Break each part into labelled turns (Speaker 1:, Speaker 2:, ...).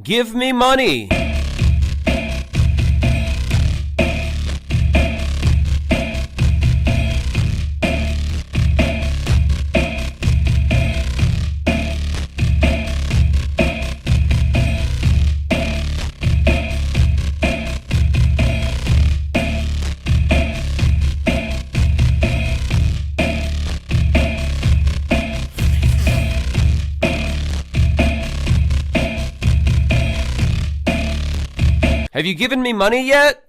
Speaker 1: Give me money. Have you given me money yet?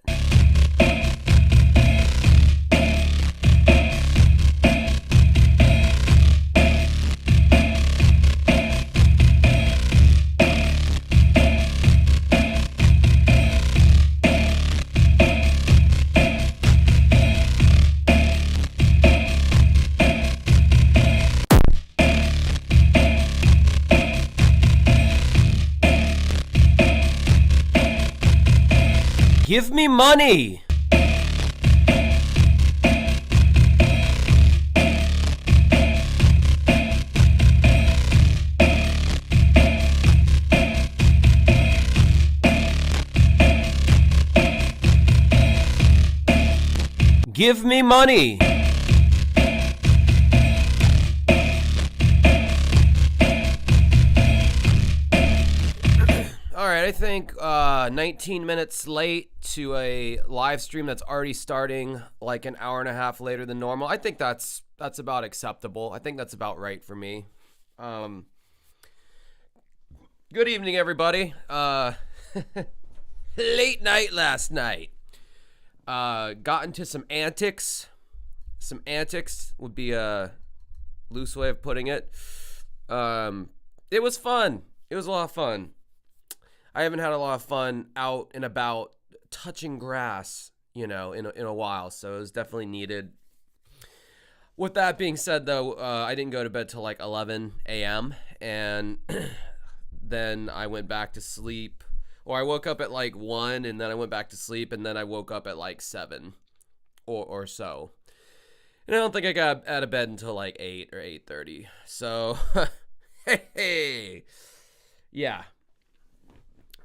Speaker 1: Give me money. Give me money. All right, I think 19 minutes late to a live stream that's already starting like an hour and a half later than normal. I think that's about acceptable. I think that's about right for me. Good evening, everybody. Late night last night. Got into some antics. Some antics would be a loose way of putting it. It was fun. It was a lot of fun. I haven't had a lot of fun out and about touching grass, in a while, so it was definitely needed. With that being said, though, I didn't go to bed till like 11 a.m. and then I went back to sleep, or I woke up at like 1 and then I went back to sleep, and then I woke up at like 7 or so. And I don't think I got out of bed until like 8 or 8:30. So, hey, yeah.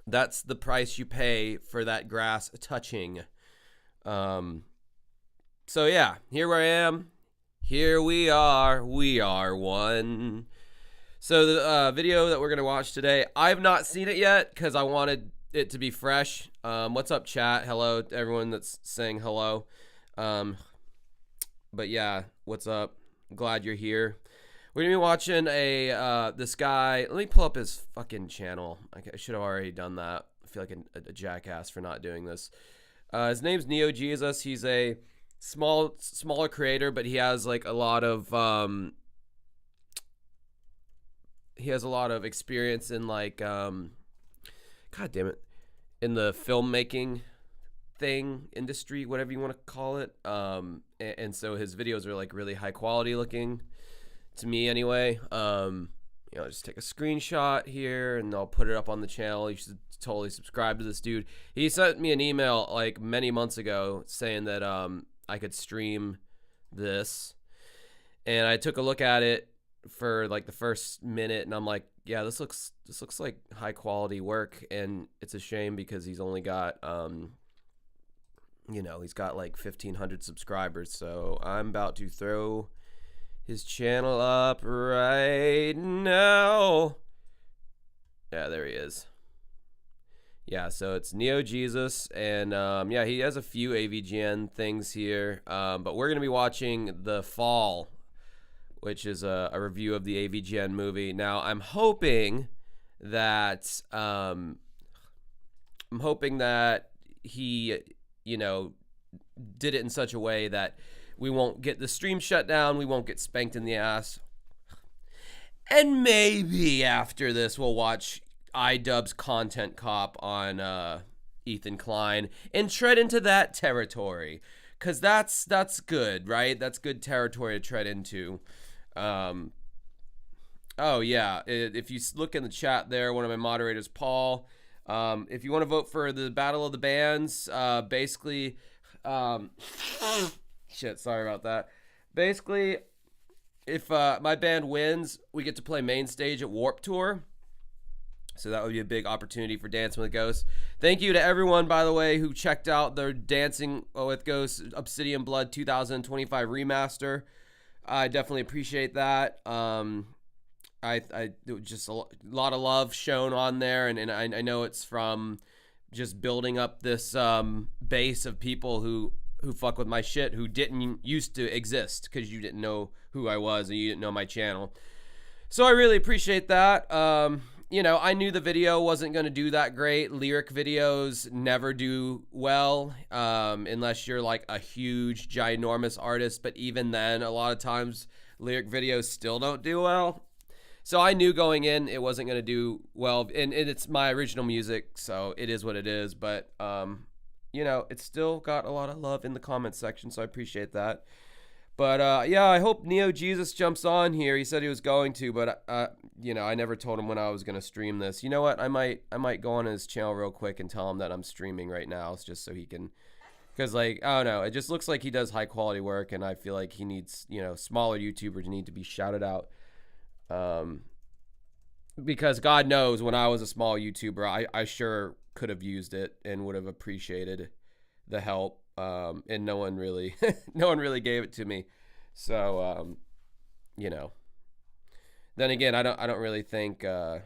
Speaker 1: That's the price you pay for that grass touching. So yeah, here I am. Here we are. We are one. So the video that we're going to watch today, I've not seen it yet because I wanted it to be fresh. What's up, chat? Hello to everyone that's saying hello. But yeah, what's up? Glad you're here. We're going to be watching this guy. Let me pull up his fucking channel. I should have already done that. I feel like a jackass for not doing this. His name's NeoJesus. He's a smaller creator, but he has like a lot of experience in like God damn it, in the filmmaking industry, whatever you want to call it. And so his videos are like really high quality looking. To me anyway. Just take a screenshot here and I'll put it up on the channel. You should totally subscribe to this dude. He sent me an email like many months ago saying that I could stream this, and I took a look at it for like the first minute, and I'm like, yeah, this looks like high quality work, and it's a shame because he's only got he's got like 1,500 subscribers. So I'm about to throw his channel up right now. Yeah, there he is. Yeah, so it's NeoJesus, and he has a few AVGN things here, but we're going to be watching The Fall, which is a review of the AVGN movie. Now, I'm hoping that he, did it in such a way that we won't get the stream shut down. We won't get spanked in the ass. And maybe after this, we'll watch iDubbbz Content Cop on Ethan Klein and tread into that territory. Because that's good, right? That's good territory to tread into. Oh, yeah. If you look in the chat there, one of my moderators, Paul, if you want to vote for the Battle of the Bands, basically... Shit, sorry about that. Basically, if my band wins, we get to play main stage at Warped Tour. So that would be a big opportunity for Dancing with Ghosts. Thank you to everyone, by the way, who checked out their Dancing with Ghosts Obsidian Blood 2025 remaster. I definitely appreciate that. Just a lot of love shown on there, and I know it's from just building up this base of people who fuck with my shit, who didn't used to exist because you didn't know who I was and you didn't know my channel. So I really appreciate that. You know, I knew the video wasn't going to do that great. Lyric videos never do well unless you're like a huge, ginormous artist. But even then, a lot of times, lyric videos still don't do well. So I knew going in it wasn't going to do well. And it's my original music, so it is what it is. But, you know, it's still got a lot of love in the comments section, so I appreciate that. But, yeah, I hope NeoJesus jumps on here. He said he was going to, but, you know, I never told him when I was going to stream this. You know what? I might go on his channel real quick and tell him that I'm streaming right now just so he can, because, like, I don't know. It just looks like he does high-quality work, and I feel like he needs, you know, smaller YouTubers need to be shouted out. Because God knows when I was a small YouTuber, I sure could have used it and would have appreciated the help. And no one really gave it to me. So, you know, then again, I don't really think, oh,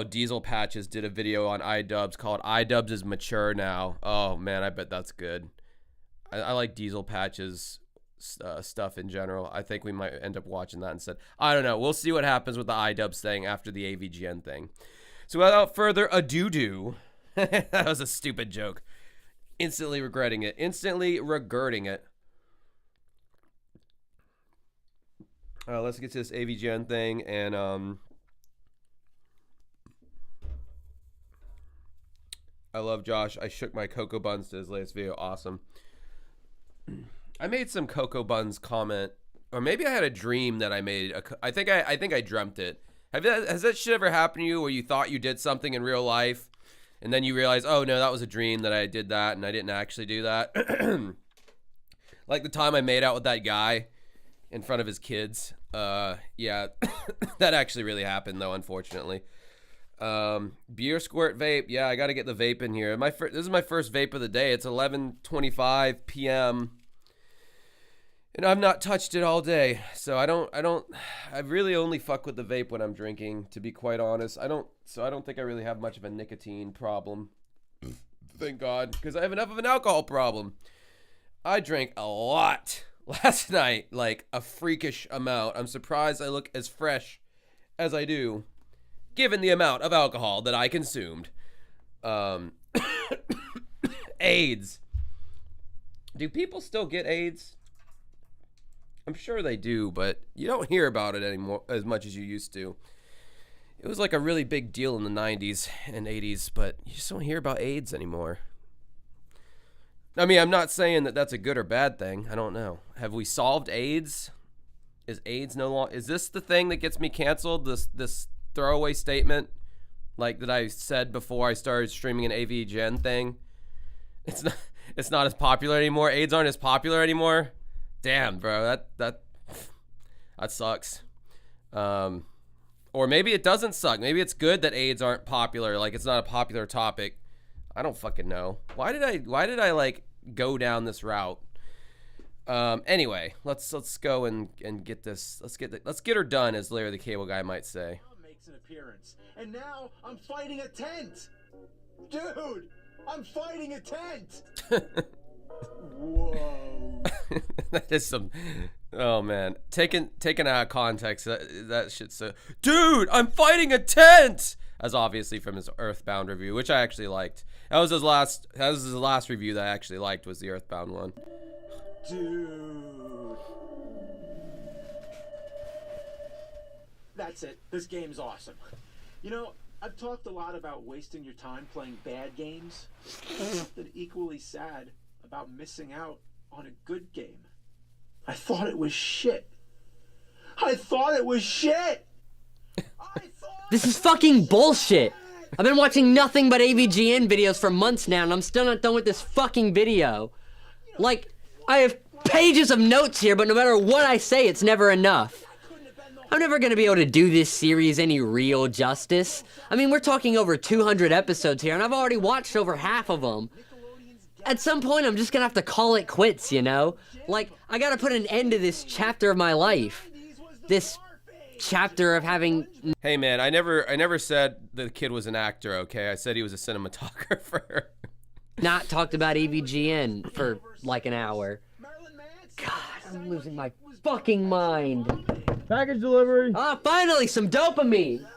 Speaker 1: Diesel Patches did a video on iDubbbz called iDubbbz is Mature Now. Oh man, I bet that's good. I like Diesel Patches stuff in general. I think we might end up watching that instead. I don't know. We'll see what happens with the iDubbbz thing after the AVGN thing. So without further ado, that was a stupid joke. Instantly regretting it. Let's get to this AVGN thing, and I love Josh. I shook my cocoa buns to his latest video. Awesome. I made some cocoa buns comment, or maybe I had a dream that I made. I think I dreamt it. Has that shit ever happened to you where you thought you did something in real life? And then you realize, oh, no, that was a dream that I did that, and I didn't actually do that. Like the time I made out with that guy in front of his kids. Yeah, that actually really happened, though, unfortunately. Beer squirt vape. Yeah, I got to get the vape in here. This is my first vape of the day. It's 11:25 p.m. And I've not touched it all day. So I really only fuck with the vape when I'm drinking, to be quite honest. I don't think I really have much of a nicotine problem. Thank God, because I have enough of an alcohol problem. I drank a lot last night, like a freakish amount. I'm surprised I look as fresh as I do, given the amount of alcohol that I consumed. AIDS. Do people still get AIDS? I'm sure they do, but you don't hear about it anymore as much as you used to. It was like a really big deal in the 90s and 80s, but you just don't hear about AIDS anymore. I mean, I'm not saying that that's a good or bad thing. I don't know. Have we solved AIDS? Is AIDS no longer... Is this the thing that gets me canceled? This throwaway statement like that I said before I started streaming an AVGN thing? It's not as popular anymore. AIDS aren't as popular anymore. Damn, bro, that sucks. Or maybe it doesn't suck. Maybe it's good that AIDS aren't popular. Like it's not a popular topic. I don't fucking know. Why did I like go down this route? Anyway, let's go and get this. Let's get her done, as Larry the Cable Guy might say.
Speaker 2: Makes an appearance, and now I'm fighting a tent, dude. I'm fighting a tent. Whoa.
Speaker 1: That is some. Oh man, taken out of context, that shit's so. Dude, I'm fighting a tent. As obviously from his Earthbound review, which I actually liked. That was his last review that I actually liked, was the Earthbound one.
Speaker 2: Dude. That's it. This game's awesome. You know, I've talked a lot about wasting your time playing bad games. There's something equally sad about missing out on a good game. I thought it was shit.
Speaker 3: This is fucking bullshit. I've been watching nothing but AVGN videos for months now, and I'm still not done with this fucking video. Like, I have pages of notes here, but no matter what I say, it's never enough. I'm never gonna be able to do this series any real justice. I mean, we're talking over 200 episodes here, and I've already watched over half of them. At some point, I'm just gonna have to call it quits, you know? Like, I gotta put an end to this chapter of my life. This chapter of having...
Speaker 1: Hey man, I never said the kid was an actor, okay? I said he was a cinematographer.
Speaker 3: Not talked about AVGN for like an hour. God, I'm losing my fucking mind.
Speaker 4: Package delivery.
Speaker 3: Ah, finally, some dopamine.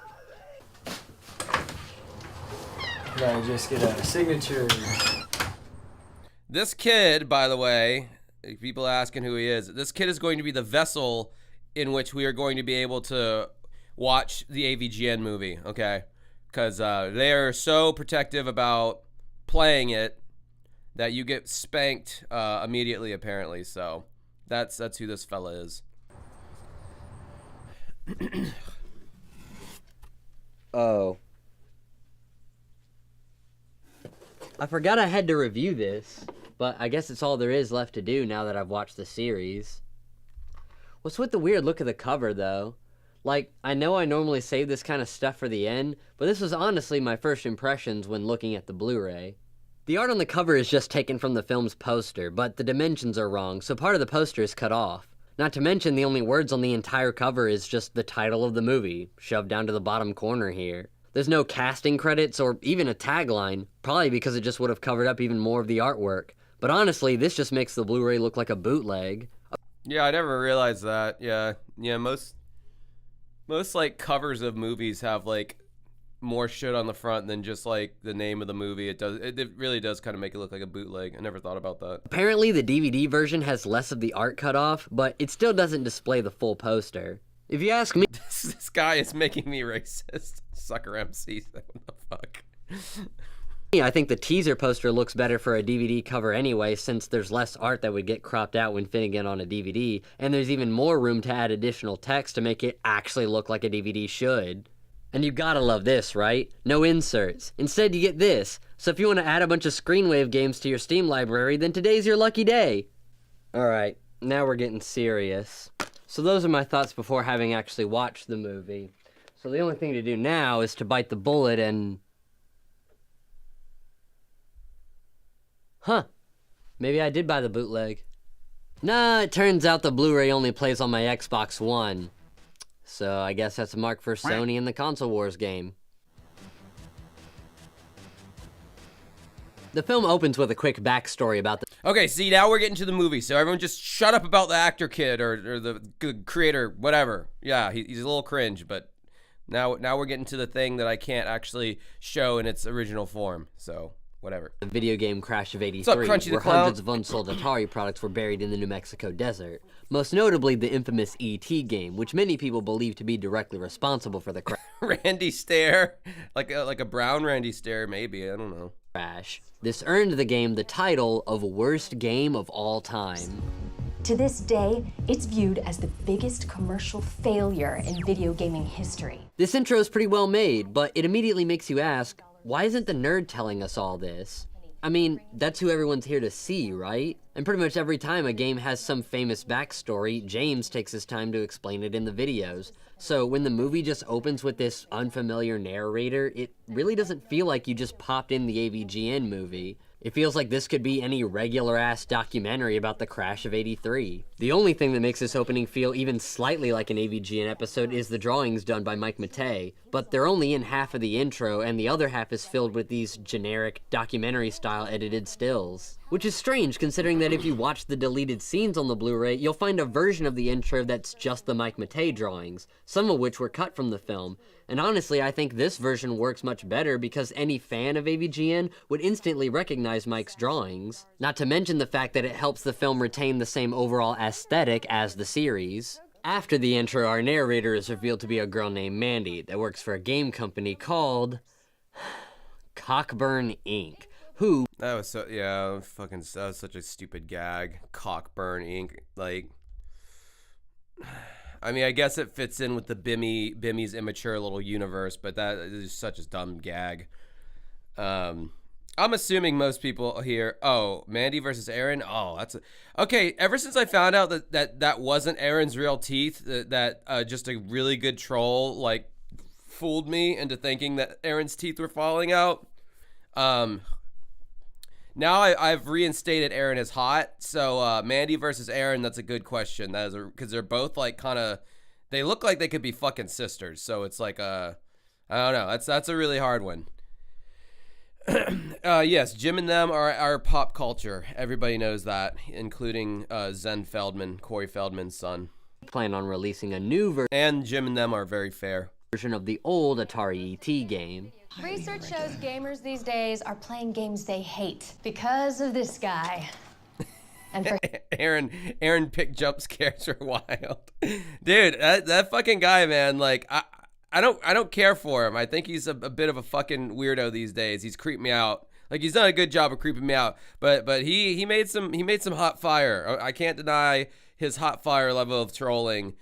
Speaker 4: Gotta just get a signature.
Speaker 1: This kid, by the way, people asking who he is, this kid is going to be the vessel in which we are going to be able to watch the AVGN movie, okay? Because they are so protective about playing it that you get spanked immediately, apparently. So that's who this fella is.
Speaker 3: Oh. I forgot I had to review this, but I guess it's all there is left to do now that I've watched the series. What's with the weird look of the cover, though? Like, I know I normally save this kind of stuff for the end, but this was honestly my first impressions when looking at the Blu-ray. The art on the cover is just taken from the film's poster, but the dimensions are wrong, so part of the poster is cut off. Not to mention the only words on the entire cover is just the title of the movie, shoved down to the bottom corner here. There's no casting credits or even a tagline, probably because it just would have covered up even more of the artwork. But honestly, this just makes the Blu-ray look like a bootleg.
Speaker 1: Yeah, I never realized that. Yeah, most like covers of movies have like more shit on the front than just like the name of the movie. It really does kind of make it look like a bootleg. I never thought about that.
Speaker 3: Apparently the DVD version has less of the art cut off, but it still doesn't display the full poster. If you ask me...
Speaker 1: This guy is making me racist. Sucker MC. What the fuck?
Speaker 3: I think the teaser poster looks better for a DVD cover anyway, since there's less art that would get cropped out when fitting it on a DVD, and there's even more room to add additional text to make it actually look like a DVD should. And you gotta love this, right? No inserts. Instead, you get this. So if you want to add a bunch of Screenwave games to your Steam library, then today's your lucky day. Alright, now we're getting serious. So those are my thoughts before having actually watched the movie. So the only thing to do now is to bite the bullet and... Huh. Maybe I did buy the bootleg. Nah, it turns out the Blu-ray only plays on my Xbox One. So I guess that's a mark for Sony in the Console Wars game. The film opens with a quick backstory about the...
Speaker 1: Okay, see, now we're getting to the movie, so everyone just shut up about the actor kid or the creator, whatever. Yeah, he's a little cringe, but now we're getting to the thing that I can't actually show in its original form, so... whatever.
Speaker 3: The video game crash of '83,
Speaker 1: What's up, Crunchy the
Speaker 3: where
Speaker 1: Clown?
Speaker 3: hundreds of unsold Atari products were buried in the New Mexico desert. Most notably, the infamous E.T. game, which many people believe to be directly responsible for the
Speaker 1: Randy Stare, like a brown Randy Stare, maybe. I don't know.
Speaker 3: crash. This earned the game the title of Worst Game of All Time.
Speaker 5: To this day, it's viewed as the biggest commercial failure in video gaming history.
Speaker 3: This intro is pretty well made, but it immediately makes you ask, why isn't the nerd telling us all this? I mean, that's who everyone's here to see, right? And pretty much every time a game has some famous backstory, James takes his time to explain it in the videos. So when the movie just opens with this unfamiliar narrator, it really doesn't feel like you just popped in the AVGN movie. It feels like this could be any regular-ass documentary about the crash of '83. The only thing that makes this opening feel even slightly like an AVGN episode is the drawings done by Mike Matei, but they're only in half of the intro, and the other half is filled with these generic, documentary-style edited stills. Which is strange, considering that if you watch the deleted scenes on the Blu-ray, you'll find a version of the intro that's just the Mike Matei drawings, some of which were cut from the film. And honestly, I think this version works much better because any fan of AVGN would instantly recognize Mike's drawings. Not to mention the fact that it helps the film retain the same overall aesthetic as the series. After the intro, our narrator is revealed to be a girl named Mandy that works for a game company called Cockburn Inc., who...
Speaker 1: That was so, yeah, that was such a stupid gag. Cockburn Inc. Like... I mean, I guess it fits in with the Bimmy's immature little universe, but that is such a dumb gag. I'm assuming most people here. Oh, Mandy versus Aaron. Oh, okay. Ever since I found out that wasn't Aaron's real teeth, that just a really good troll like fooled me into thinking that Aaron's teeth were falling out. Now I've reinstated Aaron as hot. So Mandy versus Aaron. That's a good question. That is because they're both like kind of. They look like they could be fucking sisters. So it's like I don't know. That's a really hard one. Yes, Jim and them are pop culture. Everybody knows that, including Zen Feldman, Corey Feldman's son.
Speaker 3: Plan on releasing a new
Speaker 1: And Jim and them are very fair.
Speaker 3: version of the old Atari ET game.
Speaker 5: Research shows gamers these days are playing games they hate because of this guy. And for
Speaker 1: Aaron pick jump scares are wild. Dude, that fucking guy, man, like I don't care for him. I think he's a bit of a fucking weirdo these days. He's creeped me out. Like he's done a good job of creeping me out. But he made some hot fire. I can't deny his hot fire level of trolling.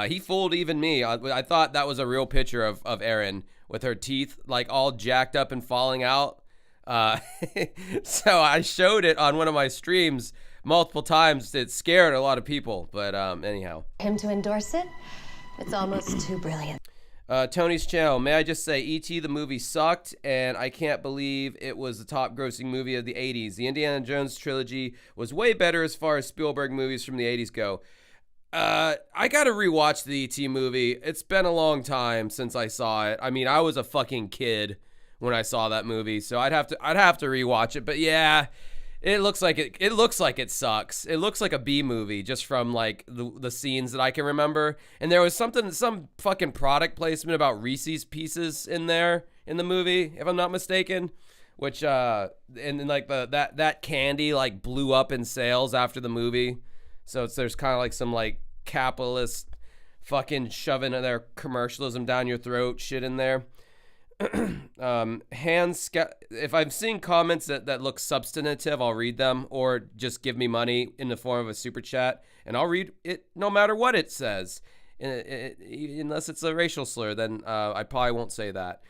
Speaker 1: He fooled even me. I thought that was a real picture of Erin with her teeth like all jacked up and falling out. So I showed it on one of my streams multiple times. It scared a lot of people. But anyhow.
Speaker 5: him to endorse it, it's almost too brilliant.
Speaker 1: Tony's channel. May I just say, E.T. the movie sucked, and I can't believe it was the top-grossing movie of the 80s. The Indiana Jones trilogy was way better as far as Spielberg movies from the 80s go. I gotta rewatch the E.T. movie. It's been a long time since I saw it. I mean, I was a fucking kid when I saw that movie, so I'd have to rewatch it. But yeah, it looks like it sucks. It looks like a B movie just from like the scenes that I can remember. And there was some fucking product placement about Reese's Pieces in there in the movie, if I'm not mistaken. Which and like that candy like blew up in sales after the movie. So there's kind of like some like capitalist fucking shoving their commercialism down your throat shit in there. If I'm seeing comments that look substantive, I'll read them, or just give me money in the form of a super chat, and I'll read it no matter what it says. Unless it's a racial slur, then I probably won't say that.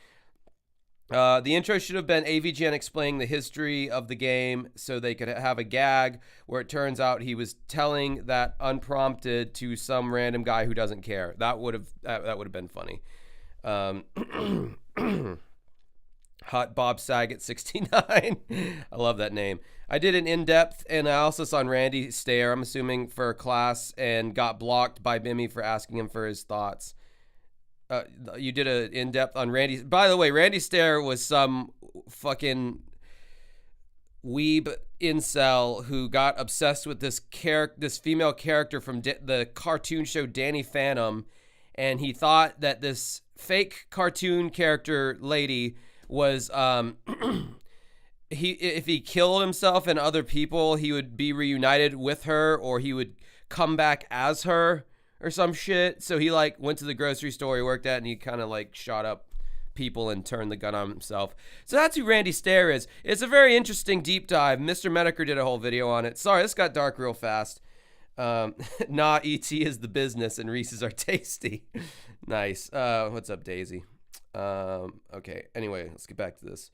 Speaker 1: The intro should have been AVGN explaining the history of the game so they could have a gag where it turns out he was telling that unprompted to some random guy who doesn't care. That would have been funny. Hot Bob Saget 69. I love that name. I did an in-depth analysis on Randy Stair, I'm assuming for a class, and got blocked by Bimmy for asking him for his thoughts. You did an in-depth on Randy. By the way, Randy Stair was some fucking weeb incel who got obsessed with this female character from the cartoon show Danny Phantom, and he thought that this fake cartoon character lady was if he killed himself and other people, he would be reunited with her, or he would come back as her or some shit. So he like went to the grocery store he worked at and he kind of like shot up people and turned the gun on himself. So that's who Randy Stair is. It's a very interesting deep dive. Mr. Medeker did a whole video on it. Sorry, this got dark real fast. Nah, E.T. is the business and Reese's are tasty. Nice. What's up, Daisy? Okay. Anyway, let's get back to this.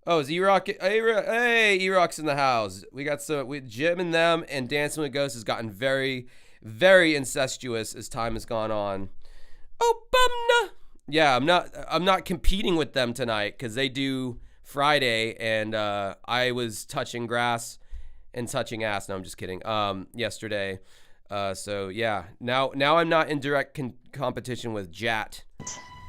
Speaker 1: Oh, is E-Rock? Hey, E-Rock's in the house. We got Jim and them, and Dancing with Ghosts has gotten very, very incestuous as time has gone on. Oh, bumna. Yeah, I'm not competing with them tonight because they do Friday, and I was touching grass and touching ass. No, I'm just kidding. Yesterday. So yeah, now I'm not in direct competition with Jat.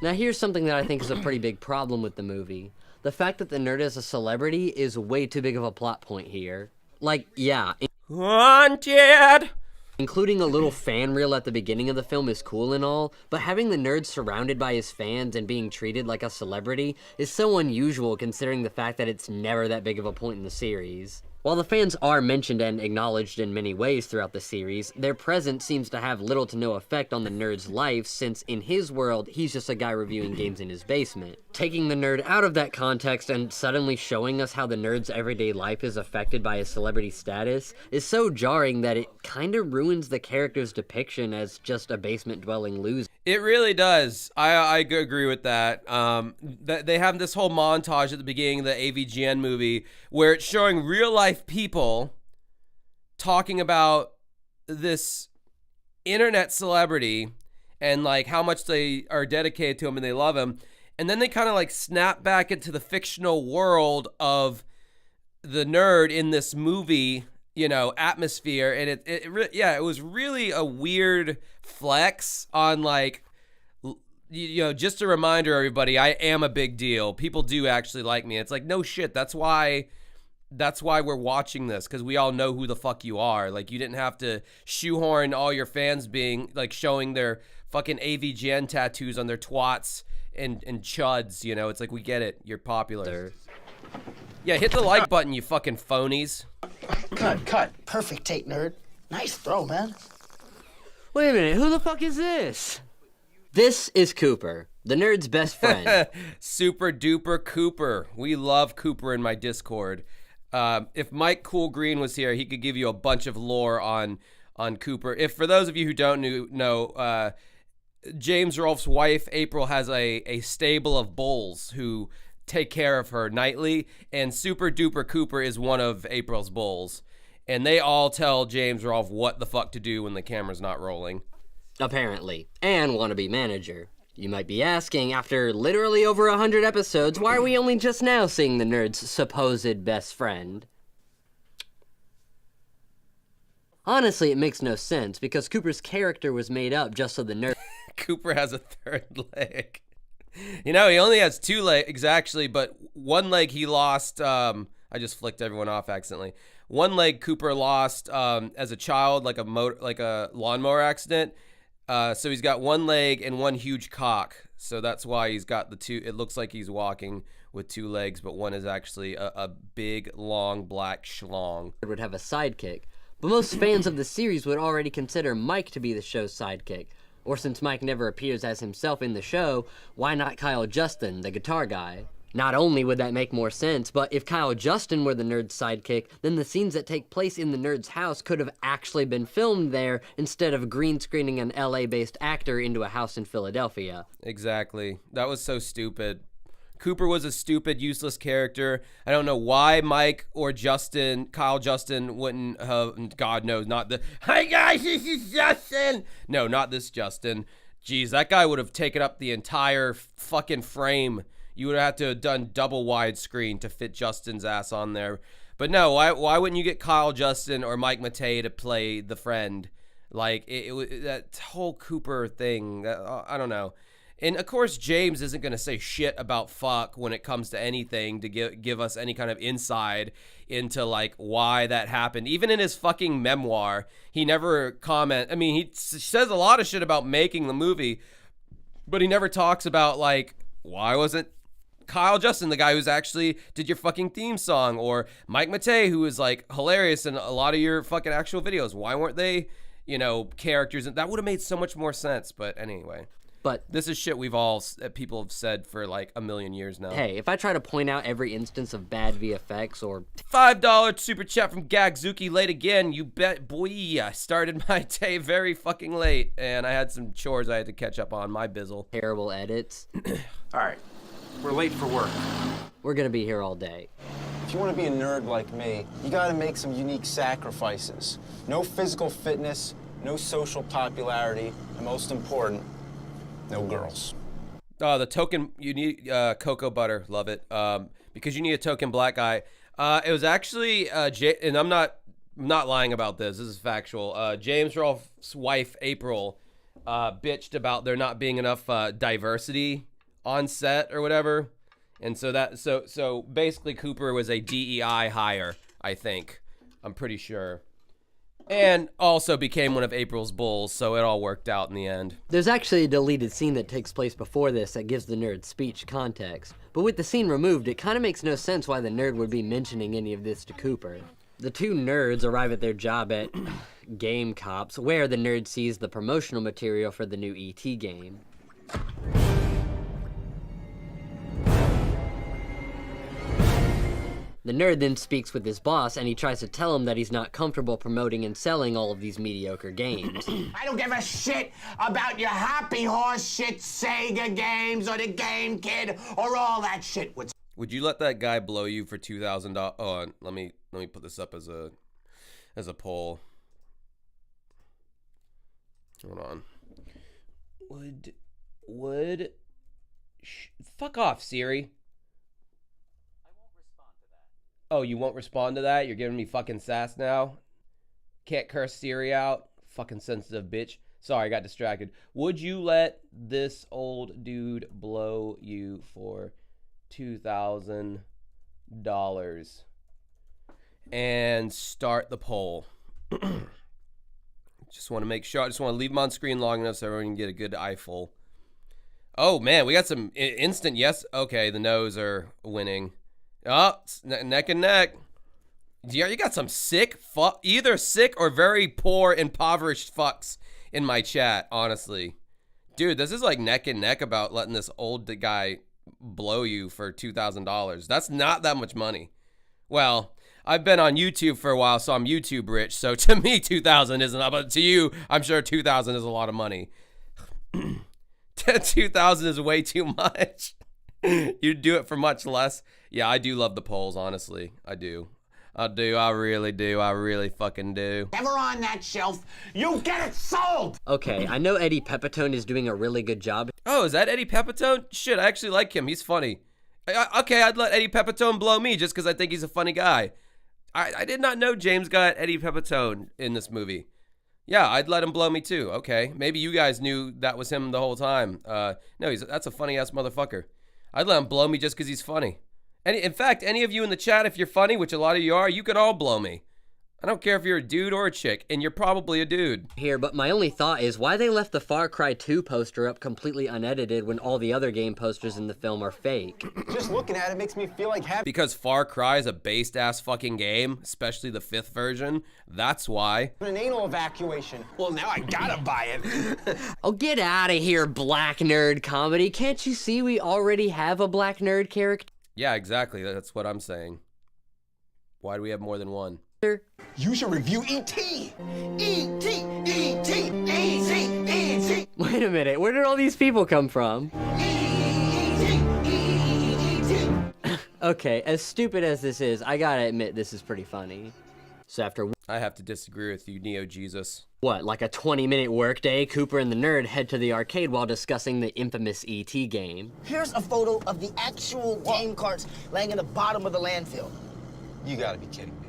Speaker 3: Now here's something that I think is a pretty big problem with the movie. The fact that the nerd is a celebrity is way too big of a plot point here. Like, yeah.
Speaker 1: Wanted!
Speaker 3: Including a little fan reel at the beginning of the film is cool and all, but having the nerd surrounded by his fans and being treated like a celebrity is so unusual considering the fact that it's never that big of a point in the series. While the fans are mentioned and acknowledged in many ways throughout the series, their presence seems to have little to no effect on the nerd's life, since in his world, he's just a guy reviewing games in his basement. Taking the nerd out of that context and suddenly showing us how the nerd's everyday life is affected by his celebrity status is so jarring that it kinda ruins the character's depiction as just a basement-dwelling loser.
Speaker 1: It really does. I agree with that. They have this whole montage at the beginning of the AVGN movie where it's showing real life people talking about this internet celebrity and like how much they are dedicated to him and they love him. And then they kind of like snap back into the fictional world of the nerd in this movie, you know, atmosphere. And it was really a weird flex on like, you know, just a reminder, everybody, I am a big deal. People do actually like me. It's like, no shit. That's why we're watching this, because we all know who the fuck you are. Like, you didn't have to shoehorn all your fans being like showing their fucking AVGN tattoos on their twats and chuds, you know. It's like, we get it. You're popular. Yeah, hit the like button, you fucking phonies.
Speaker 6: Cut. Perfect take, nerd. Nice throw, man.
Speaker 3: Wait a minute, who the fuck is this? This is Cooper, the nerd's best friend.
Speaker 1: Super duper Cooper. We love Cooper in my Discord. If Mike Cool Green was here, he could give you a bunch of lore on Cooper. If for those of you who don't know, James Rolfe's wife, April, has a stable of bulls who take care of her nightly, and Super Duper Cooper is one of April's bulls. And they all tell James Rolfe what the fuck to do when the camera's not rolling.
Speaker 3: Apparently. And wannabe manager. You might be asking, after literally over 100 episodes, why are we only just now seeing the nerd's supposed best friend? Honestly, it makes no sense, because Cooper's character was made up just so the nerd...
Speaker 1: Cooper has a third leg. You know, he only has 2 legs, actually, but one leg he lost, I just flicked everyone off accidentally. One leg Cooper lost as a child, like a lawnmower accident. So he's got 1 leg and 1 huge cock. So that's why he's got the 2. It looks like he's walking with 2 legs, but one is actually a big, long, black schlong.
Speaker 3: ...would have a sidekick. But most fans of the series would already consider Mike to be the show's sidekick. Or since Mike never appears as himself in the show, why not Kyle Justin, the guitar guy? Not only would that make more sense, but if Kyle Justin were the nerd's sidekick, then the scenes that take place in the nerd's house could have actually been filmed there instead of green screening an LA-based actor into a house in Philadelphia.
Speaker 1: Exactly. That was so stupid. Cooper was a stupid, useless character. I don't know why Mike or Kyle Justin wouldn't have, God knows, not the, hi guys, this is Justin. No, not this Justin. Jeez, that guy would have taken up the entire fucking frame. You would have had to have done double widescreen to fit Justin's ass on there. But no, why wouldn't you get Kyle Justin or Mike Matei to play the friend? Like, that whole Cooper thing, I don't know. And of course, James isn't going to say shit about fuck when it comes to anything to give us any kind of insight into like why that happened. Even in his fucking memoir, he never I mean, he says a lot of shit about making the movie, but he never talks about like, why wasn't Kyle Justin the guy who's actually did your fucking theme song, or Mike Matei, who is like hilarious in a lot of your fucking actual videos? Why weren't they, you know, characters? And that would have made so much more sense. But anyway.
Speaker 3: But
Speaker 1: this is shit people have said for like a million years now.
Speaker 3: Hey, if I try to point out every instance of bad VFX or...
Speaker 1: $5 super chat from Gagzuki, late again. You bet, boy. I started my day very fucking late, and I had some chores I had to catch up on. My bizzle.
Speaker 3: Terrible edits.
Speaker 2: All right, we're late for work.
Speaker 3: We're gonna be here all day.
Speaker 7: If you want to be a nerd like me, you gotta make some unique sacrifices. No physical fitness, no social popularity, and most important, no girls.
Speaker 1: Oh, the token, you need cocoa butter. Love it. Because you need a token black guy. It was actually, and I'm not lying about this. This is factual. James Rolfe's wife, April, bitched about there not being enough diversity on set or whatever. And so basically Cooper was a DEI hire, I think. I'm pretty sure. And also became one of April's bulls, so it all worked out in the end.
Speaker 3: There's actually a deleted scene that takes place before this that gives the nerd's speech context. But with the scene removed, it kind of makes no sense why the nerd would be mentioning any of this to Cooper. The two nerds arrive at their job at Game Cops, where the nerd sees the promotional material for the new E.T. game. The nerd then speaks with his boss, and he tries to tell him that he's not comfortable promoting and selling all of these mediocre games.
Speaker 6: I don't give a shit about your happy horse shit Sega games or the Game Kid or all that shit.
Speaker 1: Would you let that guy blow you for $2,000? Oh, let me put this up as a poll. Hold on. Fuck off, Siri. Oh, you won't respond to that? You're giving me fucking sass now? Can't curse Siri out? Fucking sensitive bitch. Sorry, I got distracted. Would you let this old dude blow you for $2,000? And start the poll. Just want to make sure. I just want to leave them on screen long enough so everyone can get a good eyeful. Oh, man, we got some instant yes. Okay, the no's are winning. Oh, neck and neck. Yeah, you got some sick either sick or very poor, impoverished fucks in my chat, honestly. Dude, this is like neck and neck about letting this old guy blow you for $2,000. That's not that much money. Well, I've been on YouTube for a while, so I'm YouTube rich. So to me, 2,000 isn't, but to you, I'm sure 2,000 is a lot of money. 2,000 is way too much. You'd do it for much less. Yeah, I do love the polls, honestly. I do. I really do. I really fucking do.
Speaker 6: Ever on that shelf, you get it sold!
Speaker 3: Okay, I know Eddie Pepitone is doing a really good job.
Speaker 1: Oh, is that Eddie Pepitone? Shit, I actually like him. He's funny. Okay, I'd let Eddie Pepitone blow me just because I think he's a funny guy. I did not know James got Eddie Pepitone in this movie. Yeah, I'd let him blow me too. Okay, maybe you guys knew that was him the whole time. No, that's a funny-ass motherfucker. I'd let him blow me just because he's funny. In fact, any of you in the chat, if you're funny, which a lot of you are, you could all blow me. I don't care if you're a dude or a chick, and you're probably a dude.
Speaker 3: Here, but my only thought is why they left the Far Cry 2 poster up completely unedited when all the other game posters in the film are fake.
Speaker 7: Just looking at it makes me feel like having...
Speaker 1: Because Far Cry is a based-ass fucking game, especially the 5th version. That's why.
Speaker 7: An anal evacuation. Well, now I gotta buy it.
Speaker 3: Oh, get out of here, black nerd comedy. Can't you see we already have a black nerd character?
Speaker 1: Yeah, exactly. That's what I'm saying. Why do we have more than one?
Speaker 6: You should review E.T. E.T. E.T. E.T. E.T.
Speaker 3: Wait a minute, where did all these people come from? Okay, as stupid as this is, I gotta admit this is pretty funny. So after
Speaker 1: I have to disagree with you, NeoJesus.
Speaker 3: what, like a 20-minute workday, Cooper and the nerd head to the arcade while discussing the infamous E.T. game.
Speaker 6: Here's a photo of the actual game carts laying in the bottom of the landfill.
Speaker 7: You gotta be kidding me.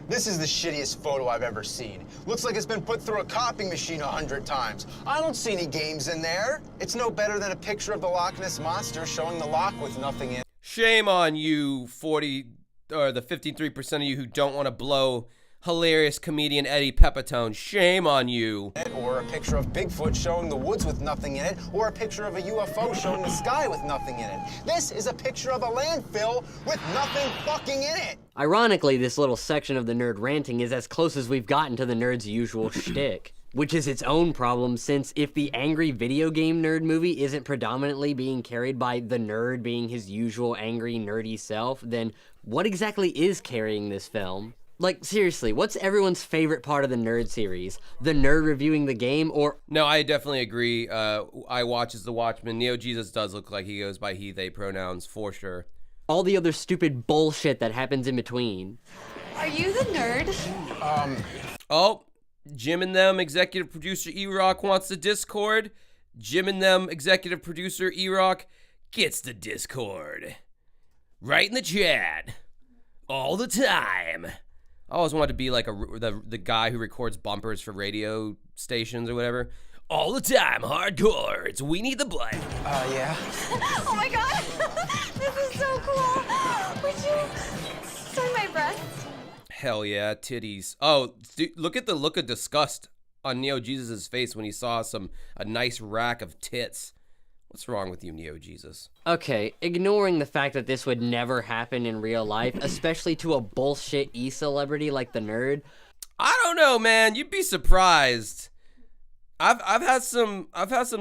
Speaker 7: This is the shittiest photo I've ever seen. Looks like it's been put through a copying machine 100 times. I don't see any games in there. It's no better than a picture of the Loch Ness Monster showing the lock with nothing in.
Speaker 1: Shame on you, 53% of you who don't want to blow hilarious comedian Eddie Pepitone. Shame on you.
Speaker 7: Or a picture of Bigfoot showing the woods with nothing in it, or a picture of a UFO showing the sky with nothing in it. This is a picture of a landfill with nothing fucking in it.
Speaker 3: Ironically, this little section of the nerd ranting is as close as we've gotten to the nerd's usual shtick. Which is its own problem, since if the angry video game nerd movie isn't predominantly being carried by the nerd being his usual angry, nerdy self, then what exactly is carrying this film? Like, seriously, what's everyone's favorite part of the nerd series? The nerd reviewing the game, or...
Speaker 1: No, I definitely agree. I watch as the Watchman. NeoJesus does look like he goes by he, they pronouns, for sure.
Speaker 3: all the other stupid bullshit that happens in between.
Speaker 5: Are you the nerd?
Speaker 1: Oh, Jim and them, executive producer E-Rock wants the Discord. Jim and them, executive producer E-Rock gets the Discord. Right in the chat. All the time. I always wanted to be like the guy who records bumpers for radio stations or whatever. All the time, hardcore. It's We Need the Blood.
Speaker 7: Yeah.
Speaker 5: Oh my god! This is so cool! Would you sign my breasts?
Speaker 1: Hell yeah, titties. Oh, dude, look at the look of disgust on NeoJesus' face when he saw a nice rack of tits. What's wrong with you, NeoJesus?
Speaker 3: Okay, ignoring the fact that this would never happen in real life, especially to a bullshit e-celebrity like the nerd.
Speaker 1: I don't know, man. You'd be surprised. I've had some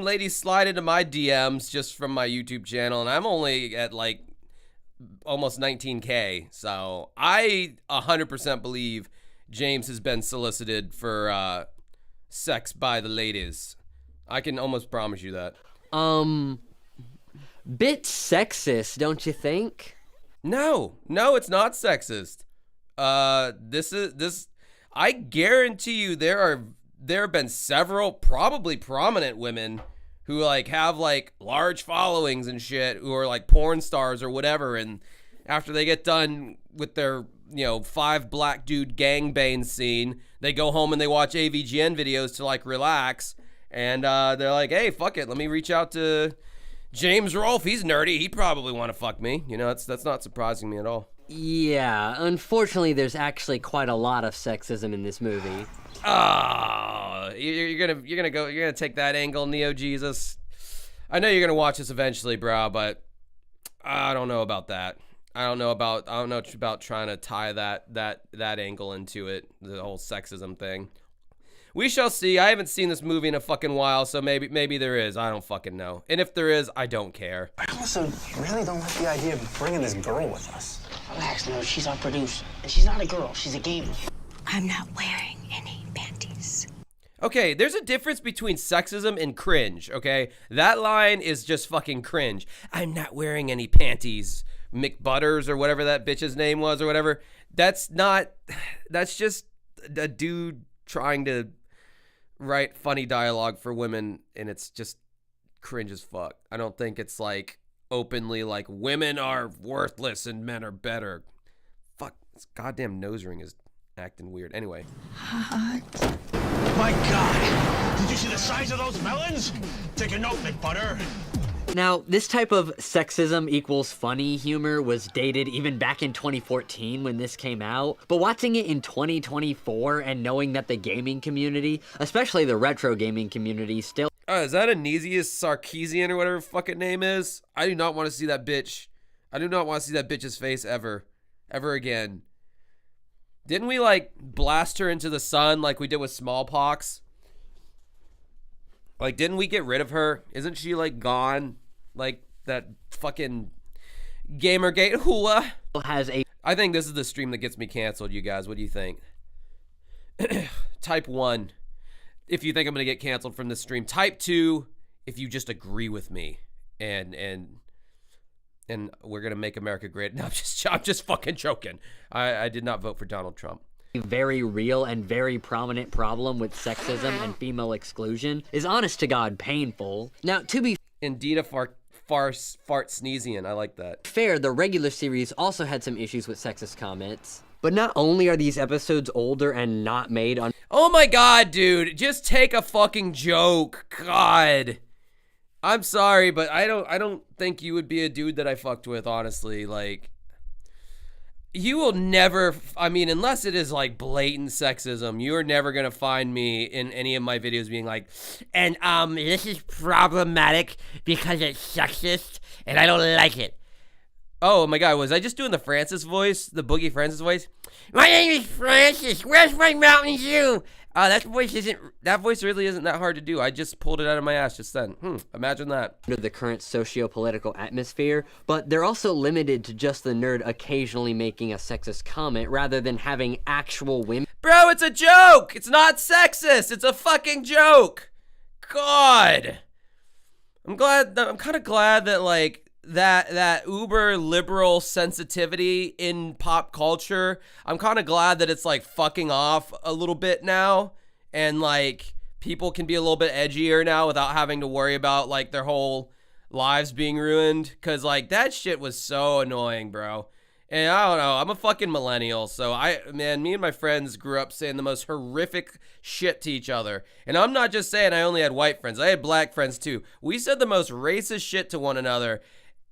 Speaker 1: ladies slide into my DMs just from my YouTube channel, and I'm only at like almost 19K. So I 100% believe James has been solicited for sex by the ladies. I can almost promise you that.
Speaker 3: Bit sexist, don't you think?
Speaker 1: No, it's not sexist. This. I guarantee you, there have been several, probably prominent women who like have like large followings and shit, who are like porn stars or whatever, and after they get done with their 5 black dude gangbang scene, they go home and they watch AVGN videos to like relax, and they're like, hey, fuck it, let me reach out to James Rolfe. He's nerdy. He'd probably want to fuck me. That's not surprising me at all.
Speaker 3: Yeah, unfortunately, there's actually quite a lot of sexism in this movie.
Speaker 1: Oh, you're gonna take that angle, NeoJesus. I know you're gonna watch this eventually, bro, but I don't know about that. I don't know about trying to tie that angle into it, the whole sexism thing. We shall see. I haven't seen this movie in a fucking while, so maybe there is. I don't fucking know. And if there is, I don't care.
Speaker 6: I also really don't like the idea of bringing this girl with us.
Speaker 8: Relax, no, she's our producer. And she's not a girl, she's a gamer.
Speaker 5: I'm not wearing any panties.
Speaker 1: Okay, there's a difference between sexism and cringe, okay? That line is just fucking cringe. I'm not wearing any panties, McButters or whatever that bitch's name was or whatever. That's just a dude trying to write funny dialogue for women, and it's just cringe as fuck. I don't think it's like openly like women are worthless and men are better. Fuck, this goddamn nose ring is acting weird. Anyway.
Speaker 6: My God! Did you see the size of those melons? Take a note, McButter.
Speaker 3: Now, this type of sexism equals funny humor was dated even back in 2014 when this came out, but watching it in 2024 and knowing that the gaming community, especially the retro gaming community, still...
Speaker 1: Is that Anesius Sarkeesian or whatever her fucking name is? I do not want to see that bitch. I do not want to see that bitch's face ever again. Didn't we like blast her into the sun like we did with smallpox? Like, didn't we get rid of her? Isn't she, like, gone? Like, that fucking Gamergate hula? I think this is the stream that gets me canceled, you guys. What do you think? Type 1, if you think I'm going to get canceled from this stream. Type 2, if you just agree with me. And we're going to make America great. No, I'm just fucking joking. I did not vote for Donald Trump.
Speaker 3: Very real and very prominent problem with sexism and female exclusion is honest to God painful. Now, to be
Speaker 1: Indeed a fart sneezian. I like that.
Speaker 3: fair, the regular series also had some issues with sexist comments. But not only are these episodes older and not made on...
Speaker 1: Oh my God, dude. Just take a fucking joke. God. I'm sorry, but I don't think you would be a dude that I fucked with, honestly. Like... You will never, I mean, unless it is like blatant sexism, you are never going to find me in any of my videos being like, and this is problematic because it's sexist and I don't like it. Oh my God, was I just doing the Francis voice? The Boogie Francis voice? My name is Francis. Where's my Mountain Dew? That voice really isn't that hard to do. I just pulled it out of my ass just then. Imagine that.
Speaker 3: Under the current socio-political atmosphere, but they're also limited to just the nerd occasionally making a sexist comment rather than having actual women.
Speaker 1: Bro, it's a joke. It's not sexist. It's a fucking joke. God. I'm kind of glad that like that uber liberal sensitivity in pop culture, I'm kind of glad that it's like fucking off a little bit now, and like people can be a little bit edgier now without having to worry about like their whole lives being ruined, because like that shit was so annoying, bro. And I don't know, I'm a fucking millennial, so me and my friends grew up saying the most horrific shit to each other. And I'm not just saying I only had white friends, I had black friends too. We said the most racist shit to one another.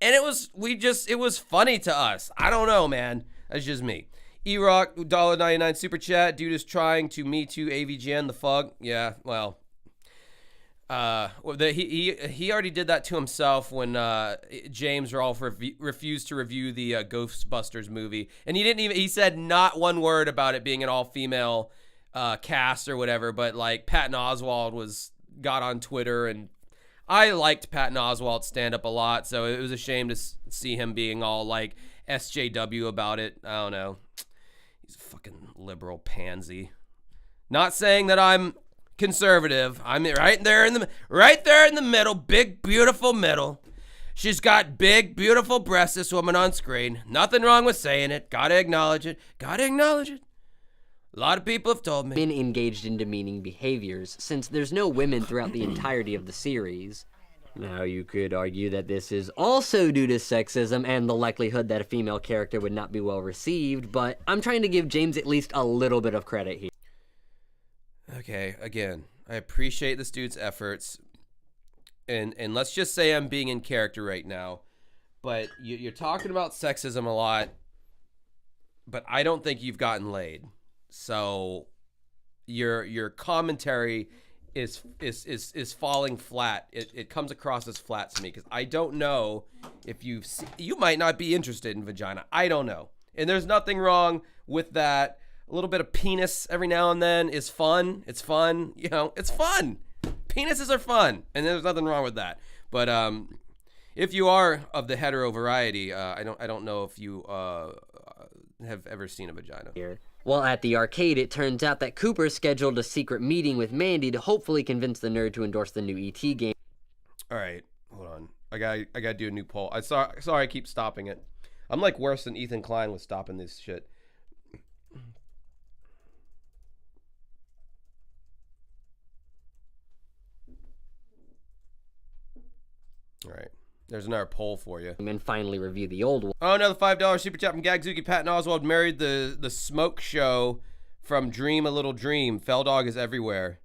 Speaker 1: And it was funny to us. I don't know, man. That's just me. E-Rock, $1.99 super chat. Dude is trying to Me Too AVGN the fug. Yeah, well. He already did that to himself when James Rolfe refused to review the Ghostbusters movie. And he said not one word about it being an all-female cast or whatever. But like Patton Oswalt got on Twitter, and I liked Patton Oswalt's stand-up a lot, so it was a shame to see him being all like, SJW about it. I don't know. He's a fucking liberal pansy. Not saying that I'm conservative. I'm right there in the middle, big beautiful middle. She's got big beautiful breasts, this woman on screen. Nothing wrong with saying it. Gotta acknowledge it. Gotta acknowledge it. A lot of people have told me.
Speaker 3: Been engaged in demeaning behaviors, since there's no women throughout the entirety of the series. Now, you could argue that this is also due to sexism and the likelihood that a female character would not be well received, but I'm trying to give James at least a little bit of credit here.
Speaker 1: Okay, again, I appreciate this dude's efforts, and let's just say I'm being in character right now, but you're talking about sexism a lot, but I don't think you've gotten laid. So your commentary is falling flat. It comes across as flat to me because I don't know if you might not be interested in vagina. I don't know, and there's nothing wrong with that. A little bit of penis every now and then is fun. It's fun, you know. It's fun. Penises are fun, and there's nothing wrong with that. But if you are of the hetero variety, I don't know if you have ever seen a vagina.
Speaker 3: While at the arcade, it turns out that Cooper scheduled a secret meeting with Mandy to hopefully convince the nerd to endorse the new E.T. game.
Speaker 1: All right, hold on. I gotta do a new poll. Sorry, I keep stopping it. I'm like worse than Ethan Klein with stopping this shit. All right. There's another poll for you.
Speaker 3: And finally review the old one.
Speaker 1: Oh, another $5 super chat from Gagzuki. Patton Oswald married the smoke show from Dream a Little Dream. Felldog is everywhere.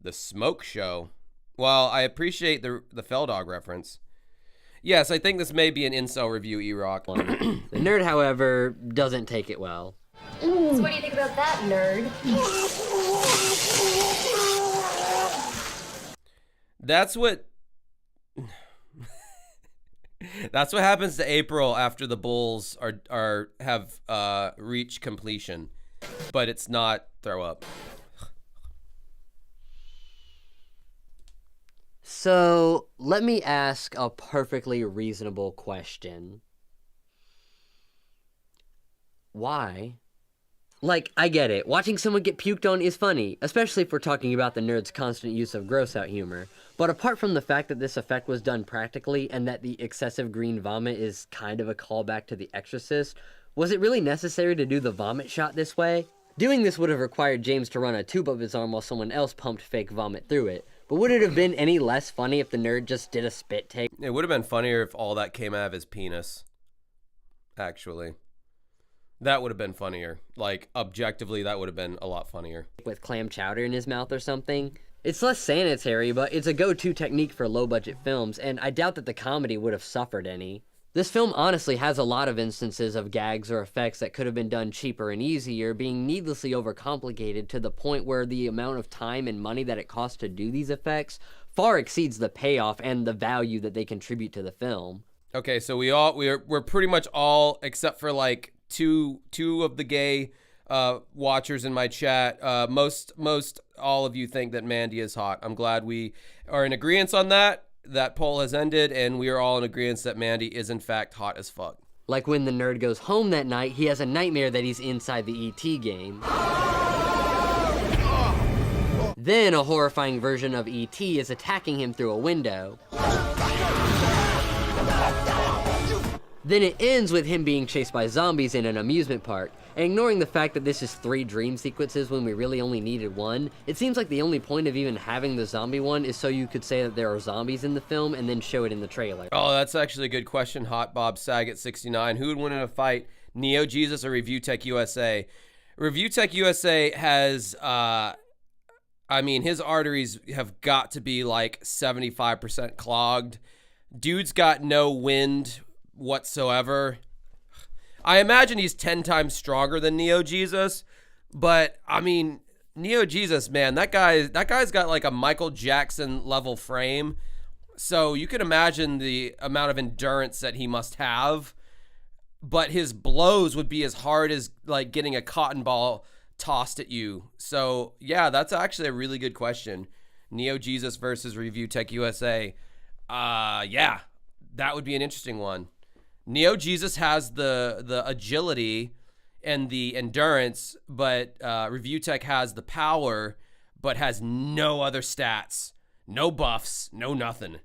Speaker 1: The smoke show. Well, I appreciate the Felldog reference. Yes, I think this may be an incel review, E-Rock.
Speaker 3: The nerd, however, doesn't take it well.
Speaker 5: So what do you think about that, nerd?
Speaker 1: That's what happens to April after the Bulls have reached completion, but it's not throw up.
Speaker 3: So let me ask a perfectly reasonable question. Why? Like, I get it. Watching someone get puked on is funny, especially if we're talking about the nerd's constant use of gross-out humor. But apart from the fact that this effect was done practically and that the excessive green vomit is kind of a callback to The Exorcist, was it really necessary to do the vomit shot this way? Doing this would have required James to run a tube up his arm while someone else pumped fake vomit through it. But would it have been any less funny if the nerd just did a spit take?
Speaker 1: It would have been funnier if all that came out of his penis, actually. That would have been funnier. Like, objectively, that would have been a lot funnier.
Speaker 3: With clam chowder in his mouth or something? It's less sanitary, but it's a go-to technique for low-budget films, and I doubt that the comedy would have suffered any. This film honestly has a lot of instances of gags or effects that could have been done cheaper and easier, being needlessly overcomplicated to the point where the amount of time and money that it costs to do these effects far exceeds the payoff and the value that they contribute to the film.
Speaker 1: Okay, so we're pretty much all, except for like two of the gay watchers in my chat, most all of you think that Mandy is hot. I'm glad we are in agreement on that. That poll has ended, and we are all in agreement that Mandy is in fact hot as fuck.
Speaker 3: Like when the nerd goes home that night, he has a nightmare that he's inside the E.T. game. Then a horrifying version of E.T. is attacking him through a window. Then it ends with him being chased by zombies in an amusement park. And ignoring the fact that this is 3 dream sequences when we really only needed 1, it seems like the only point of even having the zombie one is so you could say that there are zombies in the film and then show it in the trailer.
Speaker 1: Oh, that's actually a good question, Hot Bob Saget 69. Who would win in a fight, NeoJesus or Review Tech USA? Review Tech USA has, I mean, his arteries have got to be like 75% clogged. Dude's got no wind whatsoever. I imagine he's 10 times stronger than NeoJesus, but I mean, NeoJesus, man, that guy's got like a Michael Jackson level frame. So you can imagine the amount of endurance that he must have, but his blows would be as hard as like getting a cotton ball tossed at you. So yeah, that's actually a really good question. NeoJesus versus Review Tech USA. Yeah, that would be an interesting one. NeoJesus has the agility and the endurance, but Review Tech has the power, but has no other stats, no buffs, no nothing.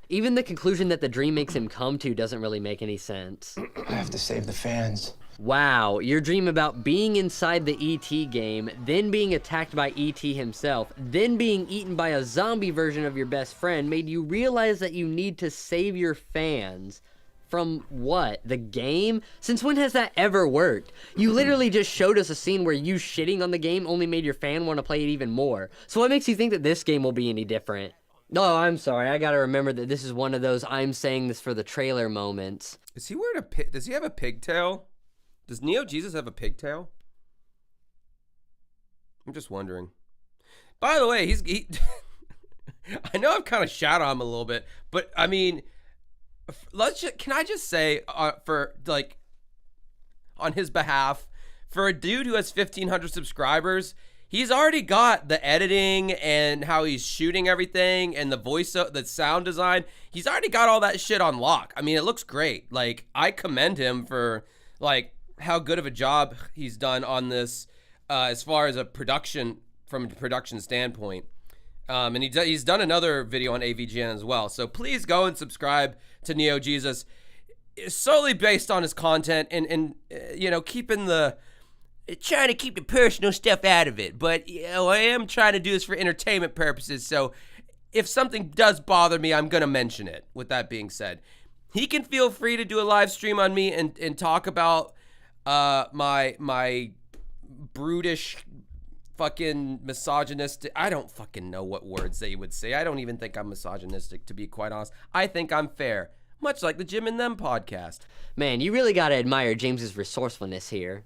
Speaker 3: Even the conclusion that the dream makes him come to doesn't really make any sense.
Speaker 7: I have to save the fans.
Speaker 3: Wow, your dream about being inside the E.T. game, then being attacked by E.T. himself, then being eaten by a zombie version of your best friend made you realize that you need to save your fans. From what? The game? Since when has that ever worked? You literally just showed us a scene where you shitting on the game only made your fan want to play it even more. So what makes you think that this game will be any different? No, I'm sorry. I gotta remember that this is one of those I'm saying this for the trailer moments.
Speaker 1: Is he wearing a pig? Does he have a pigtail? Does NeoJesus have a pigtail? I'm just wondering. By the way, he I know I've kind of shot on him a little bit, but I mean, can I just say for like on his behalf, for a dude who has 1,500 subscribers, he's already got the editing and how he's shooting everything and the voice, the sound design. He's already got all that shit on lock. I mean, it looks great. Like, I commend him for like how good of a job he's done on this as far as from a production standpoint. And he's done another video on AVGN as well. So please go and subscribe to NeoJesus. It's solely based on his content and you know, trying to keep the personal stuff out of it. But you know, I am trying to do this for entertainment purposes. So if something does bother me, I'm going to mention it. With that being said, he can feel free to do a live stream on me and talk about my brutish fucking misogynistic. I don't fucking know what words they would say. I don't even think I'm misogynistic, to be quite honest. I think I'm fair, much like the Jim and Them podcast.
Speaker 3: Man, you really gotta admire James's resourcefulness here.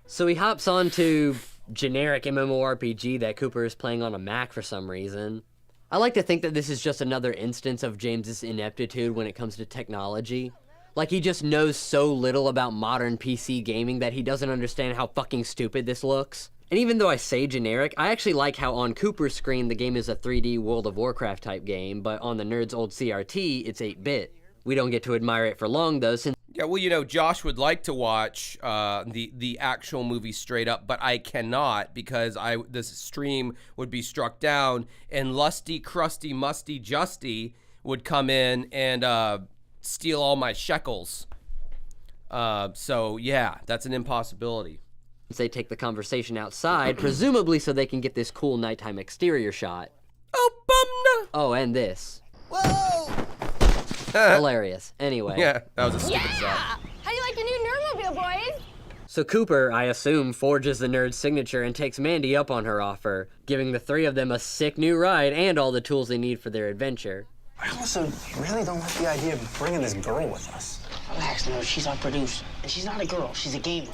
Speaker 3: So he hops on to generic MMORPG that Cooper is playing on a Mac for some reason. I like to think that this is just another instance of James's ineptitude when it comes to technology. Like, he just knows so little about modern PC gaming that he doesn't understand how fucking stupid this looks. And even though I say generic, I actually like how on Cooper's screen the game is a 3D World of Warcraft type game, but on the nerd's old CRT, it's 8-bit. We don't get to admire it for long though, since...
Speaker 1: Yeah, well, you know, Josh would like to watch the actual movie straight up, but I cannot because this stream would be struck down, and Lusty, Crusty, Musty, Justy would come in and steal all my shekels. So yeah, that's an impossibility.
Speaker 3: They take the conversation outside, presumably so they can get this cool nighttime exterior shot.
Speaker 1: Oh, bumna!
Speaker 3: Oh, and this.
Speaker 1: Whoa!
Speaker 3: Hilarious. Anyway.
Speaker 1: Yeah, that was a stupid shot.
Speaker 5: How do you like your new Nerdmobile, boys?
Speaker 3: So Cooper, I assume, forges the nerd's signature and takes Mandy up on her offer, giving the three of them a sick new ride and all the tools they need for their adventure.
Speaker 7: I also really don't like the idea of bringing this girl with us.
Speaker 8: Relax, no, she's our producer. And she's not a girl, she's a gamer.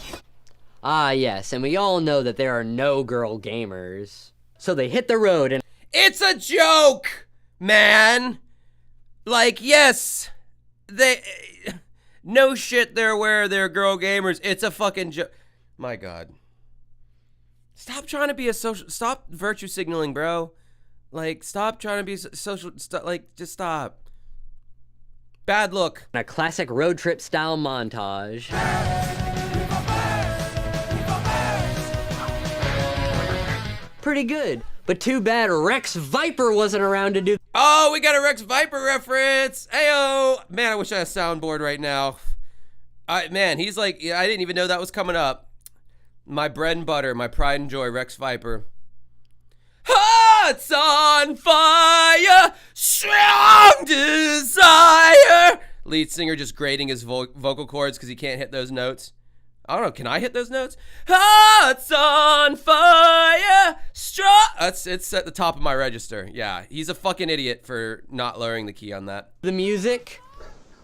Speaker 3: Ah, yes, and we all know that there are no girl gamers. So they hit the road and...
Speaker 1: It's a joke, man! Like, yes, no shit, they're aware they're girl gamers. It's a fucking joke. My God. Stop trying to be stop virtue signaling, bro. Like, stop trying to be social, just stop. Bad look.
Speaker 3: A classic road trip style montage. Pretty good, but too bad Rex Viper wasn't around to do.
Speaker 1: Oh, we got a Rex Viper reference. Ayo, man, I wish I had a soundboard right now. Man, he's like, I didn't even know that was coming up. My bread and butter, my pride and joy, Rex Viper. Hearts on fire, strong desire. Lead singer just grating his vocal cords because he can't hit those notes. I don't know, can I hit those notes? Hearts on fire, strong. It's at the top of my register. Yeah, he's a fucking idiot for not lowering the key on that.
Speaker 3: The music.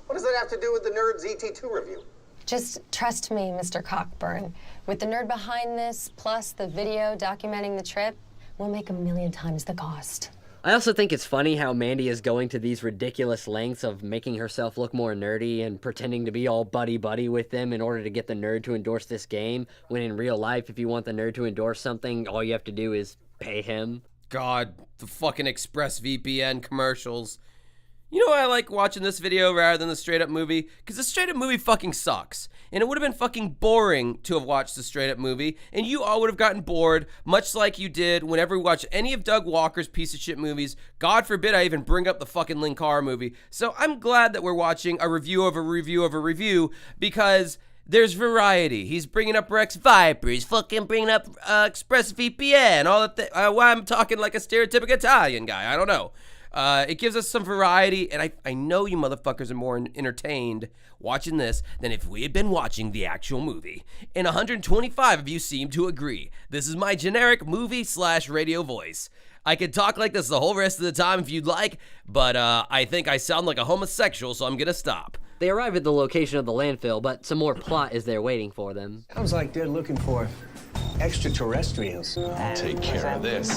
Speaker 9: What does that have to do with the Nerd's ET2 review?
Speaker 5: Just trust me, Mr. Cockburn. With the nerd behind this, plus the video documenting the trip, we'll make 1,000,000 times the cost.
Speaker 3: I also think it's funny how Mandy is going to these ridiculous lengths of making herself look more nerdy and pretending to be all buddy-buddy with them in order to get the nerd to endorse this game, when in real life, if you want the nerd to endorse something, all you have to do is pay him.
Speaker 1: God, the fucking ExpressVPN commercials. You know why I like watching this video rather than the straight up movie? Because the straight up movie fucking sucks. And it would have been fucking boring to have watched the straight up movie, and you all would have gotten bored, much like you did whenever we watch any of Doug Walker's piece of shit movies. God forbid I even bring up the fucking Linkara movie. So I'm glad that we're watching a review of a review of a review, because there's variety. He's bringing up Rex Viper. He's fucking bringing up ExpressVPN. All that. Why I'm talking like a stereotypical Italian guy. I don't know. It gives us some variety, and I know you motherfuckers are more entertained watching this than if we had been watching the actual movie. And 125 of you seem to agree. This is my generic movie/radio voice. I could talk like this the whole rest of the time if you'd like, but I think I sound like a homosexual, so I'm gonna stop.
Speaker 3: They arrive at the location of the landfill, but some more plot is there waiting for them.
Speaker 10: Sounds like they're looking for extraterrestrials.
Speaker 11: I'll take care of this.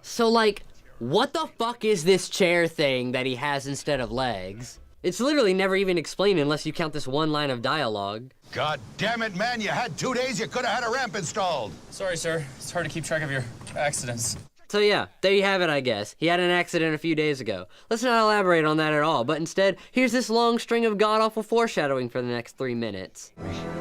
Speaker 3: So, like, what the fuck is this chair thing that he has instead of legs? It's literally never even explained unless you count this one line of dialogue.
Speaker 12: God damn it, man. You had 2 days. You could have had a ramp installed.
Speaker 13: Sorry, sir. It's hard to keep track of your accidents.
Speaker 3: So yeah, there you have it, I guess. He had an accident a few days ago. Let's not elaborate on that at all, but instead, here's this long string of god-awful foreshadowing for the next 3 minutes.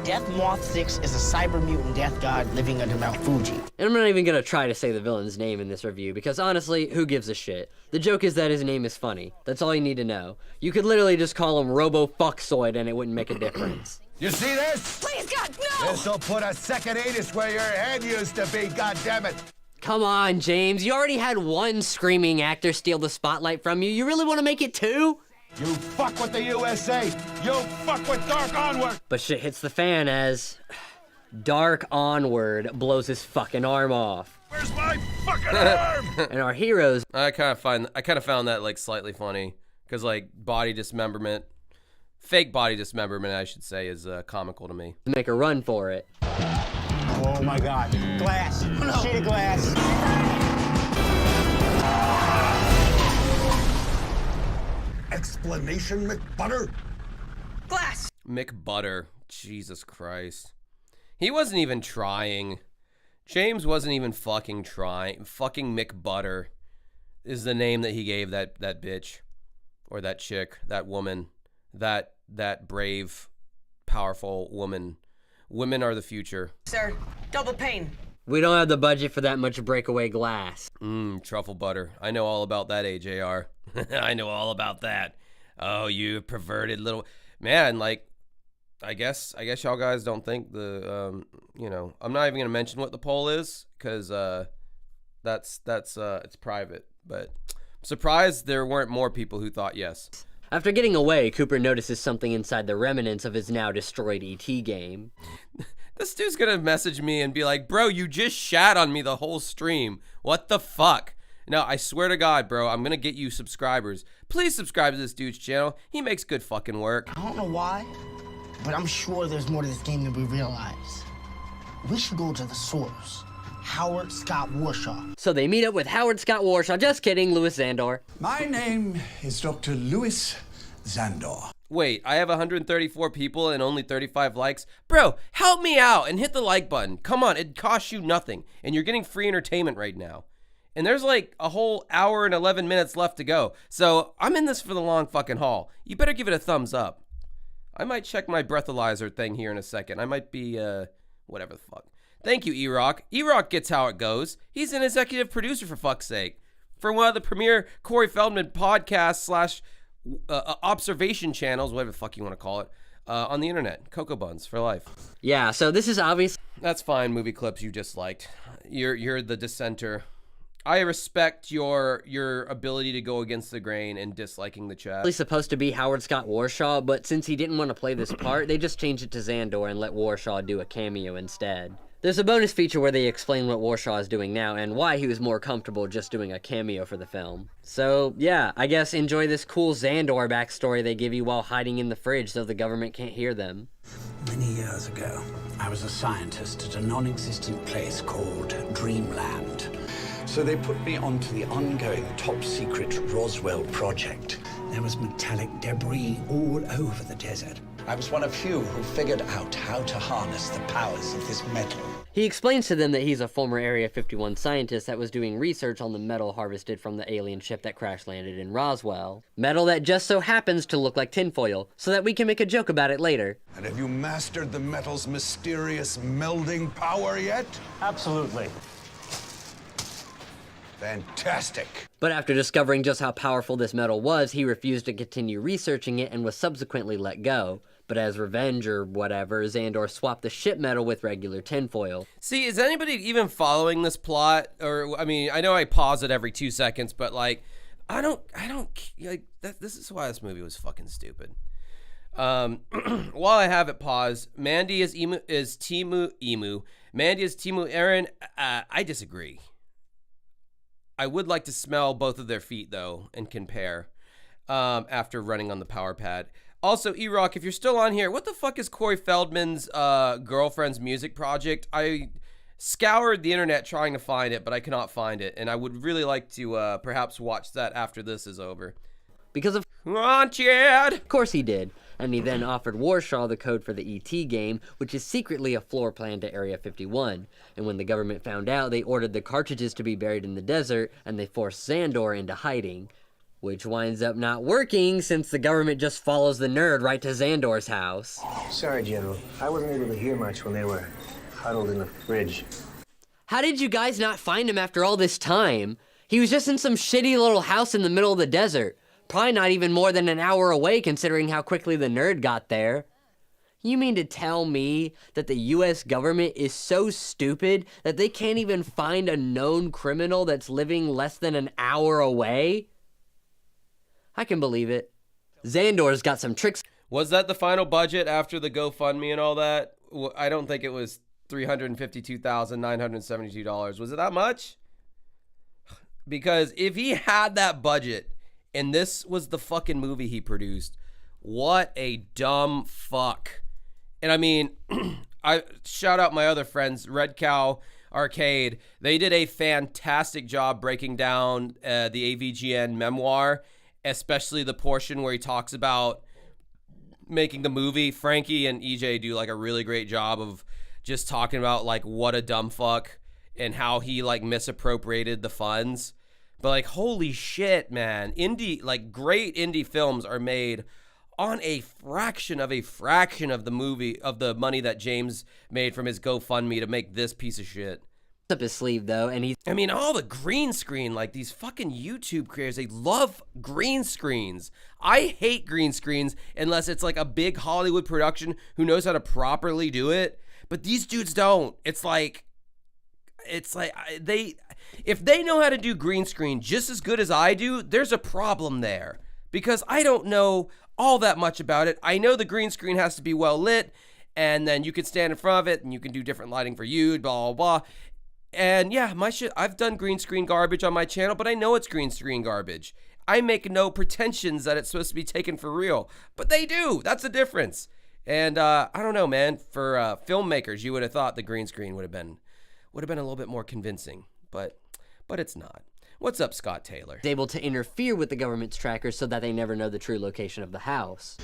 Speaker 8: Death Moth 6 is a cyber mutant death god living under Mount Fuji.
Speaker 3: And I'm not even gonna try to say the villain's name in this review, because honestly, who gives a shit? The joke is that his name is funny. That's all you need to know. You could literally just call him Robo-Fucksoid and it wouldn't make a difference.
Speaker 12: You see this?
Speaker 5: Please, God, no!
Speaker 12: This'll put a second anus where your head used to be, goddammit.
Speaker 3: Come on, James. You already had one screaming actor steal the spotlight from you. You really want to make it 2?
Speaker 12: You fuck with the USA. You fuck with Dark Onward.
Speaker 3: But shit hits the fan as Dark Onward blows his fucking arm off.
Speaker 12: Where's my fucking arm?
Speaker 3: And our heroes...
Speaker 1: I kind of found that like slightly funny, because like body dismemberment, fake body dismemberment, I should say, is comical to me.
Speaker 3: Make a run for it.
Speaker 6: Oh my God. Glass. Oh, no. Sheet of glass.
Speaker 12: Explanation, McButter?
Speaker 5: Glass!
Speaker 1: McButter. Jesus Christ. He wasn't even trying. James wasn't even fucking trying. Fucking McButter is the name that he gave that bitch. Or that chick. That woman. That brave, powerful woman. Women are the future.
Speaker 8: Sir, double pain.
Speaker 3: We don't have the budget for that much breakaway glass.
Speaker 1: Truffle butter. I know all about that, AJR. I know all about that. Oh, you perverted little... Man, like, I guess y'all guys don't think the, you know... I'm not even going to mention what the poll is, because that's it's private. But I'm surprised there weren't more people who thought yes.
Speaker 3: After getting away, Cooper notices something inside the remnants of his now destroyed E.T. game.
Speaker 1: This dude's gonna message me and be like, bro, you just shat on me the whole stream. What the fuck? No, I swear to God, bro, I'm gonna get you subscribers. Please subscribe to this dude's channel. He makes good fucking work.
Speaker 8: I don't know why, but I'm sure there's more to this game than we realize. We should go to the source. Howard Scott Warshaw.
Speaker 3: So they meet up with Howard Scott Warshaw. Just kidding, Louis Zandor.
Speaker 14: My name is Dr. Louis Zandor.
Speaker 1: Wait, I have 134 people and only 35 likes? Bro, help me out and hit the like button. Come on, it costs you nothing. And you're getting free entertainment right now. And there's like a whole hour and 11 minutes left to go. So I'm in this for the long fucking haul. You better give it a thumbs up. I might check my breathalyzer thing here in a second. I might be, whatever the fuck. Thank you, E-Rock. E-Rock gets how it goes. He's an executive producer, for fuck's sake. For one of the premier Corey Feldman podcasts / observation channels, whatever the fuck you want to call it, on the internet. Cocoa Buns for life.
Speaker 3: Yeah, so this is obvious.
Speaker 1: That's fine, movie clips you disliked. You're the dissenter. I respect your ability to go against the grain and disliking the chat.
Speaker 3: It's supposed to be Howard Scott Warshaw, but since he didn't want to play this part, they just changed it to Zandor and let Warshaw do a cameo instead. There's a bonus feature where they explain what Warshaw is doing now and why he was more comfortable just doing a cameo for the film. So, yeah, I guess enjoy this cool Zandor backstory they give you while hiding in the fridge so the government can't hear them.
Speaker 14: Many years ago, I was a scientist at a non-existent place called Dreamland. So they put me onto the ongoing top-secret Roswell project. There was metallic debris all over the desert. I was one of few who figured out how to harness the powers of this metal.
Speaker 3: He explains to them that he's a former Area 51 scientist that was doing research on the metal harvested from the alien ship that crash landed in Roswell. Metal that just so happens to look like tinfoil, so that we can make a joke about it later.
Speaker 12: And have you mastered the metal's mysterious melding power yet?
Speaker 10: Absolutely.
Speaker 12: Fantastic.
Speaker 3: But after discovering just how powerful this metal was, he refused to continue researching it and was subsequently let go. But as revenge or whatever, Xandor swapped the ship metal with regular tinfoil.
Speaker 1: See, is anybody even following this plot? Or, I mean, I know I pause it every 2 seconds, but like, I don't, like, this is why this movie was fucking stupid. While I have it paused, Mandy is Timu. Mandy is Timu Aaron. I disagree. I would like to smell both of their feet, though, and compare after running on the power pad. Also, E-Rock, if you're still on here, what the fuck is Corey Feldman's girlfriend's music project? I scoured the internet trying to find it, but I cannot find it, and I would really like to perhaps watch that after this is over.
Speaker 3: Because of...
Speaker 1: Come on, Chad!
Speaker 3: Of course he did. And he then offered Warshaw the code for the ET game, which is secretly a floor plan to Area 51. And when the government found out, they ordered the cartridges to be buried in the desert, and they forced Xandor into hiding. Which winds up not working, since the government just follows the nerd right to Xandor's house.
Speaker 10: Sorry, General. I wasn't able to hear much when they were huddled in the fridge.
Speaker 3: How did you guys not find him after all this time? He was just in some shitty little house in the middle of the desert. Probably not even more than an hour away, considering how quickly the nerd got there. You mean to tell me that the US government is so stupid that they can't even find a known criminal that's living less than an hour away? I can believe it. Xandor's got some tricks.
Speaker 1: Was that the final budget after the GoFundMe and all that? I don't think it was $352,972. Was it that much? Because if he had that budget and this was the fucking movie he produced, what a dumb fuck. And I mean, I shout out my other friends, Red Cow Arcade. They did a fantastic job breaking down the AVGN memoir, especially the portion where he talks about making the movie. Frankie and EJ do like a really great job of just talking about like what a dumb fuck and how he like misappropriated the funds. But like, holy shit, man. Great indie films are made on a fraction of the movie, of the money that James made from his GoFundMe to make this piece of shit.
Speaker 3: Up his sleeve though, and he's...
Speaker 1: I mean, all the green screen, like these fucking YouTube creators, they love green screens. I hate green screens unless it's like a big Hollywood production who knows how to properly do it. But these dudes don't. It's like if they know how to do green screen just as good as I do, there's a problem there. Because I don't know all that much about it. I know the green screen has to be well lit, and then you can stand in front of it, and you can do different lighting for you, blah, blah, blah. And yeah, my shit, I've done green screen garbage on my channel, but I know it's green screen garbage. I make no pretensions that it's supposed to be taken for real, but they do. That's the difference. And I don't know, man. For filmmakers, you would have thought the green screen would have been a little bit more convincing, but it's not. What's up, Scott Taylor?
Speaker 3: Able to interfere with the government's trackers so that they never know the true location of the house.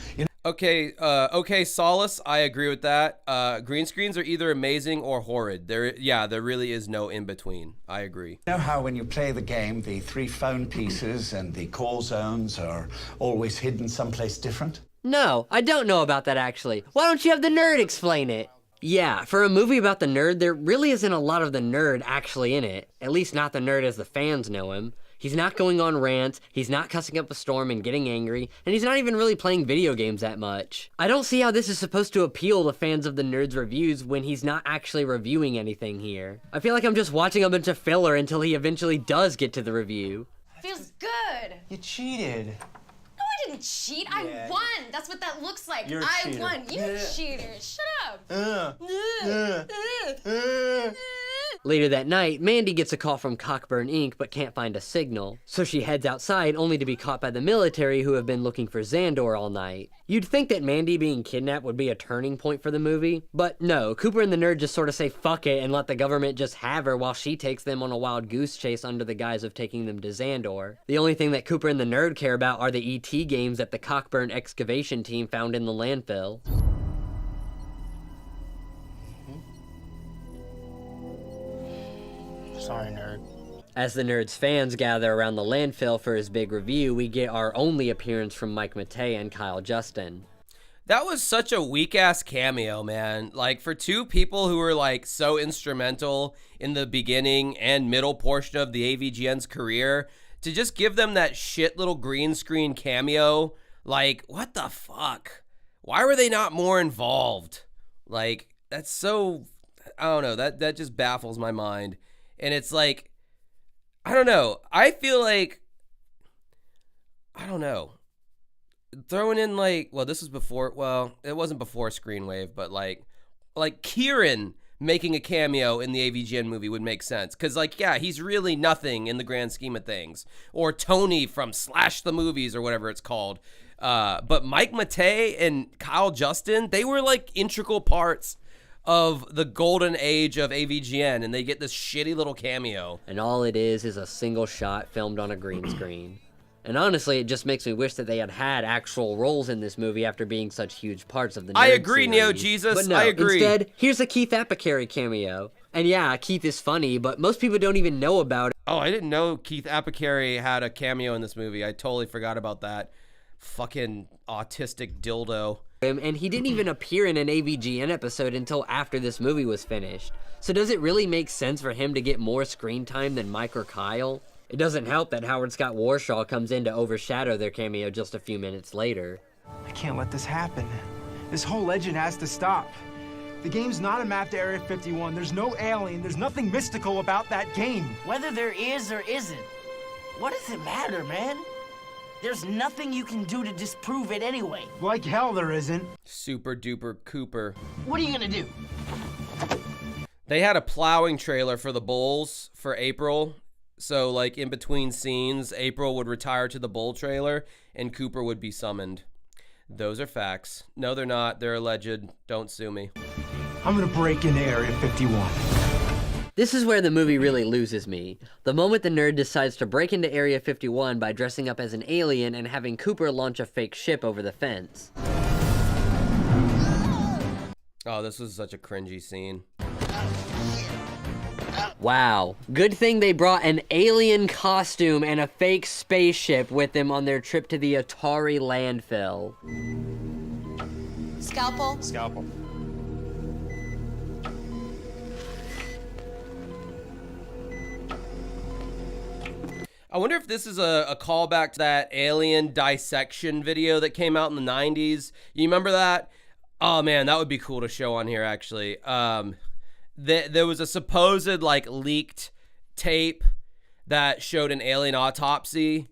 Speaker 1: Okay, Solace, I agree with that. Green screens are either amazing or horrid. There really is no in between. I agree.
Speaker 14: You know how when you play the game, the 3 phone pieces and the call zones are always hidden someplace different?
Speaker 3: No, I don't know about that actually. Why don't you have the nerd explain it? Yeah, for a movie about the nerd, there really isn't a lot of the nerd actually in it. At least not the nerd as the fans know him. He's not going on rants, he's not cussing up a storm and getting angry, and he's not even really playing video games that much. I don't see how this is supposed to appeal to fans of the nerd's reviews when he's not actually reviewing anything here. I feel like I'm just watching a bunch of filler until he eventually does get to the review.
Speaker 5: Feels good.
Speaker 10: You cheated.
Speaker 5: No, I didn't cheat. I won. That's what that looks like.
Speaker 10: You're a
Speaker 5: I
Speaker 10: cheater.
Speaker 5: won. You cheater. Shut up.
Speaker 3: Later that night, Mandy gets a call from Cockburn Inc. but can't find a signal, so she heads outside only to be caught by the military who have been looking for Xandor all night. You'd think that Mandy being kidnapped would be a turning point for the movie, but no, Cooper and the nerd just sort of say fuck it and let the government just have her while she takes them on a wild goose chase under the guise of taking them to Xandor. The only thing that Cooper and the nerd care about are the E.T. games that the Cockburn excavation team found in the landfill.
Speaker 8: Sorry, nerd.
Speaker 3: As the nerd's fans gather around the landfill for his big review, we get our only appearance from Mike Matei and Kyle Justin.
Speaker 1: That was such a weak-ass cameo, man. Like, for two people who were, like, so instrumental in the beginning and middle portion of the AVGN's career, to just give them that shit little green screen cameo, like, what the fuck? Why were they not more involved? Like, that's so, I don't know, that just baffles my mind. And it's like, I don't know. I feel like, I don't know. Throwing in like, well, this was before, well, it wasn't before Screenwave, but like Kieran making a cameo in the AVGN movie would make sense. Because like, yeah, he's really nothing in the grand scheme of things. Or Tony from Slash the Movies or whatever it's called. But Mike Matei and Kyle Justin, they were like integral parts of the golden age of AVGN, and they get this shitty little cameo.
Speaker 3: And all it is a single shot filmed on a green screen. And honestly, it just makes me wish that they had had actual roles in this movie after being such huge parts of the Nerd
Speaker 1: I agree,
Speaker 3: series.
Speaker 1: NeoJesus.
Speaker 3: But no,
Speaker 1: I agree.
Speaker 3: Instead, here's a Keith Apicary cameo. And yeah, Keith is funny, but most people don't even know about it.
Speaker 1: Oh, I didn't know Keith Apicary had a cameo in this movie. I totally forgot about that. Fucking autistic dildo.
Speaker 3: And he didn't even appear in an AVGN episode until after this movie was finished. So does it really make sense for him to get more screen time than Mike or Kyle? It doesn't help that Howard Scott Warshaw comes in to overshadow their cameo just a few minutes later.
Speaker 11: I can't let this happen. This whole legend has to stop. The game's not a map to Area 51. There's no alien. There's nothing mystical about that game.
Speaker 8: Whether there is or isn't, what does it matter, man? There's nothing you can do to disprove it anyway.
Speaker 11: Like hell there isn't.
Speaker 1: Super duper Cooper.
Speaker 8: What are you gonna do?
Speaker 1: They had a plowing trailer for the Bulls for April. So like in between scenes, April would retire to the Bull trailer and Cooper would be summoned. Those are facts. No, they're not. They're alleged. Don't sue me.
Speaker 11: I'm gonna break into Area 51.
Speaker 3: This is where the movie really loses me. The moment the nerd decides to break into Area 51 by dressing up as an alien and having Cooper launch a fake ship over the fence.
Speaker 1: Oh, this was such a cringy scene.
Speaker 3: Wow. Good thing they brought an alien costume and a fake spaceship with them on their trip to the Atari landfill.
Speaker 5: Scalpel?
Speaker 13: Scalpel.
Speaker 1: I wonder if this is a callback to that alien dissection video that came out in the 90s. You remember that? Oh man, that would be cool to show on here actually. There was a supposed like leaked tape that showed an alien autopsy,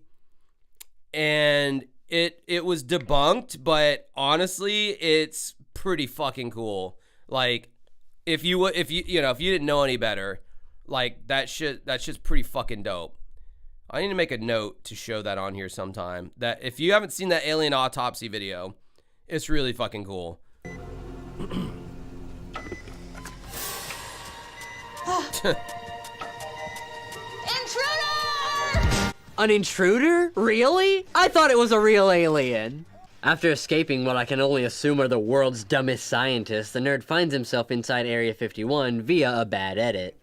Speaker 1: and it was debunked, but honestly, it's pretty fucking cool. Like if you didn't know any better, like that shit's pretty fucking dope. I need to make a note to show that on here sometime. That if you haven't seen that alien autopsy video, it's really fucking cool.
Speaker 5: Intruder!
Speaker 3: An intruder? Really? I thought it was a real alien. After escaping what I can only assume are the world's dumbest scientists, the nerd finds himself inside Area 51 via a bad edit.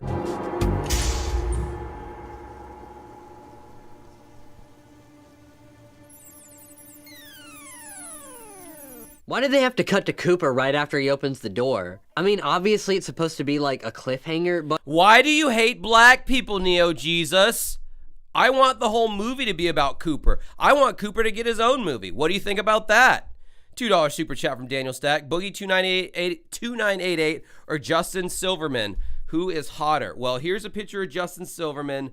Speaker 3: Why did they have to cut to Cooper right after he opens the door? I mean, obviously it's supposed to be like a cliffhanger, but...
Speaker 1: Why do you hate black people, NeoJesus? I want the whole movie to be about Cooper. I want Cooper to get his own movie. What do you think about that? $2 super chat from Daniel Stack, Boogie 2988, or Justin Silverman. Who is hotter? Well, here's a picture of Justin Silverman.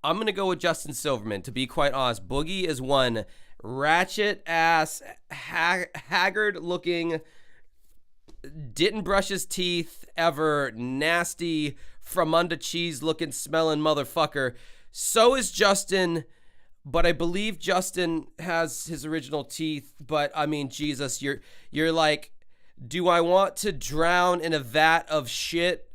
Speaker 1: I'm going to go with Justin Silverman, to be quite honest. Boogie is one ratchet ass, haggard looking, didn't brush his teeth ever, nasty Fromunda cheese looking, smelling motherfucker. So is Justin, but I believe Justin has his original teeth. But I mean, Jesus, you're like, do I want to drown in a vat of shit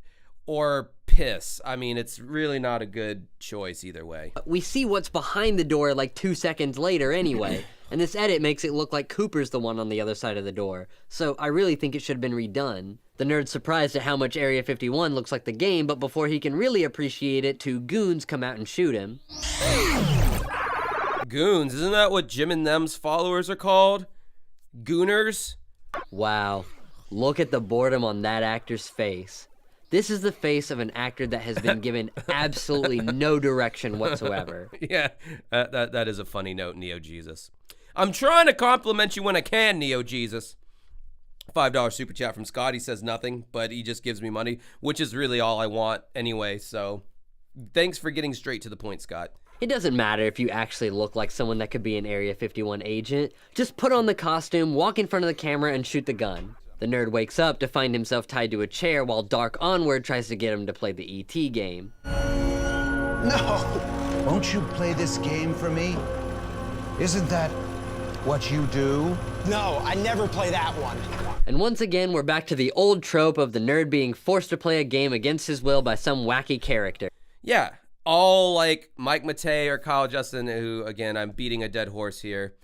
Speaker 1: or piss? I mean, it's really not a good choice either way.
Speaker 3: We see what's behind the door like 2 seconds later anyway, and this edit makes it look like Cooper's the one on the other side of the door. So I really think it should have been redone. The nerd's surprised at how much Area 51 looks like the game, but before he can really appreciate it, 2 goons come out and shoot him.
Speaker 1: Goons, isn't that what Jim and them's followers are called? Gooners?
Speaker 3: Wow, look at the boredom on that actor's face. This is the face of an actor that has been given absolutely no direction whatsoever.
Speaker 1: Yeah, that is a funny note, NeoJesus. I'm trying to compliment you when I can, NeoJesus. $5 super chat from Scott. He says nothing, but he just gives me money, which is really all I want anyway. So thanks for getting straight to the point, Scott.
Speaker 3: It doesn't matter if you actually look like someone that could be an Area 51 agent. Just put on the costume, walk in front of the camera, and shoot the gun. The nerd wakes up to find himself tied to a chair while Dark Onward tries to get him to play the E.T. game.
Speaker 12: No! Won't you play this game for me? Isn't that what you do?
Speaker 8: No, I never play that one.
Speaker 3: And once again, we're back to the old trope of the nerd being forced to play a game against his will by some wacky character.
Speaker 1: Yeah, all like Mike Matei or Kyle Justin, who, again, I'm beating a dead horse here.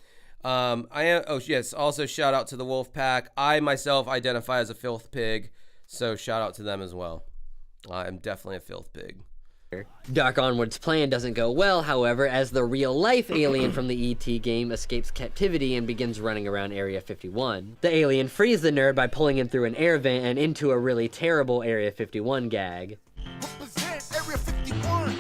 Speaker 1: Also shout out to the Wolf Pack. I myself identify as a filth pig, so shout out to them as well. I'm definitely a filth pig.
Speaker 3: Dark Onward's plan doesn't go well, however, as the real-life alien from the E.T. game escapes captivity and begins running around Area 51. The alien frees the nerd by pulling him through an air vent and into a really terrible Area 51 gag.
Speaker 12: Area 51!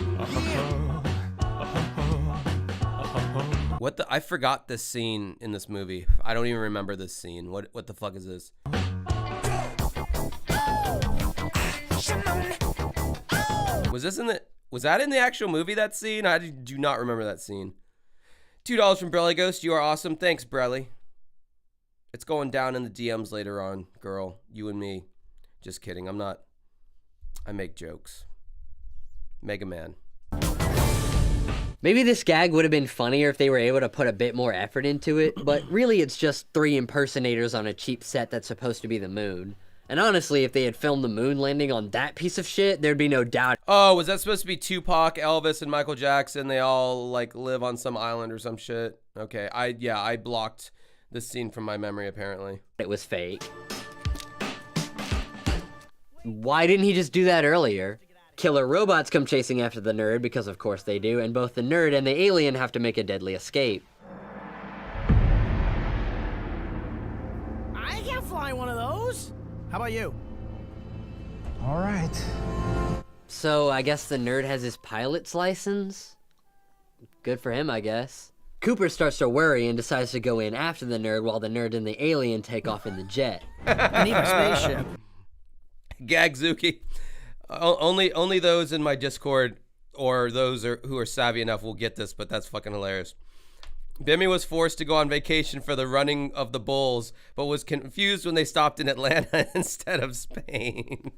Speaker 1: What the? I forgot this scene in this movie. I don't even remember this scene. What the fuck is this? Was that in the actual movie, that scene? I do not remember that scene. $2 from Brelly Ghost. You are awesome. Thanks, Brelly. It's going down in the DMs later on, girl. You and me. Just kidding. I'm not. I make jokes. Mega Man.
Speaker 3: Maybe this gag would have been funnier if they were able to put a bit more effort into it, but really it's just 3 impersonators on a cheap set that's supposed to be the moon. And honestly, if they had filmed the moon landing on that piece of shit, there'd be no doubt.
Speaker 1: Oh, was that supposed to be Tupac, Elvis, and Michael Jackson? They all like live on some island or some shit? Okay, I blocked this scene from my memory apparently.
Speaker 3: It was fake. Why didn't he just do that earlier? Killer robots come chasing after the nerd, because of course they do, and both the nerd and the alien have to make a deadly escape.
Speaker 15: I can't fly one of those. How about you?
Speaker 11: All right.
Speaker 3: So I guess the nerd has his pilot's license? Good for him, I guess. Cooper starts to worry and decides to go in after the nerd while the nerd and the alien take off in the jet.
Speaker 15: I need a spaceship.
Speaker 1: Gagzuki. Only those in my Discord or those who are savvy enough will get this, but that's fucking hilarious. Bimmy was forced to go on vacation for the running of the bulls, but was confused when they stopped in Atlanta instead of Spain.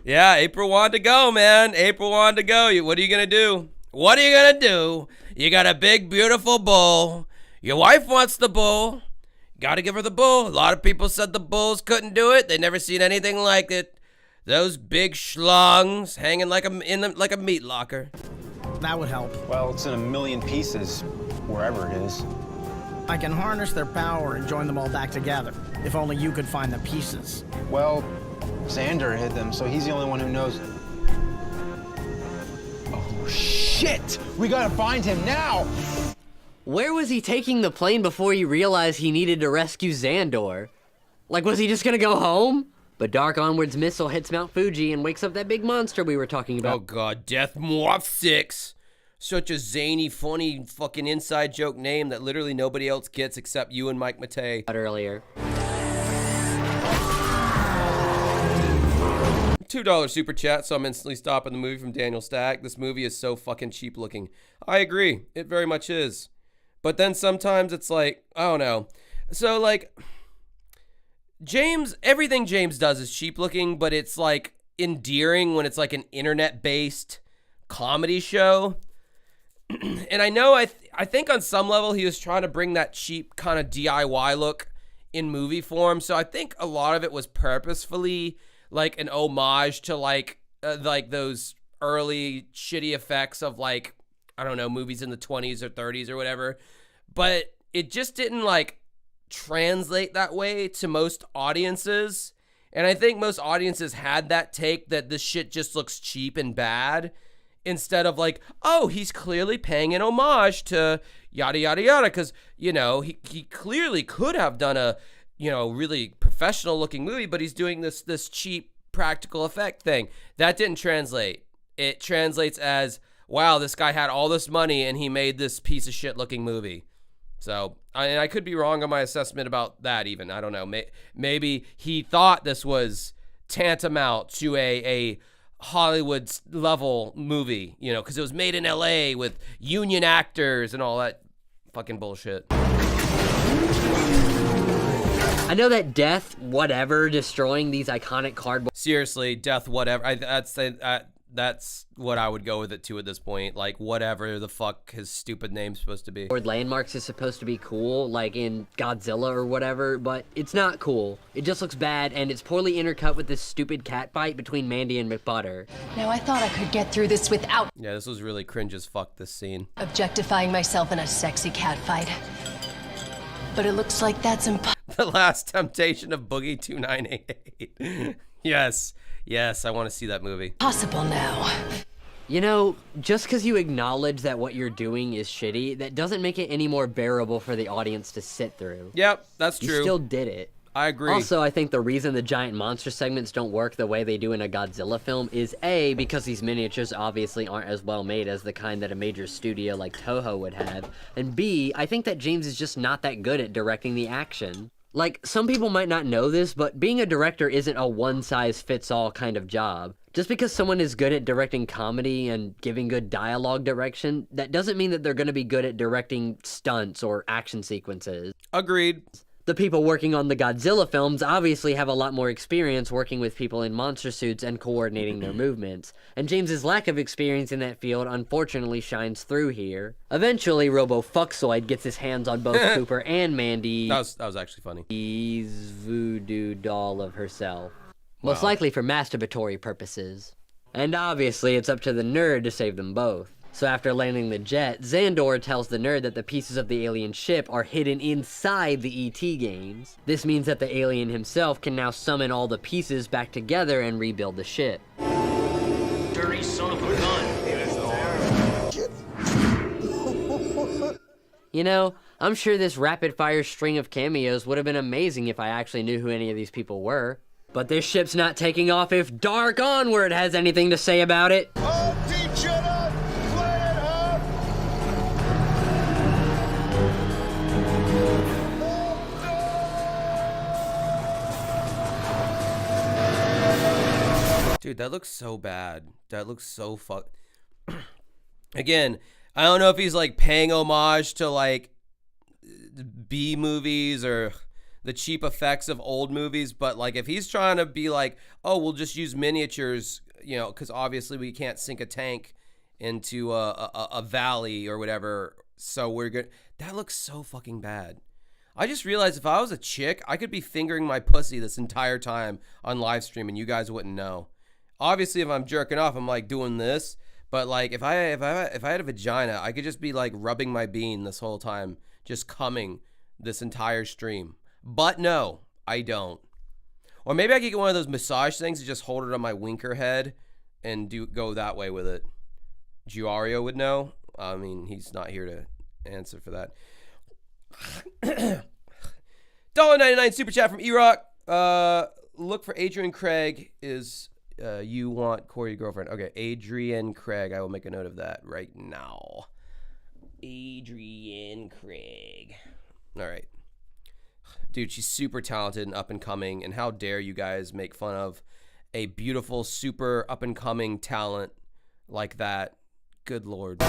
Speaker 1: Yeah, April wanted to go, man. April wanted to go. What are you going to do? What are you going to do? You got a big, beautiful bull. Your wife wants the bull. Got to give her the bull. A lot of people said the bulls couldn't do it. They never seen anything like it. Those big schlongs hanging like a meat locker.
Speaker 15: That would help.
Speaker 7: Well, it's in a million pieces, wherever it is.
Speaker 15: I can harness their power and join them all back together. If only you could find the pieces.
Speaker 7: Well, Xander hid them, so he's the only one who knows it. Oh, shit! We gotta find him now!
Speaker 3: Where was he taking the plane before he realized he needed to rescue Xandor? Like, was he just gonna go home? But Dark Onward's missile hits Mount Fuji and wakes up that big monster we were talking about.
Speaker 1: Oh god, Death Morph 6. Such a zany, funny, fucking inside joke name that literally nobody else gets except you and Mike Matei.
Speaker 3: Earlier.
Speaker 1: $2 super chat, so I'm instantly stopping the movie from Daniel Stack. This movie is so fucking cheap looking. I agree, it very much is. But then sometimes it's like, I don't know. So like, everything James does is cheap looking, but it's like, endearing when it's like an internet-based comedy show. And I know I think on some level he was trying to bring that cheap kind of DIY look in movie form. So I think a lot of it was purposefully like an homage to like those early shitty effects of like, I don't know, movies in the 20s or 30s or whatever. But it just didn't like translate that way to most audiences. And I think most audiences had that take that this shit just looks cheap and bad, instead of like, oh, he's clearly paying an homage to yada, yada, yada. Because, you know, he clearly could have done a, you know, really professional looking movie, but he's doing this cheap practical effect thing. That didn't translate. It translates as, wow, this guy had all this money and he made this piece of shit looking movie. So, I could be wrong on my assessment about that even. I don't know. Maybe he thought this was tantamount to a Hollywood level movie, you know, because it was made in LA with union actors and all that fucking bullshit.
Speaker 3: I know that death, whatever, destroying these iconic cardboard.
Speaker 1: Seriously, death, whatever. That's what I would go with it too at this point. Like, whatever the fuck his stupid name's supposed to be.
Speaker 3: Landmarks is supposed to be cool, like in Godzilla or whatever, but it's not cool. It just looks bad, and it's poorly intercut with this stupid cat fight between Mandy and McButter.
Speaker 16: Now, I thought I could get through this without
Speaker 1: Yeah, this was really cringe as fuck, this scene.
Speaker 16: objectifying myself in a sexy cat fight. But it looks like that's impossible.
Speaker 1: The Last Temptation of Boogie 2988. Yes, I want to see that movie.
Speaker 16: Possible now.
Speaker 3: You know, just because you acknowledge that what you're doing is shitty, that doesn't make it any more bearable for the audience to sit through.
Speaker 1: Yep, that's true.
Speaker 3: You still did it.
Speaker 1: I agree.
Speaker 3: Also, I think the reason the giant monster segments don't work the way they do in a Godzilla film is A, because these miniatures obviously aren't as well made as the kind that a major studio like Toho would have, and B, I think that James is just not that good at directing the action. Like, some people might not know this, but being a director isn't a one-size-fits-all kind of job. Just because someone is good at directing comedy and giving good dialogue direction, that doesn't mean that they're going to be good at directing stunts or action sequences.
Speaker 1: Agreed.
Speaker 3: The people working on the Godzilla films obviously have a lot more experience working with people in monster suits and coordinating their movements, and James's lack of experience in that field unfortunately shines through here. Eventually, Robo-Fuckzoid gets his hands on both Cooper and Mandy.
Speaker 1: That was actually funny.
Speaker 3: He's voodoo doll of herself. Most likely for masturbatory purposes. And obviously, it's up to the nerd to save them both. So after landing the jet, Xandor tells the nerd that the pieces of the alien ship are hidden inside the E.T. games. This means that the alien himself can now summon all the pieces back together and rebuild the ship.
Speaker 17: Dirty son of a gun.
Speaker 3: You know, I'm sure this rapid-fire string of cameos would have been amazing if I actually knew who any of these people were. But this ship's not taking off if Dark Onward has anything to say about it.
Speaker 1: Dude, that looks so bad. That looks so Again, I don't know if he's like paying homage to like B movies or the cheap effects of old movies, but like if he's trying to be like, oh, we'll just use miniatures, you know, because obviously we can't sink a tank into a valley or whatever, so we're good. That looks so fucking bad. I just realized if I was a chick, I could be fingering my pussy this entire time on live stream and you guys wouldn't know. Obviously, if I'm jerking off, I'm like doing this. But like if I had a vagina, I could just be like rubbing my bean this whole time, just coming this entire stream. But no, I don't. Or maybe I could get one of those massage things and just hold it on my winker head and go that way with it. Giario would know. I mean, he's not here to answer for that. $1.99 super chat from E-Rock. Look for Adrian Craig is you want Corey girlfriend. Okay, Adrian Craig. I will make a note of that right now. Adrian Craig. All right. Dude, she's super talented and up and coming, and how dare you guys make fun of a beautiful, super up and coming talent like that. Good Lord.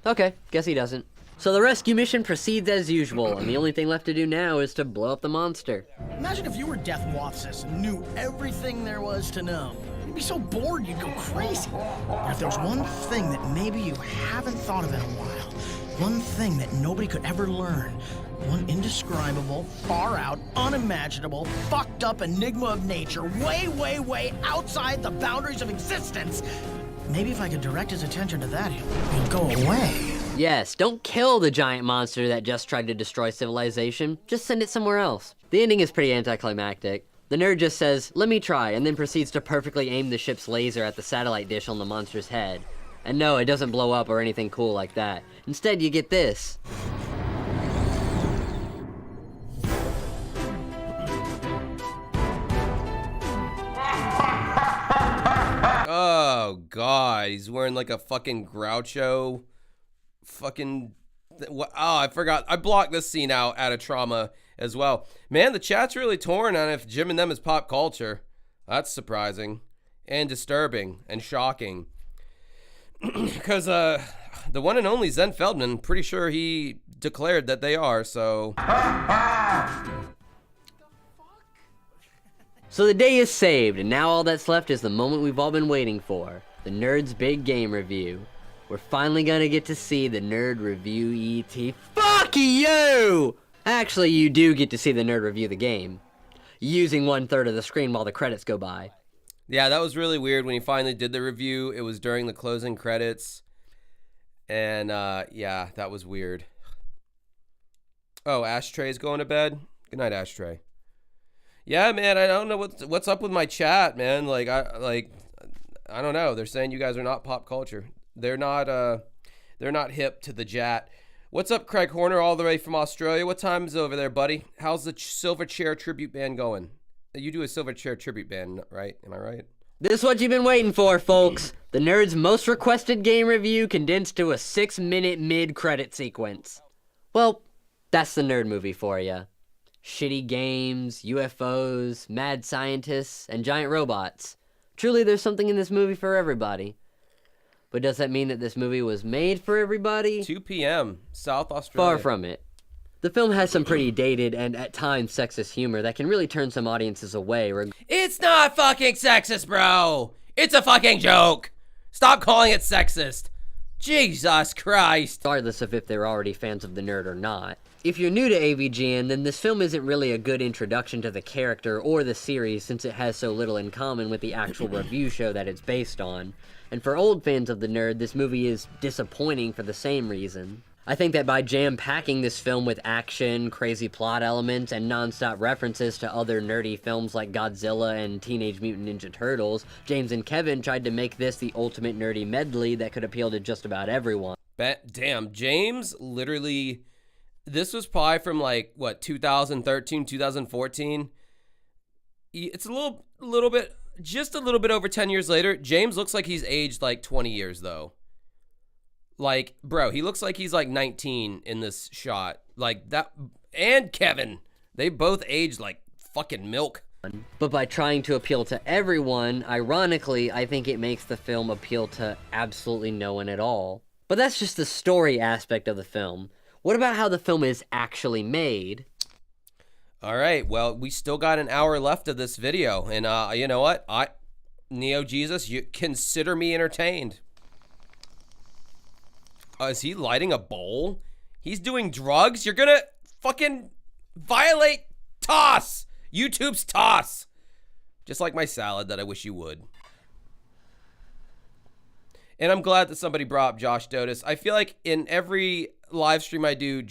Speaker 3: Okay, guess he doesn't. So the rescue mission proceeds as usual, and the only thing left to do now is to blow up the monster.
Speaker 15: Imagine if you were Death Watsis and knew everything there was to know. You'd be so bored you'd go crazy. But if there's one thing that maybe you haven't thought of in a while, one thing that nobody could ever learn, one indescribable, far out, unimaginable, fucked up enigma of nature, way, way, way outside the boundaries of existence, maybe if I could direct his attention to that, he'll go away.
Speaker 3: Yes, don't kill the giant monster that just tried to destroy civilization. Just send it somewhere else. The ending is pretty anticlimactic. The nerd just says, "Let me try," and then proceeds to perfectly aim the ship's laser at the satellite dish on the monster's head. And no, it doesn't blow up or anything cool like that. Instead, you get this.
Speaker 1: Oh, God. He's wearing like a fucking Groucho fucking... Oh, I forgot. I blocked this scene out of trauma as well. Man, the chat's really torn on if Jim and Them is pop culture. That's surprising and disturbing and shocking. Because the one and only Zen Feldman, pretty sure he declared that they are, so...
Speaker 3: So the day is saved, and now all that's left is the moment we've all been waiting for. The Nerd's big game review. We're finally gonna get to see the Nerd review E.T. Fuck you! Actually, you do get to see the Nerd review the game, using 1/3 of the screen while the credits go by.
Speaker 1: Yeah, that was really weird when he finally did the review. It was during the closing credits. And, yeah, that was weird. Oh, Ashtray's going to bed? Good night, Ashtray. Yeah, man, I don't know what's up with my chat, man. Like, I don't know. They're saying you guys are not pop culture. They're not hip to the chat. What's up, Craig Horner, all the way from Australia? What time is it over there, buddy? How's the Silverchair tribute band going? You do a Silverchair tribute band, right? Am I right?
Speaker 3: This is what you've been waiting for, folks. The Nerd's most requested game review condensed to a 6-minute mid-credit sequence. Well, that's the Nerd movie for you. Shitty games, UFOs, mad scientists, and giant robots. Truly, there's something in this movie for everybody. But does that mean that this movie was made for everybody?
Speaker 1: 2 p.m., South Australia.
Speaker 3: Far from it. The film has some pretty dated and at times sexist humor that can really turn some audiences away.
Speaker 1: It's not fucking sexist, bro. It's a fucking joke. Stop calling it sexist. Jesus Christ.
Speaker 3: Regardless of if they're already fans of the Nerd or not. If you're new to AVGN, then this film isn't really a good introduction to the character or the series since it has so little in common with the actual review show that it's based on. And for old fans of the Nerd, this movie is disappointing for the same reason. I think that by jam-packing this film with action, crazy plot elements, and non-stop references to other nerdy films like Godzilla and Teenage Mutant Ninja Turtles, James and Kevin tried to make this the ultimate nerdy medley that could appeal to just about everyone.
Speaker 1: Damn, James literally... This was probably from like, what, 2013, 2014? It's a little bit, just a little bit over 10 years later. James looks like he's aged like 20 years, though. Like, bro, he looks like he's like 19 in this shot. Like that, and Kevin, they both aged like fucking milk.
Speaker 3: But by trying to appeal to everyone, ironically, I think it makes the film appeal to absolutely no one at all. But that's just the story aspect of the film. What about how the film is actually made?
Speaker 1: All right, well, we still got an hour left of this video, and you know what? NeoJesus, you consider me entertained. Is he lighting a bowl? He's doing drugs? You're gonna fucking violate TOS! YouTube's TOS! Just like my salad that I wish you would. And I'm glad that somebody brought up Josh Dotis. I feel like in every live stream I do,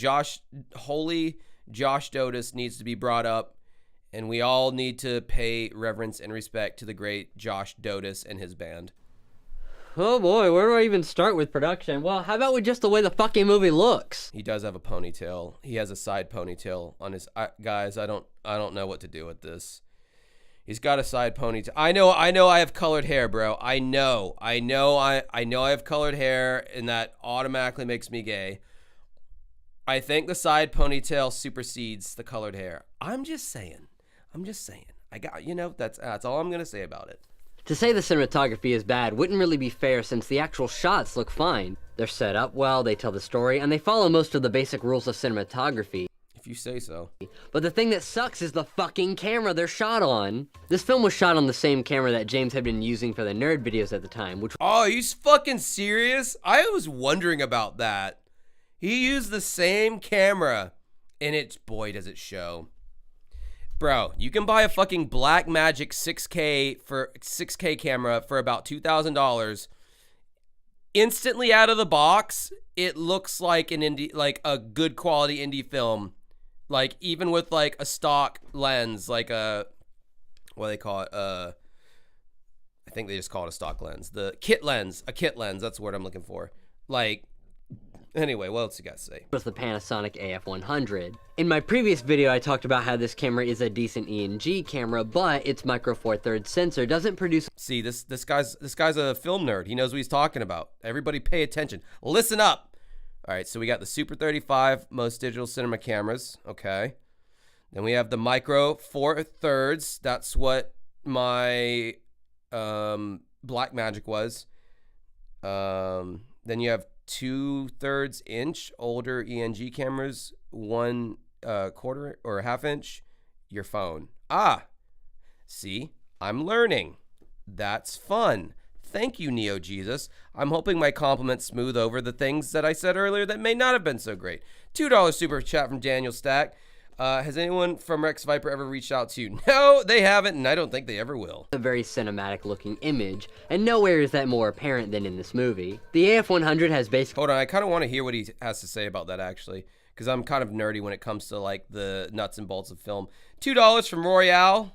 Speaker 1: holy Josh Dotis needs to be brought up, and we all need to pay reverence and respect to the great Josh Dotis and his band.
Speaker 3: Oh boy, where do I even start with production? Well, how about with just the way the fucking movie looks?
Speaker 1: He does have a ponytail. He has a side ponytail on his guys. I don't know what to do with this. He's got a side ponytail. I know I have colored hair, bro. I know I have colored hair, and that automatically makes me gay. I think the side ponytail supersedes the colored hair. I'm just saying. I got, that's all I'm going to say about it.
Speaker 3: To say the cinematography is bad wouldn't really be fair since the actual shots look fine. They're set up well, they tell the story, and they follow most of the basic rules of cinematography.
Speaker 1: If you say so.
Speaker 3: But the thing that sucks is the fucking camera they're shot on. This film was shot on the same camera that James had been using for the nerd videos at the time, which—
Speaker 1: Oh, are you fucking serious? I was wondering about that. He used the same camera, and it's, boy, does it show. Bro, you can buy a fucking Blackmagic 6K camera for about $2,000. Instantly out of the box, it looks like an indie, like a good quality indie film. Like, even with like a stock lens, like a, what do they call it? I think they just call it a stock lens. The kit lens, a kit lens, that's the word I'm looking for. Like, anyway, what else you guys say?
Speaker 3: Was the Panasonic AF100. In my previous video, I talked about how this camera is a decent ENG camera, but its micro four thirds sensor doesn't produce—
Speaker 1: See, this guy's a film nerd. He knows what he's talking about. Everybody pay attention. Listen up. All right, so we got the Super 35 most digital cinema cameras. Okay. Then we have the micro four thirds. That's what my Blackmagic was. Then you have 2/3 inch older ENG cameras, 1/4 or 1/2 inch, your phone. See, I'm learning. That's fun. Thank you, NeoJesus. I'm hoping my compliments smooth over the things that I said earlier that may not have been so great. $2 super chat from Daniel Stack. Has anyone from Rex Viper ever reached out to you? No, they haven't, and I don't think they ever will.
Speaker 3: A very cinematic looking image, and nowhere is that more apparent than in this movie. The AF100 has basically—
Speaker 1: Hold on, I kind of want to hear what he has to say about that, actually, because I'm kind of nerdy when it comes to like the nuts and bolts of film. $2 from Royale.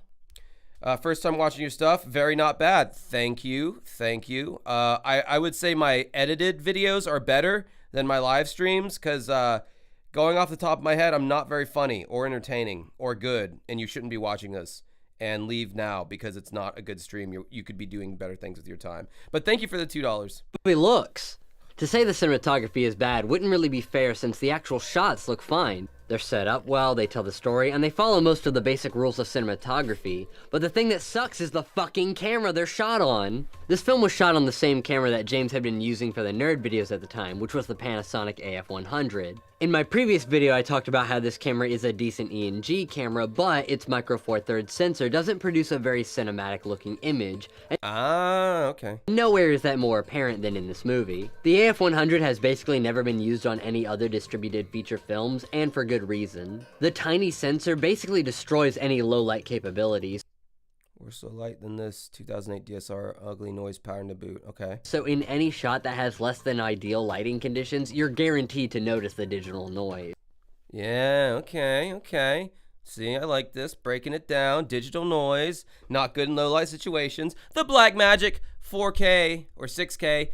Speaker 1: First time watching your stuff, very not bad. Thank you, thank you. I would say my edited videos are better than my live streams, because going off the top of my head, I'm not very funny or entertaining or good, and you shouldn't be watching this. And leave now, because it's not a good stream. You could be doing better things with your time. But thank you for the $2.
Speaker 3: It looks. To say the cinematography is bad wouldn't really be fair, since the actual shots look fine. They're set up well, they tell the story, and they follow most of the basic rules of cinematography. But the thing that sucks is the fucking camera they're shot on. This film was shot on the same camera that James had been using for the nerd videos at the time, which was the Panasonic AF100. In my previous video, I talked about how this camera is a decent ENG camera, but its micro four thirds sensor doesn't produce a very cinematic looking image.
Speaker 1: Okay.
Speaker 3: Nowhere is that more apparent than in this movie. The AF100 has basically never been used on any other distributed feature films, and for good reason. The tiny sensor basically destroys any low light capabilities.
Speaker 1: Worse low light than this 2008 DSR ugly noise pattern to boot. Okay.
Speaker 3: So in any shot that has less than ideal lighting conditions, you're guaranteed to notice the digital noise.
Speaker 1: Yeah, okay. See, I like this. Breaking it down. Digital noise. Not good in low light situations. The Blackmagic 4K or 6K.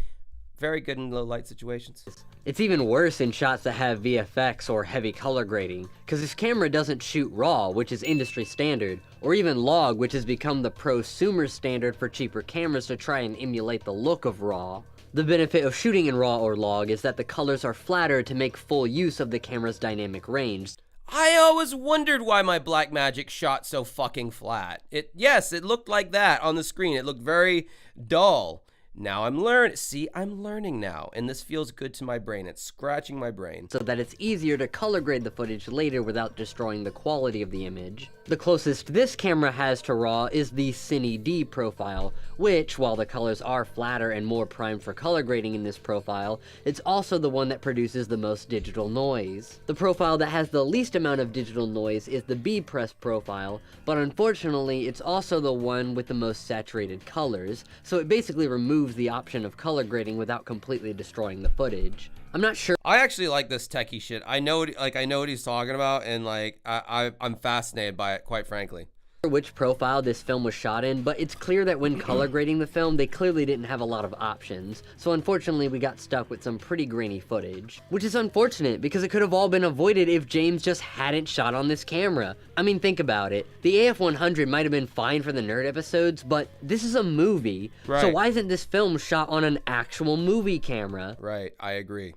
Speaker 1: Very good in low light situations.
Speaker 3: It's even worse in shots that have VFX or heavy color grading, because this camera doesn't shoot RAW, which is industry standard, or even log, which has become the prosumer standard for cheaper cameras to try and emulate the look of RAW. The benefit of shooting in RAW or log is that the colors are flatter to make full use of the camera's dynamic range.
Speaker 1: I always wondered why my Blackmagic shot so fucking flat. Yes, it looked like that on the screen. It looked very dull. Now I'm learning. See, I'm learning now, and this feels good to my brain. It's scratching my brain.
Speaker 3: So that it's easier to color grade the footage later without destroying the quality of the image. The closest this camera has to RAW is the Cine D profile, which, while the colors are flatter and more primed for color grading in this profile, it's also the one that produces the most digital noise. The profile that has the least amount of digital noise is the B press profile, but unfortunately it's also the one with the most saturated colors, so it basically removes the option of color grading without completely destroying the footage. I'm not sure.
Speaker 1: I actually like this techie shit. I know what he's talking about, and like I'm fascinated by it, quite frankly.
Speaker 3: Which profile this film was shot in, but it's clear that when color grading the film, they clearly didn't have a lot of options, so unfortunately we got stuck with some pretty grainy footage. Which is unfortunate, because it could have all been avoided if James just hadn't shot on this camera. I mean, think about it. The AF100 might have been fine for the nerd episodes, but this is a movie,
Speaker 1: right.
Speaker 3: So why isn't this film shot on an actual movie camera?
Speaker 1: Right, I agree.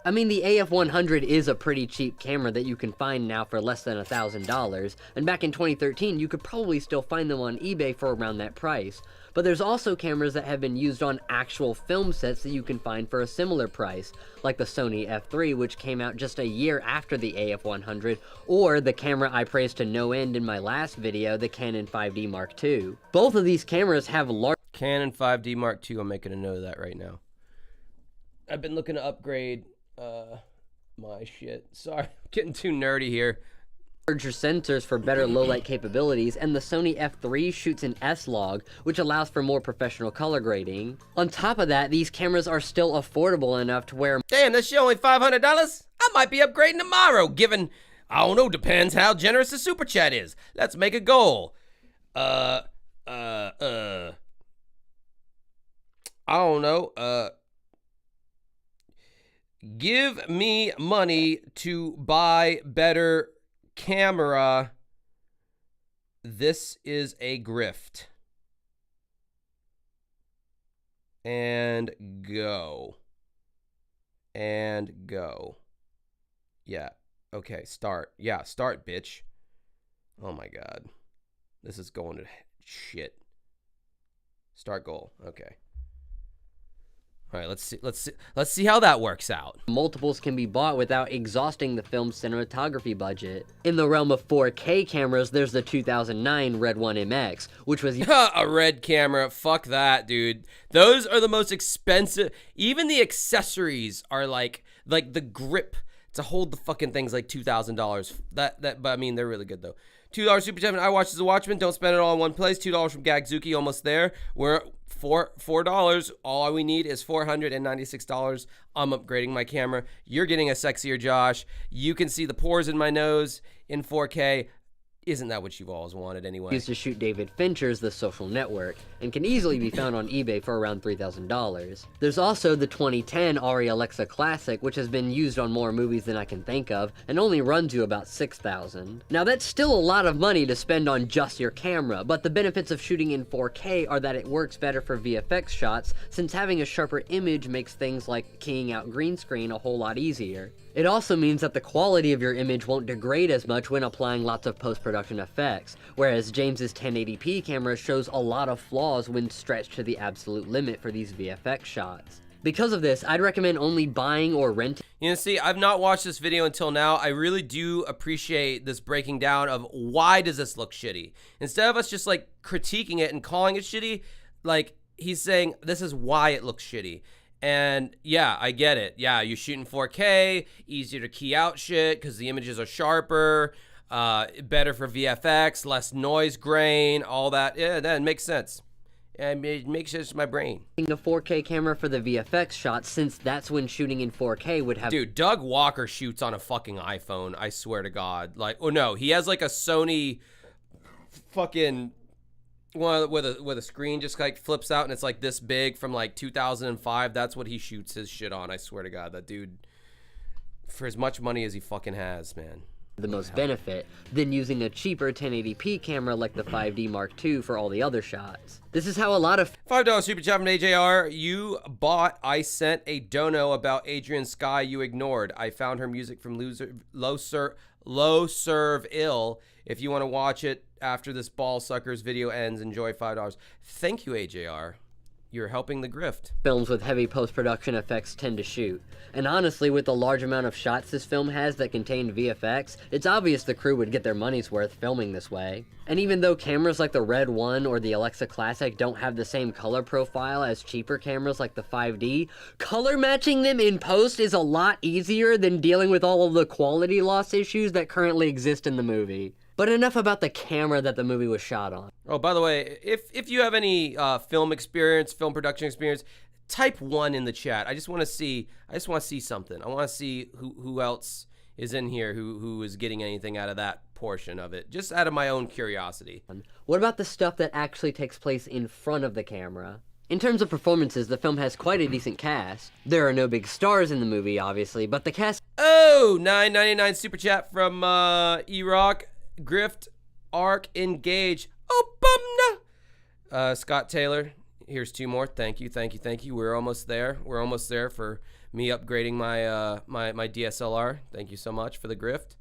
Speaker 3: I mean, the AF100 is a pretty cheap camera that you can find now for less than $1,000, and back in 2013 you could probably still find them on eBay for around that price. But there's also cameras that have been used on actual film sets that you can find for a similar price, like the Sony F3, which came out just a year after the AF100, or the camera I praised to no end in my last video, the Canon 5D Mark II. Both of these cameras have large
Speaker 1: Canon 5D Mark II, I'm making a note of that right now. I've been looking to upgrade my shit. Sorry, I'm getting too nerdy here.
Speaker 3: Larger sensors for better low-light capabilities, and the Sony F3 shoots in S-Log, which allows for more professional color grading. On top of that, these cameras are still affordable enough to where—
Speaker 1: Damn, this shit only $500? I might be upgrading tomorrow, given, I don't know, depends how generous the super chat is. Let's make a goal. I don't know, give me money to buy better camera. This is a grift. And go. And go. Yeah. Okay, start. Yeah, start, bitch. Oh my God. This is going to shit. Start goal. Okay. All right, let's see how that works out.
Speaker 3: Multiples can be bought without exhausting the film's cinematography budget. In the realm of 4K cameras, there's the 2009 Red 1 MX, which was
Speaker 1: a red camera. Fuck that, dude. Those are the most expensive. Even the accessories are like the grip to hold the fucking things like $2,000. But I mean, they're really good though. $2 super chat. I watch as a Watchman. Don't spend it all in one place. $2 from Gagzuki. Almost there. We're $4. All we need is $496. I'm upgrading my camera. You're getting a sexier Josh. You can see the pores in my nose in 4K. Isn't that what you've always wanted anyway?
Speaker 3: Used to shoot David Fincher's The Social Network, and can easily be found on eBay for around $3,000. There's also the 2010 Arri Alexa Classic, which has been used on more movies than I can think of, and only runs you about $6,000. Now that's still a lot of money to spend on just your camera, but the benefits of shooting in 4K are that it works better for VFX shots, since having a sharper image makes things like keying out green screen a whole lot easier. It also means that the quality of your image won't degrade as much when applying lots of post-production effects, whereas James's 1080p camera shows a lot of flaws when stretched to the absolute limit for these VFX shots. Because of this, I'd recommend only buying or renting.
Speaker 1: You know, see, I've not watched this video until now. I really do appreciate this breaking down of why does this look shitty. Instead of us just like critiquing it and calling it shitty, like he's saying this is why it looks shitty. And yeah, I get it. Yeah, you're shooting 4K, easier to key out shit because the images are sharper, better for VFX, less noise grain, all that. Yeah, that makes sense. And it makes sense to my brain.
Speaker 3: The 4K camera for the VFX shots, since that's when shooting in 4K would have—
Speaker 1: Dude, Doug Walker shoots on a fucking iPhone, I swear to God. Like, oh no, he has like a Sony fucking one with a screen just like flips out and it's like this big from like 2005. That's what he shoots his shit on. I swear to God, that dude, for as much money as he fucking has, man.
Speaker 3: The most benefit than using a cheaper 1080p camera like the 5D Mark II for all the other shots. This is how a lot of—
Speaker 1: $5 super chat from AJR. You bought, I sent a dono about Adrian Sky you ignored. I found her music from Low Serve Ill. If you want to watch it after this ball suckers video ends, enjoy $5. Thank you, AJR. You're helping the grift.
Speaker 3: Films with heavy post-production effects tend to shoot. And honestly, with the large amount of shots this film has that contain VFX, it's obvious the crew would get their money's worth filming this way. And even though cameras like the Red 1 or the Alexa Classic don't have the same color profile as cheaper cameras like the 5D, color matching them in post is a lot easier than dealing with all of the quality loss issues that currently exist in the movie. But enough about the camera that the movie was shot on.
Speaker 1: Oh, by the way, if you have any film experience, film production experience, type 1 in the chat. I just want to see something. I want to see who else is in here who is getting anything out of that portion of it, just out of my own curiosity.
Speaker 3: What about the stuff that actually takes place in front of the camera? In terms of performances, the film has quite a decent cast. There are no big stars in the movie, obviously, but the cast—
Speaker 1: Oh, $9.99 super chat from E-Rock. Grift, Arc, Engage, oh, bumna. Scott Taylor, Here's 2 more. Thank you. We're almost there. We're almost there for me upgrading my my DSLR. Thank you so much for the grift.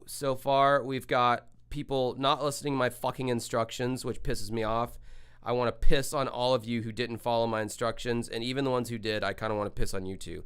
Speaker 1: So far, we've got people not listening to my fucking instructions, which pisses me off. I want to piss on all of you who didn't follow my instructions, and even the ones who did, I kind of want to piss on you too.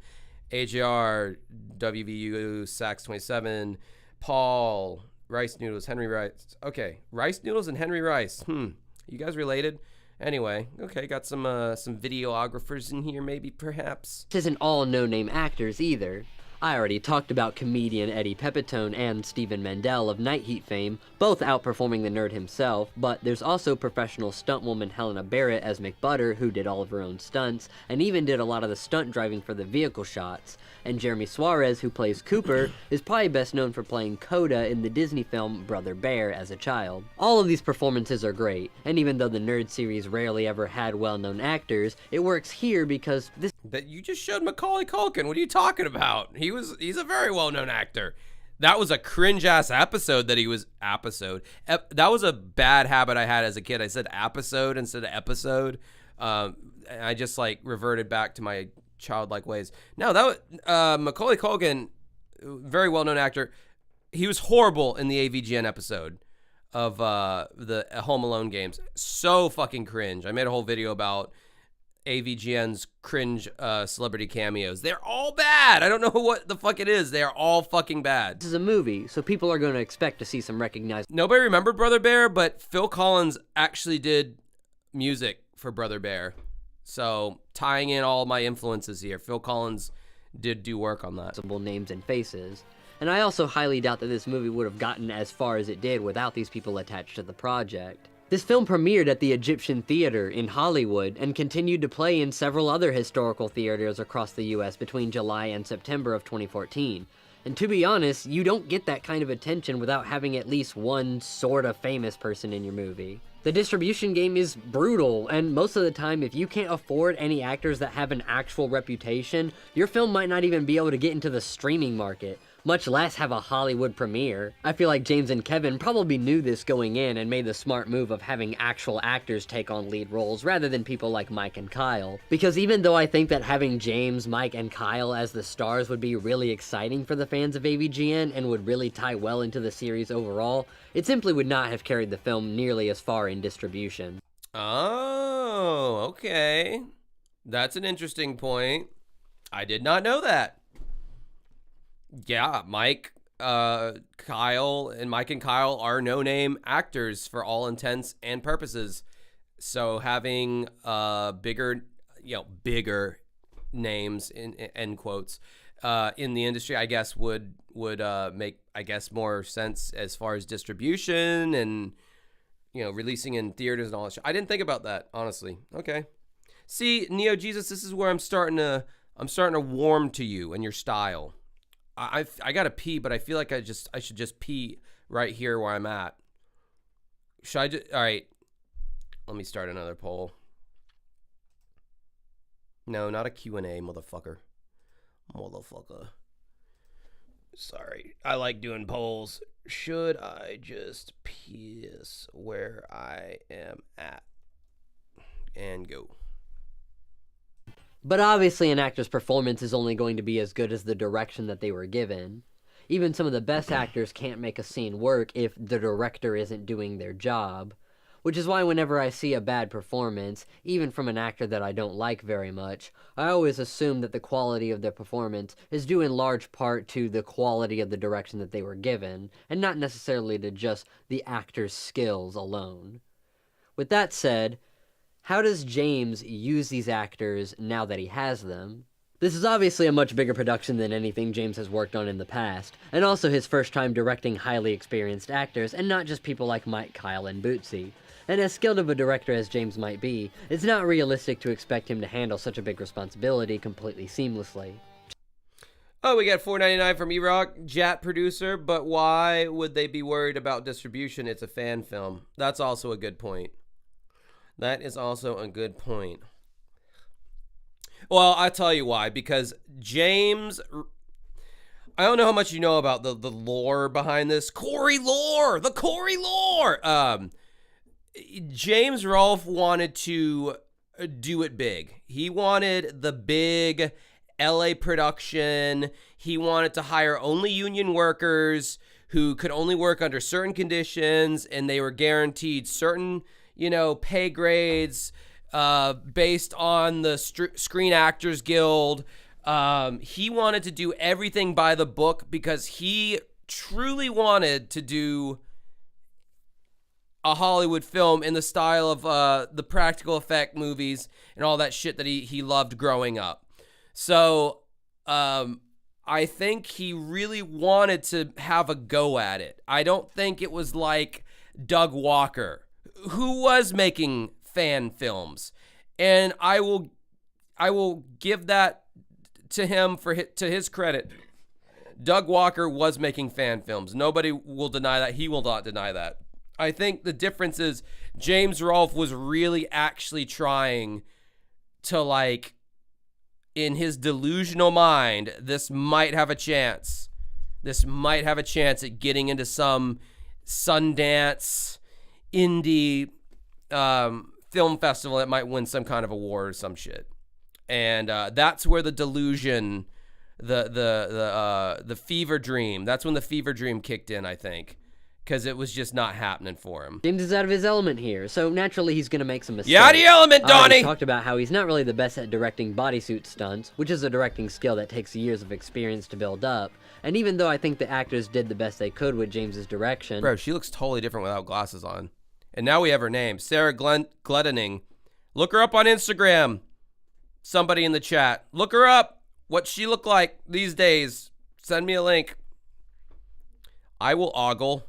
Speaker 1: AJR, WVU, Sax27, Paul, Rice Noodles, Henry Rice. Okay, Rice Noodles and Henry Rice. You guys related? Anyway, okay, got some videographers in here, maybe, perhaps.
Speaker 3: This isn't all no-name actors either. I already talked about comedian Eddie Pepitone and Stephen Mandel of Night Heat fame, both outperforming the nerd himself, but there's also professional stuntwoman Helena Barrett as McButter, who did all of her own stunts, and even did a lot of the stunt driving for the vehicle shots. And Jeremy Suarez, who plays Cooper, is probably best known for playing Coda in the Disney film Brother Bear as a child. All of these performances are great, and even though the Nerd series rarely ever had well-known actors, it works here because this—
Speaker 1: That you just showed Macaulay Culkin. What are you talking about? He's a very well-known actor. That was a cringe-ass episode that he was— that was a bad habit I had as a kid. I said episode instead of episode. I just like reverted back to my childlike ways. No, that was Macaulay Culkin, very well-known actor. He was horrible in the AVGN episode of the Home Alone games. So fucking cringe. I made a whole video about AVGN's cringe celebrity cameos. They're all bad. I don't know what the fuck it is. They are all fucking bad.
Speaker 3: This is a movie, so people are going to expect to see some recognized—
Speaker 1: Nobody remembered Brother Bear, but Phil Collins actually did music for Brother Bear. So tying in all my influences here, Phil Collins did do work on that.
Speaker 3: Names and faces. And I also highly doubt that this movie would have gotten as far as it did without these people attached to the project. This film premiered at the Egyptian Theater in Hollywood and continued to play in several other historical theaters across the US between July and September of 2014. And to be honest, you don't get that kind of attention without having at least one sort of famous person in your movie. The distribution game is brutal, and most of the time, if you can't afford any actors that have an actual reputation, your film might not even be able to get into the streaming market, much less have a Hollywood premiere. I feel like James and Kevin probably knew this going in and made the smart move of having actual actors take on lead roles rather than people like Mike and Kyle. Because even though I think that having James, Mike, and Kyle as the stars would be really exciting for the fans of AVGN and would really tie well into the series overall, it simply would not have carried the film nearly as far in distribution.
Speaker 1: Oh, okay. That's an interesting point. I did not know that. Yeah, Mike and Kyle are no-name actors for all intents and purposes. So having bigger names in end quotes in the industry, I guess would make, I guess, more sense as far as distribution and releasing in theaters and all that shit. I didn't think about that, honestly. Okay. See, NeoJesus, this is where I'm starting to warm to you and your style. I gotta pee, but I feel like I should just pee right here where I'm at. Should I just— all right, let me start another poll. No, not a Q&A, motherfucker. Sorry, I like doing polls. Should I just piss where I am at? And go.
Speaker 3: But obviously an actor's performance is only going to be as good as the direction that they were given. Even some of the best actors can't make a scene work if the director isn't doing their job. Which is why whenever I see a bad performance, even from an actor that I don't like very much, I always assume that the quality of their performance is due in large part to the quality of the direction that they were given, and not necessarily to just the actor's skills alone. With that said, how does James use these actors now that he has them? This is obviously a much bigger production than anything James has worked on in the past, and also his first time directing highly experienced actors, and not just people like Mike, Kyle, and Bootsy. And as skilled of a director as James might be, it's not realistic to expect him to handle such a big responsibility completely seamlessly.
Speaker 1: Oh, we got $4.99 from E-Rock, Jat producer, but why would they be worried about distribution? It's a fan film. That's also a good point. That is also a good point. Well, I'll tell you why. Because James, I don't know how much you know about the lore behind this. Corey lore! The Corey lore! James Rolfe wanted to do it big. He wanted the big LA production. He wanted to hire only union workers who could only work under certain conditions, and they were guaranteed certain, pay grades based on the Screen Actors Guild. He wanted to do everything by the book because he truly wanted to do a Hollywood film in the style of the practical effect movies and all that shit that he loved growing up. So I think he really wanted to have a go at it. I don't think it was like Doug Walker, who was making fan films. And I will give that to him to his credit. Doug Walker was making fan films. Nobody will deny that. He will not deny that. I think the difference is James Rolfe was really actually trying to, like, in his delusional mind, this might have a chance. This might have a chance at getting into some Sundance indie film festival that might win some kind of award or some shit. And that's where the delusion, the fever dream, that's when the fever dream kicked in, I think. Because it was just not happening for him.
Speaker 3: James is out of his element here, so naturally he's going to make some mistakes.
Speaker 1: Yeah, the element, Donnie!
Speaker 3: I talked about how he's not really the best at directing bodysuit stunts, which is a directing skill that takes years of experience to build up. And even though I think the actors did the best they could with James's direction...
Speaker 1: Bro, she looks totally different without glasses on. And now we have her name, Sarah Glendening. Look her up on Instagram. Somebody in the chat. Look her up. What she look like these days. Send me a link. I will ogle.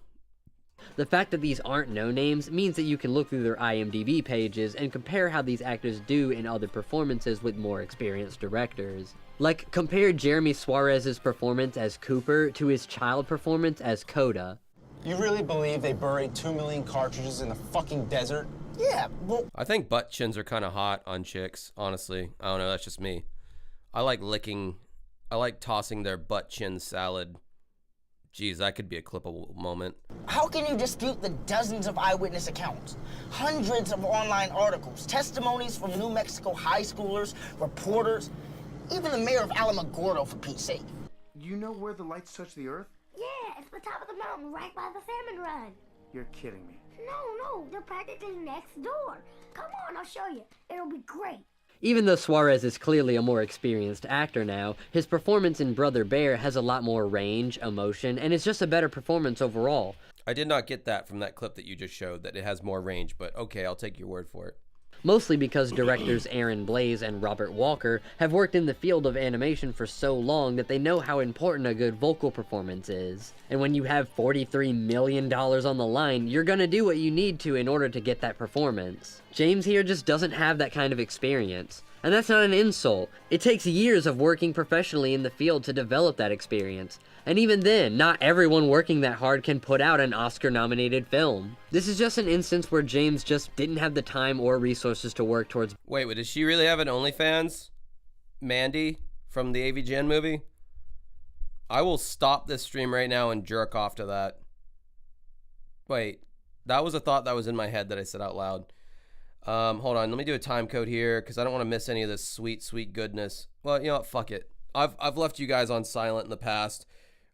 Speaker 3: The fact that these aren't no-names means that you can look through their IMDb pages and compare how these actors do in other performances with more experienced directors. Like, compare Jeremy Suarez's performance as Cooper to his child performance as Coda.
Speaker 7: You really believe they buried 2 million cartridges in the fucking desert?
Speaker 8: Yeah, well...
Speaker 1: I think butt chins are kind of hot on chicks, honestly. I don't know, that's just me. I like tossing their butt chin salad. Jeez, that could be a clippable moment.
Speaker 8: How can you dispute the dozens of eyewitness accounts, hundreds of online articles, testimonies from New Mexico high schoolers, reporters, even the mayor of Alamogordo, for Pete's sake?
Speaker 11: You know where the lights touch the earth?
Speaker 18: Yeah, it's the top of the mountain right by the salmon run.
Speaker 11: You're kidding me.
Speaker 18: No, they're practically next door. Come on, I'll show you. It'll be great.
Speaker 3: Even though Suarez is clearly a more experienced actor now, his performance in Brother Bear has a lot more range, emotion, and it's just a better performance overall.
Speaker 1: I did not get that from that clip that you just showed, that it has more range, but okay, I'll take your word for it.
Speaker 3: Mostly because directors Aaron Blaise and Robert Walker have worked in the field of animation for so long that they know how important a good vocal performance is. And when you have $43 million on the line, you're gonna do what you need to in order to get that performance. James here just doesn't have that kind of experience. And that's not an insult. It takes years of working professionally in the field to develop that experience. And even then, not everyone working that hard can put out an Oscar-nominated film. This is just an instance where James just didn't have the time or resources to work towards...
Speaker 1: Wait, does she really have an OnlyFans? Mandy from the AVGN movie? I will stop this stream right now and jerk off to that. Wait, that was a thought that was in my head that I said out loud. Hold on, let me do a time code here because I don't want to miss any of this sweet, sweet goodness. Well, you know what, fuck it. I've left you guys on silent in the past.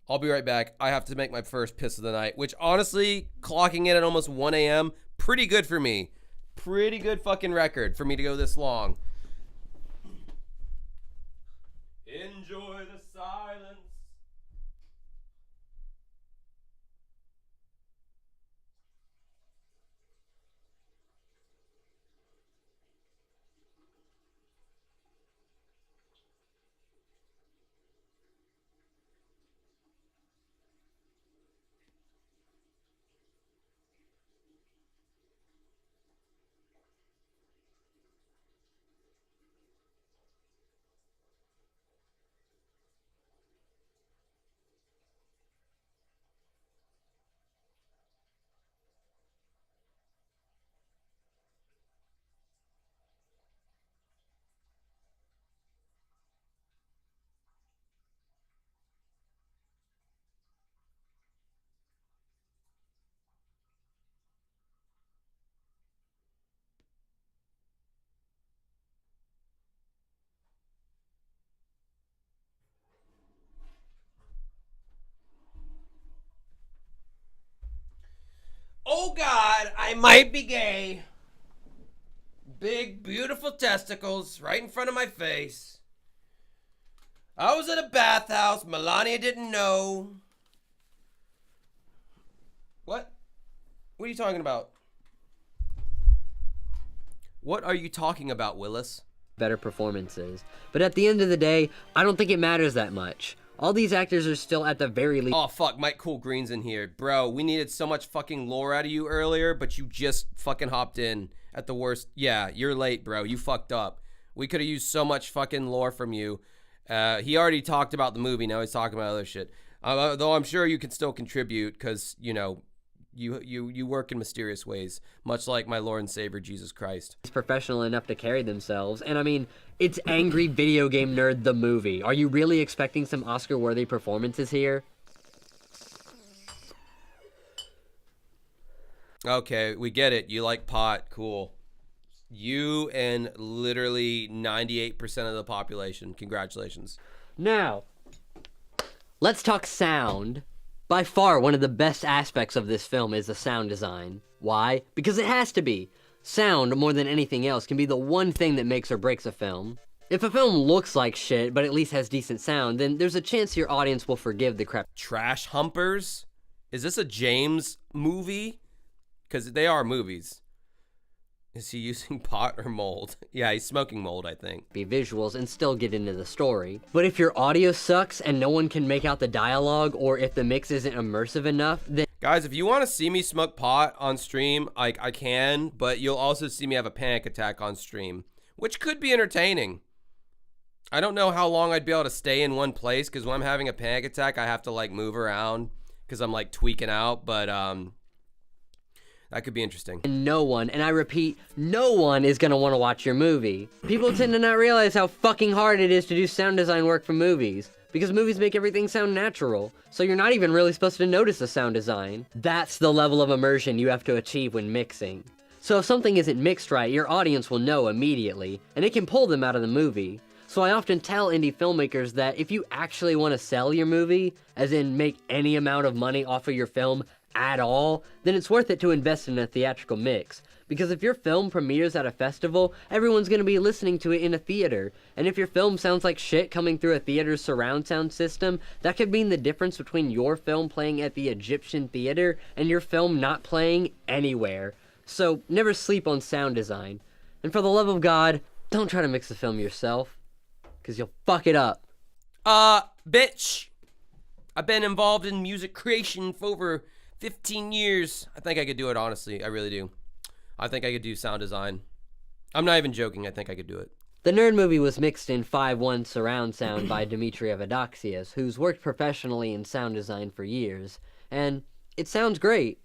Speaker 1: I'll be right back. I have to make my first piss of the night, which honestly, clocking in at almost 1 a.m., pretty good for me. Pretty good fucking record for me to go this long. Enjoy the silence. I might be gay. Big, beautiful testicles right in front of my face. I was at a bathhouse. Melania didn't know. What? What are you talking about? What are you talking about, Willis?
Speaker 3: Better performances. But at the end of the day, I don't think it matters that much. All these actors are still at the very least.
Speaker 1: Oh, fuck. Mike Cool Green's in here. Bro, we needed so much fucking lore out of you earlier, but you just fucking hopped in at the worst. Yeah, you're late, bro. You fucked up. We could have used so much fucking lore from you. He already talked about the movie. Now he's talking about other shit. Though I'm sure you can still contribute because, you know, you work in mysterious ways, much like my Lord and Savior, Jesus Christ.
Speaker 3: He's professional enough to carry themselves. And I mean, it's Angry Video Game Nerd, the movie. Are you really expecting some Oscar-worthy performances here?
Speaker 1: Okay, we get it. You like pot. Cool. You and literally 98% of the population. Congratulations.
Speaker 3: Now, let's talk sound. By far, one of the best aspects of this film is the sound design. Why? Because it has to be. Sound, more than anything else, can be the one thing that makes or breaks a film. If a film looks like shit, but at least has decent sound, then there's a chance your audience will forgive the crap.
Speaker 1: Trash humpers? Is this a James movie? Because they are movies. Is he using pot or mold? Yeah, he's smoking mold, I think.
Speaker 3: Be visuals and still get into the story. But if your audio sucks and no one can make out the dialogue, or if the mix isn't immersive enough, then...
Speaker 1: Guys, if you want to see me smoke pot on stream, I can, but you'll also see me have a panic attack on stream, which could be entertaining. I don't know how long I'd be able to stay in one place, because when I'm having a panic attack, I have to, like, move around, because I'm, like, tweaking out, but, that could be interesting.
Speaker 3: And no one, and I repeat, no one is gonna want to watch your movie. People tend to not realize how fucking hard it is to do sound design work for movies, because movies make everything sound natural, so you're not even really supposed to notice the sound design. That's the level of immersion you have to achieve when mixing. So if something isn't mixed right, your audience will know immediately, and it can pull them out of the movie. So I often tell indie filmmakers that if you actually want to sell your movie, as in make any amount of money off of your film at all, then it's worth it to invest in a theatrical mix. Because if your film premieres at a festival, everyone's going to be listening to it in a theater. And if your film sounds like shit coming through a theater's surround sound system, that could mean the difference between your film playing at the Egyptian theater and your film not playing anywhere. So never sleep on sound design. And for the love of God, don't try to mix the film yourself, because you'll fuck it up.
Speaker 1: Bitch. I've been involved in music creation for over 15 years. I think I could do it, honestly. I really do. I think I could do sound design. I'm not even joking. I think I could do it.
Speaker 3: The Nerd movie was mixed in 5.1 surround sound by Dimitri Avadaxias, who's worked professionally in sound design for years. And it sounds great.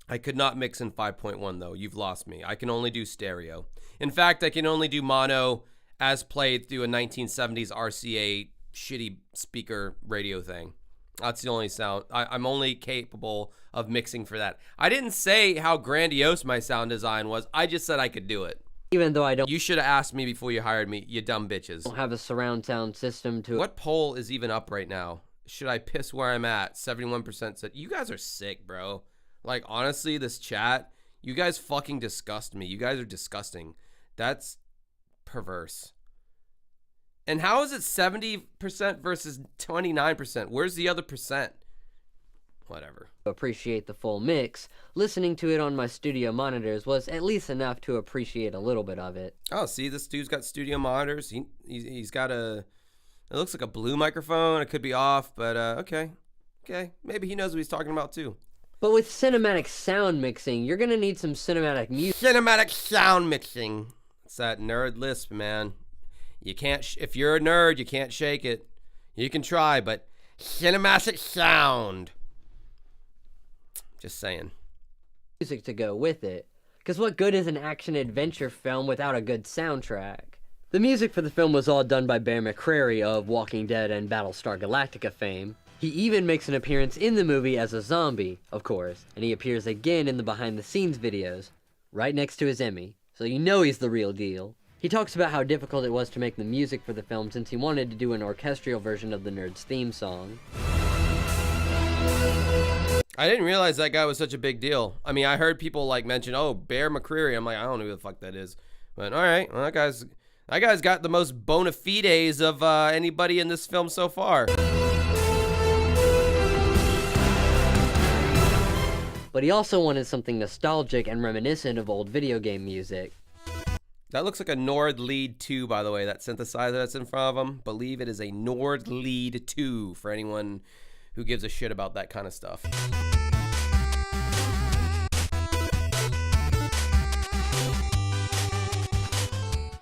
Speaker 1: I could not mix in 5.1, though. You've lost me. I can only do stereo. In fact, I can only do mono as played through a 1970s RCA shitty speaker radio thing. That's the only sound. I'm only capable of mixing for that. I didn't say how grandiose my sound design was. I just said I could do it.
Speaker 3: Even though I don't...
Speaker 1: You should have asked me before you hired me, you dumb bitches.
Speaker 3: Don't have a surround sound system to...
Speaker 1: What poll is even up right now? Should I piss where I'm at? 71% said... You guys are sick, bro. Like, honestly, this chat, you guys fucking disgust me. You guys are disgusting. That's perverse. And how is it 70% versus 29%? Where's the other percent? Whatever.
Speaker 3: Appreciate the full mix. Listening to it on my studio monitors was at least enough to appreciate a little bit of it.
Speaker 1: Oh, see, this dude's got studio monitors. He's got a... It looks like a blue microphone. It could be off, but okay. Okay, maybe he knows what he's talking about too.
Speaker 3: But with cinematic sound mixing, you're gonna need some cinematic music.
Speaker 1: Cinematic sound mixing. It's that nerd lisp, man. You can't, if you're a nerd, you can't shake it. You can try, but cinematic sound. Just saying.
Speaker 3: Music to go with it. Because what good is an action-adventure film without a good soundtrack? The music for the film was all done by Bear McCreary of Walking Dead and Battlestar Galactica fame. He even makes an appearance in the movie as a zombie, of course, and he appears again in the behind-the-scenes videos, right next to his Emmy, so you know he's the real deal. He talks about how difficult it was to make the music for the film since he wanted to do an orchestral version of the Nerd's theme song.
Speaker 1: I didn't realize that guy was such a big deal. I mean, I heard people like mention, oh, Bear McCreary. I'm like, I don't know who the fuck that is. But all right, well, that guy's got the most bona fides of anybody in this film so far.
Speaker 3: But he also wanted something nostalgic and reminiscent of old video game music.
Speaker 1: That looks like a Nord Lead 2, by the way, that synthesizer that's in front of him. Believe it is a Nord Lead 2 for anyone who gives a shit about that kind of stuff.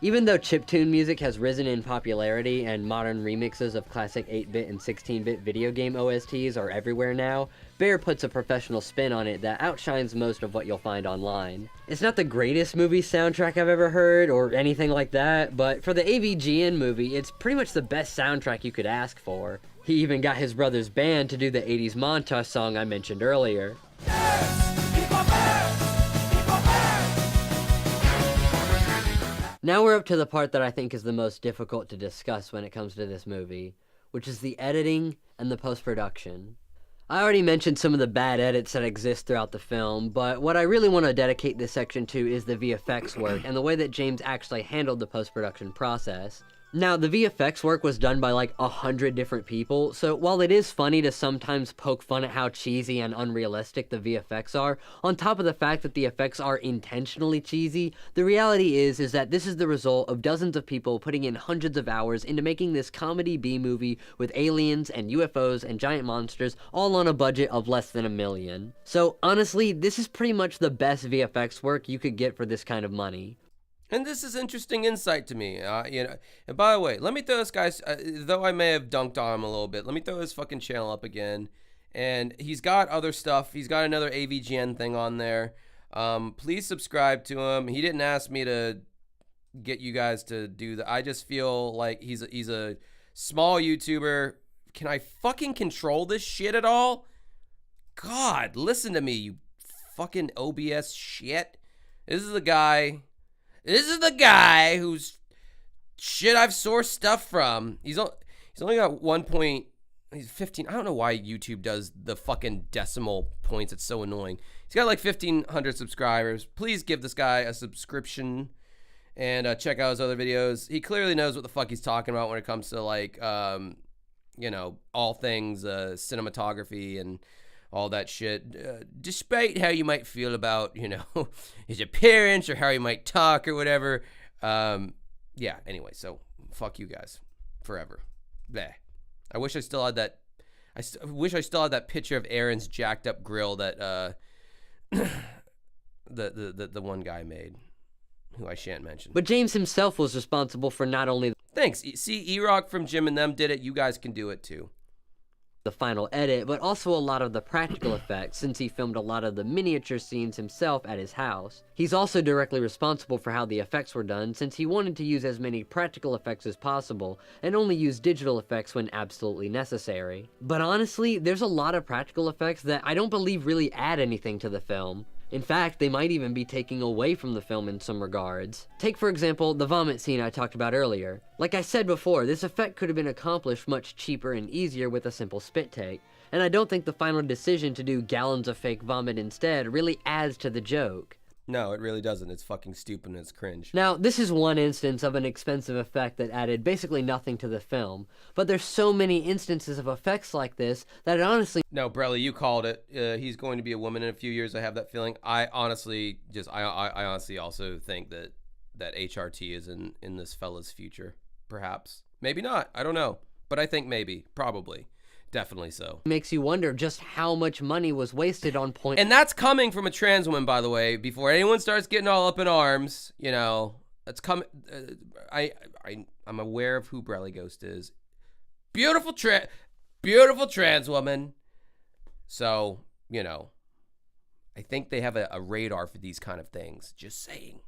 Speaker 3: Even though chiptune music has risen in popularity and modern remixes of classic 8-bit and 16-bit video game OSTs are everywhere now, Bear puts a professional spin on it that outshines most of what you'll find online. It's not the greatest movie soundtrack I've ever heard or anything like that, but for the AVGN movie, it's pretty much the best soundtrack you could ask for. He even got his brother's band to do the 80s montage song I mentioned earlier. Now we're up to the part that I think is the most difficult to discuss when it comes to this movie, which is the editing and the post-production. I already mentioned some of the bad edits that exist throughout the film, but what I really want to dedicate this section to is the VFX work and the way that James actually handled the post-production process. Now, the VFX work was done by like 100 different people, so while it is funny to sometimes poke fun at how cheesy and unrealistic the VFX are, on top of the fact that the effects are intentionally cheesy, the reality is that this is the result of dozens of people putting in hundreds of hours into making this comedy B-movie with aliens and UFOs and giant monsters all on a budget of less than $1 million. So honestly, this is pretty much the best VFX work you could get for this kind of money.
Speaker 1: And this is interesting insight to me, you know. And by the way, let me throw this guy's, though I may have dunked on him a little bit, let me throw his fucking channel up again. And he's got other stuff. He's got another AVGN thing on there. Please subscribe to him. He didn't ask me to get you guys to do that. I just feel like he's a small YouTuber. Can I fucking control this shit at all? God, listen to me, you fucking OBS shit. This is the guy whose shit I've sourced stuff from. He's only got 15. I don't know why YouTube does the fucking decimal points. It's so annoying. He's got like 1,500 subscribers. Please give this guy a subscription and check out his other videos. He clearly knows what the fuck he's talking about when it comes to like, you know, all things cinematography and all that shit, despite how you might feel about, you know, his appearance or how he might talk or whatever. Yeah, anyway, so fuck you guys forever. Bleh. I wish I still had that. I wish I still had that picture of Aaron's jacked up grill that the one guy made, who I shan't mention.
Speaker 3: But James himself was responsible for not only
Speaker 1: Thanks. See, E-Rock from Jim and them did it. You guys can do it too.
Speaker 3: The final edit, but also a lot of the practical effects, since he filmed a lot of the miniature scenes himself at his house. He's also directly responsible for how the effects were done, since he wanted to use as many practical effects as possible, and only use digital effects when absolutely necessary. But honestly, there's a lot of practical effects that I don't believe really add anything to the film. In fact, they might even be taking away from the film in some regards. Take, for example, the vomit scene I talked about earlier. Like I said before, this effect could have been accomplished much cheaper and easier with a simple spit take, and I don't think the final decision to do gallons of fake vomit instead really adds to the joke.
Speaker 1: No, it really doesn't. It's fucking stupid and it's cringe.
Speaker 3: Now, this is one instance of an expensive effect that added basically nothing to the film, but there's so many instances of effects like this that it honestly...
Speaker 1: No, Brelly, you called it. He's going to be a woman in a few years. I have that feeling. I honestly also think that HRT is in this fella's future. Perhaps. Maybe not. I don't know. But I think maybe. Probably. Definitely so.
Speaker 3: Makes you wonder just how much money was wasted on point.
Speaker 1: And that's coming from a trans woman, by the way. Before anyone starts getting all up in arms, you know, it's coming. I'm aware of who Brelly Ghost is. Beautiful trans woman. So, you know, I think they have a radar for these kind of things. Just saying.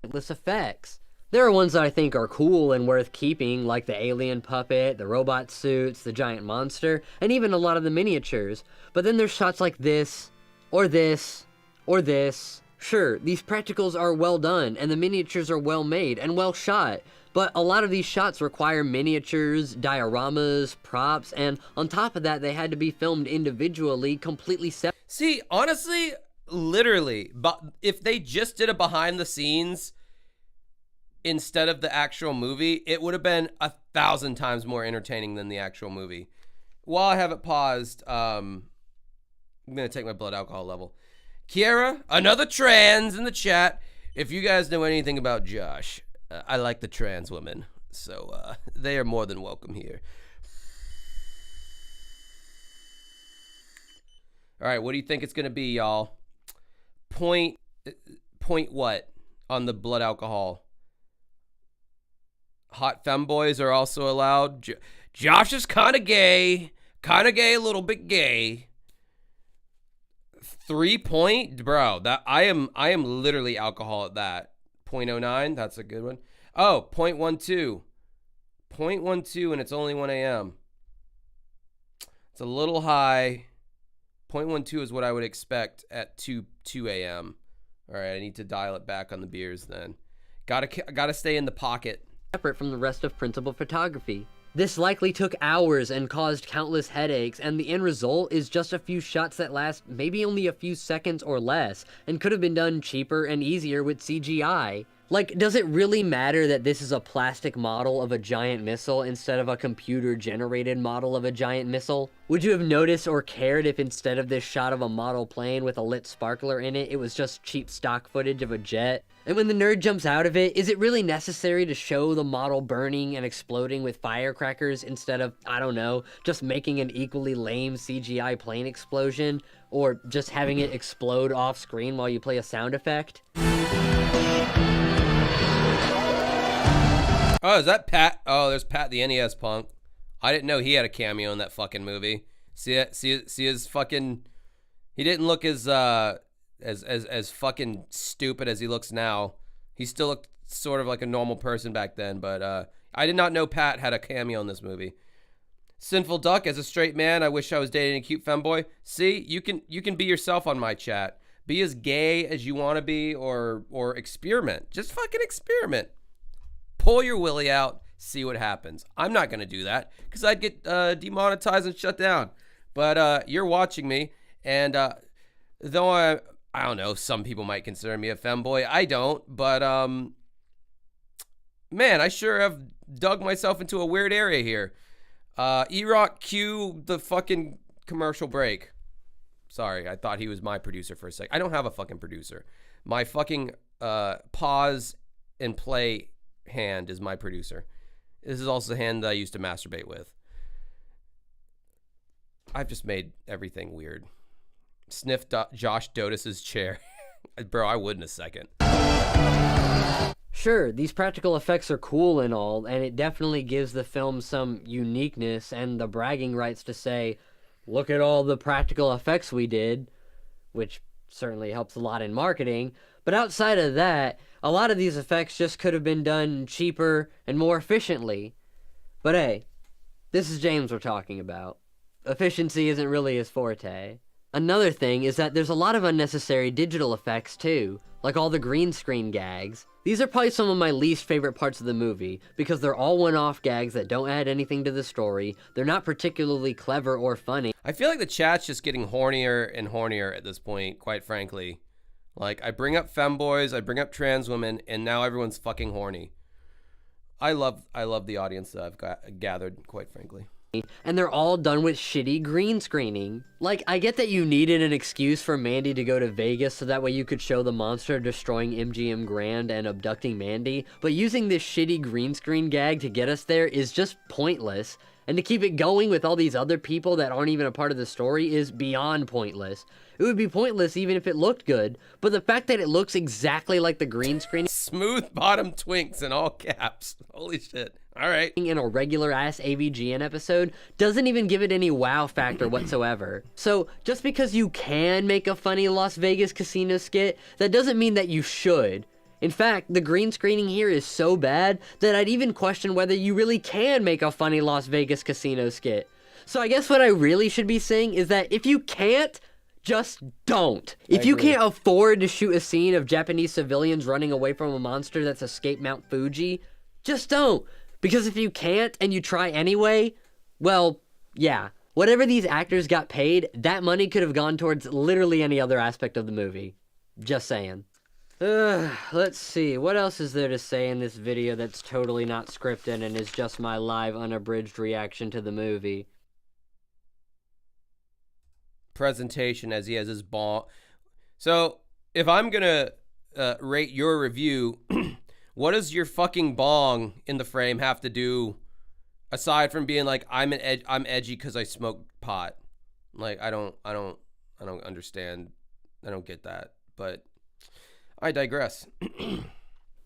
Speaker 3: Pointless effects. There are ones that I think are cool and worth keeping, like the alien puppet, the robot suits, the giant monster, and even a lot of the miniatures. But then there's shots like this, or this, or this. Sure, these practicals are well done, and the miniatures are well made and well shot, But a lot of these shots require miniatures, dioramas, props, and on top of that, they had to be filmed individually, completely separate.
Speaker 1: See, honestly, literally, but if they just did a behind the scenes instead of the actual movie, it would have been 1,000 times more entertaining than the actual movie. While I have it paused, I'm going to take my blood alcohol level. Kiera, another trans in the chat. If you guys know anything about Josh, I like the trans women, so they are more than welcome here. All right, what do you think it's going to be, y'all? Point what on the blood alcohol? Hot femboys are also allowed. Josh is kind of gay, a little bit gay. 3 point, bro. That I am literally alcohol at that. 0.09, that's a good one. Oh, 0.12. 0.12 and it's only 1 a.m. It's a little high. 0.12 is what I would expect at 2 a.m. All right, I need to dial it back on the beers then. Gotta stay in the pocket.
Speaker 3: Separate from the rest of principal photography. This likely took hours and caused countless headaches, and the end result is just a few shots that last maybe only a few seconds or less, and could have been done cheaper and easier with CGI. Like, does it really matter that this is a plastic model of a giant missile instead of a computer-generated model of a giant missile? Would you have noticed or cared if instead of this shot of a model plane with a lit sparkler in it, it was just cheap stock footage of a jet? And when the nerd jumps out of it, is it really necessary to show the model burning and exploding with firecrackers instead of, I don't know, just making an equally lame CGI plane explosion? Or just having it explode off screen while you play a sound effect?
Speaker 1: Oh, is that Pat? Oh, there's Pat the NES punk. I didn't know he had a cameo in that fucking movie. See his fucking. He didn't look as fucking stupid as he looks now. He still looked sort of like a normal person back then, but I did not know Pat had a cameo in this movie. Sinful Duck, as a straight man, I wish I was dating a cute femboy. See, you can be yourself on my chat. Be as gay as you want to be, or experiment. Just fucking experiment. Pull your willy out, see what happens. I'm not going to do that because I'd get demonetized and shut down. But you're watching me, and though I don't know, some people might consider me a femboy. I don't, but man, I sure have dug myself into a weird area here. E-Rock, cue the fucking commercial break. Sorry, I thought he was my producer for a sec. I don't have a fucking producer. My fucking pause and play hand is my producer. This is also the hand that I used to masturbate with. I've just made everything weird. Sniff Josh Dotus's chair. Bro, I would in a second.
Speaker 3: Sure, these practical effects are cool and all, and it definitely gives the film some uniqueness and the bragging rights to say, look at all the practical effects we did, which certainly helps a lot in marketing. But outside of that, a lot of these effects just could have been done cheaper and more efficiently. But hey, this is James we're talking about. Efficiency isn't really his forte. Another thing is that there's a lot of unnecessary digital effects too, like all the green screen gags. These are probably some of my least favorite parts of the movie, because they're all one-off gags that don't add anything to the story, they're not particularly clever or funny.
Speaker 1: I feel like the chat's just getting hornier and hornier at this point, quite frankly. Like, I bring up femboys, I bring up trans women, and now everyone's fucking horny. I love the audience that I've gathered, quite frankly.
Speaker 3: And they're all done with shitty green screening. Like, I get that you needed an excuse for Mandy to go to Vegas so that way you could show the monster destroying MGM Grand and abducting Mandy, but using this shitty green screen gag to get us there is just pointless. And to keep it going with all these other people that aren't even a part of the story is beyond pointless. It would be pointless even if it looked good, but the fact that it looks exactly like the green screen—
Speaker 1: Smooth bottom twinks in all caps. Holy shit. All right.
Speaker 3: In a regular ass AVGN episode doesn't even give it any wow factor whatsoever. So just because you can make a funny Las Vegas casino skit, that doesn't mean that you should. In fact, the green screening here is so bad that I'd even question whether you really can make a funny Las Vegas casino skit. So I guess what I really should be saying is that if you can't, just don't. If you can't afford to shoot a scene of Japanese civilians running away from a monster that's escaped Mount Fuji, Just don't. Because if you can't and you try anyway, well, yeah. Whatever these actors got paid, that money could have gone towards literally any other aspect of the movie. Just saying. Let's see, what else is there to say in this video that's totally not scripted and is just my live, unabridged reaction to the movie?
Speaker 1: Presentation as he has his bong. So, if I'm gonna rate your review, what does your fucking bong in the frame have to do, aside from being like, I'm edgy because I smoke pot? Like, I don't understand. I don't get that, but I digress.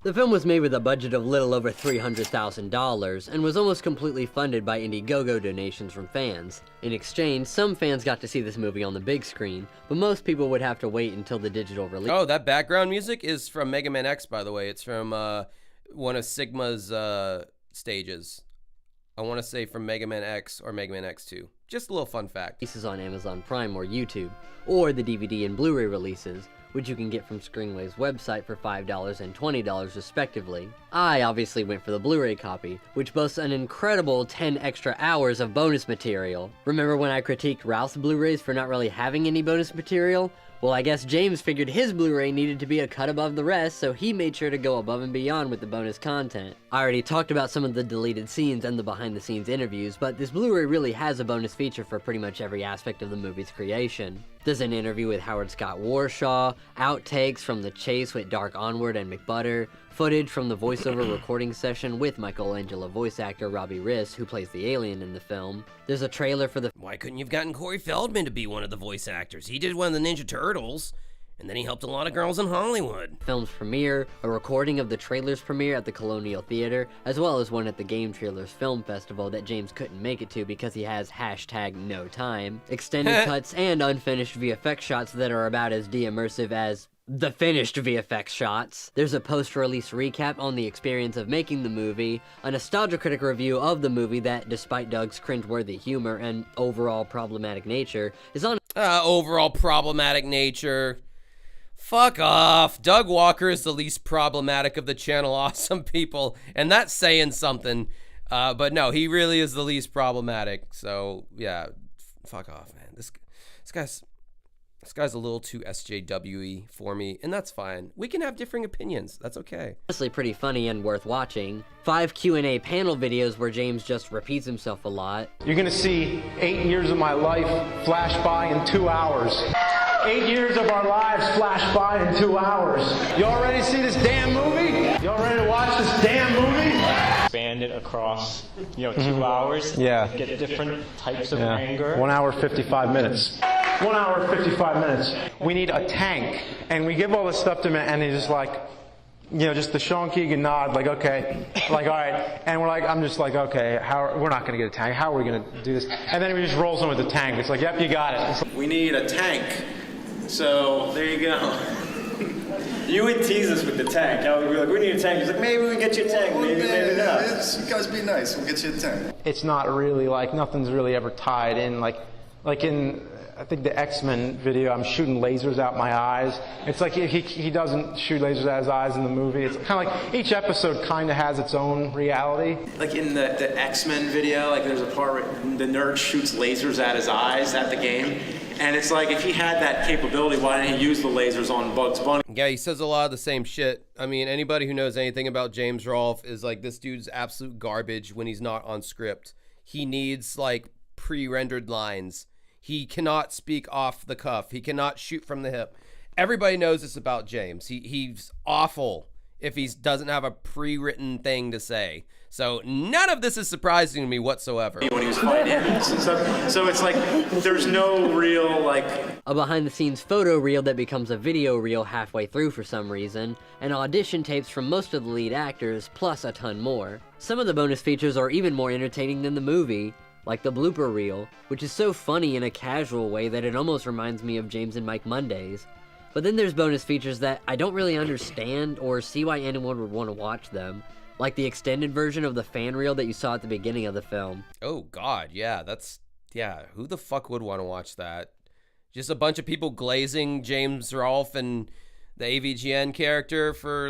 Speaker 3: The film was made with a budget of little over $300,000 and was almost completely funded by Indiegogo donations from fans. In exchange, some fans got to see this movie on the big screen, but most people would have to wait until the digital release.
Speaker 1: Oh, that background music is from Mega Man X, by the way. It's from one of Sigma's stages. I want to say from Mega Man X or Mega Man X2. Just a little fun fact.
Speaker 3: Releases on Amazon Prime or YouTube, or the DVD and Blu-ray releases, which you can get from Screenway's website for $5 and $20 respectively. I obviously went for the Blu-ray copy, which boasts an incredible 10 extra hours of bonus material. Remember when I critiqued Ralph's Blu-rays for not really having any bonus material? Well, I guess James figured his Blu-ray needed to be a cut above the rest, so he made sure to go above and beyond with the bonus content. I already talked about some of the deleted scenes and the behind-the-scenes interviews, but this Blu-ray really has a bonus feature for pretty much every aspect of the movie's creation. There's an interview with Howard Scott Warshaw, outtakes from the chase with Dark Onward and McButter, footage from the voiceover recording session with Michelangelo voice actor Robbie Riss, who plays the alien in the film. There's a trailer for the...
Speaker 1: Why couldn't you have gotten Corey Feldman to be one of the voice actors? He did one of the Ninja Turtles, and then he helped a lot of girls in Hollywood.
Speaker 3: Film's premiere, a recording of the trailer's premiere at the Colonial Theater, as well as one at the Game Trailers Film Festival that James couldn't make it to because he has #NoTime. Extended cuts and unfinished VFX shots that are about as de-immersive as the finished VFX shots. There's a post-release recap on the experience of making the movie, a nostalgia critic review of the movie that, despite Doug's cringeworthy humor and overall problematic nature, is on...
Speaker 1: Overall problematic nature. Fuck off. Doug Walker is the least problematic of the Channel Awesome people, and that's saying something. But no, he really is the least problematic. So, yeah, fuck off, man. This guy's a little too SJW-y for me, and that's fine. We can have differing opinions. That's okay.
Speaker 3: Honestly pretty funny and worth watching. 5 Q&A panel videos where James just repeats himself a lot.
Speaker 19: You're gonna see 8 years of my life flash by in 2 hours. 8 years of our lives flash by in 2 hours. Y'all ready to see this damn movie? Y'all ready to watch this damn movie?
Speaker 20: Expand it across, 2 hours.
Speaker 19: Yeah.
Speaker 20: Get different types of anger.
Speaker 19: 1 hour, 55 minutes. 1 hour, 55 minutes. We need a tank. And we give all this stuff to him, and he's just like, just the Sean Keegan nod, like, okay, like, all right. And I'm just like, okay, we're not going to get a tank. How are we going to do this? And then he just rolls in with the tank. It's like, yep, you got it.
Speaker 21: We need a tank. So, there you go. You would tease us with the tank. We'd be like, we need a tank. He's like, maybe we can get you a tank. Maybe not.
Speaker 22: You guys be nice. We'll get you a tank.
Speaker 19: It's not really, nothing's really ever tied in. Like in... I think the X-Men video, I'm shooting lasers out my eyes. It's like he doesn't shoot lasers out his eyes in the movie. It's kind of like each episode kind of has its own reality.
Speaker 21: Like in the X-Men video, there's a part where the nerd shoots lasers at his eyes at the game. And it's like, if he had that capability, why didn't he use the lasers on Bugs Bunny?
Speaker 1: Yeah, he says a lot of the same shit. I mean, anybody who knows anything about James Rolfe is like, this dude's absolute garbage when he's not on script. He needs, pre-rendered lines. He cannot speak off the cuff. He cannot shoot from the hip. Everybody knows this about James. He's awful if he doesn't have a pre-written thing to say. So none of this is surprising to me whatsoever.
Speaker 21: When he was fighting and stuff. So it's like, there's no real,
Speaker 3: A behind-the-scenes photo reel that becomes a video reel halfway through for some reason, and audition tapes from most of the lead actors, plus a ton more. Some of the bonus features are even more entertaining than the movie, like the blooper reel, which is so funny in a casual way that it almost reminds me of James and Mike Mondays. But then there's bonus features that I don't really understand or see why anyone would want to watch them, like the extended version of the fan reel that you saw at the beginning of the film.
Speaker 1: Oh god, yeah, who the fuck would want to watch that? Just a bunch of people glazing James Rolfe and the AVGN character for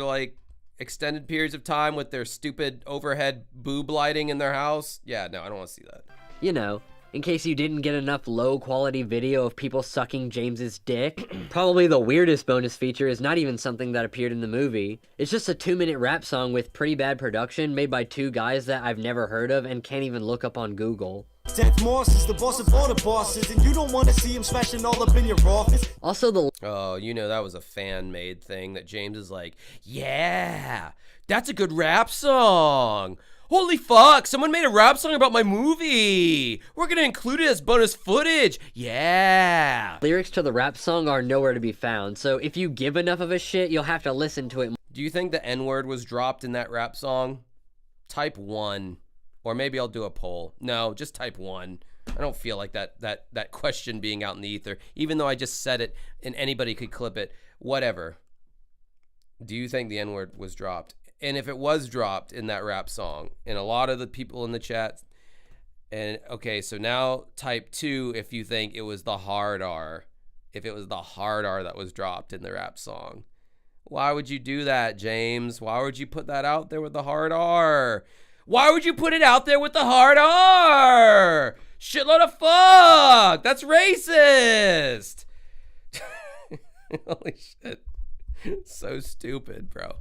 Speaker 1: extended periods of time with their stupid overhead boob lighting in their house. Yeah, no, I don't want to see that.
Speaker 3: You know, in case you didn't get enough low-quality video of people sucking James's dick, probably the weirdest bonus feature is not even something that appeared in the movie. It's just a 2-minute rap song with pretty bad production made by 2 guys that I've never heard of and can't even look up on Google.
Speaker 2: Seth Moss is the boss of all the bosses, and you don't want to see him smashing all up in your office.
Speaker 3: Also the...
Speaker 1: Oh, you know, that was a fan-made thing that James is like, yeah, that's a good rap song. Holy fuck, someone made a rap song about my movie. We're gonna include it as bonus footage. Yeah.
Speaker 3: Lyrics to the rap song are nowhere to be found, so if you give enough of a shit, you'll have to listen to it.
Speaker 1: Do you think the N-word was dropped in that rap song? Type 1. Or maybe I'll do a poll. No, just type 1. I don't feel like that question being out in the ether, even though I just said it and anybody could clip it. Whatever. Do you think the N-word was dropped? And if it was dropped in that rap song, and a lot of the people in the chat, and okay, so now type 2 if you think it was the hard R. If it was the hard R that was dropped in the rap song. Why would you do that, James? Why would you put that out there with the hard R? Why would you put it out there with the hard R? Shitload of fuck! That's racist! Holy shit. So stupid, bro.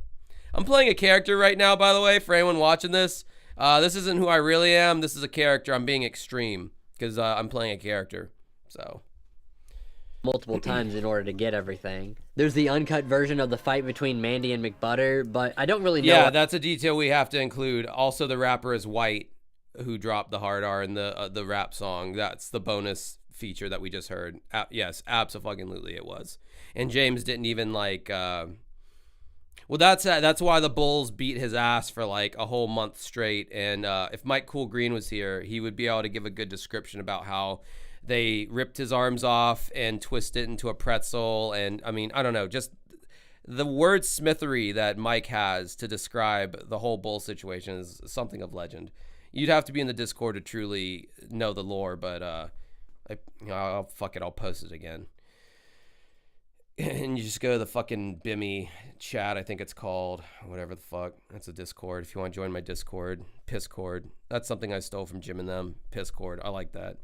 Speaker 1: I'm playing a character right now, by the way, for anyone watching this. This isn't who I really am. This is a character. I'm being extreme because I'm playing a character. So...
Speaker 3: multiple times in order to get everything. There's the uncut version of the fight between Mandy and McButter, but I don't really know.
Speaker 1: Yeah, that's a detail we have to include. Also, the rapper is white, who dropped the hard R in the rap song. That's the bonus feature that we just heard. Yes, abso-fucking-lutely it was. And James didn't even like. Well, that's why the Bulls beat his ass for like a whole month straight. And if Mike Cool Green was here, he would be able to give a good description about how they ripped his arms off and twisted it into a pretzel. And I mean, I don't know, just the wordsmithery that Mike has to describe the whole Bull situation is something of legend. You'd have to be in the Discord to truly know the lore, but I'll post it again. And you just go to the fucking Bimmy chat, I think it's called, whatever the fuck. That's a Discord. If you want to join my Discord, Pisscord. That's something I stole from Jim and them. Pisscord. I like that.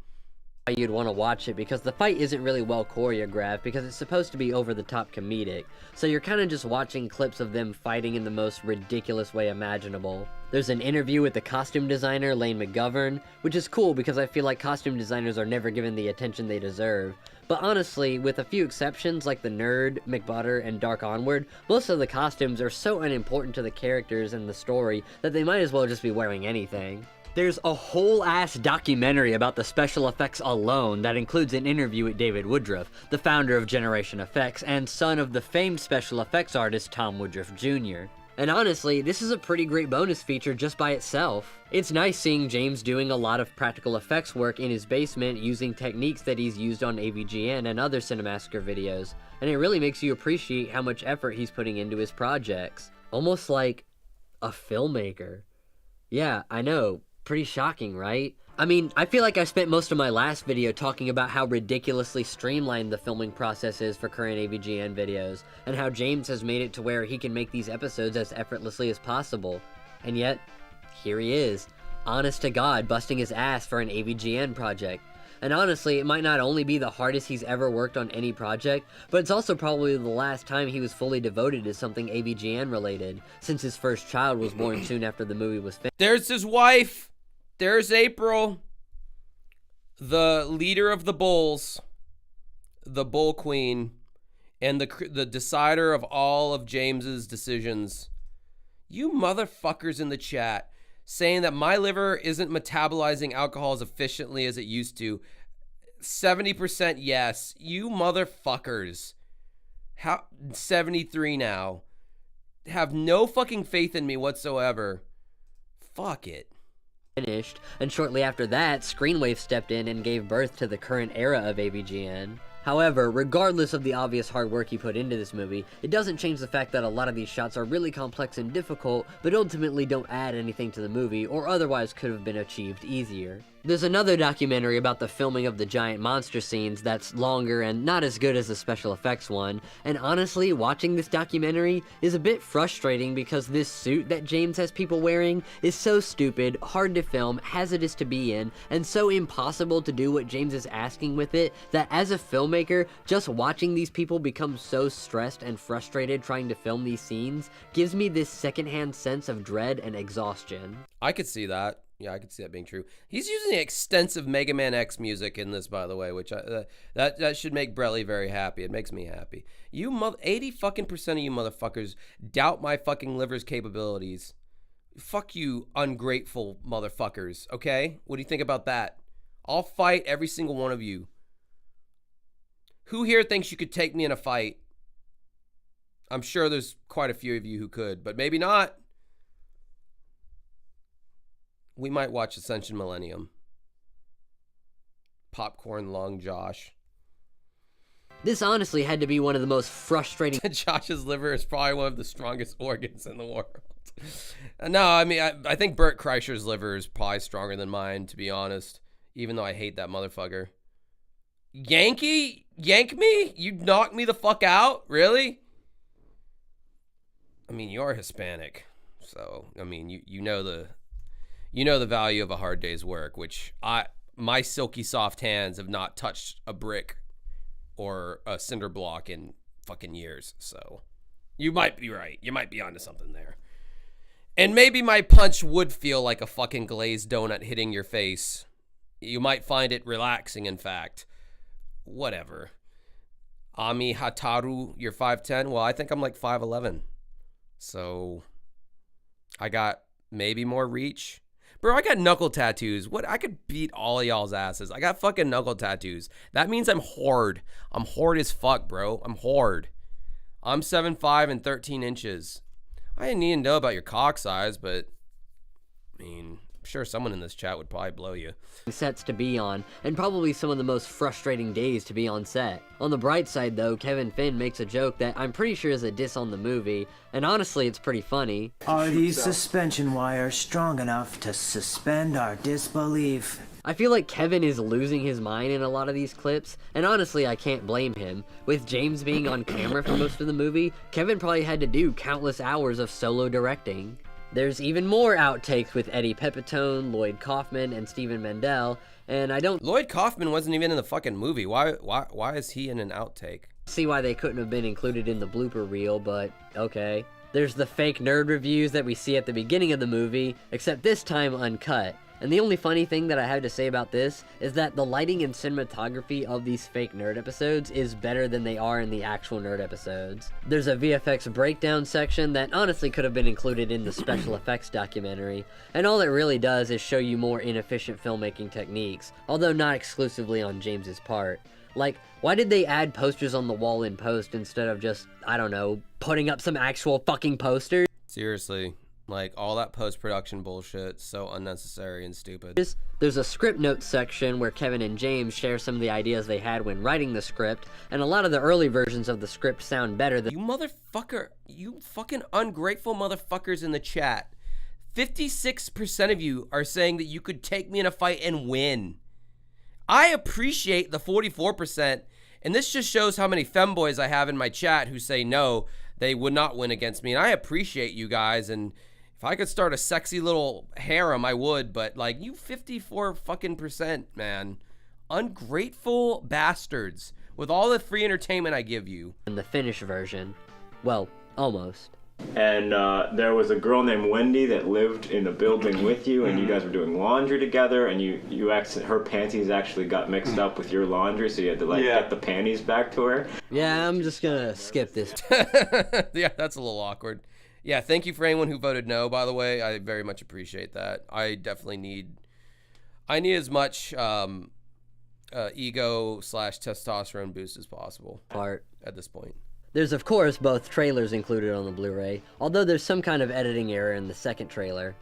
Speaker 3: You'd want to watch it because the fight isn't really well choreographed because it's supposed to be over-the-top comedic, so you're kind of just watching clips of them fighting in the most ridiculous way imaginable. There's an interview with the costume designer, Lane McGovern, which is cool because I feel like costume designers are never given the attention they deserve. But honestly, with a few exceptions like the Nerd, McButter, and Dark Onward, most of the costumes are so unimportant to the characters and the story that they might as well just be wearing anything. There's a whole-ass documentary about the special effects alone that includes an interview with David Woodruff, the founder of Generation Effects and son of the famed special effects artist Tom Woodruff Jr. And honestly, this is a pretty great bonus feature just by itself. It's nice seeing James doing a lot of practical effects work in his basement using techniques that he's used on AVGN and other Cinemassacre videos, and it really makes you appreciate how much effort he's putting into his projects. Almost like a filmmaker. Yeah, I know. Pretty shocking, right? I mean, I feel like I spent most of my last video talking about how ridiculously streamlined the filming process is for current AVGN videos, and how James has made it to where he can make these episodes as effortlessly as possible. And yet, here he is, honest to God, busting his ass for an AVGN project. And honestly, it might not only be the hardest he's ever worked on any project, but it's also probably the last time he was fully devoted to something AVGN related, since his first child was born soon after the movie was finished.
Speaker 1: There's his wife! There's April, the leader of the Bulls, the Bull Queen, and the decider of all of James's decisions. You motherfuckers in the chat saying that my liver isn't metabolizing alcohol as efficiently as it used to. 70% yes. You motherfuckers. How 73 now. Have no fucking faith in me whatsoever. Fuck it.
Speaker 3: Finished, and shortly after that, Screenwave stepped in and gave birth to the current era of AVGN. However, regardless of the obvious hard work he put into this movie, it doesn't change the fact that a lot of these shots are really complex and difficult, but ultimately don't add anything to the movie, or otherwise could have been achieved easier. There's another documentary about the filming of the giant monster scenes that's longer and not as good as the special effects one, and honestly, watching this documentary is a bit frustrating because this suit that James has people wearing is so stupid, hard to film, hazardous to be in, and so impossible to do what James is asking with it that as a filmmaker, just watching these people become so stressed and frustrated trying to film these scenes gives me this secondhand sense of dread and exhaustion.
Speaker 1: I could see that. Yeah, I could see that being true. He's using extensive Mega Man X music in this, by the way, which that should make Brelly very happy. It makes me happy. 80% of you motherfuckers doubt my fucking liver's capabilities. Fuck you, ungrateful motherfuckers. Okay, what do you think about that? I'll fight every single one of you. Who here thinks you could take me in a fight? I'm sure there's quite a few of you who could, but maybe not. We might watch Ascension Millennium. Popcorn Long Josh.
Speaker 3: This honestly had to be one of the most frustrating...
Speaker 1: Josh's liver is probably one of the strongest organs in the world. No, I mean, I think Bert Kreischer's liver is probably stronger than mine, to be honest. Even though I hate that motherfucker. Yankee? Yank me? You knock me the fuck out? Really? I mean, you're Hispanic. So, I mean, you know the value of a hard day's work, which my silky soft hands have not touched a brick or a cinder block in fucking years. So you might be right. You might be onto something there. And maybe my punch would feel like a fucking glazed donut hitting your face. You might find it relaxing, in fact. Whatever. Ami Hataru, you're 5'10"? Well, I think I'm like 5'11". So I got maybe more reach. Bro, I got knuckle tattoos. What? I could beat all of y'all's asses. I got fucking knuckle tattoos. That means I'm hard. I'm hard as fuck, bro. I'm hard. I'm 7'5" and 13 inches. I didn't need to know about your cock size, but I mean, I'm sure someone in this chat would probably blow you.
Speaker 3: Sets to be on, and probably some of the most frustrating days to be on set. On the bright side though, Kevin Finn makes a joke that I'm pretty sure is a diss on the movie, and honestly it's pretty funny.
Speaker 4: Are these suspension wires strong enough to suspend our disbelief?
Speaker 3: I feel like Kevin is losing his mind in a lot of these clips, and honestly I can't blame him. With James being on camera for most of the movie, Kevin probably had to do countless hours of solo directing. There's even more outtakes with Eddie Pepitone, Lloyd Kaufman, and Stephen Mendel, and I don't...
Speaker 1: Lloyd Kaufman wasn't even in the fucking movie. Why is he in an outtake?
Speaker 3: See why they couldn't have been included in the blooper reel, but okay. There's the fake nerd reviews that we see at the beginning of the movie, except this time uncut. And the only funny thing that I have to say about this is that the lighting and cinematography of these fake nerd episodes is better than they are in the actual nerd episodes. There's a VFX breakdown section that honestly could have been included in the special effects documentary, and all it really does is show you more inefficient filmmaking techniques, although not exclusively on James's part. Like, why did they add posters on the wall in post instead of just, I don't know, putting up some actual fucking posters?
Speaker 1: Seriously. Like, all that post-production bullshit, so unnecessary and stupid.
Speaker 3: There's a script notes section where Kevin and James share some of the ideas they had when writing the script, and a lot of the early versions of the script sound better than—
Speaker 1: You motherfucker, you fucking ungrateful motherfuckers in the chat. 56% of you are saying that you could take me in a fight and win. I appreciate the 44%, and this just shows how many femboys I have in my chat who say no, they would not win against me, and I appreciate you guys, and if I could start a sexy little harem, I would, but like, you 54 fucking %, man. Ungrateful bastards with all the free entertainment I give you.
Speaker 3: In the Finnish version. Well, almost.
Speaker 20: And there was a girl named Wendy that lived in the building with you, and you guys were doing laundry together, and her panties actually got mixed up with your laundry, so you had to get the panties back to her.
Speaker 3: Yeah, I'm just gonna skip this.
Speaker 1: Yeah, that's a little awkward. Yeah, thank you for anyone who voted no, by the way. I very much appreciate that. I definitely need as much ego/testosterone boost as possible at this point.
Speaker 3: There's of course both trailers included on the Blu-ray, although there's some kind of editing error in the second trailer.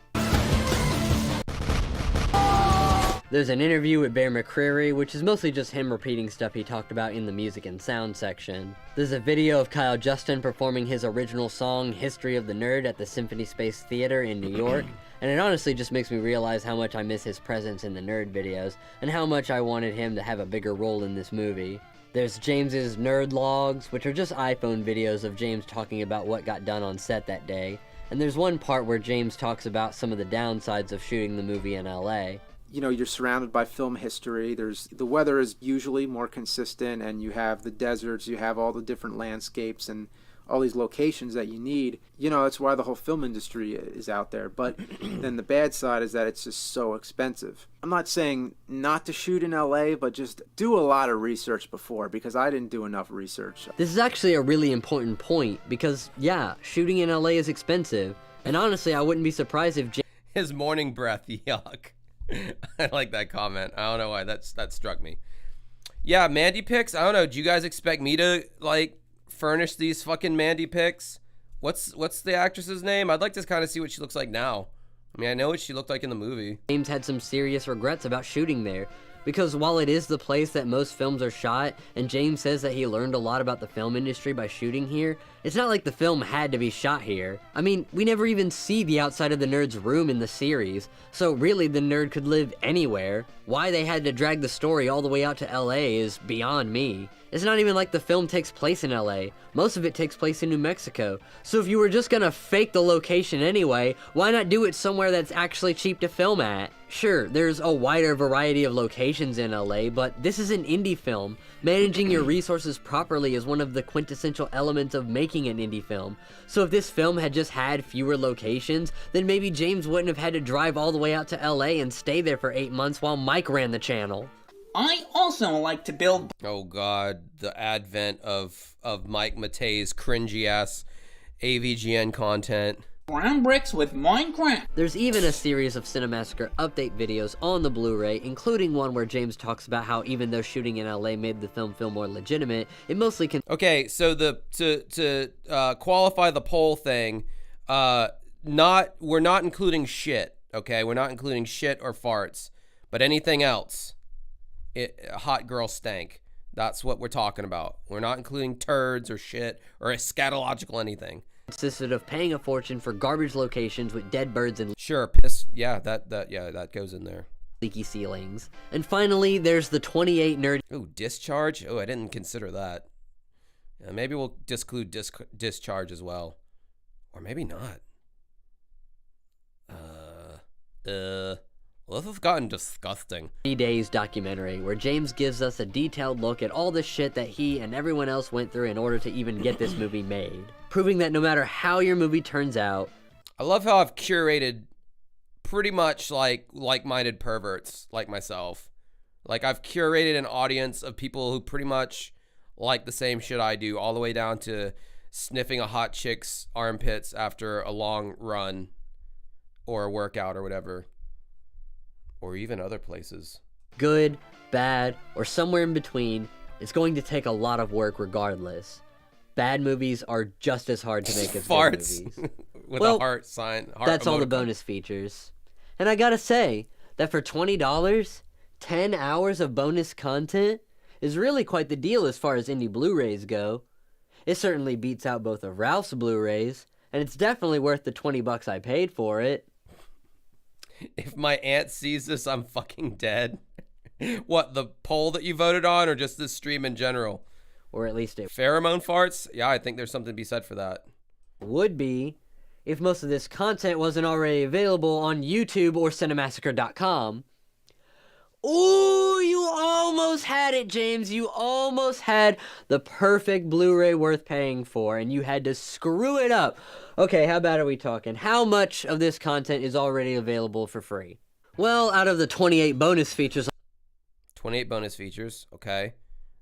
Speaker 3: There's an interview with Bear McCreary, which is mostly just him repeating stuff he talked about in the music and sound section. There's a video of Kyle Justin performing his original song, History of the Nerd, at the Symphony Space Theater in New York, and it honestly just makes me realize how much I miss his presence in the Nerd videos, and how much I wanted him to have a bigger role in this movie. There's James's Nerd Logs, which are just iPhone videos of James talking about what got done on set that day, and there's one part where James talks about some of the downsides of shooting the movie in LA.
Speaker 6: You know, you're surrounded by film history. The weather is usually more consistent, and you have the deserts, you have all the different landscapes and all these locations that you need. You know, that's why the whole film industry is out there. But then the bad side is that it's just so expensive. I'm not saying not to shoot in LA, but just do a lot of research before, because I didn't do enough research.
Speaker 3: This is actually a really important point, because yeah, shooting in LA is expensive, and honestly I wouldn't be surprised if
Speaker 1: His morning breath, yuck. I like that comment. I don't know why that struck me. Yeah, Mandy pics. I don't know. Do you guys expect me to like furnish these fucking Mandy pics? What's the actress's name? I'd like to kind of see what she looks like now. I mean, I know what she looked like in the movie.
Speaker 3: James had some serious regrets about shooting there, because while it is the place that most films are shot, and James says that he learned a lot about the film industry by shooting here, it's not like the film had to be shot here. I mean, we never even see the outside of the nerd's room in the series, so really the nerd could live anywhere. Why they had to drag the story all the way out to LA is beyond me. It's not even like the film takes place in LA. Most of it takes place in New Mexico. So if you were just gonna fake the location anyway, why not do it somewhere that's actually cheap to film at? Sure, there's a wider variety of locations in LA, but this is an indie film. Managing your resources properly is one of the quintessential elements of making an indie film. So if this film had just had fewer locations, then maybe James wouldn't have had to drive all the way out to LA and stay there for 8 months while Mike ran the channel.
Speaker 9: I also like to build...
Speaker 1: Oh god, the advent of Mike Matei's cringy ass AVGN content.
Speaker 9: Brown bricks with Minecraft.
Speaker 3: There's even a series of Cinemassacre update videos on the Blu-ray, including one where James talks about how even though shooting in LA made the film feel more legitimate, it mostly can...
Speaker 1: Okay, so to qualify the poll thing, we're not including shit, okay? We're not including shit or farts, but anything else. Hot girl stank. That's what we're talking about. We're not including turds or shit or eschatological anything.
Speaker 3: Consisted of paying a fortune for garbage locations with dead birds and
Speaker 1: sure, piss. Yeah, that goes in there.
Speaker 3: Leaky ceilings. And finally, there's the 28 nerd.
Speaker 1: Ooh, discharge. Oh, I didn't consider that. Yeah, maybe we'll disclude discharge as well, or maybe not. Well, this has gotten disgusting.
Speaker 3: 3 Days documentary, where James gives us a detailed look at all the shit that he and everyone else went through in order to even get this movie made. Proving that no matter how your movie turns out...
Speaker 1: I love how I've curated pretty much like-minded perverts like myself. Like, I've curated an audience of people who pretty much like the same shit I do, all the way down to sniffing a hot chick's armpits after a long run or a workout or whatever. Or even other places.
Speaker 3: Good, bad, or somewhere in between, it's going to take a lot of work regardless. Bad movies are just as hard to make as
Speaker 1: farts.
Speaker 3: Good movies.
Speaker 1: With a heart sign.
Speaker 3: That's all the bonus features. And I gotta say, that for $20, 10 hours of bonus content is really quite the deal as far as indie Blu-rays go. It certainly beats out both of Ralph's Blu-rays, and it's definitely worth the $20 I paid for it.
Speaker 1: If my aunt sees this, I'm fucking dead. What, the poll that you voted on, or just this stream in general?
Speaker 3: Or at least it...
Speaker 1: Pheromone farts? Yeah, I think there's something to be said for that.
Speaker 3: Would be, if most of this content wasn't already available on YouTube or Cinemassacre.com. Ooh, you almost had it, James. You almost had the perfect Blu-ray worth paying for, and you had to screw it up. Okay, how bad are we talking? How much of this content is already available for free? Well, out of the 28 bonus features...
Speaker 1: 28 bonus features, okay.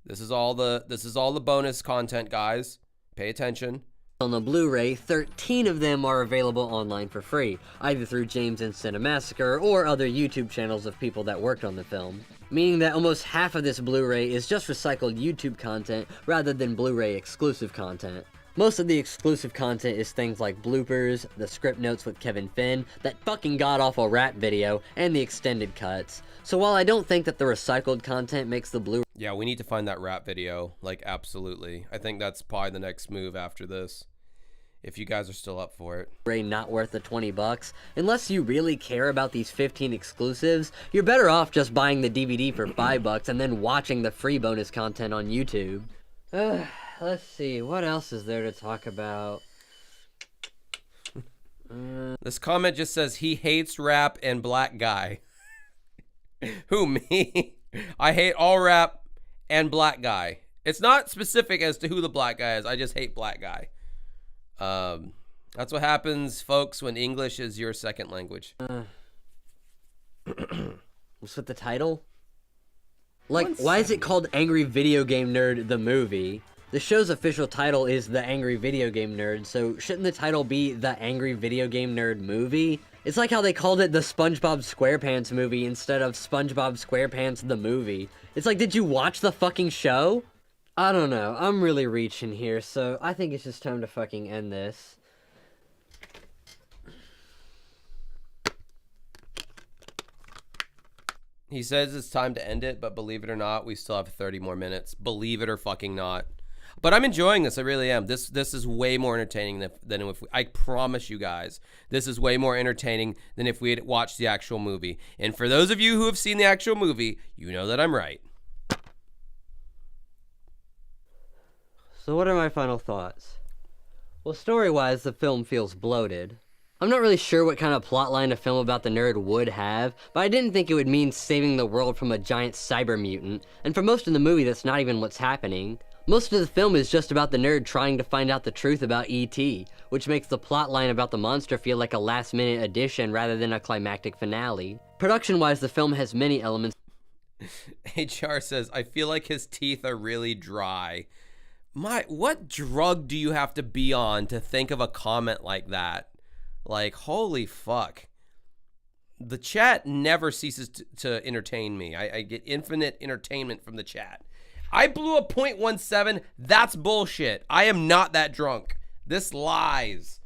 Speaker 1: This is all the bonus content, guys. Pay attention.
Speaker 3: On the Blu-ray, 13 of them are available online for free, either through James and Cinemassacre or other YouTube channels of people that worked on the film. Meaning that almost half of this Blu-ray is just recycled YouTube content rather than Blu-ray exclusive content. Most of the exclusive content is things like bloopers, the script notes with Kevin Finn, that fucking god-awful rap video, and the extended cuts. So while I don't think that the recycled content makes the Blu-ray...
Speaker 1: Yeah, we need to find that rap video. Like, absolutely. I think that's probably the next move after this. If you guys are still up for it.
Speaker 3: Not worth the $20. Unless you really care about these 15 exclusives, you're better off just buying the DVD for $5 and then watching the free bonus content on YouTube. Let's see, what else is there to talk about?
Speaker 1: This comment just says he hates rap and black guy. Who, me? I hate all rap and black guy. It's not specific as to who the black guy is. I just hate black guy. That's what happens, folks, when English is your second language.
Speaker 3: What's with the title? Like, why is it called Angry Video Game Nerd the Movie? The show's official title is The Angry Video Game Nerd, so shouldn't the title be The Angry Video Game Nerd Movie? It's like how they called it the SpongeBob SquarePants Movie instead of SpongeBob SquarePants the Movie. It's like, did you watch the fucking show? I don't know, I'm really reaching here, so I think it's just time to fucking end this.
Speaker 1: He says it's time to end it, but believe it or not, we still have 30 more minutes. Believe it or fucking not. But I'm enjoying this. I really am. This is way more entertaining than if I promise you guys, this is way more entertaining than if we had watched the actual movie. And for those of you who have seen the actual movie, you know that I'm right.
Speaker 3: So what are my final thoughts? Well, story-wise, the film feels bloated. I'm not really sure what kind of plotline a film about the nerd would have, but I didn't think it would mean saving the world from a giant cyber mutant, and for most of the movie that's not even what's happening. Most of the film is just about the nerd trying to find out the truth about E.T., which makes the plotline about the monster feel like a last-minute addition rather than a climactic finale. Production-wise, the film has many elements.
Speaker 1: HR says, I feel like his teeth are really dry. What drug do you have to be on to think of a comment like that? Like, holy fuck. The chat never ceases to entertain me. I get infinite entertainment from the chat. I blew a .17. That's bullshit. I am not that drunk. This lies.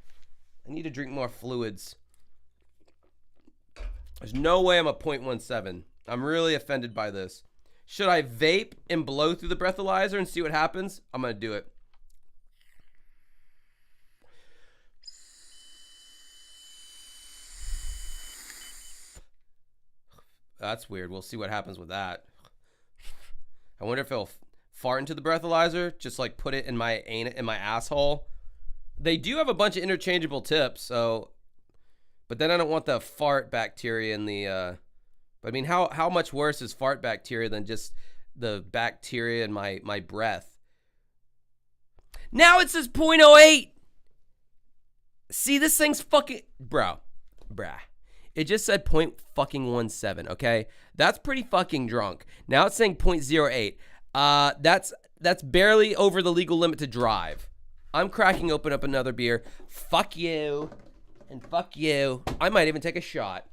Speaker 1: I need to drink more fluids. There's no way I'm a .17. I'm really offended by this. Should I vape and blow through the breathalyzer and see what happens? I'm going to do it. That's weird. We'll see what happens with that. I wonder if it'll fart into the breathalyzer, just like put it in my asshole. They do have a bunch of interchangeable tips, so, but then I don't want the fart bacteria in the, I mean, how much worse is fart bacteria than just the bacteria in my breath? Now it says .08. See, this thing's fucking, brah. It just said .17, okay? That's pretty fucking drunk. Now it's saying .08. That's barely over the legal limit to drive. I'm cracking open up another beer. Fuck you. And fuck you. I might even take a shot.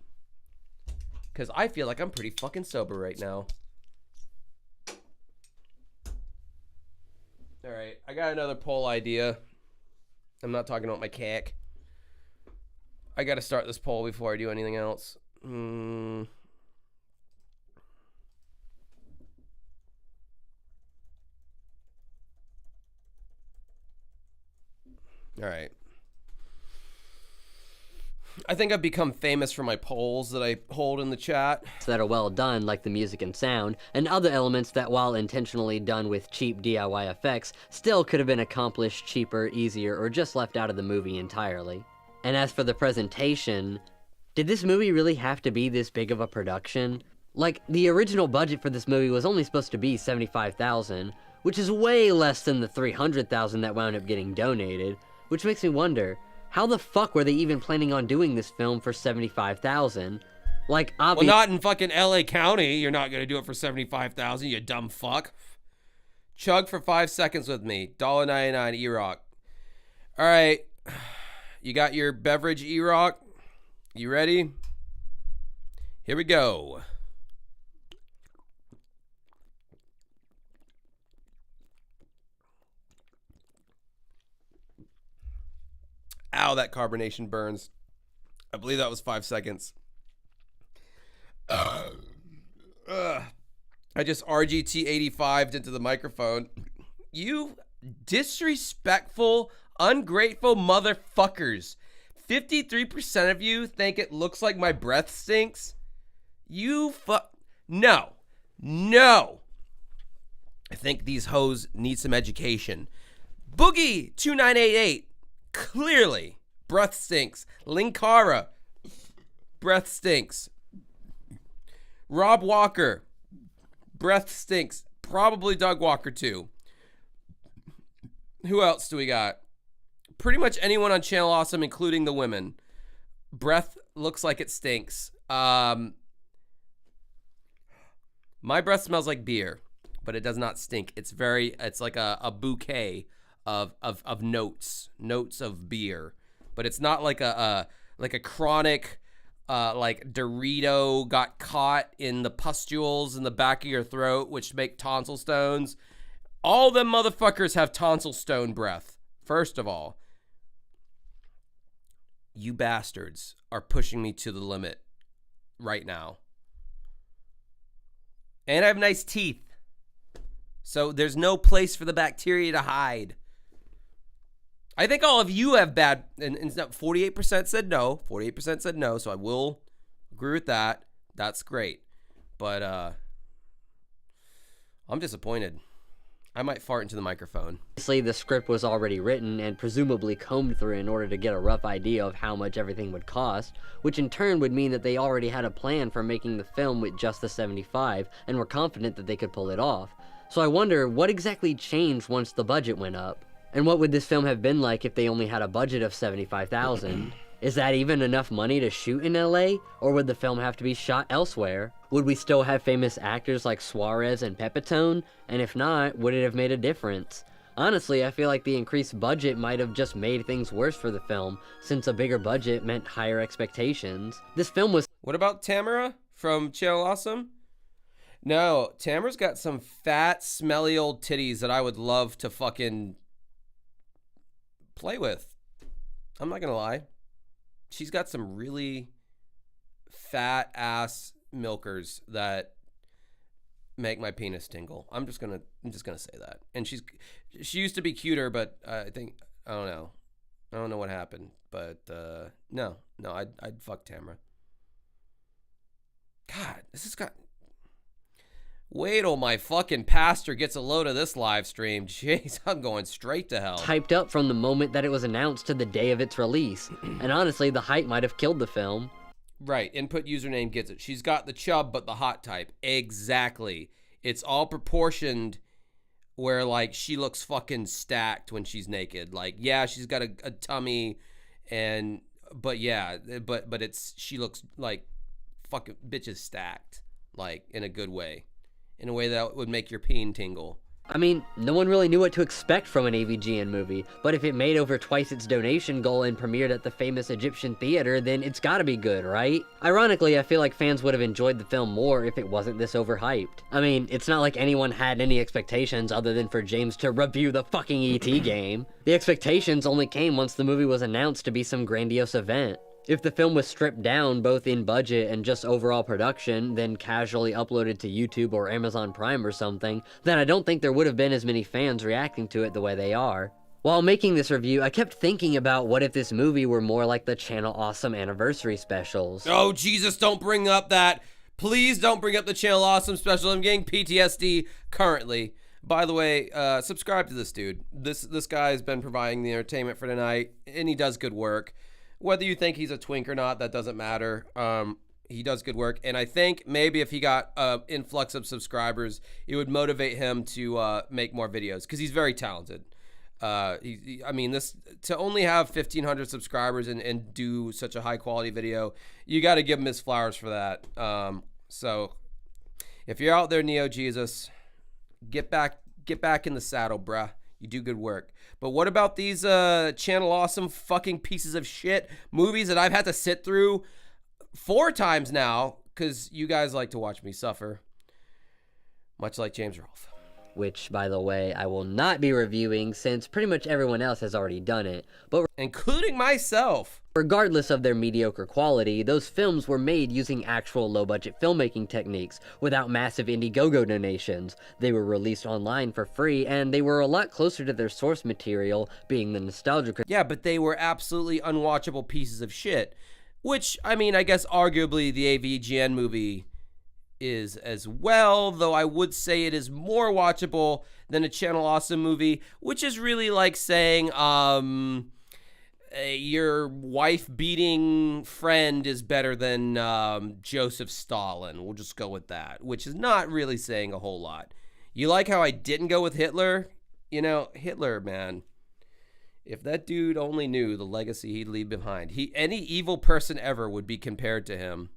Speaker 1: Because I feel like I'm pretty fucking sober right now. Alright, I got another poll idea. I'm not talking about my cack. I gotta start this poll before I do anything else. All right. I think I've become famous for my polls that I hold in the chat.
Speaker 3: That are well done, like the music and sound, and other elements that, while intentionally done with cheap DIY effects, still could have been accomplished cheaper, easier, or just left out of the movie entirely. And as for the presentation, did this movie really have to be this big of a production? Like, the original budget for this movie was only supposed to be $75,000, which is way less than the $300,000 that wound up getting donated, which makes me wonder, how the fuck were they even planning on doing this film for $75,000? Like, obviously...
Speaker 1: Well, not in fucking LA County. You're not gonna do it for $75,000, you dumb fuck. Chug for 5 seconds with me. $1.99 E-Rock. All right. You got your beverage, E-Rock? You ready? Here we go. Ow, that carbonation burns. I believe that was 5 seconds. I just RGT85'd into the microphone. You disrespectful, ungrateful motherfuckers. 53% of you think it looks like my breath stinks. No. I think these hoes need some education. Boogie2988, clearly, breath stinks. Linkara, breath stinks. Rob Walker, breath stinks. Probably Doug Walker too. Who else do we got? Pretty much anyone on Channel Awesome, including the women. Breath looks like it stinks. My breath smells like beer, but it does not stink. It's like a bouquet of notes of beer, but it's not like a chronic like Dorito got caught in the pustules in the back of your throat, which make tonsil stones. All them motherfuckers have tonsil stone breath. First of all, you bastards are pushing me to the limit right now. And I have nice teeth. So there's no place for the bacteria to hide. I think all of you have bad, and 48% said no. 48% said no, so I will agree with that. That's great. But I'm disappointed. I might fart into the microphone.
Speaker 3: Obviously, the script was already written and presumably combed through in order to get a rough idea of how much everything would cost, which in turn would mean that they already had a plan for making the film with just the 75 and were confident that they could pull it off. So I wonder, what exactly changed once the budget went up? And what would this film have been like if they only had a budget of $75,000? Is that even enough money to shoot in LA? Or would the film have to be shot elsewhere? Would we still have famous actors like Suarez and Pepitone? And if not, would it have made a difference? Honestly, I feel like the increased budget might have just made things worse for the film, since a bigger budget meant higher expectations. This film was...
Speaker 1: What about Tamara from Channel Awesome? No, Tamara's got some fat, smelly old titties that I would love to fucking play with. I'm not gonna lie. She's got some really fat ass milkers that make my penis tingle. I'm just gonna say that. And she used to be cuter, but I don't know what happened. But no, I'd fuck Tamara. God, this has got. Wait till my fucking pastor gets a load of this live stream. Jeez, I'm going straight to hell.
Speaker 3: Hyped up from the moment that it was announced to the day of its release. And honestly, the hype might have killed the film.
Speaker 1: Right, input username gets it. She's got the chub, but the hot type. Exactly. It's all proportioned where, like, she looks fucking stacked when she's naked. Like, yeah, she's got a tummy, but she looks like fucking bitches stacked. Like, in a good way. In a way that would make your peen tingle.
Speaker 3: I mean, no one really knew what to expect from an AVGN movie, but if it made over twice its donation goal and premiered at the famous Egyptian theater, then it's gotta be good, right? Ironically, I feel like fans would have enjoyed the film more if it wasn't this overhyped. I mean, it's not like anyone had any expectations other than for James to review the fucking E.T. game. The expectations only came once the movie was announced to be some grandiose event. If the film was stripped down both in budget and just overall production, then casually uploaded to YouTube or Amazon Prime or something, then I don't think there would have been as many fans reacting to it the way they are. While making this review, I kept thinking about what if this movie were more like the Channel Awesome anniversary specials.
Speaker 1: Oh, Jesus, don't bring up that. Please don't bring up the Channel Awesome special. I'm getting PTSD currently. By the way, subscribe to this dude. This guy has been providing the entertainment for tonight, and he does good work. Whether you think he's a twink or not, that doesn't matter. He does good work. And I think maybe if he got an influx of subscribers, it would motivate him to make more videos because he's very talented. To only have 1,500 subscribers and do such a high quality video, you got to give him his flowers for that. So if you're out there, NeoJesus, get back in the saddle, bruh. You do good work. But what about these Channel Awesome fucking pieces of shit movies that I've had to sit through 4 times now because you guys like to watch me suffer, much like James Rolfe.
Speaker 3: which, by the way, I will not be reviewing since pretty much everyone else has already done it. But
Speaker 1: including myself.
Speaker 3: Regardless of their mediocre quality, those films were made using actual low-budget filmmaking techniques, without massive Indiegogo donations. They were released online for free, and they were a lot closer to their source material, being the nostalgia.
Speaker 1: Yeah, but they were absolutely unwatchable pieces of shit. Which, I mean, I guess arguably the AVGN movie is as well, though I would say it is more watchable than a Channel Awesome movie, which is really like saying your wife-beating friend is better than Joseph Stalin. We'll just go with that, which is not really saying a whole lot. You like how I didn't go with Hitler? You know, Hitler, man. If that dude only knew the legacy he'd leave behind, any evil person ever would be compared to him.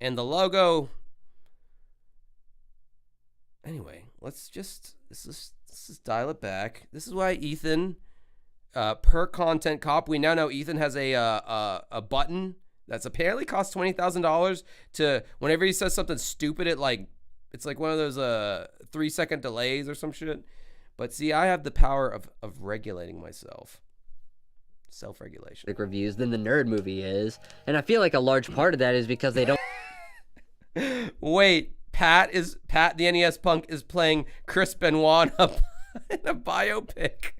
Speaker 1: And the logo... Anyway, let's just dial it back. This is why Ethan, per Content Cop, we now know Ethan has a button that's apparently costs $20,000 to, whenever he says something stupid, it's like one of those 3-second delays or some shit. But see, I have the power of regulating myself. Self-regulation.
Speaker 3: Reviews than the Nerd movie is, and I feel like a large part of that is because they don't...
Speaker 1: Wait. Pat the NES punk is playing Chris Benoit in a biopic.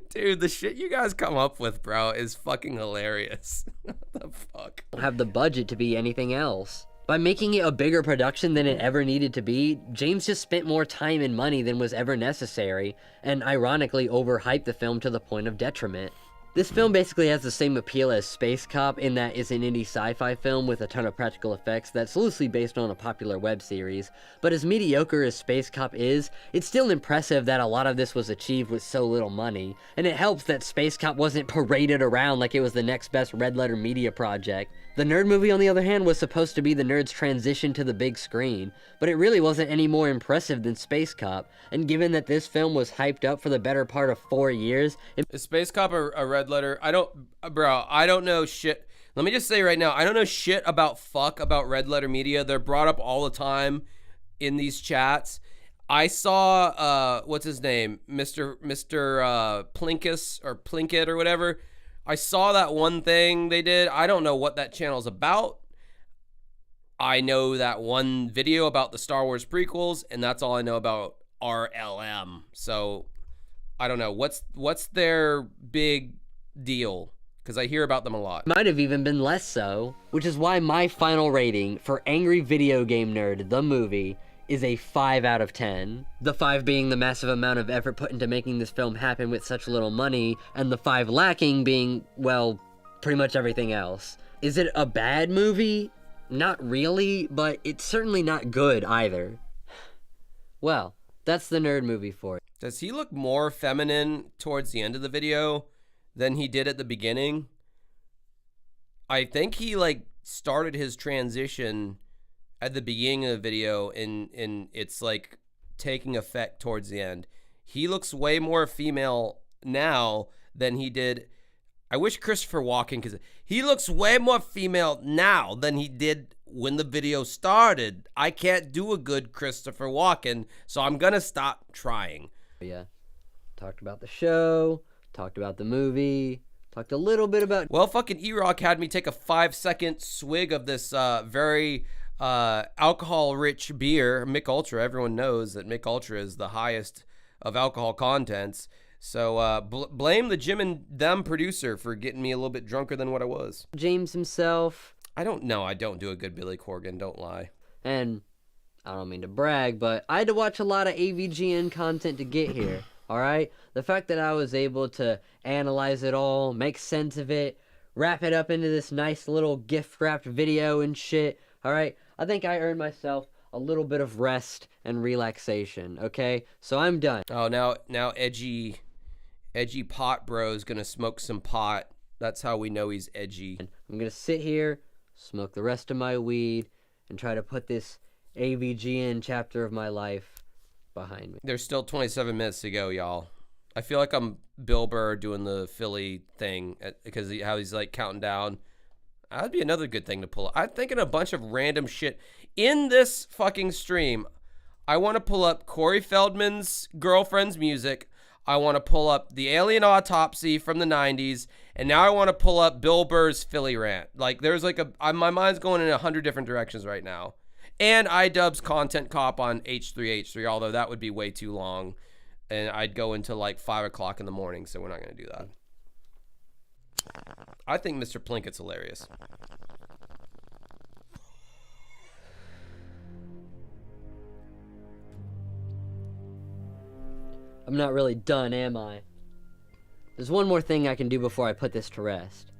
Speaker 1: Dude, the shit you guys come up with, bro, is fucking hilarious. What the fuck?
Speaker 3: Have the budget to be anything else. By making it a bigger production than it ever needed to be, James just spent more time and money than was ever necessary, and ironically overhyped the film to the point of detriment. This film basically has the same appeal as Space Cop in that it's an indie sci-fi film with a ton of practical effects that's loosely based on a popular web series, but as mediocre as Space Cop is, it's still impressive that a lot of this was achieved with so little money, and it helps that Space Cop wasn't paraded around like it was the next best Red Letter Media project. The Nerd movie, on the other hand, was supposed to be the Nerd's transition to the big screen, but it really wasn't any more impressive than Space Cop, and given that this film was hyped up for the better part of 4 years...
Speaker 1: Is Space Cop a Red Letter? I don't know shit. Let me just say right now, I don't know shit about Red Letter Media. They're brought up all the time in these chats. I saw, what's his name? Mr. Plinkus or Plinkett or whatever. I saw that one thing they did. I don't know what that channel's about. I know that one video about the Star Wars prequels, and that's all I know about RLM. So I don't know. What's their big deal? Because I hear about them a lot.
Speaker 3: Might have even been less so, which is why my final rating for Angry Video Game Nerd, the movie, is a 5 out of 10. The 5 being the massive amount of effort put into making this film happen with such little money, and the 5 lacking being, well, pretty much everything else. Is it a bad movie? Not really, but it's certainly not good either. Well, that's the Nerd movie for you.
Speaker 1: Does he look more feminine towards the end of the video than he did at the beginning? I think he started his transition at the beginning of the video, and it's taking effect towards the end. He looks way more female now than he did. I wish Christopher Walken, because he looks way more female now than he did when the video started. I can't do a good Christopher Walken, so I'm gonna stop trying.
Speaker 3: Yeah, talked about the show, talked about the movie, talked a little bit about...
Speaker 1: Well, fucking E-Rock had me take a 5-second swig of this very alcohol-rich beer, Mick Ultra. Everyone knows that Mick Ultra is the highest of alcohol contents. So blame the Jim and Them producer for getting me a little bit drunker than what I was.
Speaker 3: James himself.
Speaker 1: I don't do a good Billy Corgan, don't lie.
Speaker 3: And I don't mean to brag, but I had to watch a lot of AVGN content to get here, all right? The fact that I was able to analyze it all, make sense of it, wrap it up into this nice little gift-wrapped video and shit, all right? I think I earned myself a little bit of rest and relaxation, okay? So I'm done.
Speaker 1: Oh, now edgy pot bro's gonna smoke some pot. That's how we know he's edgy.
Speaker 3: I'm gonna sit here, smoke the rest of my weed, and try to put this AVGN chapter of my life behind me.
Speaker 1: There's still 27 minutes to go, y'all. I feel like I'm Bill Burr doing the Philly thing because how he's counting down. That'd be another good thing to pull up. I'm thinking a bunch of random shit in this fucking stream. I want to pull up Corey Feldman's Girlfriend's Music. I want to pull up The Alien Autopsy from the 90s. And now I want to pull up Bill Burr's Philly Rant. Like, there's like my mind's going in 100 different directions right now. And iDubbbz Content Cop on H3H3, although that would be way too long. And I'd go into like 5 o'clock in the morning, so we're not going to do that. I think Mr. Plinkett's hilarious.
Speaker 3: I'm not really done, am I? There's one more thing I can do before I put this to rest.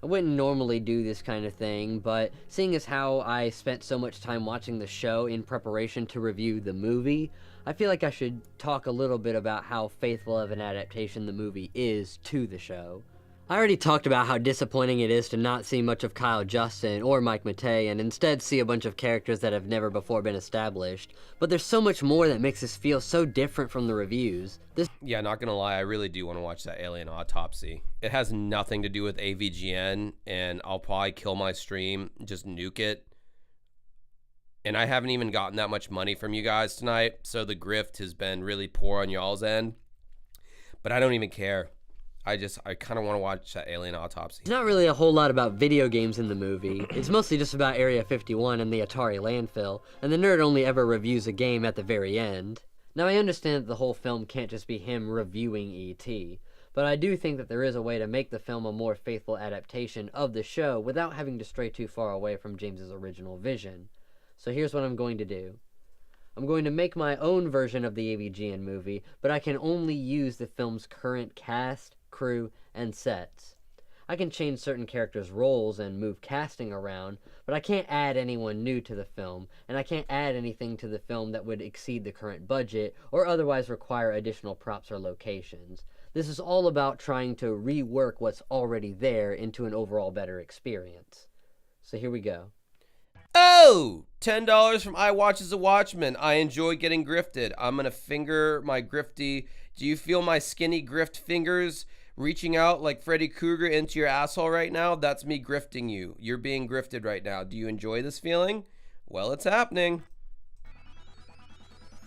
Speaker 3: I wouldn't normally do this kind of thing, but seeing as how I spent so much time watching the show in preparation to review the movie, I feel like I should talk a little bit about how faithful of an adaptation the movie is to the show. I already talked about how disappointing it is to not see much of Kyle Justin or Mike Matei and instead see a bunch of characters that have never before been established, but there's so much more that makes this feel so different from the reviews.
Speaker 1: Yeah, not gonna lie, I really do want to watch that Alien Autopsy. It has nothing to do with AVGN, and I'll probably kill my stream, just nuke it. And I haven't even gotten that much money from you guys tonight, so the grift has been really poor on y'all's end. But I don't even care. I kind of want to watch that Alien Autopsy.
Speaker 3: There's not really a whole lot about video games in the movie. It's mostly just about Area 51 and the Atari landfill, and the nerd only ever reviews a game at the very end. Now, I understand that the whole film can't just be him reviewing E.T., but I do think that there is a way to make the film a more faithful adaptation of the show without having to stray too far away from James's original vision. So here's what I'm going to do. I'm going to make my own version of the AVGN movie, but I can only use the film's current cast, crew, and sets. I can change certain characters' roles and move casting around, but I can't add anyone new to the film, and I can't add anything to the film that would exceed the current budget or otherwise require additional props or locations. This is all about trying to rework what's already there into an overall better experience. So here we go.
Speaker 1: Oh! $10 from I Watch as a Watchman. I enjoy getting grifted. I'm gonna finger my grifty. Do you feel my skinny grift fingers reaching out like Freddy Krueger into your asshole right now? That's me grifting you. You're being grifted right now. Do you enjoy this feeling? Well, it's happening.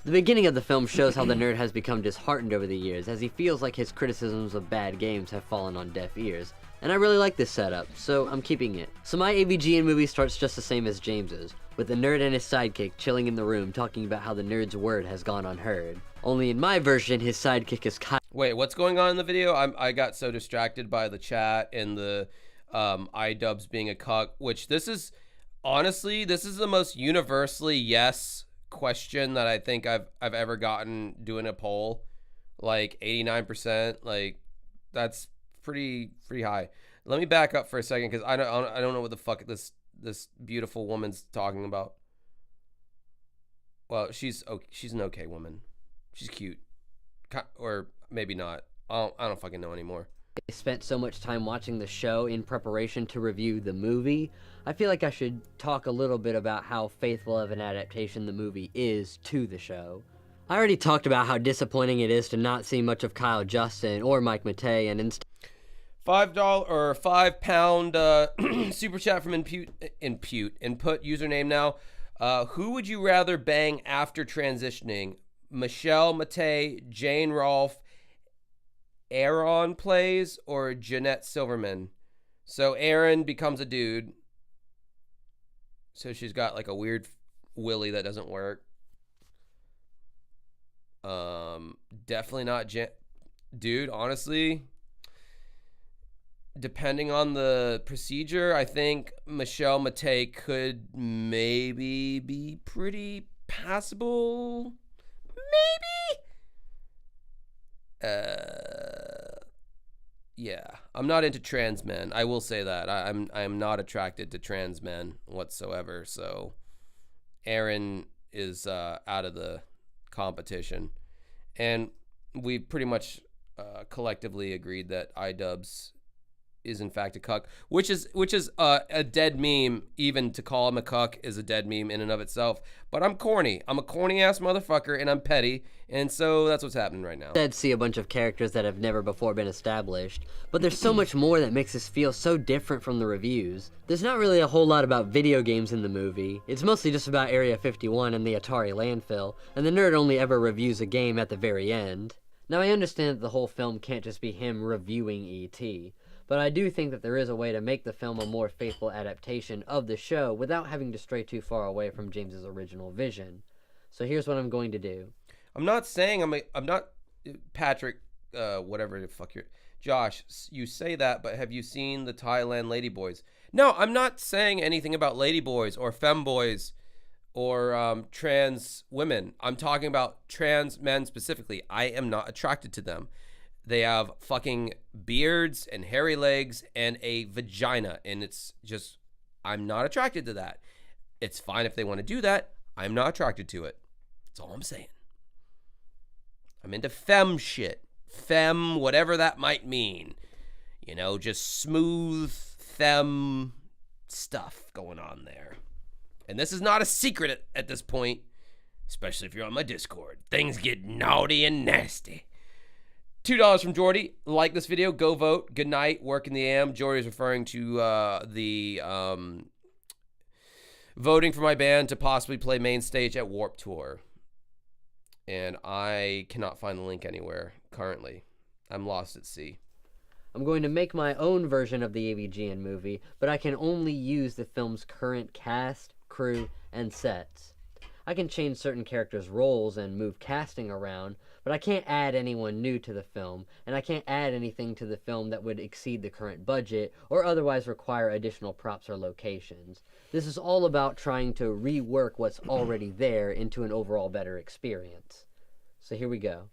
Speaker 3: The beginning of the film shows how the nerd has become disheartened over the years, as he feels like his criticisms of bad games have fallen on deaf ears. And I really like this setup, so I'm keeping it. So my AVGN movie starts just the same as James's, with the nerd and his sidekick chilling in the room talking about how the nerd's word has gone unheard. Only in my version, his sidekick is Kyle.
Speaker 1: Wait, what's going on in the video? I got so distracted by the chat and the iDubbbz being a cuck, which this is, honestly, this is the most universally yes question that I think I've ever gotten doing a poll. Like 89%, like that's pretty high. Let me back up for a second because I don't know what the fuck this beautiful woman's talking about. Well, she's an okay woman. She's cute, or maybe not. I don't fucking know anymore.
Speaker 3: I spent so much time watching the show in preparation to review the movie. I feel like I should talk a little bit about how faithful of an adaptation the movie is to the show. I already talked about how disappointing it is to not see much of Kyle Justin or Mike Matei, and instead
Speaker 1: $5 or £5 super chat from input username now. Who would you rather bang after transitioning? Michelle Matei, Jane Rolfe, Aaron plays, or Jeanette Silverman? So Aaron becomes a dude. So she's got like a weird willy that doesn't work. Definitely not dude, honestly. Depending on the procedure, I think Michelle Matei could maybe be pretty passable. Yeah, I'm not into trans men. I will say that. I'm not attracted to trans men whatsoever. So Aaron is out of the competition. And we pretty much collectively agreed that iDubbbz is in fact a cuck, which is a dead meme. Even to call him a cuck is a dead meme in and of itself. But I'm corny. I'm a corny ass motherfucker, and I'm petty, and so that's what's happening right now.
Speaker 3: Instead, see a bunch of characters that have never before been established, but there's so much more that makes this feel so different from the reviews. There's not really a whole lot about video games in the movie. It's mostly just about Area 51 and the Atari landfill, and the nerd only ever reviews a game at the very end. Now, I understand that the whole film can't just be him reviewing E.T., but I do think that there is a way to make the film a more faithful adaptation of the show without having to stray too far away from James's original vision. So here's what I'm going to do.
Speaker 1: I'm not saying I'm not Patrick, whatever the fuck you're, Josh, you say that, but have you seen the Thailand Ladyboys? No, I'm not saying anything about ladyboys or femboys or trans women. I'm talking about trans men specifically. I am not attracted to them. They have fucking beards and hairy legs and a vagina, and it's just, I'm not attracted to that. It's fine if they want to do that. I'm not attracted to it. That's all I'm saying. I'm into femme shit. Femme, whatever that might mean. You know, just smooth femme stuff going on there. And this is not a secret at this point, especially if you're on my Discord. Things get naughty and nasty. $2 from Jordy. Like this video, go vote. Good night, work in the AM. Jordy is referring to the voting for my band to possibly play main stage at Warped Tour. And I cannot find the link anywhere currently. I'm lost at sea.
Speaker 3: I'm going to make my own version of the AVGN movie, but I can only use the film's current cast, crew, and sets. I can change certain characters' roles and move casting around, but I can't add anyone new to the film, and I can't add anything to the film that would exceed the current budget or otherwise require additional props or locations. This is all about trying to rework what's already there into an overall better experience. So here we go.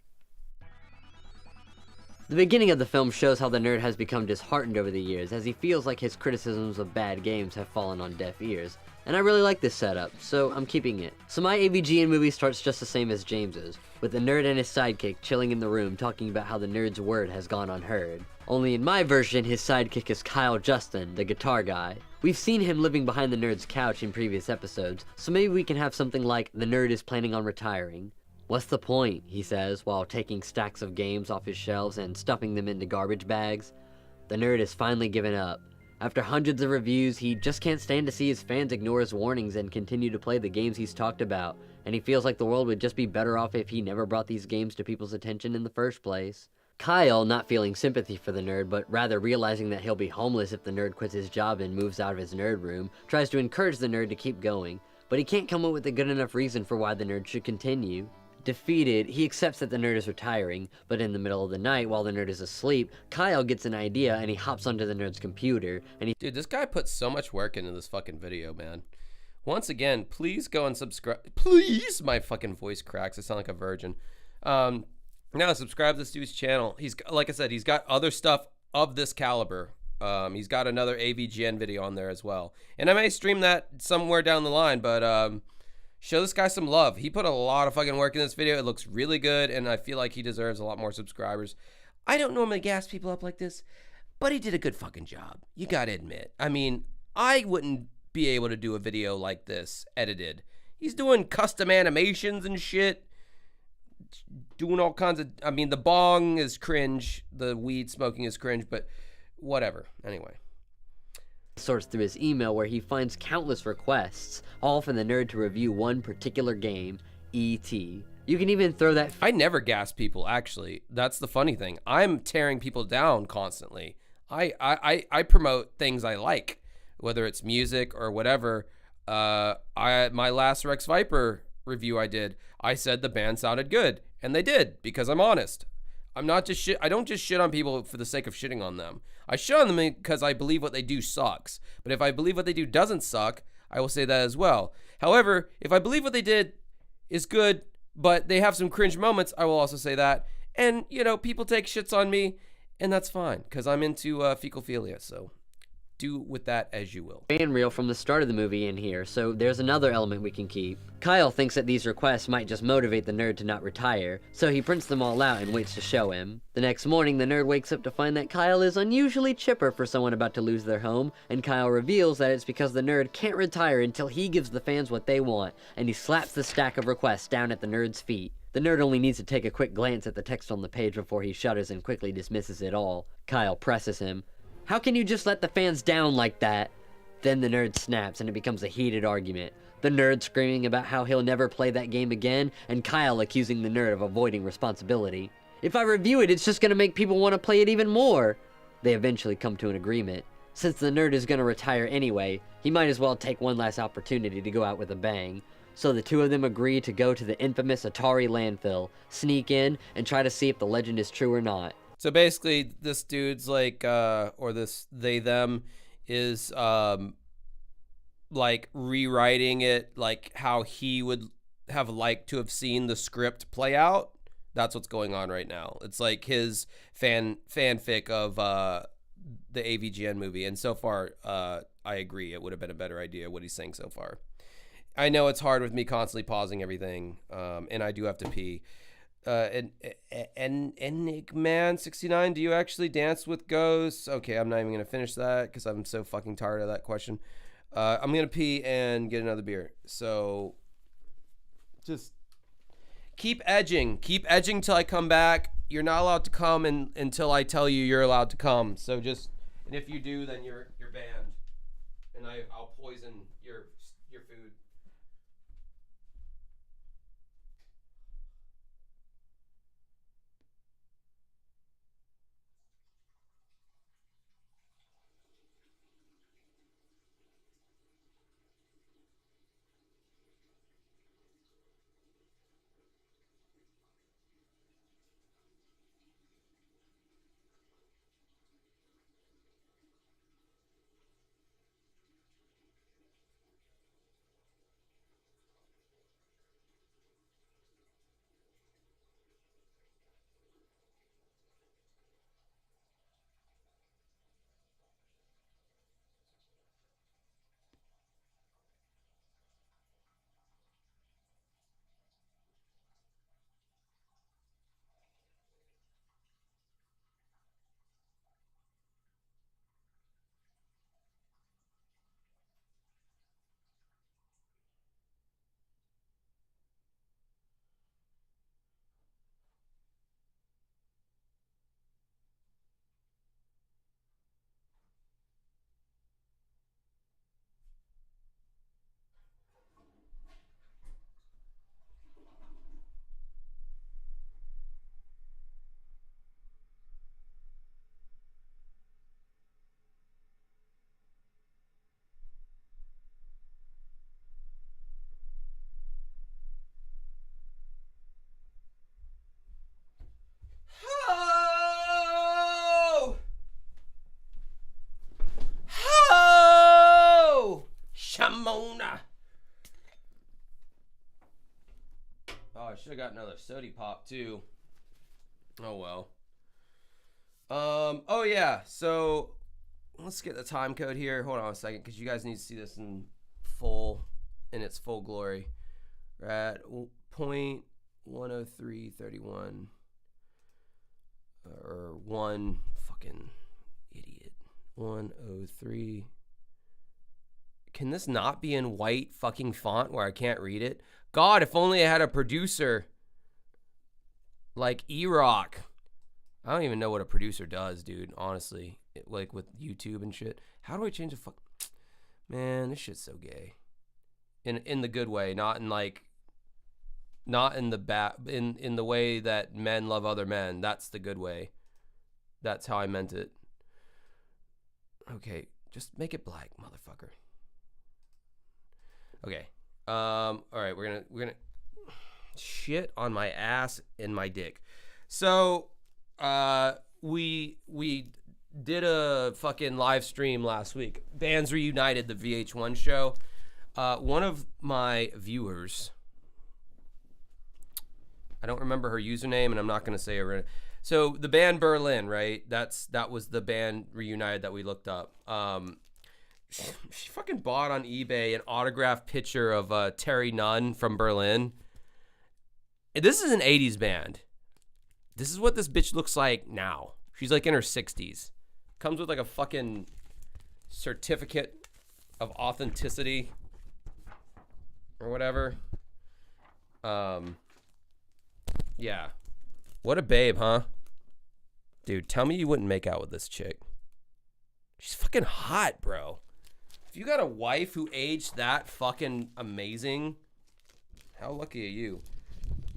Speaker 3: The beginning of the film shows how the nerd has become disheartened over the years, as he feels like his criticisms of bad games have fallen on deaf ears. And I really like this setup, so I'm keeping it. So my AVGN movie starts just the same as James's, with the nerd and his sidekick chilling in the room talking about how the nerd's word has gone unheard. Only in my version, his sidekick is Kyle Justin, the guitar guy. We've seen him living behind the nerd's couch in previous episodes, so maybe we can have something like the nerd is planning on retiring. What's the point, he says, while taking stacks of games off his shelves and stuffing them into garbage bags. The nerd has finally given up. After hundreds of reviews, he just can't stand to see his fans ignore his warnings and continue to play the games he's talked about, and he feels like the world would just be better off if he never brought these games to people's attention in the first place. Kyle, not feeling sympathy for the nerd, but rather realizing that he'll be homeless if the nerd quits his job and moves out of his nerd room, tries to encourage the nerd to keep going, but he can't come up with a good enough reason for why the nerd should continue. Defeated, he accepts that the nerd is retiring, but in the middle of the night, while the nerd is asleep, Kyle gets an idea and he hops onto the nerd's computer, and he—
Speaker 1: Dude, this guy put so much work into this fucking video, man. Once again, please go and subscribe. Please! My fucking voice cracks. I sound like a virgin. Now, subscribe to this dude's channel. He's, like I said, he's got other stuff of this caliber. He's got another AVGN video on there as well. And I may stream that somewhere down the line, but show this guy some love. He put a lot of fucking work in this video. It looks really good, and I feel like he deserves a lot more subscribers. I don't normally gas people up like this, but he did a good fucking job. You gotta admit. I mean, I wouldn't be able to do a video like this edited. He's doing custom animations and shit. Doing all kinds of... I mean, the bong is cringe. The weed smoking is cringe, but whatever. Anyway.
Speaker 3: Sorts through his email where he finds countless requests, all from the nerd to review one particular game, E.T. You can even throw that...
Speaker 1: I never gas people, actually. That's the funny thing. I'm tearing people down constantly. I promote things I like, whether it's music or whatever. My last Rex Viper review I did, I said the band sounded good, and they did, because I'm honest. I'm not just shit. I don't just shit on people for the sake of shitting on them. I shit on them because I believe what they do sucks. But if I believe what they do doesn't suck, I will say that as well. However, if I believe what they did is good, but they have some cringe moments, I will also say that. And, you know, people take shits on me, and that's fine, because I'm into fecalphilia, so do with that as you will.
Speaker 3: Fan reel from the start of the movie in here, so there's another element we can keep. Kyle thinks that these requests might just motivate the nerd to not retire, so he prints them all out and waits to show him. The next morning, the nerd wakes up to find that Kyle is unusually chipper for someone about to lose their home, and Kyle reveals that it's because the nerd can't retire until he gives the fans what they want, and he slaps the stack of requests down at the nerd's feet. The nerd only needs to take a quick glance at the text on the page before he shudders and quickly dismisses it all. Kyle presses him. How can you just let the fans down like that? Then the nerd snaps and it becomes a heated argument. The nerd screaming about how he'll never play that game again, and Kyle accusing the nerd of avoiding responsibility. If I review it, it's just gonna make people want to play it even more. They eventually come to an agreement. Since the nerd is gonna retire anyway, he might as well take one last opportunity to go out with a bang. So the two of them agree to go to the infamous Atari landfill, sneak in, and try to see if the legend is true or not.
Speaker 1: So basically, this dude's like, or this they them is like rewriting it like how he would have liked to have seen the script play out. That's what's going on right now. It's like his fanfic of the AVGN movie. And so far, I agree. It would have been a better idea what he's saying so far. I know it's hard with me constantly pausing everything, and I do have to pee. And Enigman69, do you actually dance with ghosts? Okay, I'm not even gonna finish that because I'm so fucking tired of that question. I'm gonna pee and get another beer. So just keep edging till I come back. You're not allowed to come until I tell you you're allowed to come. So just, and if you do, then you're banned, and I'll poison your food. Shamona. Oh, I should have got another sody pop too. Oh well. Oh yeah, so let's get the time code here. Hold on a second, because you guys need to see this in its full glory. We're at 0.10331 or one fucking idiot. 103. Can this not be in white fucking font where I can't read it? God, if only I had a producer like E-Rock. I don't even know what a producer does, dude, honestly. Like with YouTube and shit. How do I change the fuck? Man, this shit's so gay. In the good way, not in like, not in the in the way that men love other men. That's the good way. That's how I meant it. Okay, just make it black, motherfucker. Okay. All right, we're gonna shit on my ass and my dick. So, we did a fucking live stream last week. Bands Reunited, the VH1 show. One of my viewers, I don't remember her username, and I'm not gonna say her. So the band Berlin, right? That was the band Reunited that we looked up. She fucking bought on eBay an autographed picture of Terry Nunn from Berlin. This is an 80s band. This is what this bitch looks like now. She's like in her 60s. Comes with like a fucking certificate of authenticity or whatever. Yeah. What a babe, huh? Dude, tell me you wouldn't make out with this chick. She's fucking hot, bro. If you got a wife who aged that fucking amazing, how lucky are you?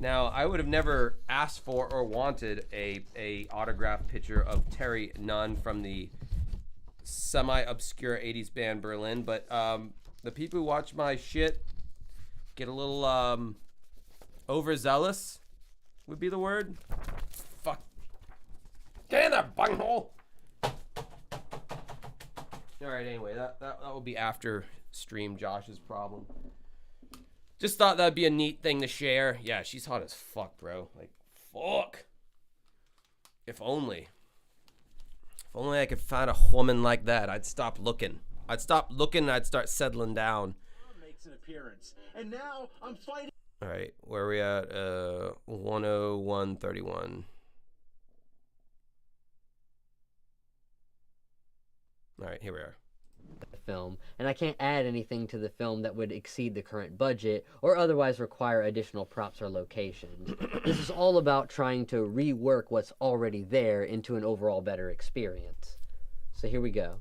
Speaker 1: Now, I would have never asked for or wanted a autographed picture of Terry Nunn from the semi-obscure 80s band Berlin, but the people who watch my shit get a little overzealous, would be the word. Fuck. Get in there, bunghole! Alright, anyway, that will be after stream Josh's problem. Just thought that'd be a neat thing to share. Yeah, she's hot as fuck, bro. Like, fuck. If only. If only I could find a woman like that, I'd stop looking. I'd stop looking and I'd start settling down.
Speaker 11: Makes an appearance. And now I'm fighting.
Speaker 1: Alright, where are we at? 101.31. Alright, here we are.
Speaker 3: Film, and I can't add anything to the film that would exceed the current budget or otherwise require additional props or locations. This is all about trying to rework what's already there into an overall better experience. So here we go.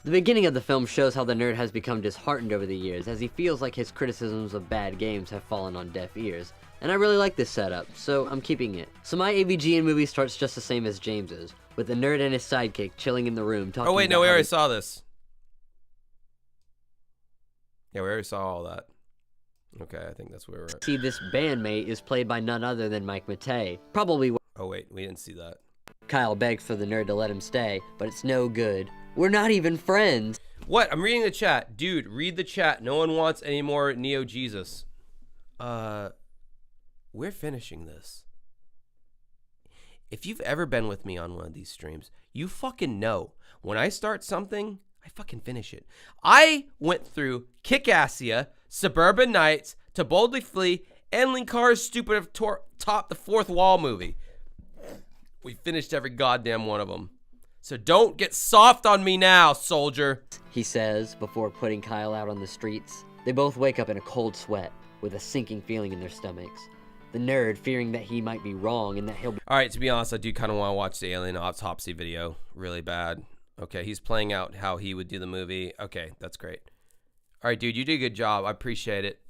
Speaker 3: The beginning of the film shows how the nerd has become disheartened over the years, as he feels like his criticisms of bad games have fallen on deaf ears. And I really like this setup, so I'm keeping it. So my AVGN movie starts just the same as James's, with the nerd and his sidekick chilling in the room talking.
Speaker 1: Oh wait,
Speaker 3: about
Speaker 1: no, we
Speaker 3: how
Speaker 1: already
Speaker 3: they-
Speaker 1: saw this. Yeah, we already saw all that. Okay, I think that's where we're at.
Speaker 3: See, this bandmate is played by none other than Mike Matei. Probably
Speaker 1: Oh wait, we didn't see that.
Speaker 3: Kyle begs for the nerd to let him stay, but it's no good. We're not even friends.
Speaker 1: What? I'm reading the chat. Dude, read the chat. No one wants any more NeoJesus. We're finishing this. If you've ever been with me on one of these streams, you fucking know. When I start something, I fucking finish it. I went through Kick-Assia, Suburban Nights, To Boldly Flee, and Linkar's stupid top the fourth wall movie. We finished every goddamn one of them. So don't get soft on me now, soldier.
Speaker 3: He says before putting Kyle out on the streets. They both wake up in a cold sweat with a sinking feeling in their stomachs. The nerd fearing that he might be wrong and that he'll be...
Speaker 1: All right, to be honest, I do kind of want to watch the alien autopsy video really bad. Okay, he's playing out how he would do the movie. Okay, that's great. All right, dude, you did a good job. I appreciate it.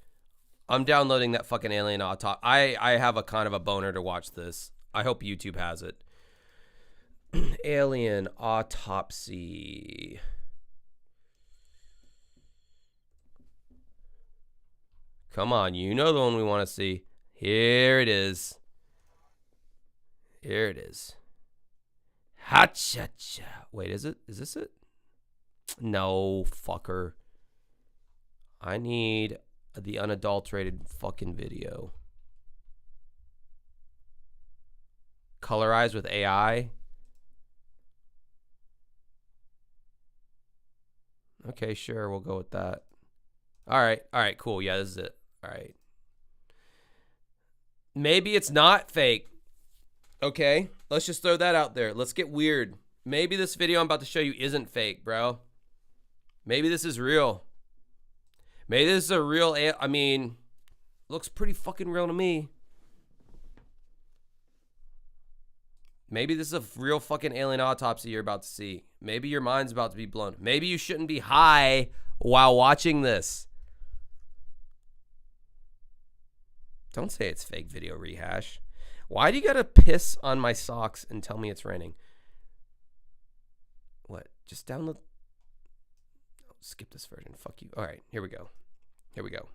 Speaker 1: I'm downloading that fucking alien autopsy. I have a kind of a boner to watch this. I hope YouTube has it. Alien autopsy. Come on, you know the one we want to see. Here it is. Here it is. Ha-cha-cha. Wait, is it? Is this it? No, fucker. I need the unadulterated fucking video. Colorized with AI? Okay, sure, we'll go with that. All right, cool. Yeah, this is it. All right. Maybe it's not fake. Okay, let's just throw that out there. Let's get weird. Maybe this video I'm about to show you isn't fake, bro. Maybe this is real. Maybe this is a real, I mean, looks pretty fucking real to me. Maybe this is a real fucking alien autopsy you're about to see. Maybe your mind's about to be blown. Maybe you shouldn't be high while watching this. Don't say it's fake video rehash. Why do you gotta piss on my socks and tell me it's raining? What? Just download. Oh, skip this version. Fuck you. All right, here we go. Here we go.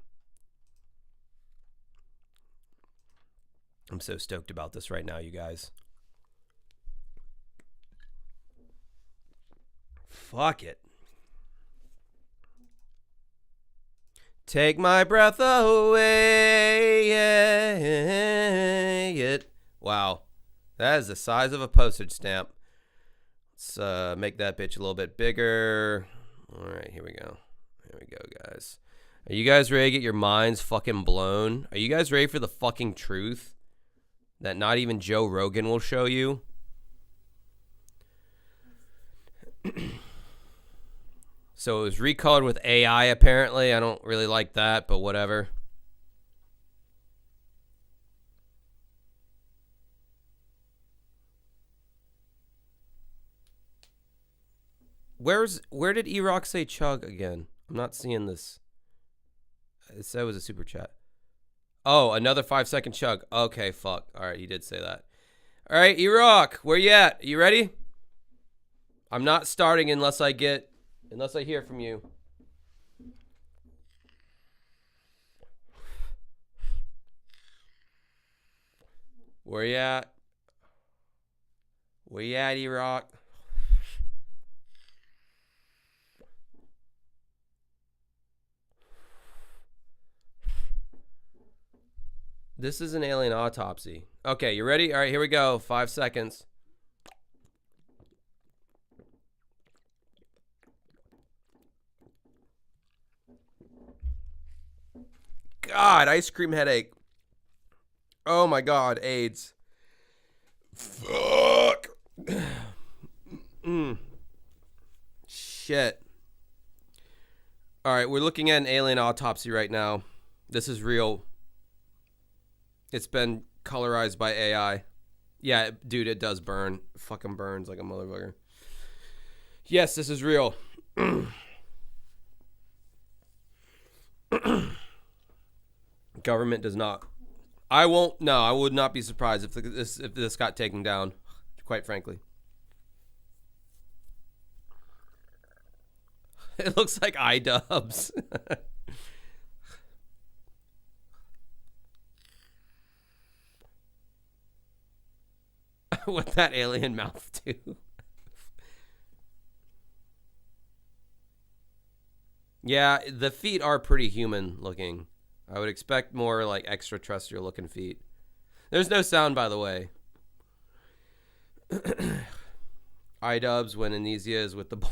Speaker 1: I'm so stoked about this right now, you guys. Fuck it. Take my breath away. Wow. That is the size of a postage stamp. Let's Let's make that bitch a little bit bigger. All right, here we go. Here we go, guys. Are you guys ready to get your minds fucking blown? Are you guys ready for the fucking truth that not even Joe Rogan will show you? So it was recolored with AI, apparently. I don't really like that, but whatever. Where did E-Rock say chug again? I'm not seeing this. It said it was a super chat. Oh, another 5-second chug. Okay, fuck. All right, you did say that. All right, E-Rock, where you at? You ready? I'm not starting unless I hear from you. Where you at? Where you at, E-Rock? This is an alien autopsy. Okay, you ready? All right, here we go. 5 seconds. God, ice cream headache. Oh my God, AIDS. Fuck. Shit. All right, we're looking at an alien autopsy right now. This is real. It's been colorized by AI. Yeah, dude, it does burn. It fucking burns like a motherfucker. Yes, this is real. Government does not. I won't. No, I would not be surprised if this got taken down. Quite frankly, it looks like iDubbbz. With that alien mouth too. Yeah, the feet are pretty human looking. I would expect more like extraterrestrial looking feet. There's no sound, by the way. iDubbbz when Anesia is with the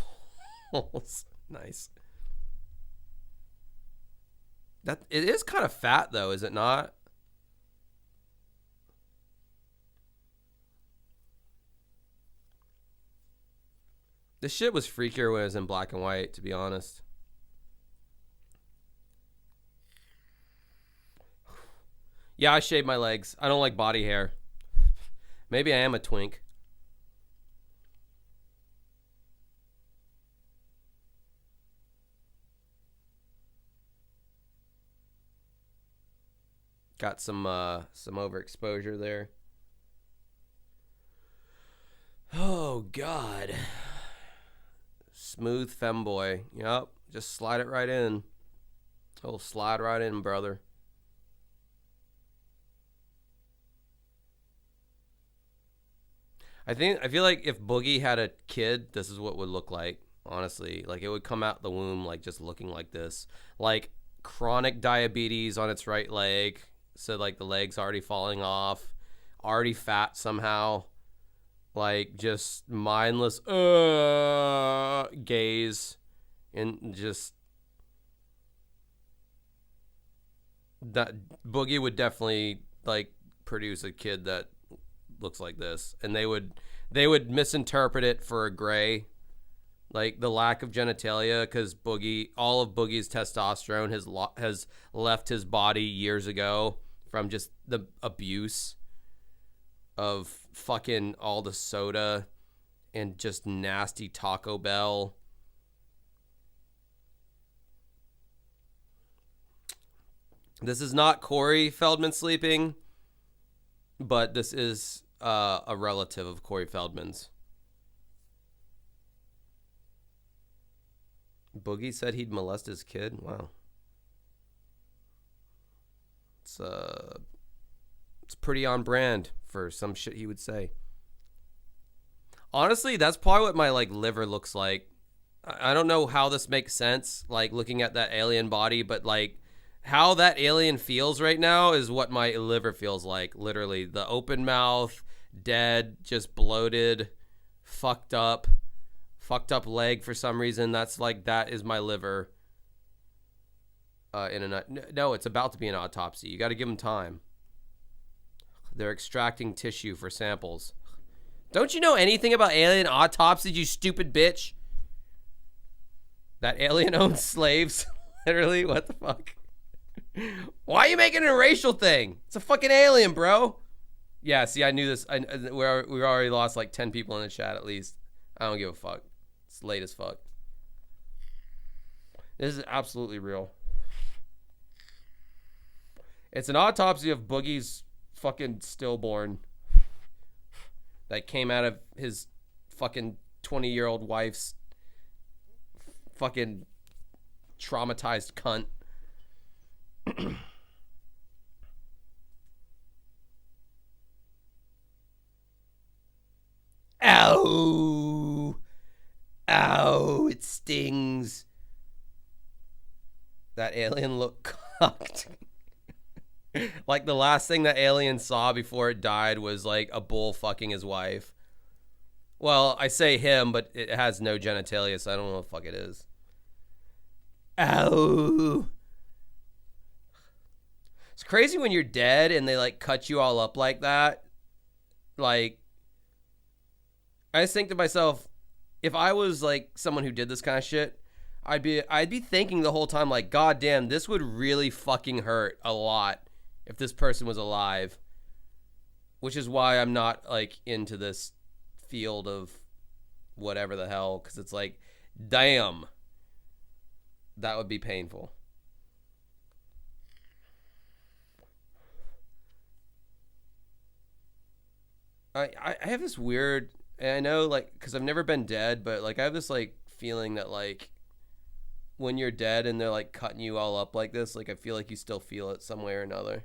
Speaker 1: balls. Nice. That it is kind of fat though, is it not? This shit was freakier when it was in black and white, to be honest. Yeah, I shave my legs. I don't like body hair. Maybe I am a twink. Got some overexposure there. Oh, God. Smooth femboy. Yep. Just slide it right in. Oh, slide right in, brother. I feel like if Boogie had a kid, this is what it would look like, honestly. Like, it would come out the womb, like, just looking like this. Like, chronic diabetes on its right leg. So, like, the leg's already falling off. Already fat somehow. Like, just mindless gaze. And just... that Boogie would definitely, like, produce a kid that looks like this, and they would misinterpret it for a gray, like the lack of genitalia, because all of Boogie's testosterone has left his body years ago from just the abuse of fucking all the soda and just nasty Taco Bell. This is not Corey Feldman sleeping, but this is a relative of Corey Feldman's. Boogie said he'd molest his kid. Wow. It's pretty on brand for some shit he would say. Honestly, that's probably what my like liver looks like. I don't know how this makes sense, like looking at that alien body, but like how that alien feels right now is what my liver feels like. Literally, the open mouth, dead, just bloated, fucked up. fucked up leg for some reason. That's like, that is my liver. No, it's about to be an autopsy. You got to give them time. They're extracting tissue for samples. Don't you know anything about alien autopsies, you stupid bitch? That alien owns slaves. Literally, what the fuck? Why are you making it a racial thing? It's a fucking alien, bro. Yeah, see, I knew this. We already lost like 10 people in the chat at least. I don't give a fuck. It's late as fuck. This is absolutely real. It's an autopsy of Boogie's fucking stillborn that came out of his fucking 20-year-old wife's fucking traumatized cunt. Ow! Ow! It stings. That alien looked cocked. Like the last thing that alien saw before it died was like a bull fucking his wife. Well, I say him, but it has no genitalia, so I don't know what the fuck it is. Ow! It's crazy when you're dead and they like cut you all up like that. Like, I just think to myself, if I was like someone who did this kind of shit, I'd be thinking the whole time like, God damn, this would really fucking hurt a lot if this person was alive. Which is why I'm not like into this field of whatever the hell, because it's like, damn, that would be painful. I have this weird, and I know like, because I've never been dead, but like I have this like feeling that like when you're dead and they're like cutting you all up like this, like I feel like you still feel it some way or another.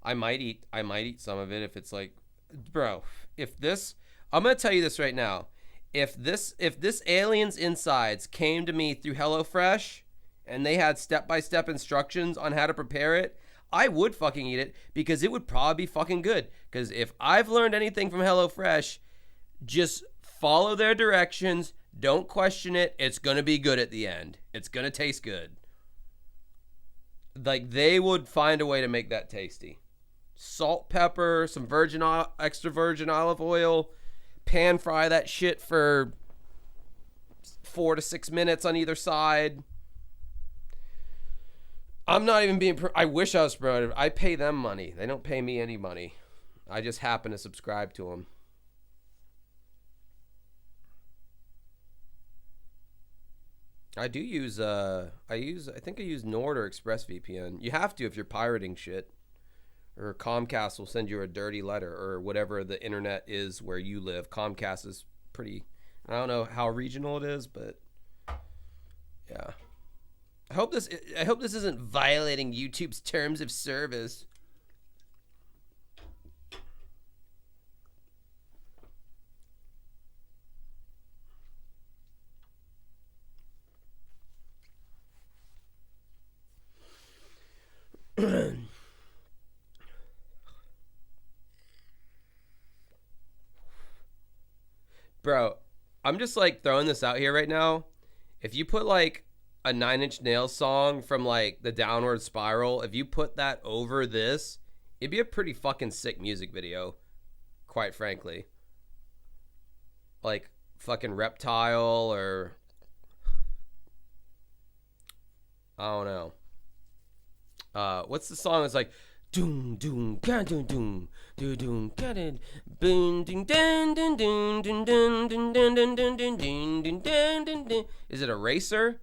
Speaker 1: I might eat some of it if it's like, bro, if this, I'm going to tell you this right now. If this alien's insides came to me through HelloFresh and they had step-by-step instructions on how to prepare it, I would fucking eat it because it would probably be fucking good. Because if I've learned anything from HelloFresh, just follow their directions. Don't question it. It's going to be good at the end. It's going to taste good. Like, they would find a way to make that tasty. Salt, pepper, some extra virgin olive oil, pan fry that shit for 4 to 6 minutes on either side. I'm not even being, I wish I was promoted. I pay them money. They don't pay me any money. I just happen to subscribe to them. I do use, I think I use Nord or ExpressVPN. You have to if you're pirating shit. Or Comcast will send you a dirty letter, or whatever the internet is where you live. Comcast is pretty, I don't know how regional it is, but yeah. I hope this isn't violating YouTube's terms of service. Bro, I'm just like throwing this out here right now. If you put like a 9 Inch Nails song from like the Downward Spiral, if you put that over this, it'd be a pretty fucking sick music video, quite frankly. Like fucking Reptile or I don't know. What's the song that's like doom doom ga doom doom doom doom ga dun boom ding dun dun dun dun dun dun dun dun dun dun dun dun dun dun. Is it Eraser?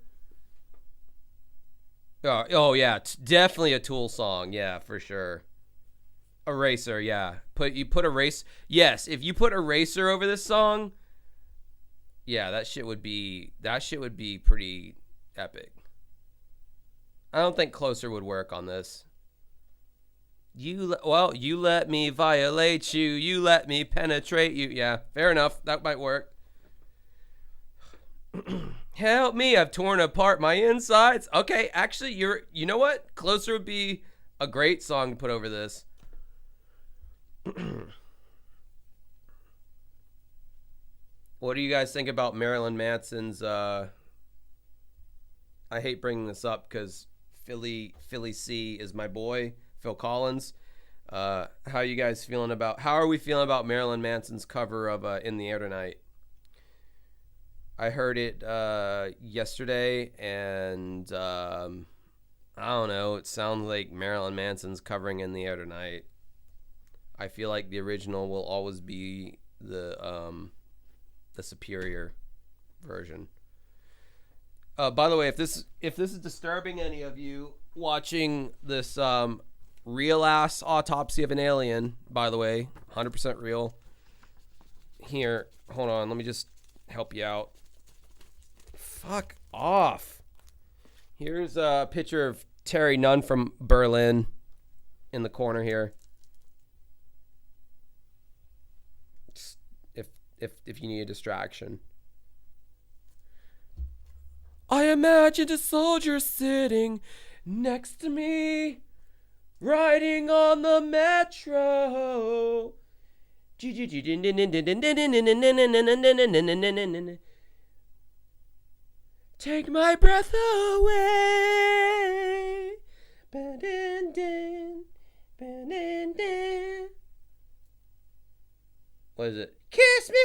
Speaker 1: Oh yeah, definitely a Tool song. Yeah, for sure. Eraser, yeah. You put Eraser. Yes, if you put Eraser over this song, yeah, that shit would be pretty epic. I don't think Closer would work on this. You let me violate you. You let me penetrate you. Yeah, fair enough. That might work. Help me, I've torn apart my insides. Okay, actually, you know what? Closer would be a great song to put over this. What do you guys think about Marilyn Manson's, I hate bringing this up because Philly C is my boy, Phil Collins. How are we feeling about Marilyn Manson's cover of In the Air Tonight? I heard it yesterday, and I don't know. It sounds like Marilyn Manson's covering In the Air Tonight. I feel like the original will always be the superior version. By the way, if this is disturbing any of you watching this real ass autopsy of an alien, by the way, 100% real. Here, hold on. Let me just help you out. Fuck off. Here's a picture of Terry Nunn from Berlin in the corner here. Just if you need a distraction. I imagined a soldier sitting next to me, riding on the metro. Take my breath away. What is it? Kiss me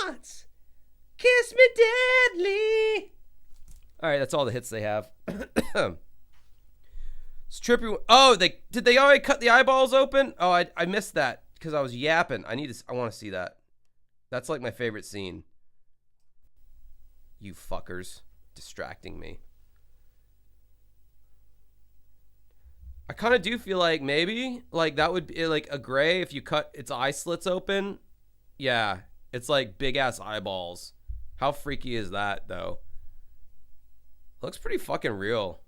Speaker 1: once. Kiss me deadly. All right, that's all the hits they have. It's trippy. Oh, did they already cut the eyeballs open? Oh, I missed that because I was yapping. I want to see that. That's like my favorite scene. You fuckers distracting me. I kind of do feel like maybe like that would be like a gray if you cut its eye slits open. Yeah, it's like big ass eyeballs. How freaky is that though? Looks pretty fucking real.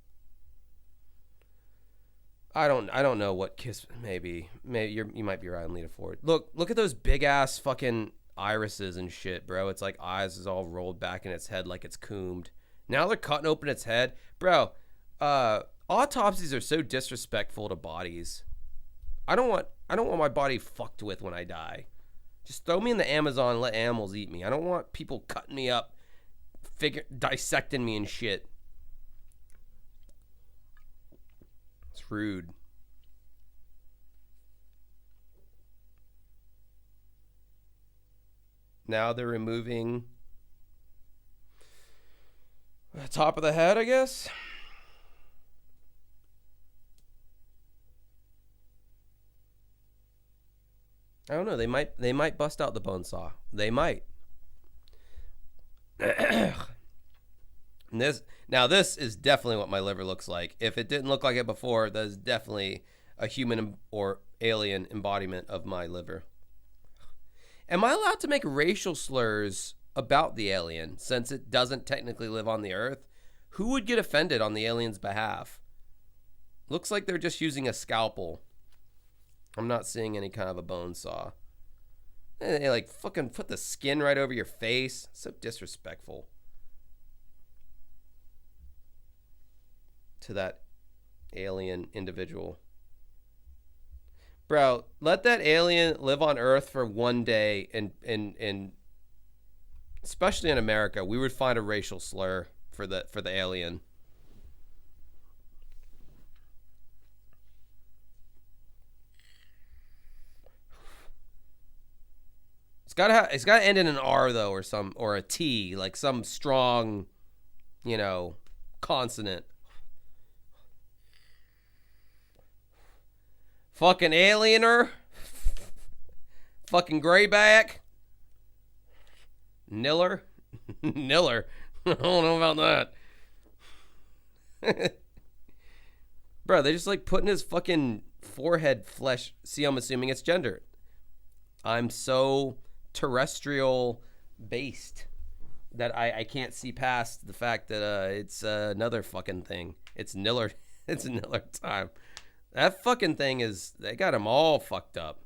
Speaker 1: I don't know what kiss. Maybe you might be right on Lita Ford. Look at those big ass fucking irises and shit, bro. It's like eyes is all rolled back in its head like it's combed. Now they're cutting open its head, bro. Autopsies are so disrespectful to bodies. I don't want my body fucked with when I die. Just throw me in the Amazon and let animals eat me. I don't want people cutting me up, dissecting me and shit. It's rude. Now they're removing the top of the head, I guess. I don't know. They might bust out the bone saw. They might. This is definitely what my liver looks like. If it didn't look like it before, that is definitely a human or alien embodiment of my liver. Am I allowed to make racial slurs about the alien since it doesn't technically live on the Earth? Who would get offended on the alien's behalf? Looks like they're just using a scalpel. I'm not seeing any kind of a bone saw. They like fucking put the skin right over your face. So disrespectful to that alien individual. Bro, let that alien live on Earth for one day and especially in America, we would find a racial slur for the alien. It's gotta end in an R though, or a T, like some strong, consonant. Fucking aliener. Fucking grayback. Niller. Niller. I don't know about that. Bro, they just like putting his fucking forehead flesh. See, I'm assuming it's gender. I'm so terrestrial based that I can't see past the fact that it's another fucking thing. It's Niller. It's Niller time. That fucking thing is, they got him all fucked up.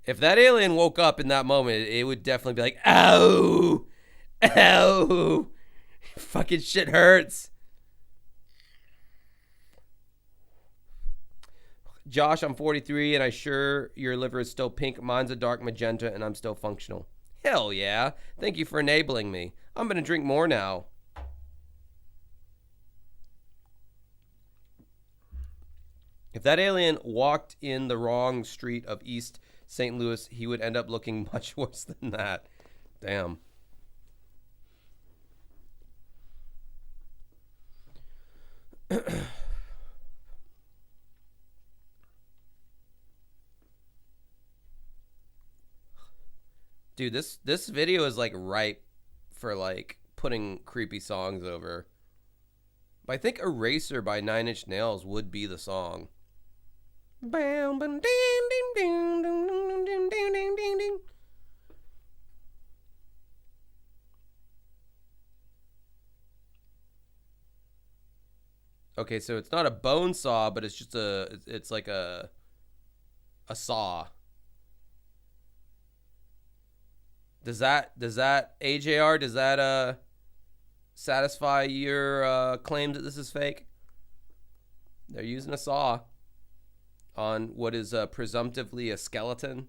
Speaker 1: If that alien woke up in that moment, it would definitely be like, ow, ow, fucking shit hurts. Josh, I'm 43 and I sure your liver is still pink. Mine's a dark magenta and I'm still functional. Hell yeah. Thank you for enabling me. I'm going to drink more now. If that alien walked in the wrong street of East St. Louis, he would end up looking much worse than that. Damn. Dude, this video is like ripe for like putting creepy songs over. But I think Eraser by 9 Inch Nails would be the song. Bam, bam, ding, ding, ding, ding, ding, ding, ding, ding, ding. Okay, so it's not a bone saw, but it's just it's like a saw. Does that AJR, does that satisfy your claim that this is fake? They're using a saw on what is presumptively a skeleton.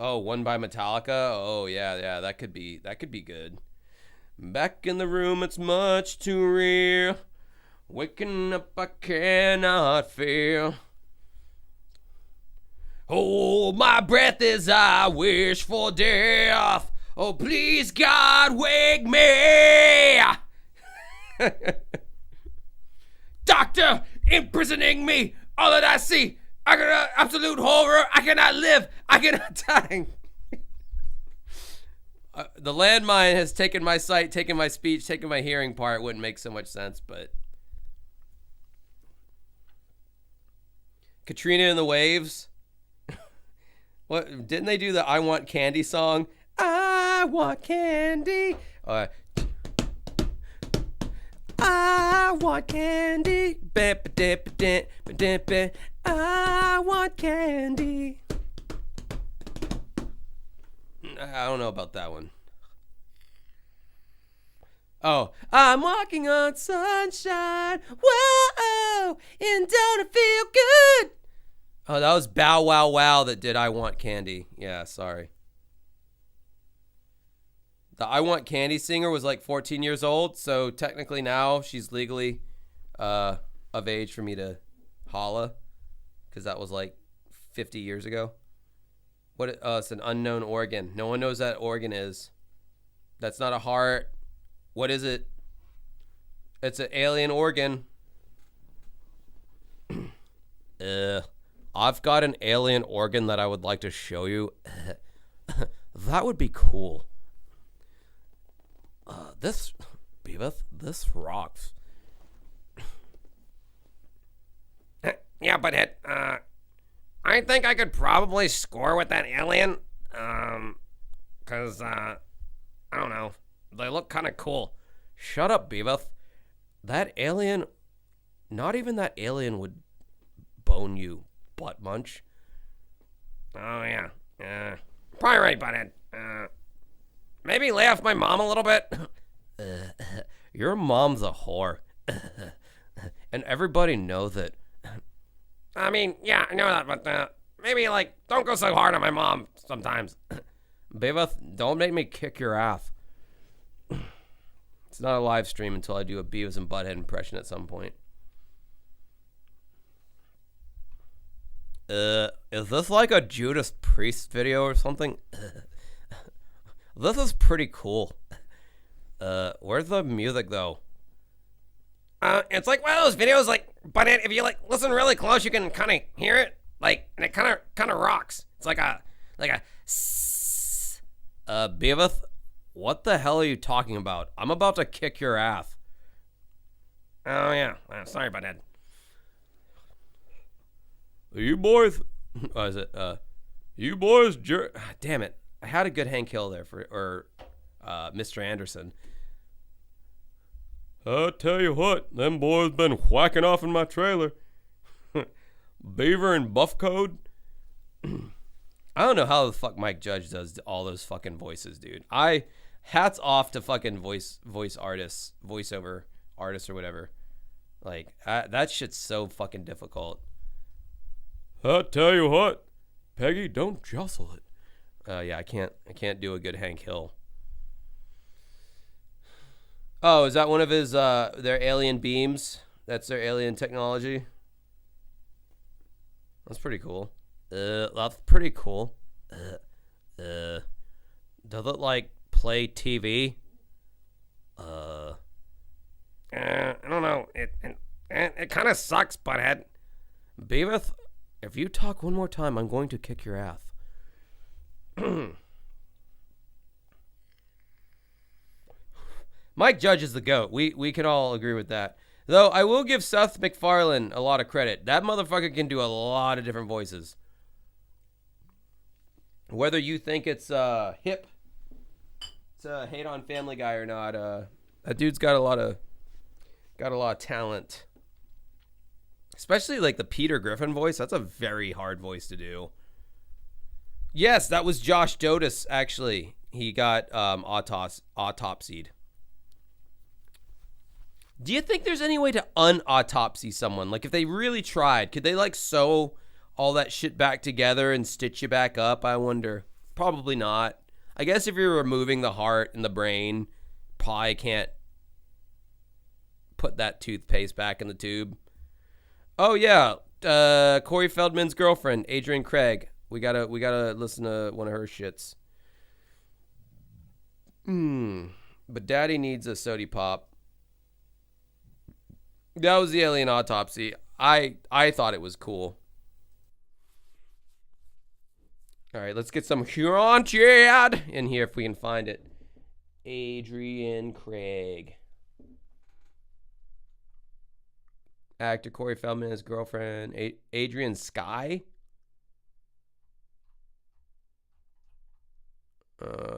Speaker 1: Oh, one by Metallica. Oh yeah, that could be good. Back in the room, it's much too real. Waking up, I cannot feel. Hold my breath as I wish for death. Oh, please, God, wake me. Doctor, imprisoning me. All that I see, I got absolute horror. I cannot live. I cannot die. The landmine has taken my sight, taken my speech, taken my hearing part. Wouldn't make so much sense, but. Katrina and the Waves. What, didn't they do the I Want Candy song? I want candy. I want candy. I want candy. I don't know about that one. Oh, I'm walking on sunshine. Whoa, and don't it feel good? Oh, that was Bow Wow Wow that did I Want Candy. Yeah, sorry. The I Want Candy singer was like 14 years old, so technically now she's legally of age for me to holla, because that was like 50 years ago. What? It's an unknown organ. No one knows that organ is. That's not a heart. What is it? It's an alien organ. I've got an alien organ that I would like to show you. That would be cool. This, Beavis, this rocks. Yeah, but I think I could probably score with that alien. Cause I don't know. They look kind of cool. Shut up, Beavis. That alien, not even that alien would bone you, butt munch. Oh, yeah. Probably right, butthead. Maybe lay off my mom a little bit. Your mom's a whore. And everybody knows it. I mean, yeah, I know that, but maybe, like, don't go so hard on my mom sometimes. Beavis, don't make me kick your ass. It's not a live stream until I do a Beavis and Butthead impression at some point. Is this like a Judas Priest video or something? This is pretty cool. Where's the music though? It's like one of those videos, like, but if you like listen really close, you can kind of hear it, like, and it kind of rocks. It's like a Beavis, what the hell are you talking about? I'm about to kick your ass. Oh yeah, sorry about that. You boys, is it? You boys, damn it! I had a good Hank Hill there for Mr. Anderson. I tell you what, them boys been whacking off in my trailer. Beaver and Buff Code. I don't know how the fuck Mike Judge does all those fucking voices, dude. Hats off to fucking voice artists, voiceover artists or whatever. Like, that shit's so fucking difficult. I tell you what, Peggy, don't jostle it. Yeah, I can't do a good Hank Hill. Oh, is that one of his their alien beams? That's their alien technology. That's pretty cool. That's pretty cool. Does it like play TV? I don't know. It kind of sucks, butthead. Beavis, if you talk one more time, I'm going to kick your ass. Mike Judge is the GOAT. We can all agree with that. Though I will give Seth MacFarlane a lot of credit. That motherfucker can do a lot of different voices. Whether you think it's hip, it's a hate on Family Guy or not, that dude's got a lot of talent. Especially like the Peter Griffin voice. That's a very hard voice to do. Yes, that was Josh Dotis, actually. He got autopsied. Do you think there's any way to unautopsy someone? Like, if they really tried, could they, like, sew all that shit back together and stitch you back up? I wonder. Probably not. I guess if you're removing the heart and the brain, probably can't put that toothpaste back in the tube. Oh, yeah. Corey Feldman's girlfriend, Adrian Craig. We gotta listen to one of her shits. But Daddy needs a sody pop. That was the alien autopsy. I thought it was cool. All right, let's get some Huron Chad in here if we can find it. Adrian Craig. Actor Corey Feldman, his girlfriend, Adrian Skye.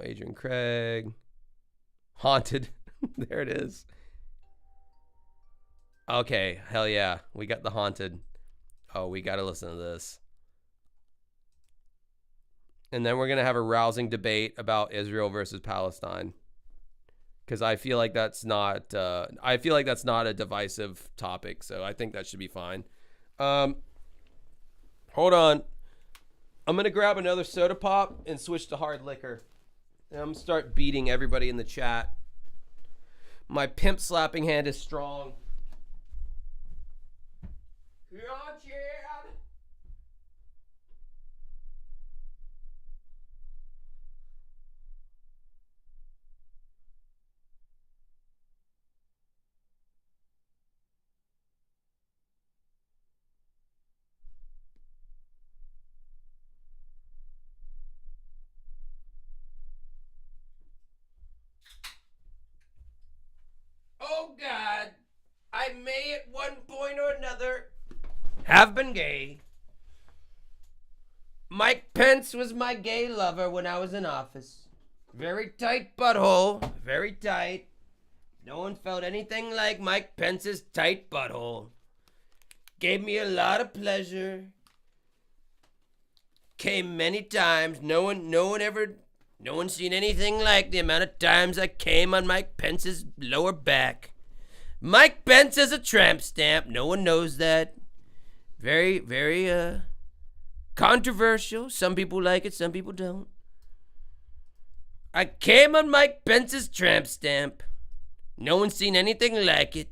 Speaker 1: Adrian Craig. Haunted. There it is. Okay, hell yeah. We got the Haunted. Oh, we got to listen to this. And then we're going to have a rousing debate about Israel versus Palestine. Because I feel like that's not a divisive topic, so I think that should be fine. Hold on. I'm going to grab another soda pop and switch to hard liquor. And I'm going to start beating everybody in the chat. My pimp slapping hand is strong. Oh God, I may at one point or another have been gay. Mike Pence was my gay lover when I was in office. Very tight butthole, very tight. No one felt anything like Mike Pence's tight butthole. Gave me a lot of pleasure. Came many times. No one seen anything like the amount of times I came on Mike Pence's lower back. Mike Pence is a tramp stamp. No one knows that. Very, very, controversial. Some people like it, some people don't. I came on Mike Pence's tramp stamp. No one's seen anything like it.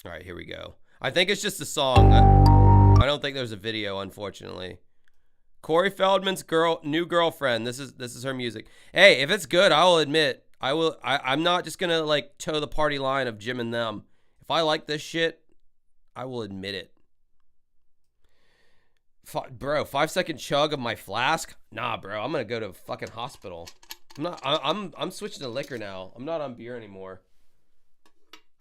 Speaker 1: All right, here we go. I think it's just a song. I don't think there's a video, unfortunately. Corey Feldman's new girlfriend. This is her music. Hey, if it's good, I will admit. I'm not just gonna like toe the party line of Jim and them. If I like this shit, I will admit it. Bro, 5-second chug of my flask? Nah, bro. I'm gonna go to a fucking hospital. I'm switching to liquor now. I'm not on beer anymore.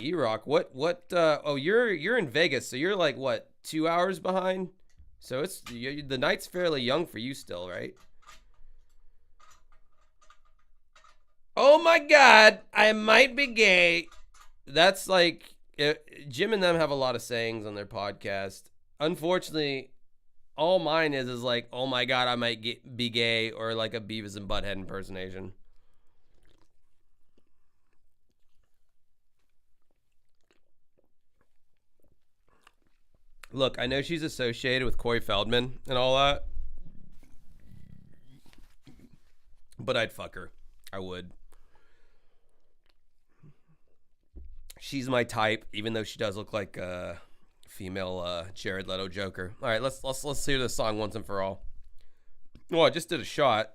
Speaker 1: E-Rock, what? Oh, you're in Vegas, so you're like what? 2 hours behind? So it's the night's fairly young for you still, right? Oh my God, I might be gay. That's like, Jim and them have a lot of sayings on their podcast. Unfortunately, all mine is like, oh my God, I might be gay, or like a Beavis and Butthead impersonation. Look, I know she's associated with Corey Feldman and all that, but I'd fuck her. I would. She's my type, even though she does look like a female Jared Leto Joker. All right, let's hear this song once and for all. Well, I just did a shot,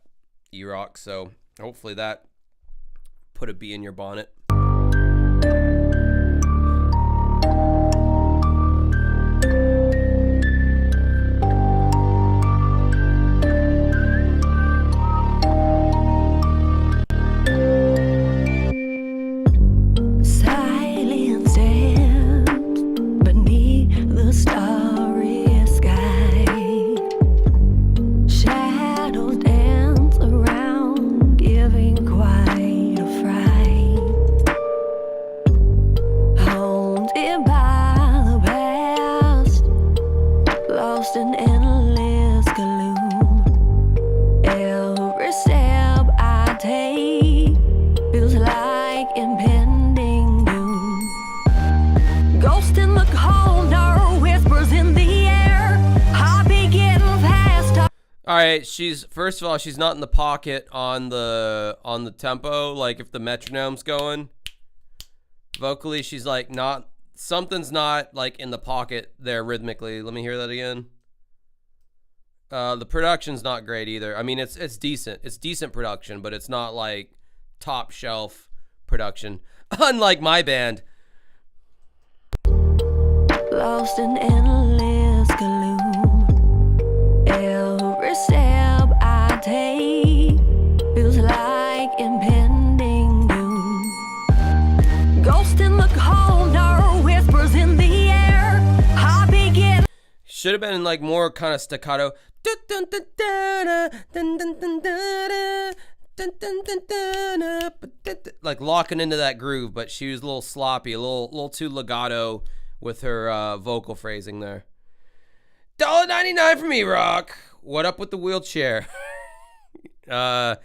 Speaker 1: E-Rock, so hopefully that put a bee in your bonnet. She's, first of all, she's not in the pocket on the tempo. Like if the metronome's going, vocally she's like not, something's not like in the pocket there rhythmically. Let me hear that again. The production's not great either. I mean, it's decent. It's decent production, but it's not like top shelf production. Unlike my band.
Speaker 10: Lost in endless gloom. Every step I take feels like impending doom. Ghost in the corner, whispers in the air. I begin.
Speaker 1: Should have been like more kind of staccato. Like locking into that groove, but she was a little sloppy, a little too legato with her vocal phrasing there. $1.99 for me, Rock. What up with the wheelchair? Is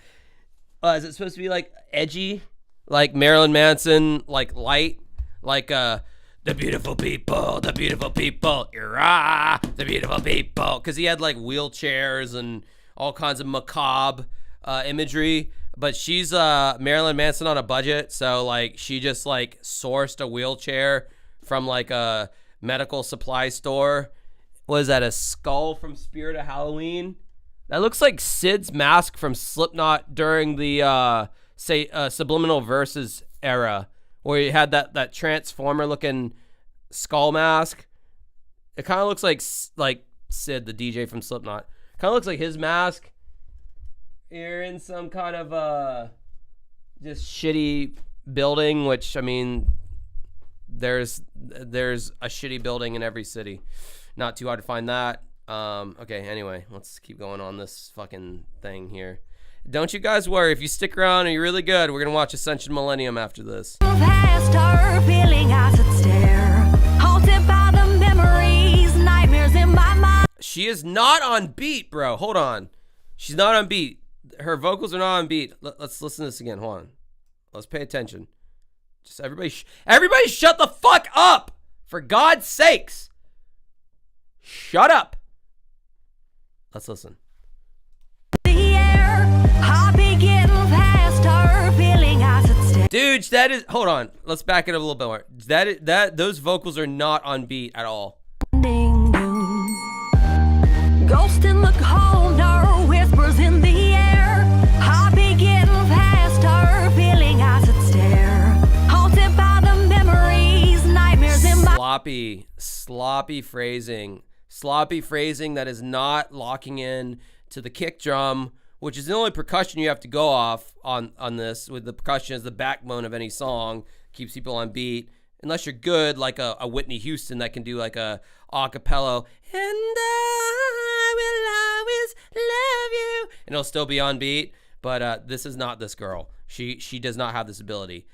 Speaker 1: it supposed to be like edgy, like Marilyn Manson, like light, like the beautiful people, the beautiful people, the beautiful people? Because he had like wheelchairs and all kinds of macabre imagery. But she's Marilyn Manson on a budget, so like she just like sourced a wheelchair from like a medical supply store. Was that a skull from Spirit of Halloween? That looks like Sid's mask from Slipknot during the Subliminal Verses era, where you had that Transformer looking skull mask. It kind of looks like Sid, the DJ from Slipknot. Kind of looks like his mask. You're in some kind of just shitty building, which, I mean, there's a shitty building in every city. Not too hard to find that. Okay, anyway, let's keep going on this fucking thing here. Don't you guys worry. If you stick around and you're really good, we're going to watch Ascension Millennium after this.
Speaker 10: Past her, feeling I should stare. Haunted by the memories, nightmares in my mind.
Speaker 1: She is not on beat, bro. Hold on. She's not on beat. Her vocals are not on beat. Let's listen to this again. Hold on. Let's pay attention. Just everybody shut the fuck up. For God's sakes. Shut up. Let's listen. Dude, that is, hold on. Let's back it up a little bit more. Those vocals are not on beat at all.
Speaker 10: Ghost in the corner, whispers in the air. I begin past her, feeling I should stare. Haunted by the memories, nightmares in my
Speaker 1: Sloppy phrasing. Sloppy phrasing that is not locking in to the kick drum, which is the only percussion you have to go off on this, with the percussion as the backbone of any song, keeps people on beat. Unless you're good, like a Whitney Houston that can do like a acapella. And love you, and it'll still be on beat. But this is not this girl. She does not have this ability.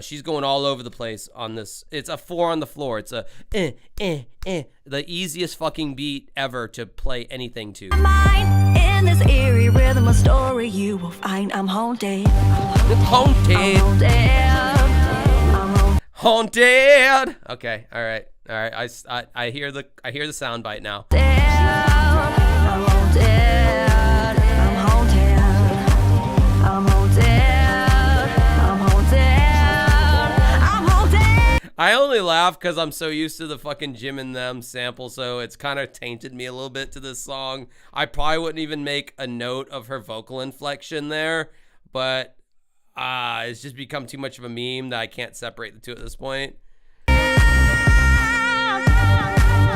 Speaker 1: She's going all over the place on this. It's a 4 on the floor. It's a the easiest fucking beat ever to play anything to.
Speaker 10: Mine in this eerie rhythm of story, you will find I'm haunted.
Speaker 1: Haunted. Haunted. Okay. All right. I hear the sound bite now.
Speaker 10: I'm haunted. I'm haunted. I'm haunted. I'm haunted. I'm haunted.
Speaker 1: I only laugh because I'm so used to the fucking Jim and Them sample, so it's kind of tainted me a little bit to this song. I probably wouldn't even make a note of her vocal inflection there, but it's just become too much of a meme that I can't separate the two at this point.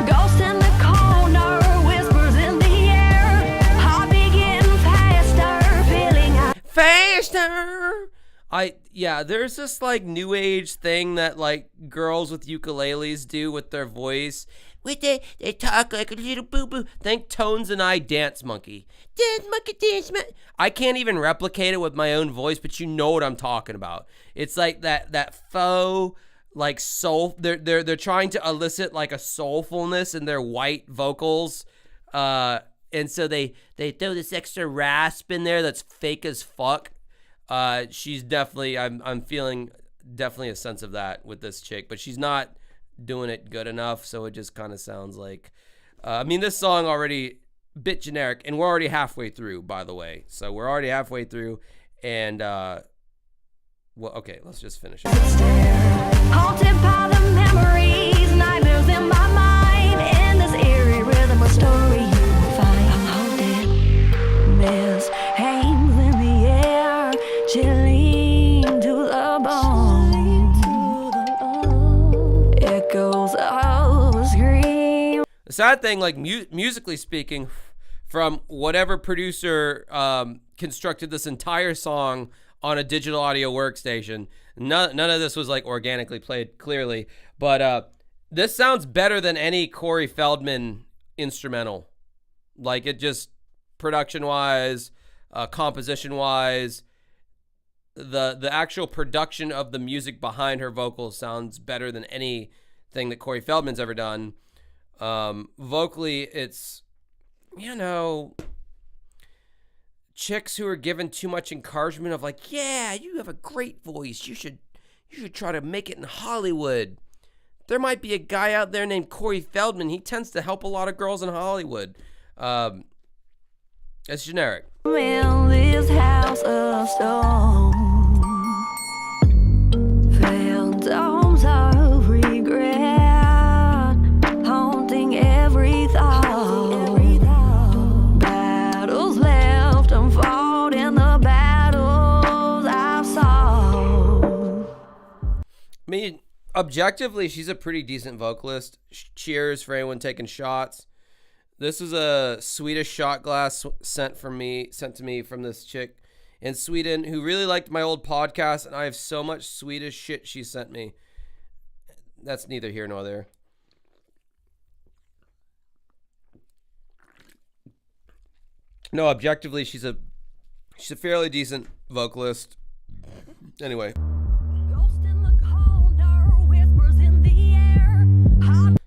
Speaker 10: Ghost in the corner, whispers in the air. Heart begin faster, feeling
Speaker 1: faster. There's this like new age thing that like girls with ukuleles do with their voice. They talk like a little boo boo. Think Tones and I Dance Monkey. Dance monkey, dance monkey. I can't even replicate it with my own voice, but you know what I'm talking about. It's like that faux like soul. They're trying to elicit like a soulfulness in their white vocals, and so they throw this extra rasp in there that's fake as fuck. She's definitely I'm feeling definitely a sense of that with this chick, but she's not doing it good enough, so it just kind of sounds like this song already a bit generic, and we're already halfway through, by the way. So we're already halfway through, and okay, let's just finish it.
Speaker 10: haunted by the memories, nightmares in my mind. In this eerie rhythm of story, you will find I'm haunted. Mist hangs in the air, chilling to the bone. Echoes of a scream.
Speaker 1: The sad thing, like musically speaking, from whatever producer constructed this entire song on a digital audio workstation, none of this was like organically played, clearly, but this sounds better than any Corey Feldman instrumental. Like, it just production wise, composition wise, the actual production of the music behind her vocals sounds better than anything that Corey Feldman's ever done. Vocally, it's, chicks who are given too much encouragement of like, yeah, you have a great voice. You should try to make it in Hollywood. There might be a guy out there named Corey Feldman. He tends to help a lot of girls in Hollywood. It's generic.
Speaker 10: In this house of stone, phantoms of regret, haunting every thought. Battles left unfought in the battles I've solved.
Speaker 1: I mean, objectively, she's a pretty decent vocalist. Cheers for anyone taking shots. This is a Swedish shot glass sent to me from this chick in Sweden who really liked my old podcast, and I have so much Swedish shit she sent me. That's neither here nor there. No, objectively, she's a fairly decent vocalist. Anyway.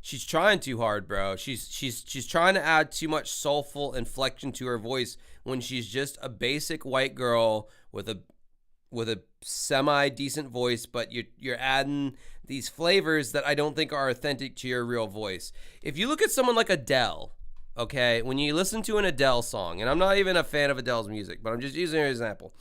Speaker 1: She's trying too hard, bro. She's trying to add too much soulful inflection to her voice when she's just a basic white girl with a semi decent voice, but you're adding these flavors that I don't think are authentic to your real voice. If you look at someone like Adele, okay, when you listen to an Adele song, and I'm not even a fan of Adele's music, but I'm just using her as an example.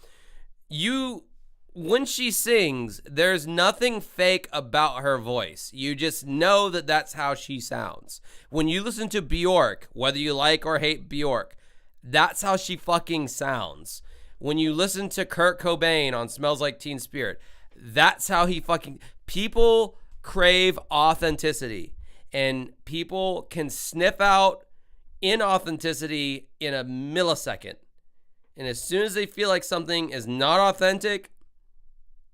Speaker 1: When she sings, there's nothing fake about her voice. You just know that that's how she sounds. When you listen to Bjork, whether you like or hate Bjork, that's how she fucking sounds. When you listen to Kurt Cobain on Smells Like Teen Spirit, that's how he fucking... People crave authenticity, and people can sniff out inauthenticity in a millisecond. And as soon as they feel like something is not authentic,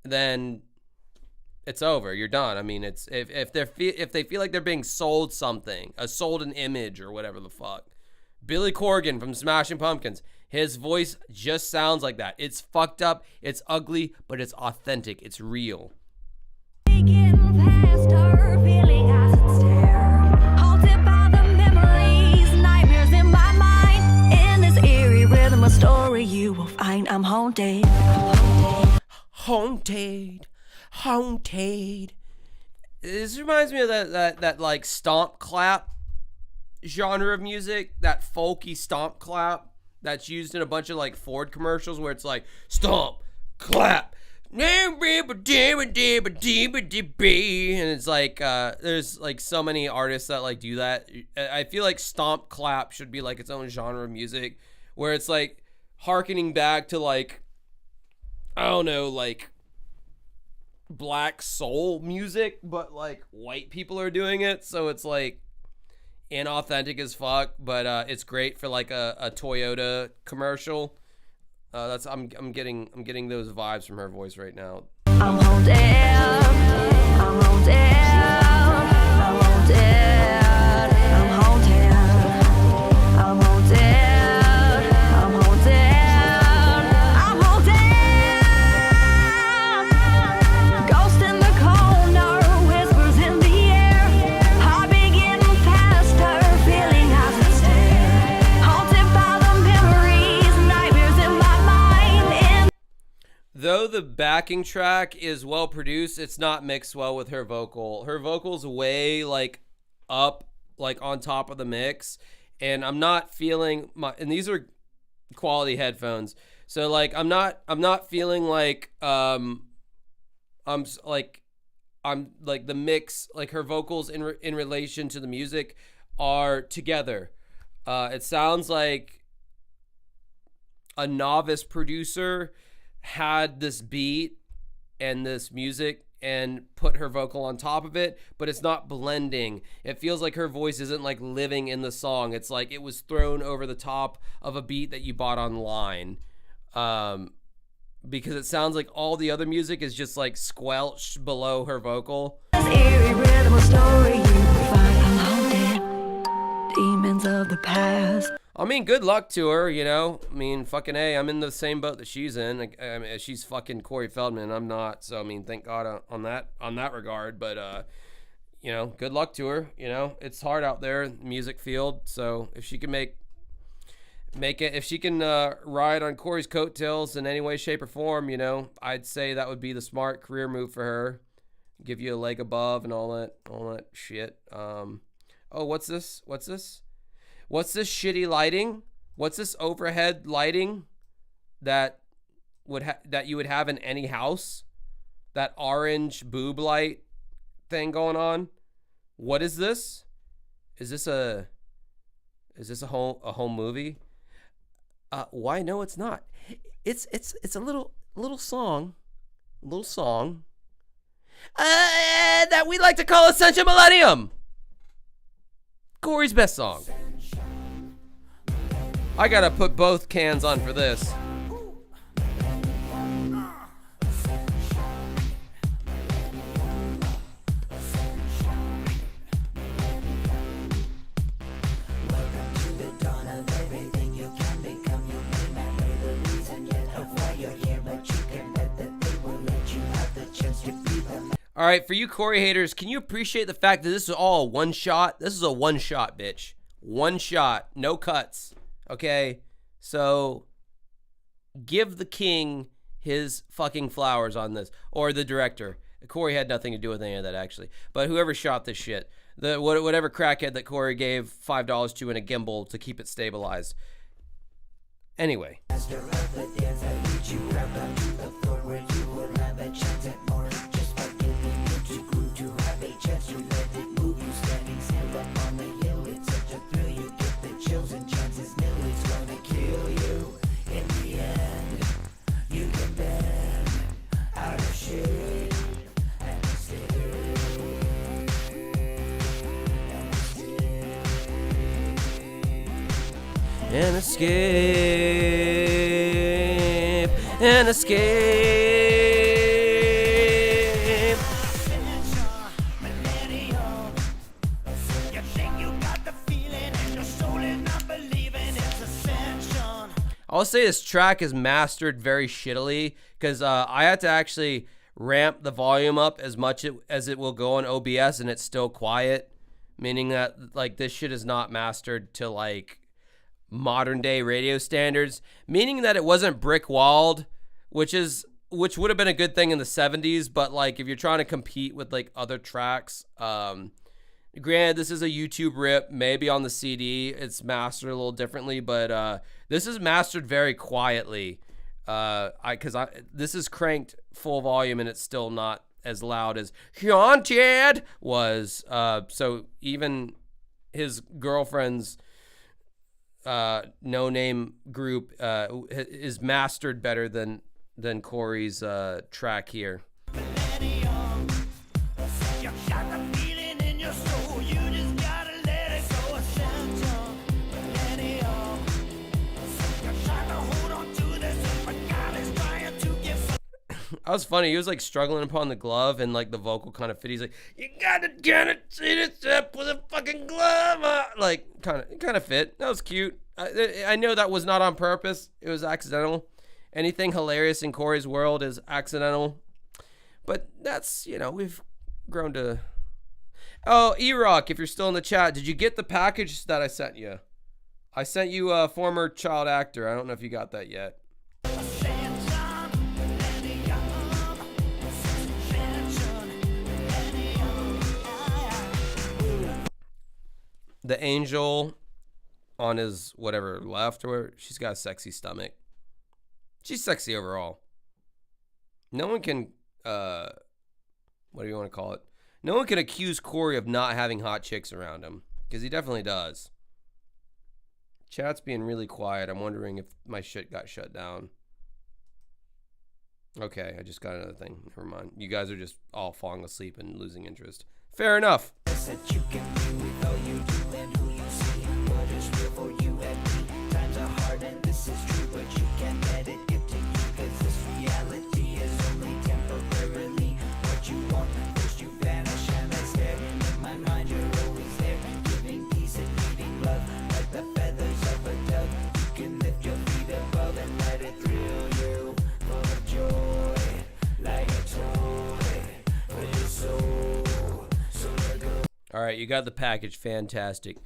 Speaker 1: then it's over. You're done. I mean, it's if they feel like they're being sold something, sold an image or whatever the fuck. Billy Corgan from Smashing Pumpkins. His voice just sounds like that. It's fucked up, it's ugly, but it's authentic. It's real.
Speaker 10: Story you will find I'm haunted.
Speaker 1: Haunted. This reminds me of that like stomp clap genre of music, that folky stomp clap that's used in a bunch of like Ford commercials where it's like stomp, clap, and it's like there's like so many artists that like do that. I feel like stomp clap should be like its own genre of music where it's like harkening back to like, I don't know, like black soul music, but like white people are doing it, so it's like inauthentic as fuck, but it's great for like a Toyota commercial. That's I'm getting those vibes from her voice right now.
Speaker 10: I'm haunted. I'm haunted. I'm haunted. I'm haunted. I'm haunted. I'm haunted. I'm haunted. Ghost in the corner, whispers in the air. Heart beating faster, feeling as it stare. Haunted by the memories, nightmares in my mind.
Speaker 1: Though the backing track is well produced, it's not mixed well with her vocal. Her vocal's way like up, like on top of the mix, and I'm not feeling and these are quality headphones. So like I'm not feeling like I'm like the mix, like her vocals in relation to the music are together. It sounds like a novice producer had this beat and this music and put her vocal on top of it, but it's not blending. It feels like her voice isn't like living in the song. It's like it was thrown over the top of a beat that you bought online. Because it sounds like all the other music is just like squelched below her vocal.
Speaker 10: Eerie rhythm of story you find I'm haunted. Demons of the past.
Speaker 1: I mean, good luck to her, you know. I mean, fucking A, I'm in the same boat that she's in. I mean, she's fucking Corey Feldman, I'm not. So I mean, thank God on that regard. But you know, good luck to her. You know, it's hard out there in the music field. So if she can make it, if she can ride on Corey's coattails in any way, shape, or form, you know, I'd say that would be the smart career move for her. Give you a leg above and all that shit. Oh, what's this? What's this shitty lighting? What's this overhead lighting that you would have in any house? That orange boob light thing going on? What is this? Is this a home movie? Why? No, it's not. It's a little song that we like to call Essential Millennium. Corey's best song. I gotta put both cans on for this. All right, for you Corey haters, can you appreciate the fact that this is all a one shot? This is a one shot, bitch. One shot, no cuts. Okay, so give the king his fucking flowers on this, or the director. Corey had nothing to do with any of that, actually. But whoever shot this shit, whatever crackhead that Corey gave $5 to in a gimbal to keep it stabilized. Anyway. And escape, and escape. I'll say this track is mastered very shittily because I had to actually ramp the volume up as much as it will go on OBS, and it's still quiet, meaning that like this shit is not mastered to like modern day radio standards, meaning that it wasn't brick walled, which would have been a good thing in the 70s, but like if you're trying to compete with like other tracks, granted, this is a YouTube rip, maybe on the CD it's mastered a little differently, but this is mastered very quietly. This is cranked full volume and it's still not as loud as Haunted was. So even his girlfriend's no name group is mastered better than Corey's track here. That was funny. He was like struggling upon the glove, and like the vocal kind of fit. He's like, "You gotta get it, see this up with a fucking glove." Like kind of fit. That was cute. I know that was not on purpose. It was accidental. Anything hilarious in Corey's world is accidental. But that's, you know, we've grown to. Oh, E-Rock, if you're still in the chat, did you get the package that I sent you? I sent you a former child actor. I don't know if you got that yet. The angel on his whatever left, or she's got a sexy stomach. She's sexy overall. No one can, what do you want to call it? No one can accuse Corey of not having hot chicks around him, because he definitely does. Chat's being really quiet. I'm wondering if my shit got shut down. Okay, I just got another thing. Never mind. You guys are just all falling asleep and losing interest. Fair enough. All right, you got the package. Fantastic.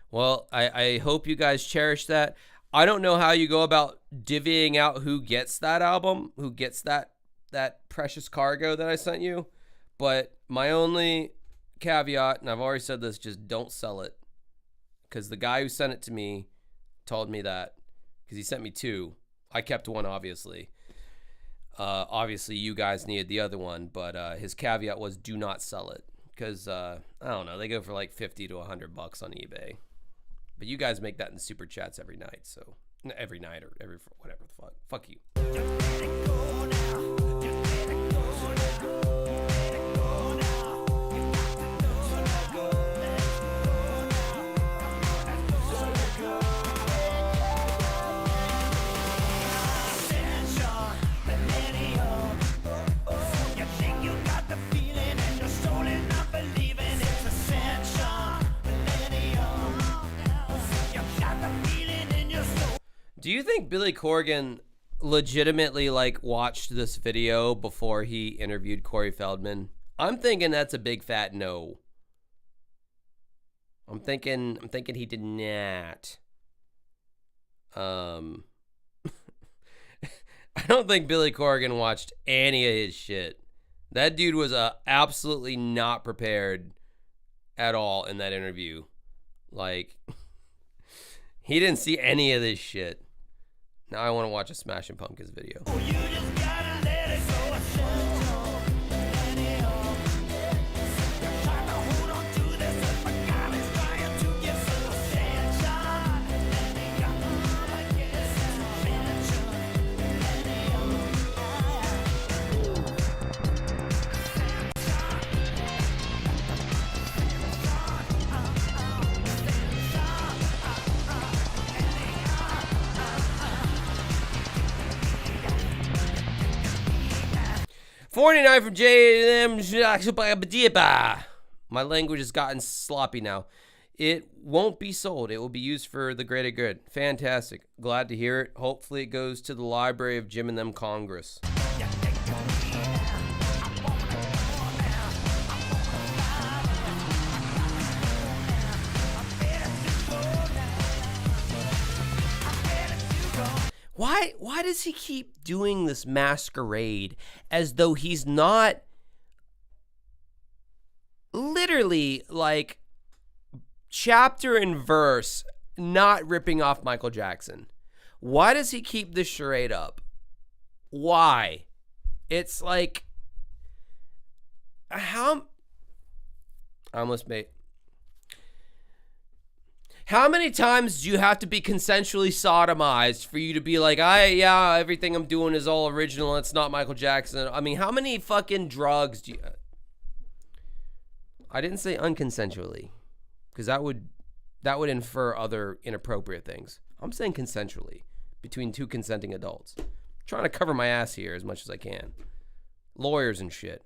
Speaker 1: Well, I hope you guys cherish that. I don't know how you go about divvying out who gets that album, who gets that precious cargo that I sent you. But my only caveat, and I've already said this, just don't sell it. Because the guy who sent it to me told me that. Because he sent me two. I kept one, obviously. Obviously, you guys needed the other one. But his caveat was do not sell it. Because, I don't know, they go for like $50 to $100 on eBay. But you guys make that in super chats every night, so every night or every whatever the fuck. Fuck you. 'Do you think Billy Corgan legitimately like watched this video before he interviewed Corey Feldman? I'm thinking that's a big fat no. I'm thinking he did not. I don't think Billy Corgan watched any of his shit. That dude was absolutely not prepared at all in that interview. Like, he didn't see any of this shit. Now I want to watch a Smashing Pumpkins video. $49 from JM. My language has gotten sloppy now. It won't be sold. It will be used for the greater good. Fantastic. Glad to hear it. Hopefully it goes to the Library of Jim and them Congress. Why does he keep doing this masquerade as though he's not literally like chapter and verse not ripping off Michael Jackson? Why does he keep this charade up? Why? It's like how many times do you have to be consensually sodomized for you to be like, yeah, everything I'm doing is all original, it's not Michael Jackson? I mean, how many fucking drugs do you... I didn't say unconsensually, because that would infer other inappropriate things. I'm saying consensually, between two consenting adults. I'm trying to cover my ass here as much as I can. Lawyers and shit.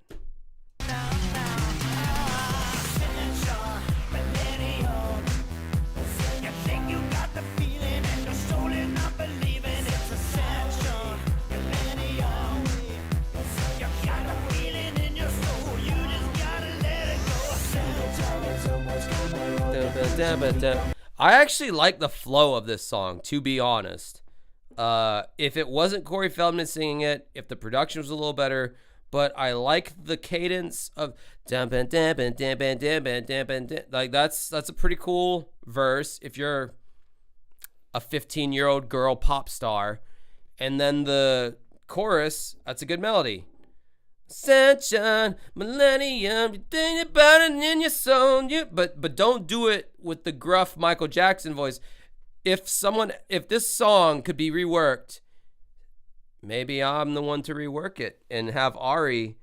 Speaker 1: I actually like the flow of this song, to be honest. If it wasn't Corey Feldman singing it, if the production was a little better, but I like the cadence of like that's a pretty cool verse if you're a 15-year-old girl pop star, and then the chorus, that's a good melody. Sunshine, millennium, you think about it in your soul. But don't do it with the gruff Michael Jackson voice. If this song could be reworked, maybe I'm the one to rework it and have Ari,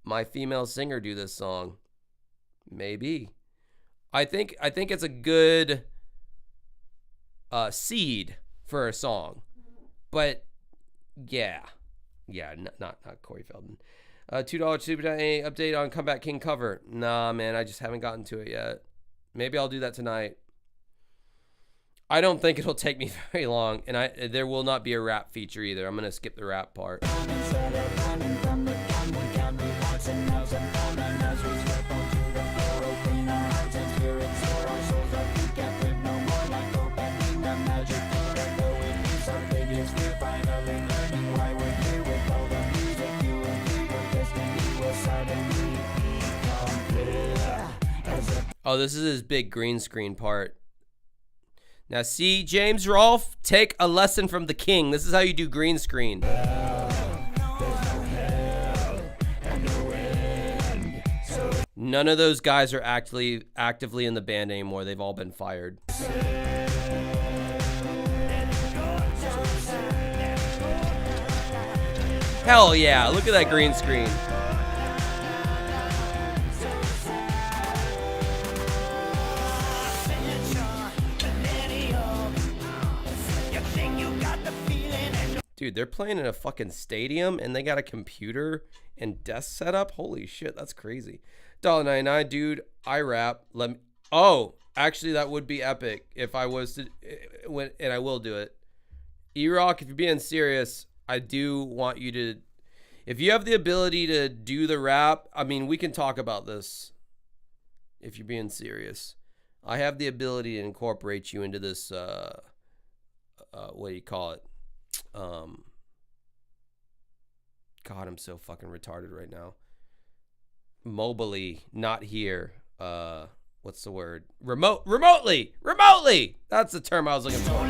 Speaker 1: my female singer, do this song. Maybe. I think it's a good seed for a song. But yeah, not Corey Feldman. $2 Super update on Comeback King cover. Nah, man, I just haven't gotten to it yet. Maybe I'll do that tonight. I don't think it'll take me very long, and there will not be a rap feature either. I'm gonna skip the rap part. Oh, this is his big green screen part. Now, see, James Rolfe, take a lesson from the king. This is how you do green screen. None of those guys are actively in the band anymore. They've all been fired. Hell yeah, look at that green screen. Dude, they're playing in a fucking stadium and they got a computer and desk setup. Holy shit, that's crazy. $1.99, dude. I rap. Oh, actually, that would be epic if I was to, and I will do it. E-Rock, if you're being serious, I do want you to, if you have the ability to do the rap, I mean, we can talk about this. If you're being serious, I have the ability to incorporate you into this. What do you call it? God, I'm so fucking retarded right now. Mobily, not here. What's the word? Remotely. That's the term I was looking for.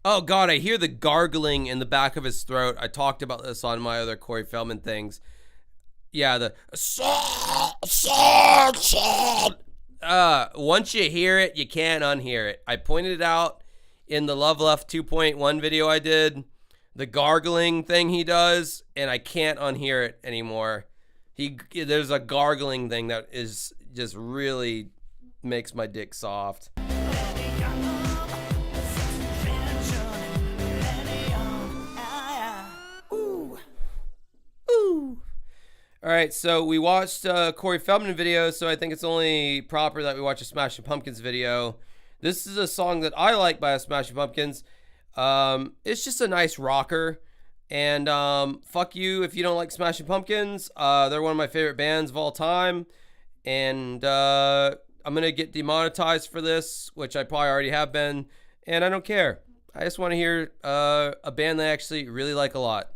Speaker 1: Oh, God, I hear the gargling in the back of his throat. I talked about this on my other Corey Feldman things. Yeah, the... once you hear it, you can't unhear it. I pointed it out in the Love Left 2.1 video I did. The gargling thing he does, and I can't unhear it anymore. There's a gargling thing that is just really makes my dick soft. Ooh. All right, so we watched Corey Feldman video, so I think it's only proper that we watch a Smashing Pumpkins video. This is a song that I like by Smashing Pumpkins. It's just a nice rocker, and fuck you if you don't like Smashing Pumpkins. They're one of my favorite bands of all time, and I'm gonna get demonetized for this, which I probably already have been, and I don't care. I just want to hear a band that I actually really like a lot.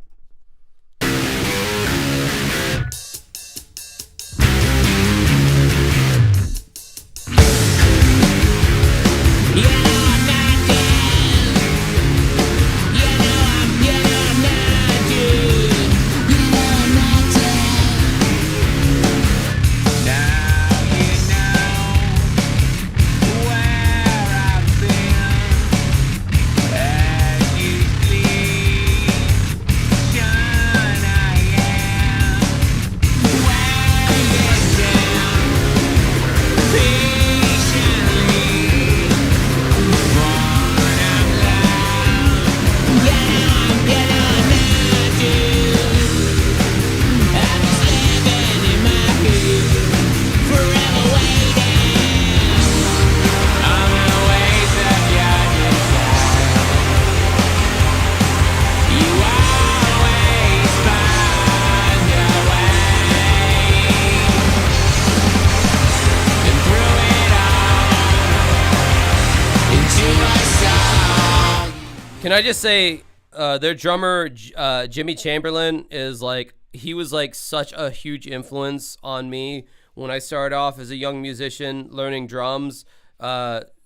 Speaker 1: Can I just say, their drummer, Jimmy Chamberlain, is like, he was like such a huge influence on me when I started off as a young musician learning drums.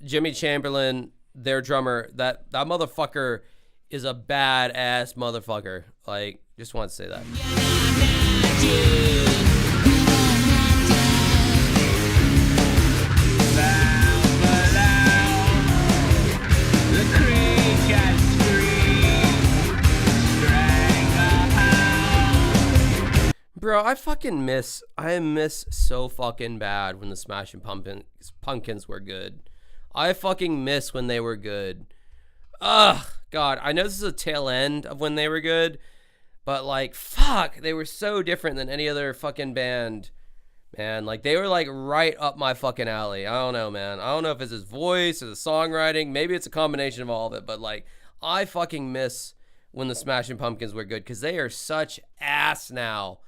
Speaker 1: Jimmy Chamberlain, their drummer, that motherfucker is a badass motherfucker. Like, just want to say that. Bro, I miss so fucking bad when the Smashing Pumpkins were good. I fucking miss when they were good. Ugh, God, I know this is a tail end of when they were good, but like, fuck, they were so different than any other fucking band. Man, like, they were like right up my fucking alley. I don't know, man. I don't know if it's his voice or the songwriting. Maybe it's a combination of all of it, but like, I fucking miss when the Smashing Pumpkins were good because they are such ass now.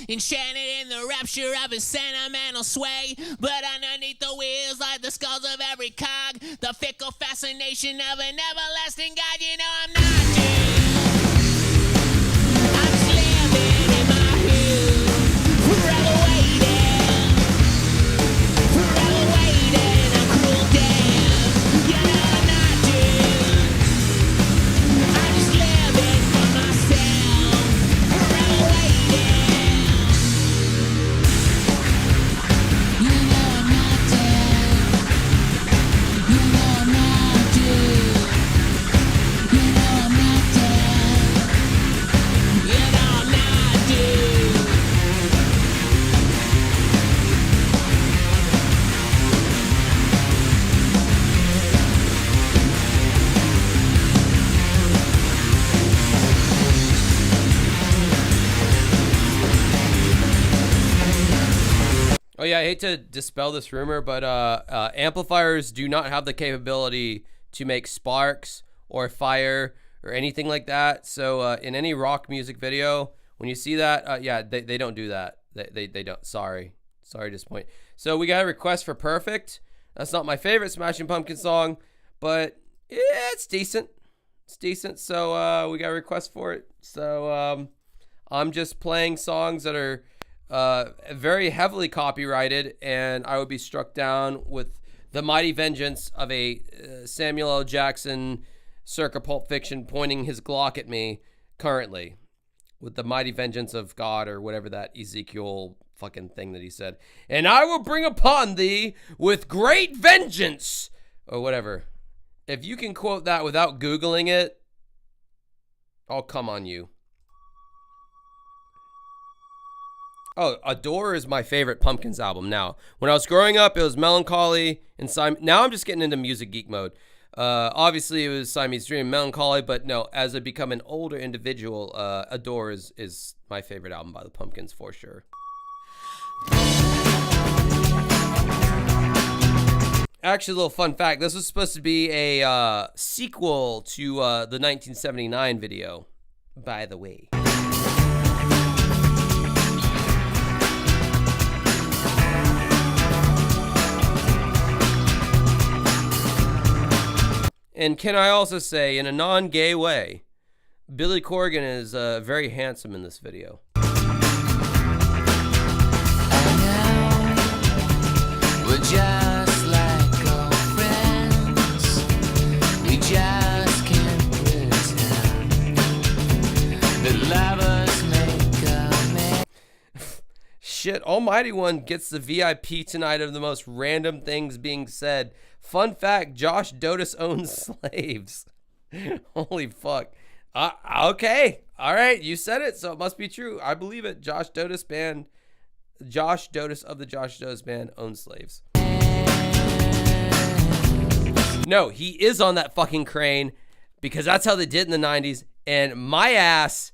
Speaker 13: Enchanted in the rapture of his sentimental sway, but underneath the wheels like the skulls of every cog, the fickle fascination of an everlasting God. You know I'm not doomed. I'm just living in my hood, forever waiting, a cruel death. You know I'm not doomed. I'm just living for myself, forever waiting. You know I'm not dead.
Speaker 1: yeah, I hate to dispel this rumor, but amplifiers do not have the capability to make sparks or fire or anything like that. So in any rock music video, when you see that, yeah, they don't do that. They don't. Sorry to disappoint. So we got a request for Perfect. That's not my favorite Smashing Pumpkins song, but yeah, it's decent. It's decent. So we got a request for it. So I'm just playing songs that are very heavily copyrighted, and I would be struck down with the mighty vengeance of a Samuel L. Jackson circa Pulp Fiction pointing his Glock at me currently, with the mighty vengeance of God or whatever that Ezekiel fucking thing that he said. And I will bring upon thee with great vengeance, or whatever. If you can quote that without Googling it, I'll come on you. Oh, Adore is my favorite Pumpkins album now. When I was growing up, it was Melancholy and now I'm just getting into music geek mode. Obviously, it was Siamese Dream, Melancholy, but no, as I become an older individual, Adore is my favorite album by the Pumpkins for sure. Actually, a little fun fact. This was supposed to be a sequel to the 1979 video, by the way. And can I also say, in a non-gay way, Billy Corgan is very handsome in this video.
Speaker 13: We're just like old friends. We just can't pretend that lovers make a man.
Speaker 1: Shit, Almighty One gets the VIP tonight of the most random things being said. Fun fact, Josh Dotus owns slaves. Holy fuck. Okay. All right, you said it, so it must be true. I believe it. Josh Dotus of the Josh Dotus Band owns slaves. No, he is on that fucking crane because that's how they did in the 90s. And my ass,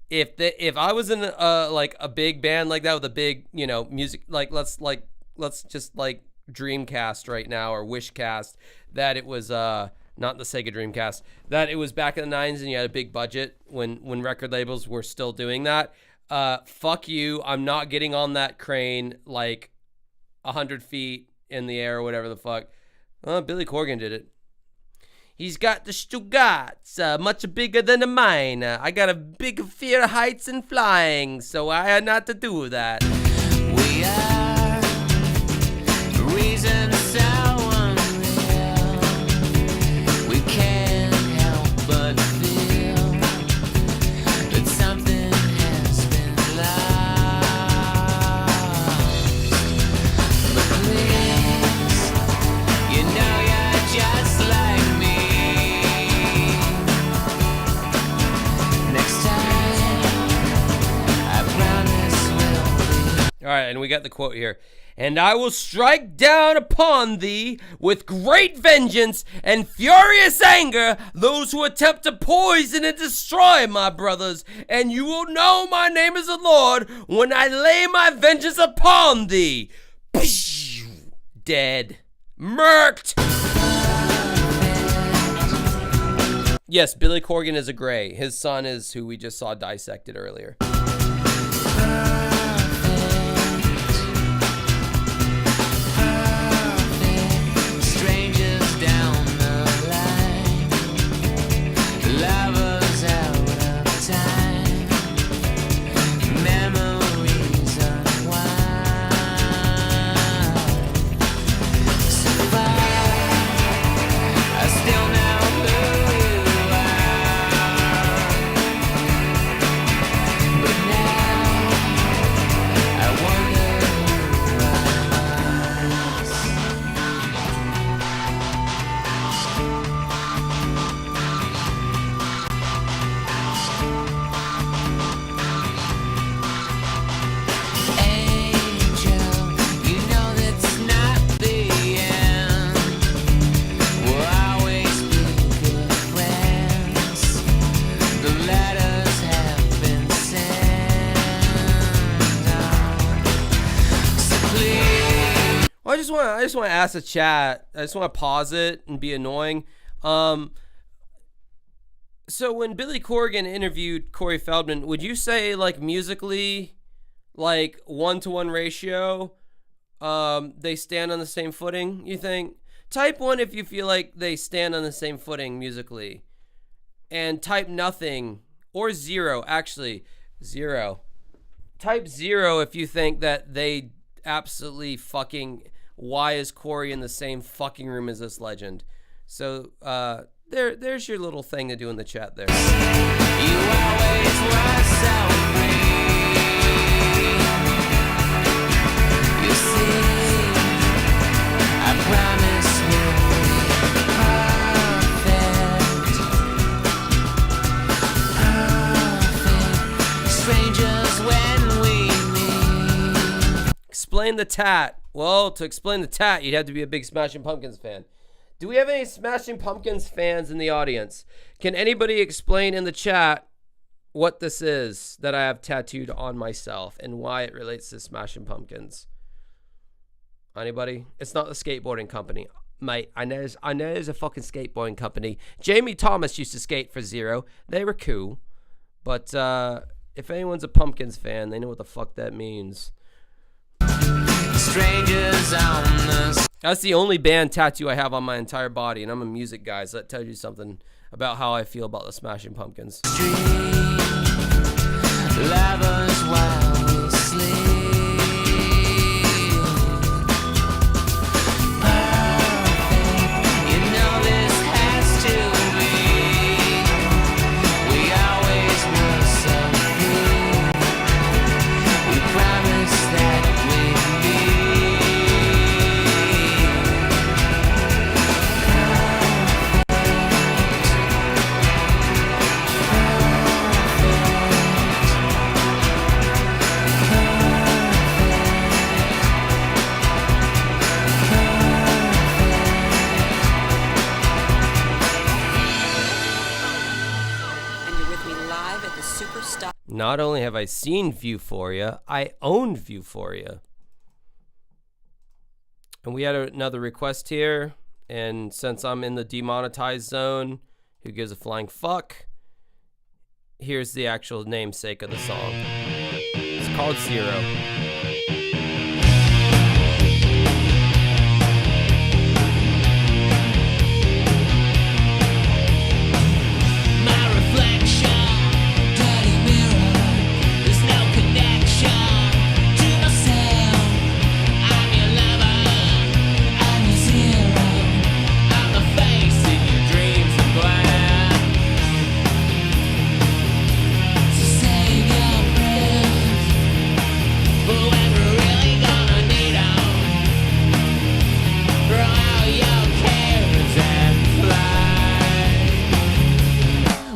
Speaker 1: if I was in like a big band like that with a big, music, let's just Dreamcast right now, or Wishcast, that it was not the Sega Dreamcast, that it was back in the 90s and you had a big budget when record labels were still doing that. Fuck you, I'm not getting on that crane like 100 feet in the air or whatever the fuck. Billy Corgan did it. He's got the Stugatz, much bigger than the mine. I got a big fear of heights and flying, so I had not to do that.
Speaker 13: We are reason so unreal. We can't help but feel that something has been lost. But please, you know you're just like me. Next time, I promise we'll be.
Speaker 1: All right, and we got the quote here. And I will strike down upon thee with great vengeance and furious anger those who attempt to poison and destroy my brothers. And you will know my name is the Lord when I lay my vengeance upon thee. Dead. Murked. Yes, Billy Corgan is a gray. His son is who we just saw dissected earlier.
Speaker 13: But
Speaker 1: just want to ask the chat. I just want to pause it and be annoying. So when Billy Corgan interviewed Corey Feldman, would you say like musically, like 1-to-1 ratio, they stand on the same footing? You think? Type 1 if you feel like they stand on the same footing musically, and type nothing or 0. Actually, 0. Type 0 if you think that they absolutely fucking. Why is Corey in the same fucking room as this legend? So there's your little thing to do in the chat there.
Speaker 13: You always were so free. You see, I promise we'll be perfect. Strangers when we meet.
Speaker 1: Explain the tat. Well, to explain the tat, you'd have to be a big Smashing Pumpkins fan. Do we have any Smashing Pumpkins fans in the audience? Can anybody explain in the chat what this is that I have tattooed on myself and why it relates to Smashing Pumpkins? Anybody? It's not the skateboarding company. Mate, I know there's a fucking skateboarding company. Jamie Thomas used to skate for Zero. They were cool. But if anyone's a Pumpkins fan, they know what the fuck that means.
Speaker 13: Strangers on the...
Speaker 1: That's the only band tattoo I have on my entire body, and I'm a music guy, so that tells you something about how I feel about the Smashing Pumpkins.
Speaker 13: Lovers while we sleep. You know this has to be. We always were so free. We promised that we'd be.
Speaker 1: Not only have I seen Viewphoria, I own Viewphoria. And we had another request here, and since I'm in the demonetized zone, who gives a flying fuck? Here's the actual namesake of the song. It's called Zero.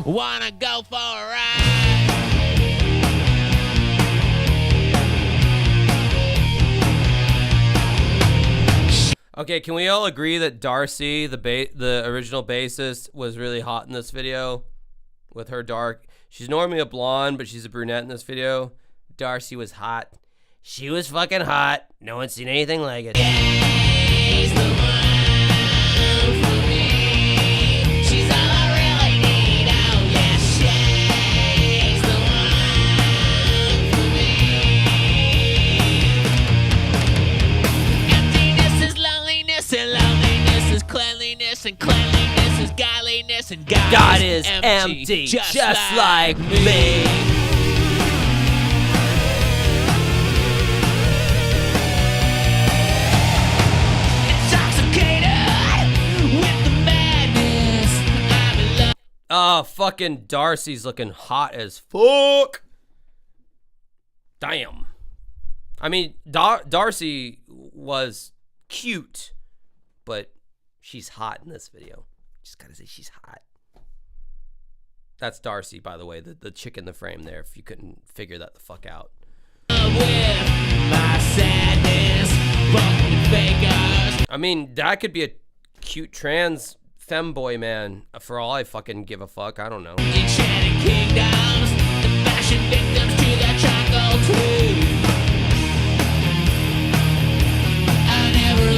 Speaker 13: Wanna go for a ride?
Speaker 1: Okay, can we all agree that Darcy, the original bassist, was really hot in this video? With her dark... She's normally a blonde, but she's a brunette in this video. Darcy was hot. She was fucking hot. No one's seen anything like it.
Speaker 13: She's the one for me. She's all I really need. Oh yeah, she's the one for me. Emptiness is loneliness, and loneliness is cleanliness, and cleanliness is godliness, and God is empty, just like me.
Speaker 1: Oh, fucking Darcy's looking hot as fuck. Damn. I mean, Darcy was cute, but she's hot in this video. Just gotta say she's hot. That's Darcy, by the way, the chick in the frame there, if you couldn't figure that the fuck out. I mean, that could be a cute trans femboy man, for all I fucking give a fuck. I don't know.
Speaker 13: Enchanted kingdoms, the fashion victims to their triangle too. I never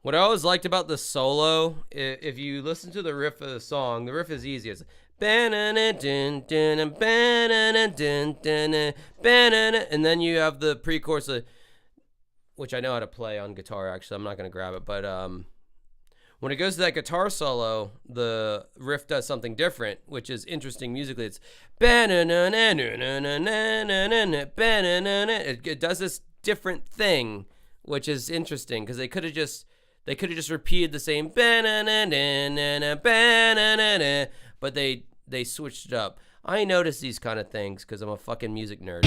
Speaker 1: What I always liked about the solo, if you listen to the riff of the song, the riff is easy. It's and then you have the pre-chorus, which I know how to play on guitar. Actually, I'm not gonna grab it, but when it goes to that guitar solo, the riff does something different, which is interesting musically. It's it does this different thing, which is interesting because they could have just repeated the same, but they switched it up. I notice these kind of things because I'm a fucking music nerd.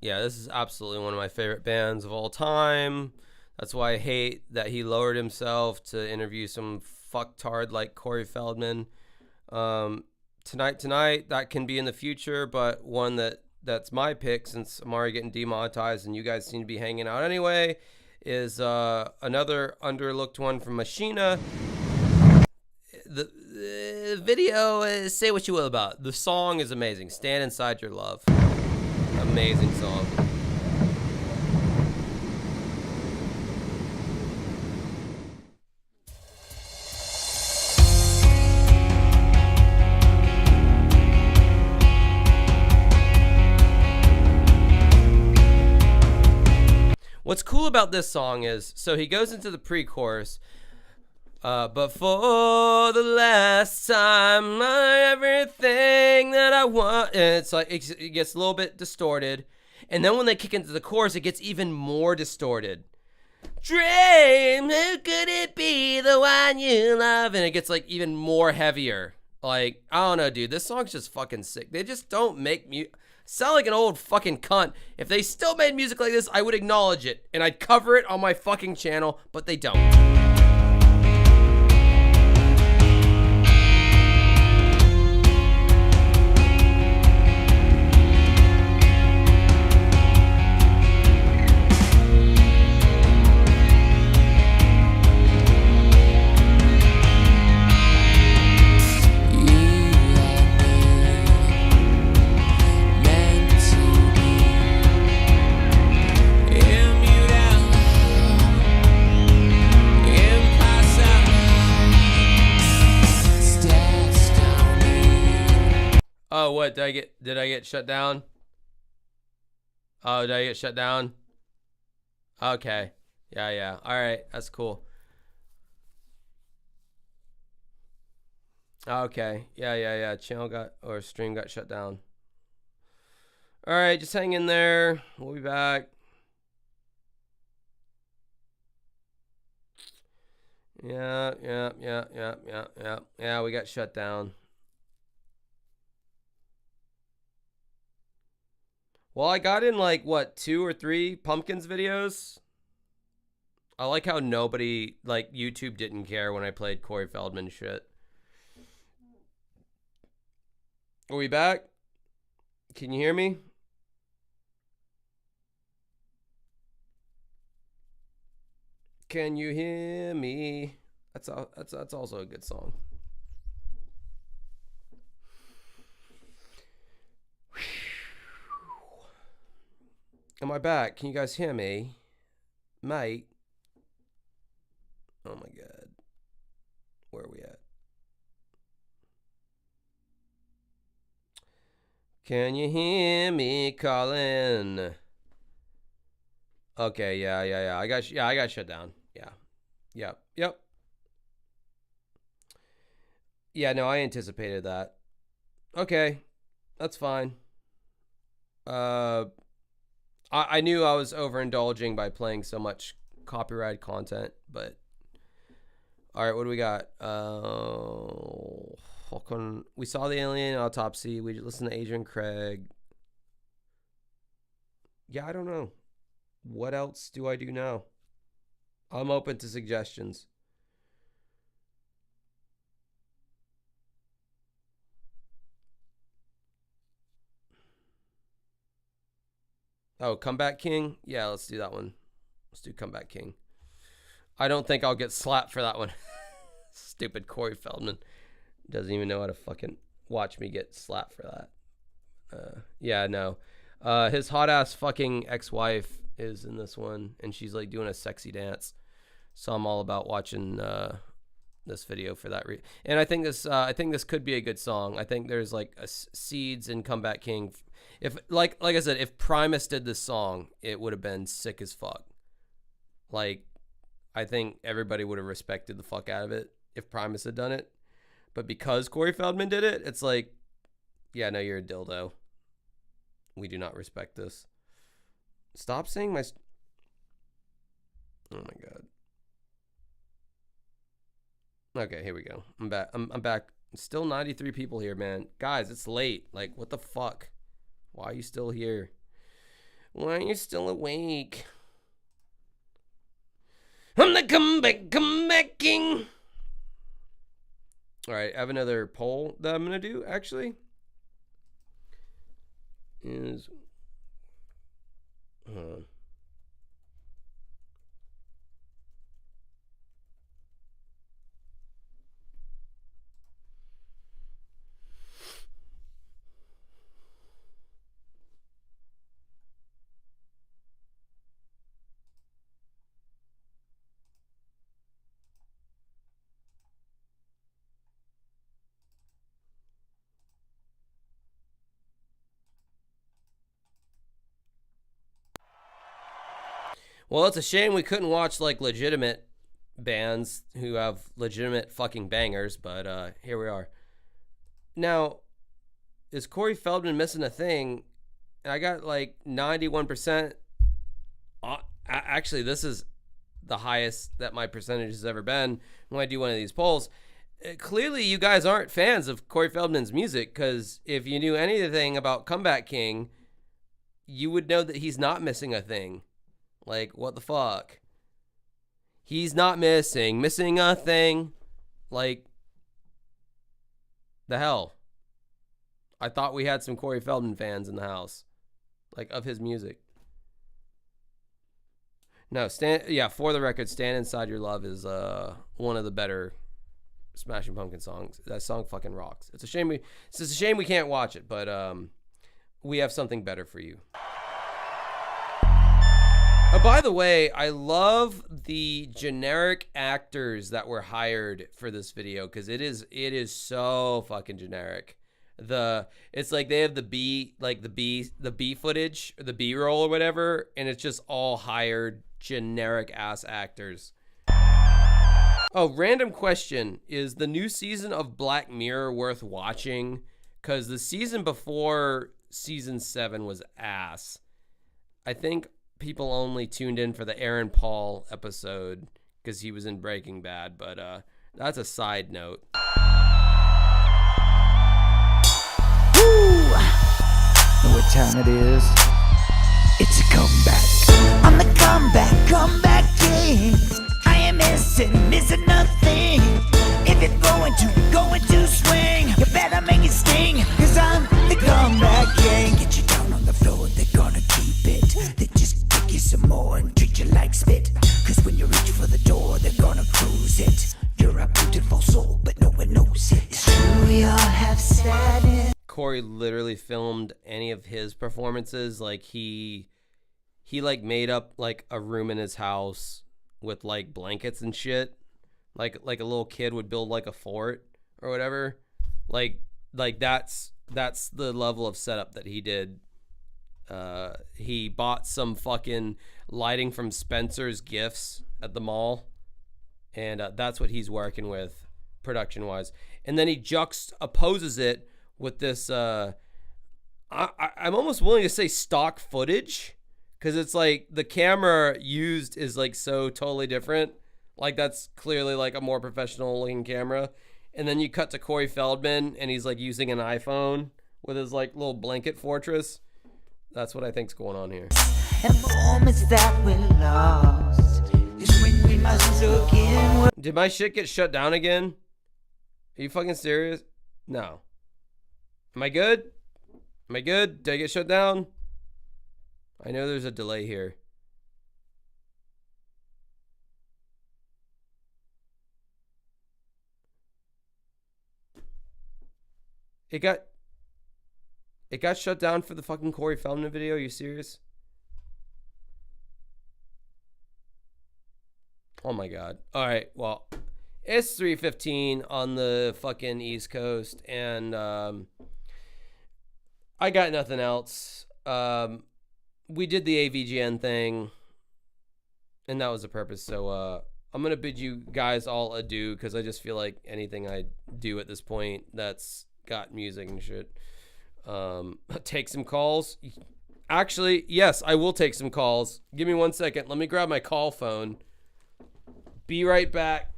Speaker 1: Yeah, this is absolutely one of my favorite bands of all time. That's why I hate that he lowered himself to interview some fucktard like Corey Feldman. Tonight, that can be in the future, but one that's my pick, since I'm already getting demonetized and you guys seem to be hanging out anyway, is another underlooked one from Machina. The video, say what you will about it. The song is amazing. Stand Inside Your Love. Amazing song. What's cool about this song is, so he goes into the pre-chorus, but for the last time, everything that I want, and it's like, it gets a little bit distorted, and then when they kick into the chorus, it gets even more distorted. Dream, who could it be, the one you love? And it gets like even more heavier. Like, I don't know, dude, this song's just fucking sick. They just don't make music. Sound like an old fucking cunt. If they still made music like this, I would acknowledge it, and I'd cover it on my fucking channel, but they don't. Oh, what, did I get shut down? Oh, did I get shut down? Okay. Yeah. All right, that's cool. Okay. Yeah. Stream got shut down. All right, just hang in there. We'll be back. Yeah, we got shut down. Well, I got in like, what, 2 or 3 Pumpkins videos? I like how nobody, like, YouTube didn't care when I played Corey Feldman shit. Are we back? Can you hear me? Can you hear me? That's also a good song. Am I back? Can you guys hear me? Mate? Oh my god. Where are we at? Can you hear me calling? Okay, yeah. I got shut down. Yep. Yeah, no, I anticipated that. Okay. That's fine. I knew I was overindulging by playing so much copyright content, but all right, what do we got? Popcorn. We saw the Alien Autopsy. We listened to Adrian Craig. Yeah, I don't know. What else do I do now? I'm open to suggestions. Oh, Comeback King? Yeah, let's do that one. Let's do Comeback King. I don't think I'll get slapped for that one. Stupid Corey Feldman. Doesn't even know how to fucking watch me get slapped for that. Yeah, no. His hot-ass fucking ex-wife is in this one, and she's like doing a sexy dance. So I'm all about watching this video for that reason. And I think this could be a good song. I think there's like seeds in Comeback King. If like I said, if Primus did this song, it would have been sick as fuck. Like, I think everybody would have respected the fuck out of it if Primus had done it. But because Corey Feldman did it, it's like, yeah, no, you're a dildo. We do not respect this. Stop saying my... Oh my god. Okay, here we go. I'm back. I'm back. Still 93 people here, man. Guys, it's late. Like, what the fuck? Why are you still here? Why are you still awake? I'm the comeback king. All right, I have another poll that I'm gonna do. Actually, is well, it's a shame we couldn't watch like legitimate bands who have legitimate fucking bangers, but here we are. Now, is Corey Feldman missing a thing? I got like 91%. Actually, this is the highest that my percentage has ever been when I do one of these polls. Clearly, you guys aren't fans of Corey Feldman's music, because if you knew anything about Comeback King, you would know that he's not missing a thing. Like, what the fuck? He's not missing a thing. Like, the hell? I thought we had some Corey Feldman fans in the house, like, of his music. No, for the record, Stand Inside Your Love is one of the better Smashing Pumpkins songs. That song fucking rocks. It's a shame we can't watch it, but we have something better for you. By the way, I love the generic actors that were hired for this video, because it is so fucking generic. It's like they have the B footage, or the B-roll or whatever, and it's just all hired generic ass actors. Oh, random question. Is the new season of Black Mirror worth watching? Because the season before season 7 was ass. I think people only tuned in for the Aaron Paul episode because he was in Breaking Bad, but that's a side note.
Speaker 4: Woo! Know what time it is? It's a comeback. I'm the comeback king. I am missing nothing. If you're going to swing, you better make it sting, cause I'm the comeback king. Get you down on the floor, they're gonna keep it. They just kick you some more and treat you like spit. Cause when you reach for the door, they're gonna cruise it. You're a beautiful soul, but no one knows it. It's true, we all have sadness.
Speaker 1: Corey literally filmed any of his performances. Like he like made up like a room in his house with like blankets and shit. Like a little kid would build like a fort or whatever. Like that's the level of setup that he did. He bought some fucking lighting from Spencer's Gifts at the mall, and that's what he's working with production wise. And then he juxtaposes it with this I'm almost willing to say stock footage, because it's like the camera used is like so totally different. Like that's clearly like a more professional looking camera, and then you cut to Corey Feldman, and he's like using an iPhone with his like little blanket fortress. That's what I think's going on here.
Speaker 4: And moments that we lost is when we must look in.
Speaker 1: Did my shit get shut down again? Are you fucking serious? No. Am I good? Am I good? Did I get shut down? I know there's a delay here. It got shut down for the fucking Corey Feldman video. Are you serious? Oh my god. All right. Well, it's 3:15 on the fucking East Coast, and I got nothing else. We did the AVGN thing, and that was the purpose. So I'm gonna bid you guys all adieu, because I just feel like anything I do at this point that's got music and shit. Take some calls. Actually, yes, I will take some calls. Give me 1 second. Let me grab my call phone. Be right back.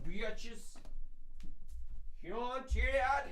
Speaker 1: Bitches. Sean, Chad.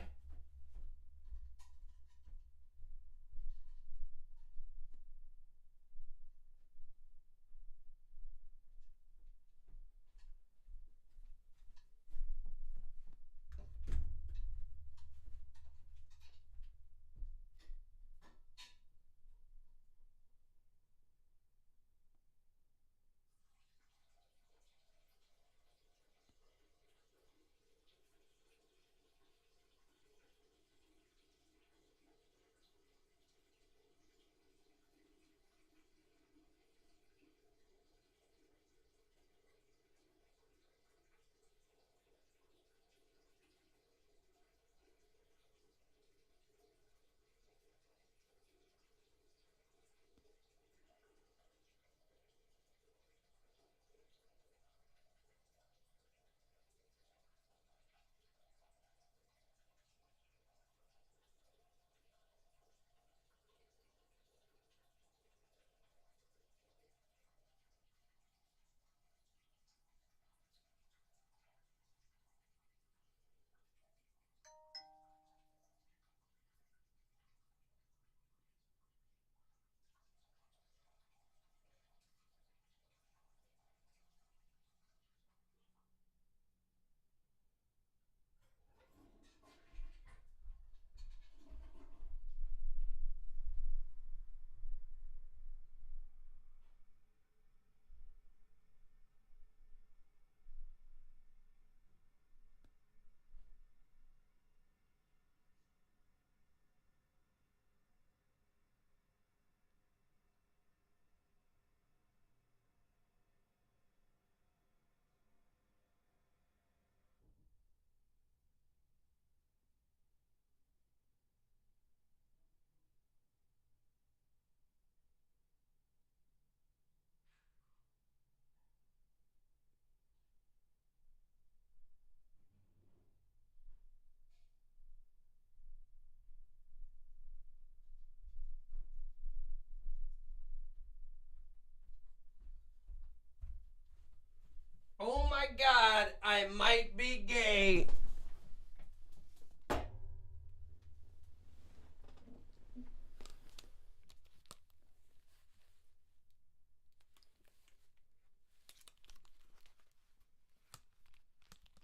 Speaker 1: Oh my god, I might be gay.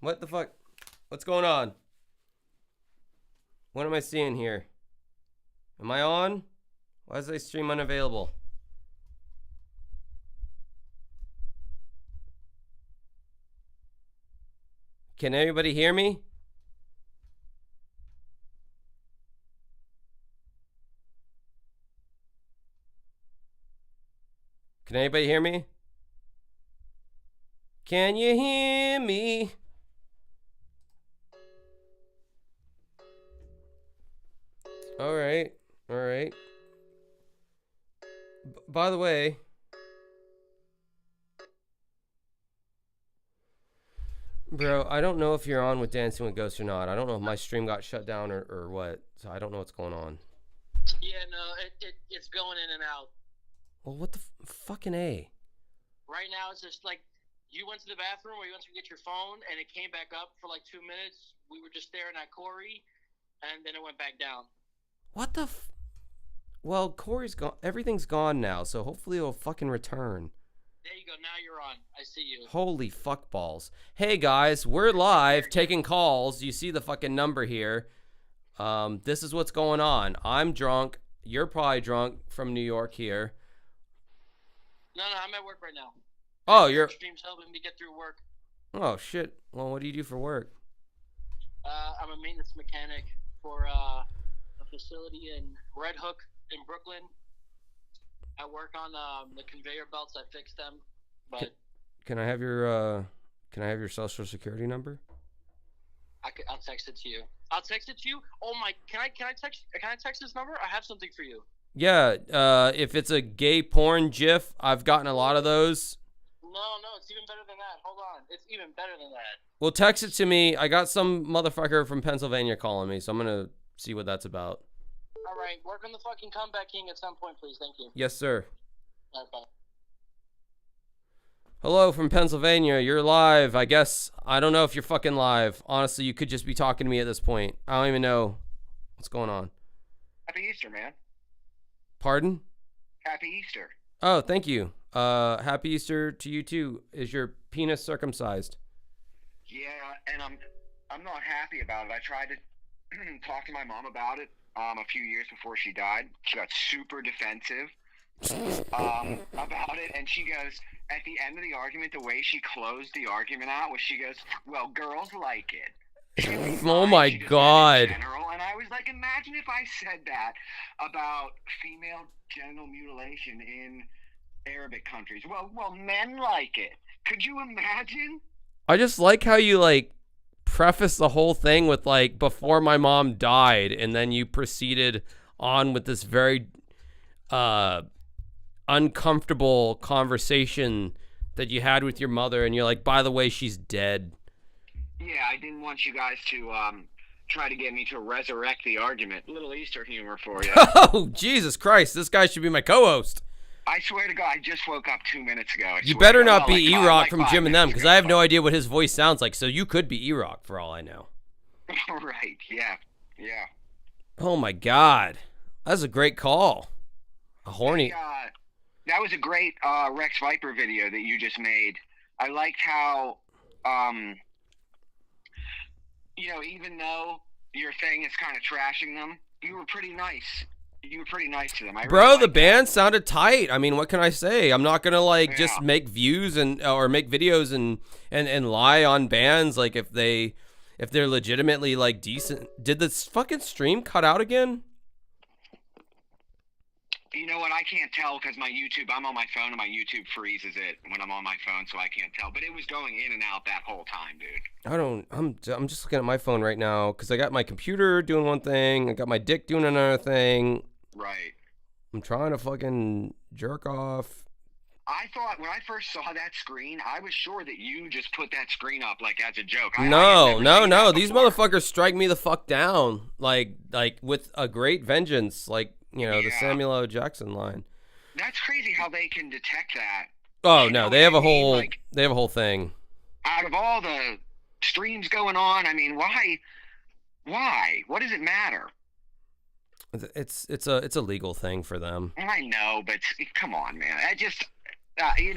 Speaker 1: What the fuck? What's going on? What am I seeing here? Am I on? Why is my stream unavailable? Can everybody hear me? Can anybody hear me? Can you hear me? All right. All right. By the way, bro, I don't know if you're on with Dancing with Ghosts or not. I don't know if my stream got shut down or what. So I don't know what's going on.
Speaker 17: Yeah, no, it's going in and out.
Speaker 1: Well, what the fucking A?
Speaker 17: Right now, it's just like You went to the bathroom or you went to get your phone, and it came back up for like 2 minutes. We were just staring at Corey, and then it went back down.
Speaker 1: What the Well, Corey's gone. Everything's gone now, so hopefully it'll fucking return.
Speaker 17: There you go. Now you're on. I see you.
Speaker 1: Holy fuck balls. Hey, guys, we're live taking calls. You see the fucking number here. This is what's going on. I'm drunk. You're probably drunk from New York here.
Speaker 17: No, I'm at work right now.
Speaker 1: Oh, you're...
Speaker 17: Stream's helping me get through work.
Speaker 1: Oh, shit. Well, what do you do for work?
Speaker 17: I'm a maintenance mechanic for a facility in Red Hook in Brooklyn. I work on the conveyor belts. I fix them. But
Speaker 1: Can I have your social security number?
Speaker 17: I'll text it to you. I'll text it to you. Oh my! Can I text this number? I have something for you.
Speaker 1: Yeah. If it's a gay porn GIF, I've gotten a lot of those.
Speaker 17: No, it's even better than that. Hold on, it's even better than that.
Speaker 1: Well, text it to me. I got some motherfucker from Pennsylvania calling me, so I'm gonna see what that's about.
Speaker 17: All right, work on the fucking comeback king at some point, please. Thank you.
Speaker 1: Yes, sir.
Speaker 17: All right, bye.
Speaker 1: Hello from Pennsylvania. You're live. I guess I don't know if you're fucking live. Honestly, you could just be talking to me at this point. I don't even know what's going on.
Speaker 5: Happy Easter, man.
Speaker 1: Pardon?
Speaker 5: Happy Easter.
Speaker 1: Oh, thank you. Happy Easter to you too. Is your penis circumcised?
Speaker 5: Yeah, and I'm not happy about it. I tried to talk to my mom about it a few years before she died. She got super defensive about it, and she goes, at the end of the argument, the way she closed the argument out was she goes, well, girls like it.
Speaker 1: Oh my God.
Speaker 5: General, and I was like, imagine if I said that about female genital mutilation in Arabic countries. Well, men like it. Could you imagine?
Speaker 1: I just like how you like preface the whole thing with like before my mom died, and then you proceeded on with this very uncomfortable conversation that you had with your mother, and you're like, by the way, she's dead.
Speaker 5: Yeah, I didn't want you guys to try to get me to resurrect the argument. Little Easter humor for you.
Speaker 1: Oh, Jesus Christ. This guy should be my co-host.
Speaker 5: I swear to God, I just woke up 2 minutes ago.
Speaker 1: You better not be E-Rock from Jim and Them, because I have no idea what his voice sounds like, so you could be E-Rock for all I know.
Speaker 5: Right, yeah.
Speaker 1: Oh, my God. That's a great call. A horny...
Speaker 5: That was a great Rex Viper video that you just made. I liked how, even though your thing is kind of trashing them, you were pretty nice. You were pretty nice to them.
Speaker 1: Bro, the band sounded tight. I mean, what can I say? I'm not gonna just make views or make videos and lie on bands like if they're legitimately like decent. Did this fucking stream cut out again?
Speaker 5: You know what? I can't tell because I'm on my phone and my YouTube freezes it when I'm on my phone, so I can't tell. But it was going in and out that whole time, dude.
Speaker 1: I'm just looking at my phone right now because I got my computer doing one thing, I got my dick doing another thing.
Speaker 5: Right.
Speaker 1: I'm trying to fucking jerk off.
Speaker 5: I thought when I first saw that screen, I was sure that you just put that screen up like as a joke.
Speaker 1: No. These motherfuckers strike me the fuck down like with a great vengeance, like the Samuel L. Jackson line.
Speaker 5: That's crazy how they can detect that.
Speaker 1: Oh no, they have a whole thing.
Speaker 5: Out of all the streams going on, I mean, why? What does it matter?
Speaker 1: It's a legal thing for them.
Speaker 5: I know, but come on, man. I just hate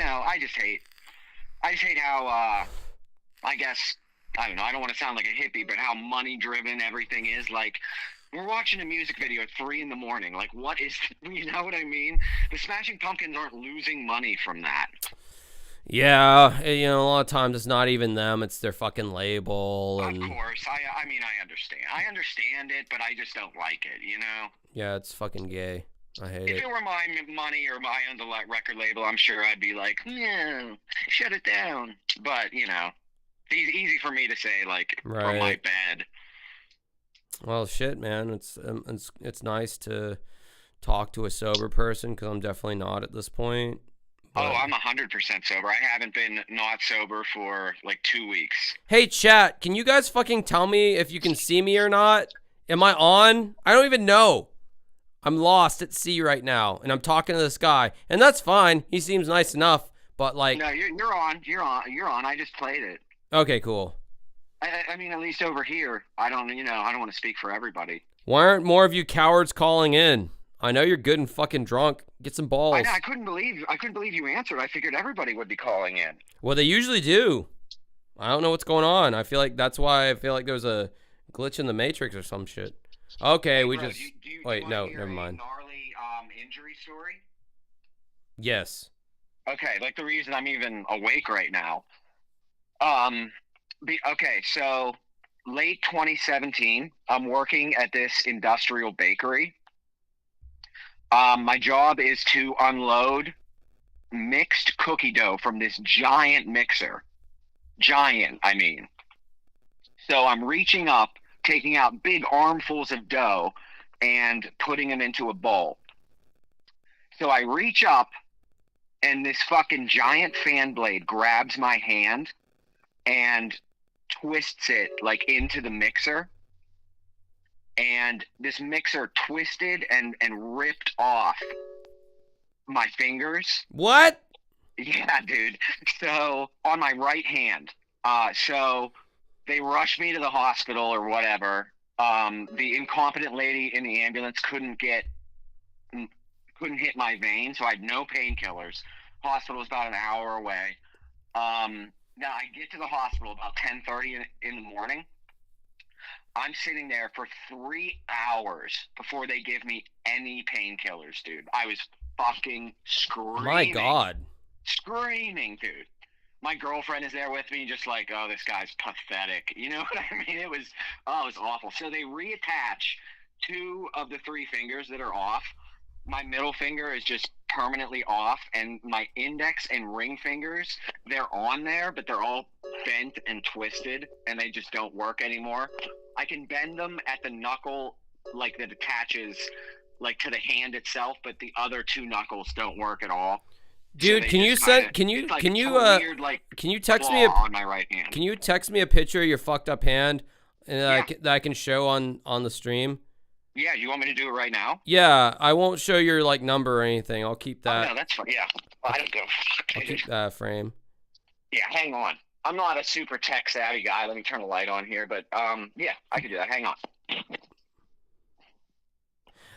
Speaker 5: how I guess I don't know. I don't want to sound like a hippie, but how money driven everything is. Like, we're watching a music video at 3 a.m. Like, what is, you know what I mean? The Smashing Pumpkins aren't losing money from that.
Speaker 1: Yeah, a lot of times it's not even them, it's their fucking label. And
Speaker 5: of course, I mean, I understand. I understand it, but I just don't like it,
Speaker 1: Yeah, it's fucking gay. I hate it.
Speaker 5: If it were my money or my own record label, I'm sure I'd be like, no, shut it down. But, it's easy for me to say, like, from my bed.
Speaker 1: Well, shit, man. It's nice to talk to a sober person because I'm definitely not at this point.
Speaker 5: But... Oh, I'm 100% sober. I haven't been not sober for like 2 weeks.
Speaker 1: Hey, chat, can you guys fucking tell me if you can see me or not? Am I on? I don't even know. I'm lost at sea right now, and I'm talking to this guy, and that's fine. He seems nice enough, But like,
Speaker 5: No, you're on. You're on. I just played it.
Speaker 1: okay, cool.
Speaker 5: I mean, at least over here, I don't want to speak for everybody.
Speaker 1: Why aren't more of you cowards calling in? I know you're good and fucking drunk. Get some balls.
Speaker 5: I know. I couldn't believe you answered. I figured everybody would be calling in.
Speaker 1: Well, they usually do. I don't know what's going on. I feel like that's why I feel like there's a glitch in the Matrix or some shit. Okay, we
Speaker 5: bro,
Speaker 1: just
Speaker 5: do you
Speaker 1: wait.
Speaker 5: wanna
Speaker 1: No,
Speaker 5: hear
Speaker 1: never
Speaker 5: a
Speaker 1: mind.
Speaker 5: Gnarly injury story.
Speaker 1: Yes.
Speaker 5: Okay, like the reason I'm even awake right now. Okay, so late 2017, I'm working at this industrial bakery. My job is to unload mixed cookie dough from this giant mixer. Giant, I mean. So I'm reaching up, taking out big armfuls of dough and putting them into a bowl. So I reach up and this fucking giant fan blade grabs my hand and twists it like into the mixer. And this mixer twisted and ripped off my fingers.
Speaker 1: What?
Speaker 5: Yeah, dude. So on my right hand. So they rushed me to the hospital or whatever. The incompetent lady in the ambulance couldn't hit my vein, so I had no painkillers. Hospital was about an hour away. Now I get to the hospital about 10:30 in the morning. I'm sitting there for 3 hours before they give me any painkillers, dude. I was fucking screaming.
Speaker 1: My God.
Speaker 5: Screaming, dude. My girlfriend is there with me, just like, oh, this guy's pathetic. You know what I mean? It was awful. So they reattach 2 of the 3 fingers that are off. My middle finger is just permanently off, and my index and ring fingers, they're on there, but they're all bent and twisted, and they just don't work anymore. I can bend them at the knuckle, like that attaches like to the hand itself, but the other 2 knuckles don't work at all.
Speaker 1: Dude,
Speaker 5: So
Speaker 1: can you
Speaker 5: weird,
Speaker 1: text me
Speaker 5: on my right hand?
Speaker 1: Can you text me a picture of your fucked up hand that I can show on the stream?
Speaker 5: Yeah, you want me to do it right now?
Speaker 1: Yeah, I won't show your like number or anything. I'll keep that.
Speaker 5: Oh, no, that's fine. Yeah, I don't give a fuck.
Speaker 1: I'll keep that frame.
Speaker 5: Yeah, hang on. I'm not a super tech savvy guy. Let me turn the light on here, but yeah, I can do that. Hang on.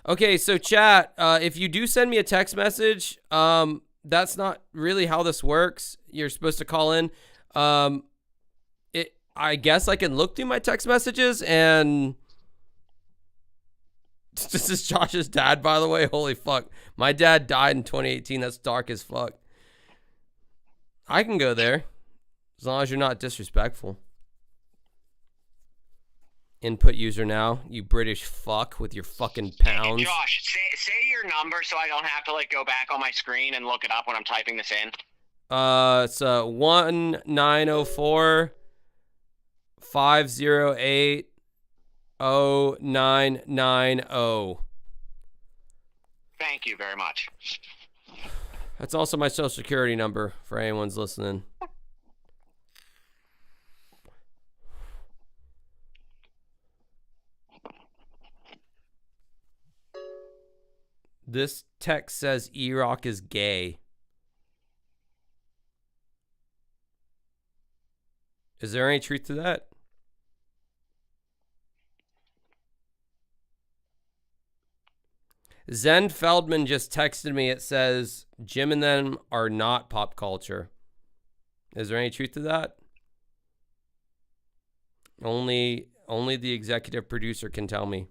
Speaker 1: Okay, so chat, if you do send me a text message, that's not really how this works. You're supposed to call in. I guess I can look through my text messages and this is Josh's dad, by the way. Holy fuck. My dad died in 2018. That's dark as fuck. I can go there as long as you're not disrespectful. Input user now, you British fuck with your fucking pounds.
Speaker 5: Josh, say your number so I don't have to like go back on my screen and look it up when I'm typing this in.
Speaker 1: It's 1904 508 0990.
Speaker 5: Thank you very much.
Speaker 1: That's also my social security number for anyone's listening. This text says E-Rock is gay. Is there any truth to that? Zen Feldman just texted me. It says, Jim and them are not pop culture. Is there any truth to that? Only the executive producer can tell me.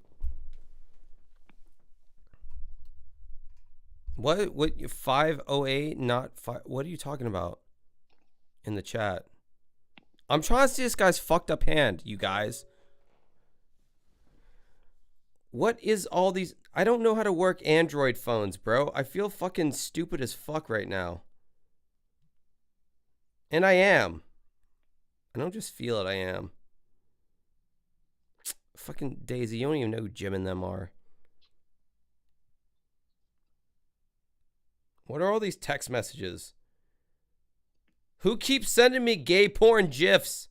Speaker 1: What 508 not 5? What are you talking about in the chat? I'm trying to see this guy's fucked up hand, you guys. What is all these? I don't know how to work Android phones, bro. I feel fucking stupid as fuck right now. And I am. I don't just feel it, I am. Fucking Daisy, you don't even know who Jim and them are. What are all these text messages? Who keeps sending me gay porn gifs?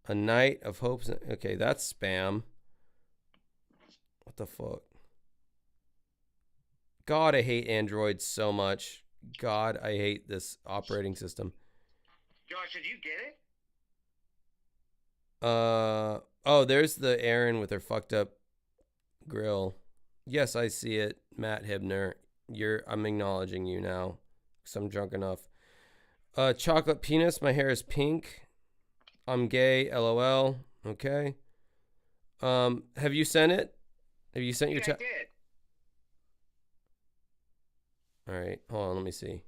Speaker 1: A night of hopes. Okay, that's spam. What the fuck? God, I hate Android so much. God, I hate this operating system.
Speaker 5: Josh, did you get it?
Speaker 1: Oh, there's the Aaron with her fucked up grill. Yes, I see it. Matt Hibner. I'm acknowledging you now because I'm drunk enough. Chocolate penis. My hair is pink. I'm gay. LOL. Okay. Have you sent it? Have you sent your
Speaker 5: I did.
Speaker 1: All right. Hold on. Let me see.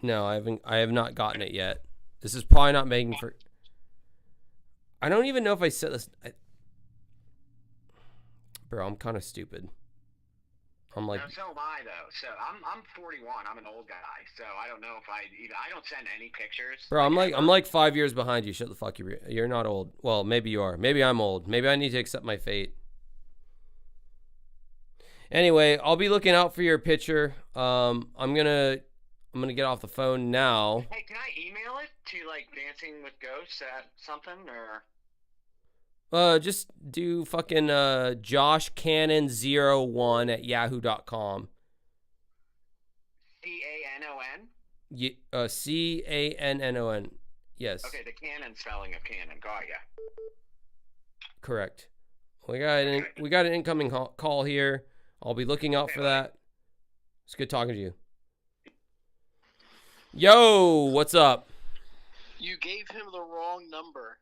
Speaker 1: No, I have not gotten it yet. This is probably not making for. I don't even know if I said this. Bro, I'm kind of stupid. I'm like.
Speaker 5: No, so am I though. So I'm 41. I'm an old guy. So I don't know if I don't send any pictures.
Speaker 1: Bro, I'm like 5 years behind you. Shut the fuck. You're not old. Well, maybe you are. Maybe I'm old. Maybe I need to accept my fate. Anyway, I'll be looking out for your picture. I'm gonna get off the phone now.
Speaker 5: Hey, can I email it to like Dancing with Ghosts at something or?
Speaker 1: Just do fucking joshcannon01@yahoo.com.
Speaker 5: CANON?
Speaker 1: CANNON. Yes.
Speaker 5: Okay, the canon spelling of cannon. Got ya.
Speaker 1: Correct. We got an incoming call here. I'll be looking out for that. It's good talking to you. Yo, what's up?
Speaker 12: You gave him the wrong number.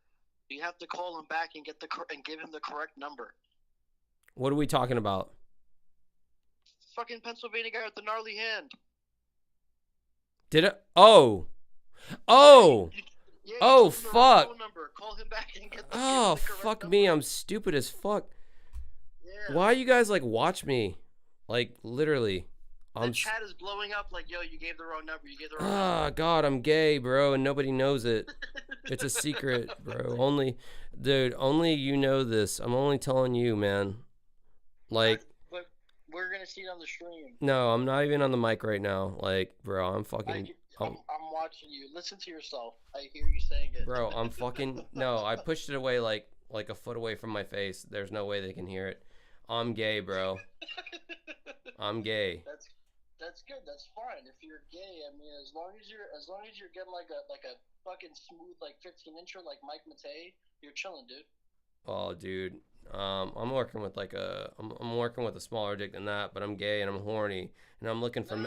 Speaker 12: You have to call him back and give him the correct number.
Speaker 1: What are we talking about?
Speaker 12: Fucking Pennsylvania guy with the gnarly hand.
Speaker 1: Did it? Oh, oh,
Speaker 12: Yeah,
Speaker 1: oh, fuck.
Speaker 12: Phone number. Call him back and get
Speaker 1: Oh,
Speaker 12: the correct
Speaker 1: fuck
Speaker 12: number.
Speaker 1: me. I'm stupid as fuck.
Speaker 12: Yeah.
Speaker 1: Why you guys like watch me? Like literally.
Speaker 12: The chat is blowing up like, yo, you gave the wrong number. You gave the wrong number.
Speaker 1: Ah, God, I'm gay, bro, and nobody knows it. It's a secret, bro. Only you know this. I'm only telling you, man. Like,
Speaker 12: But we're gonna see it on the stream.
Speaker 1: no, I'm not even on the mic right now. Like, bro, I'm fucking.
Speaker 12: I'm watching you. Listen to yourself. I hear you saying it.
Speaker 1: Bro, I'm fucking. No, I pushed it away like a foot away from my face. There's no way they can hear it. I'm gay, bro. I'm gay.
Speaker 12: That's good. That's fine. If you're gay, I mean, as long as you're getting like a fucking smooth like 15-incher like Mike Matei, you're chilling, dude.
Speaker 1: Oh, dude. I'm working with I'm working with a smaller dick than that, but I'm gay and I'm horny and I'm looking for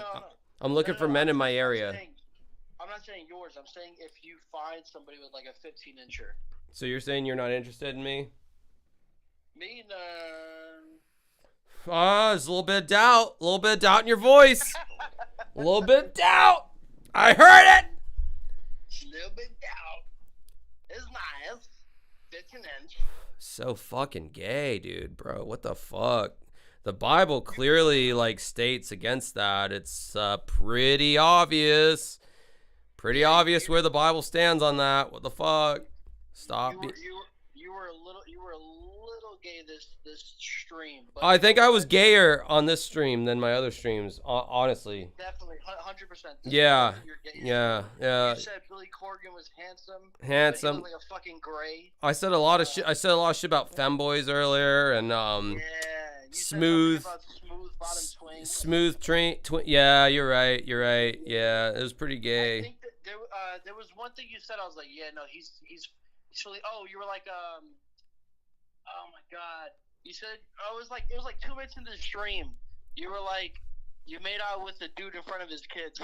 Speaker 1: I'm looking for men in my area.
Speaker 12: I'm not saying yours. I'm saying if you find somebody with like a 15-incher.
Speaker 1: So you're saying you're not interested in me?
Speaker 12: Me, no.
Speaker 1: There's a little bit of doubt. A little bit of doubt in your voice. A little bit of doubt. I heard it.
Speaker 12: A little bit of doubt. It's nice. 15-inch.
Speaker 1: So fucking gay, dude, bro. What the fuck? The Bible clearly like states against that. It's pretty obvious. Pretty obvious where the Bible stands on that. What the fuck? Stop.
Speaker 12: You were a little gay this stream. But
Speaker 1: I think I was gayer on this stream than my other streams, honestly.
Speaker 12: Definitely, 100%.
Speaker 1: Yeah.
Speaker 12: You said Billy Corgan was handsome.
Speaker 1: Handsome.
Speaker 12: But he looked like a fucking gray.
Speaker 1: I said a lot of shit. I said a lot of shit about femboys earlier, and smooth train. Yeah, you're right. Yeah, it was pretty gay.
Speaker 12: I think that there was one thing you said. I was like, yeah, no, he's really. Oh, you were like, oh my god. You said it was like 2 minutes into the stream. You were like, you made out with the dude in front of his kids.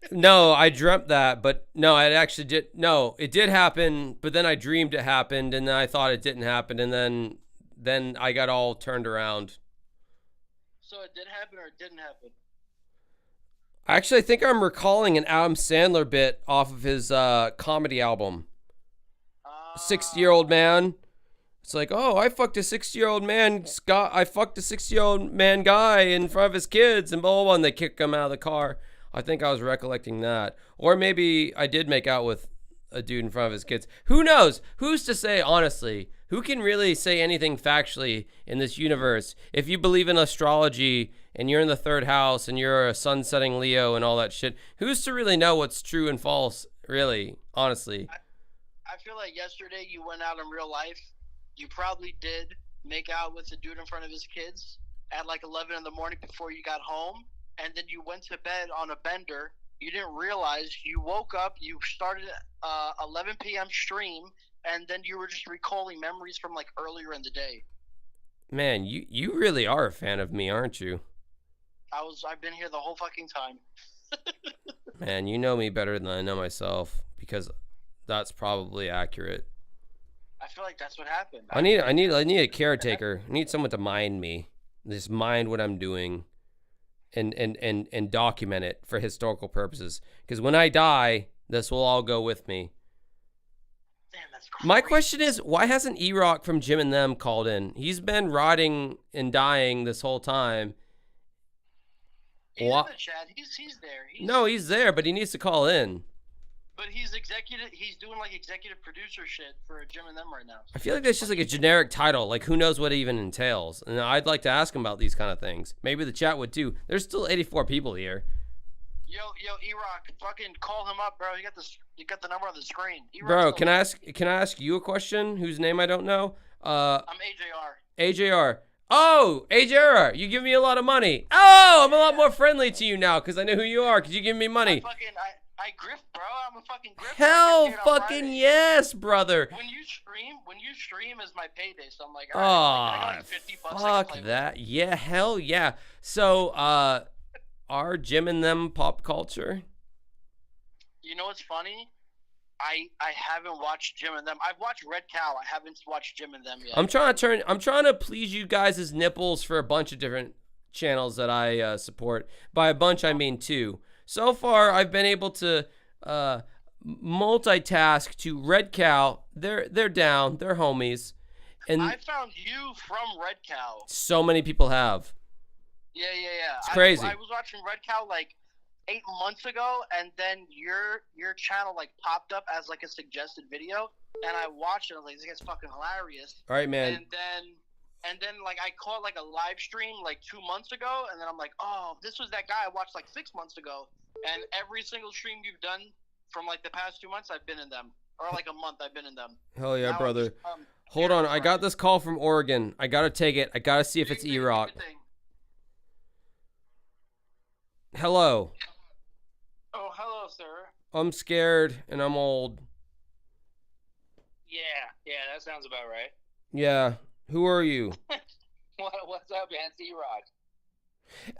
Speaker 1: No, I dreamt that, but no, it actually did. No, it did happen, but then I dreamed it happened, and then I thought it didn't happen, and then I got all turned around.
Speaker 12: So it did happen or it didn't happen?
Speaker 1: Actually, I think I'm recalling an Adam Sandler bit off of his comedy album. 60-year-old man. It's like, oh, I fucked a 60-year-old man. I fucked a 60-year-old man guy in front of his kids, and blah, blah, blah, and they kick him out of the car. I think I was recollecting that. Or maybe I did make out with a dude in front of his kids. Who knows? Who's to say, honestly? Who can really say anything factually in this universe? If you believe in astrology and you're in the third house and you're a sun-setting Leo and all that shit, who's to really know what's true and false, really, honestly?
Speaker 12: I feel like yesterday you went out in real life. You probably did make out with the dude in front of his kids at like 11 in the morning before you got home, and then you went to bed on a bender. You didn't realize. You woke up. You started 11 p.m. stream, and then you were just recalling memories from like earlier in the day.
Speaker 1: Man, you really are a fan of me, aren't you?
Speaker 12: I've been here the whole fucking time.
Speaker 1: Man, you know me better than I know myself, because that's probably accurate.
Speaker 12: I feel like that's what happened.
Speaker 1: I need a caretaker. I need someone to mind me. Just mind what I'm doing and document it for historical purposes. Because when I die, this will all go with me.
Speaker 12: Damn, that's crazy.
Speaker 1: My question is, why hasn't E-Rock from Jim and Them called in? He's been rotting and dying this whole time.
Speaker 12: He's in the chat. He's there.
Speaker 1: No, he's there, but he needs to call in.
Speaker 12: But he's doing like executive producer shit for Jim and Them right now.
Speaker 1: I feel like that's just like a generic title. Like, who knows what it even entails? And I'd like to ask him about these kind of things. Maybe the chat would too. There's still 84 people here.
Speaker 12: Yo, E-Rock, fucking call him up, bro. You got the number on the screen.
Speaker 1: Bro, can I ask you a question? Whose name I don't know?
Speaker 12: I'm AJR.
Speaker 1: AJR. Oh, AJR, you give me a lot of money. Oh, I'm a lot more friendly to you now because I know who you are. Because you give me money.
Speaker 12: I grift, bro. I'm a fucking grifter.
Speaker 1: Hell fucking yes, brother.
Speaker 12: When you stream is my payday. So I'm like, all right, I got like 50 bucks.
Speaker 1: Fuck that. Yeah, hell yeah. So, are Jim and Them pop culture?
Speaker 12: You know what's funny? I haven't watched Jim and Them. I've watched Red Cow. I haven't watched Jim and Them yet.
Speaker 1: I'm trying to please you guys' nipples for a bunch of different channels that I support. By a bunch, I mean two. So far, I've been able to multitask to Red Cow. They're down. They're homies. And
Speaker 12: I found you from Red Cow.
Speaker 1: So many people have.
Speaker 12: Yeah.
Speaker 1: It's crazy.
Speaker 12: I was watching Red Cow like 8 months ago, and then your channel like popped up as like a suggested video, and I watched it. I was like, this guy's fucking hilarious.
Speaker 1: All right, man.
Speaker 12: And then like I caught like a live stream like 2 months ago, and then I'm like, oh, this was that guy I watched like 6 months ago. And every single stream you've done from like the past 2 months, I've been in them, or like a month, I've been in them.
Speaker 1: Hell yeah, brother. Hold on, I got this call from Oregon. I gotta take it. I gotta see if it's E-Rock. Hello.
Speaker 12: Oh, hello, sir.
Speaker 1: I'm scared and I'm old.
Speaker 12: Yeah, that sounds about right.
Speaker 1: Yeah. Who are you?
Speaker 12: What's up, man? It's E-Rock.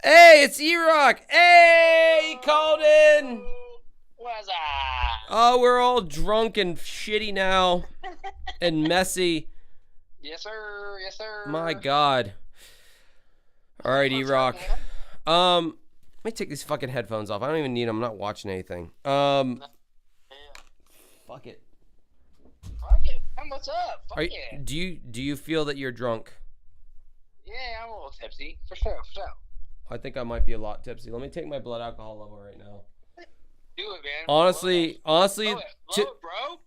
Speaker 1: Hey, it's E-Rock. Hey, he called in.
Speaker 12: What's up?
Speaker 1: Oh, we're all drunk and shitty now and messy.
Speaker 12: Yes, sir. Yes, sir.
Speaker 1: My God. All right, E-Rock. Let me take these fucking headphones off. I don't even need them. I'm not watching anything. Fuck it.
Speaker 12: Fuck it. What's up? Fuck it.
Speaker 1: Do you feel that you're drunk?
Speaker 12: Yeah, I'm a little tipsy. For sure.
Speaker 1: I think I might be a lot tipsy. Let me take my blood alcohol level right now.
Speaker 12: Do it, man.
Speaker 1: Honestly,
Speaker 12: Blow it, bro.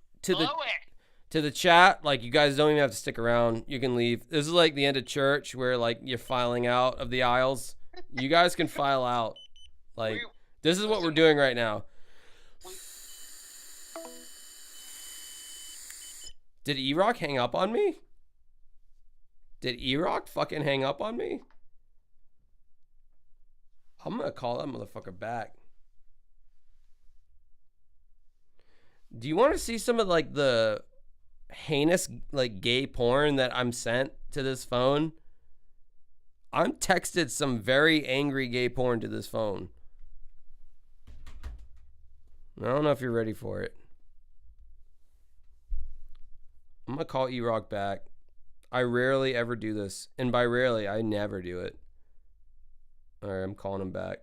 Speaker 1: To the chat, like, you guys don't even have to stick around. You can leave. This is like the end of church where like you're filing out of the aisles. You guys can file out. Like, this is what we're doing right now. Did E-Rock hang up on me? Did E-Rock fucking hang up on me? I'm gonna call that motherfucker back. Do you want to see some of like the heinous like gay porn that I'm sent to this phone? I'm texted some very angry gay porn to this phone. I don't know if you're ready for it. I'm gonna call E-Rock back. I rarely ever do this. And by rarely, I never do it. Alright, I'm calling him back.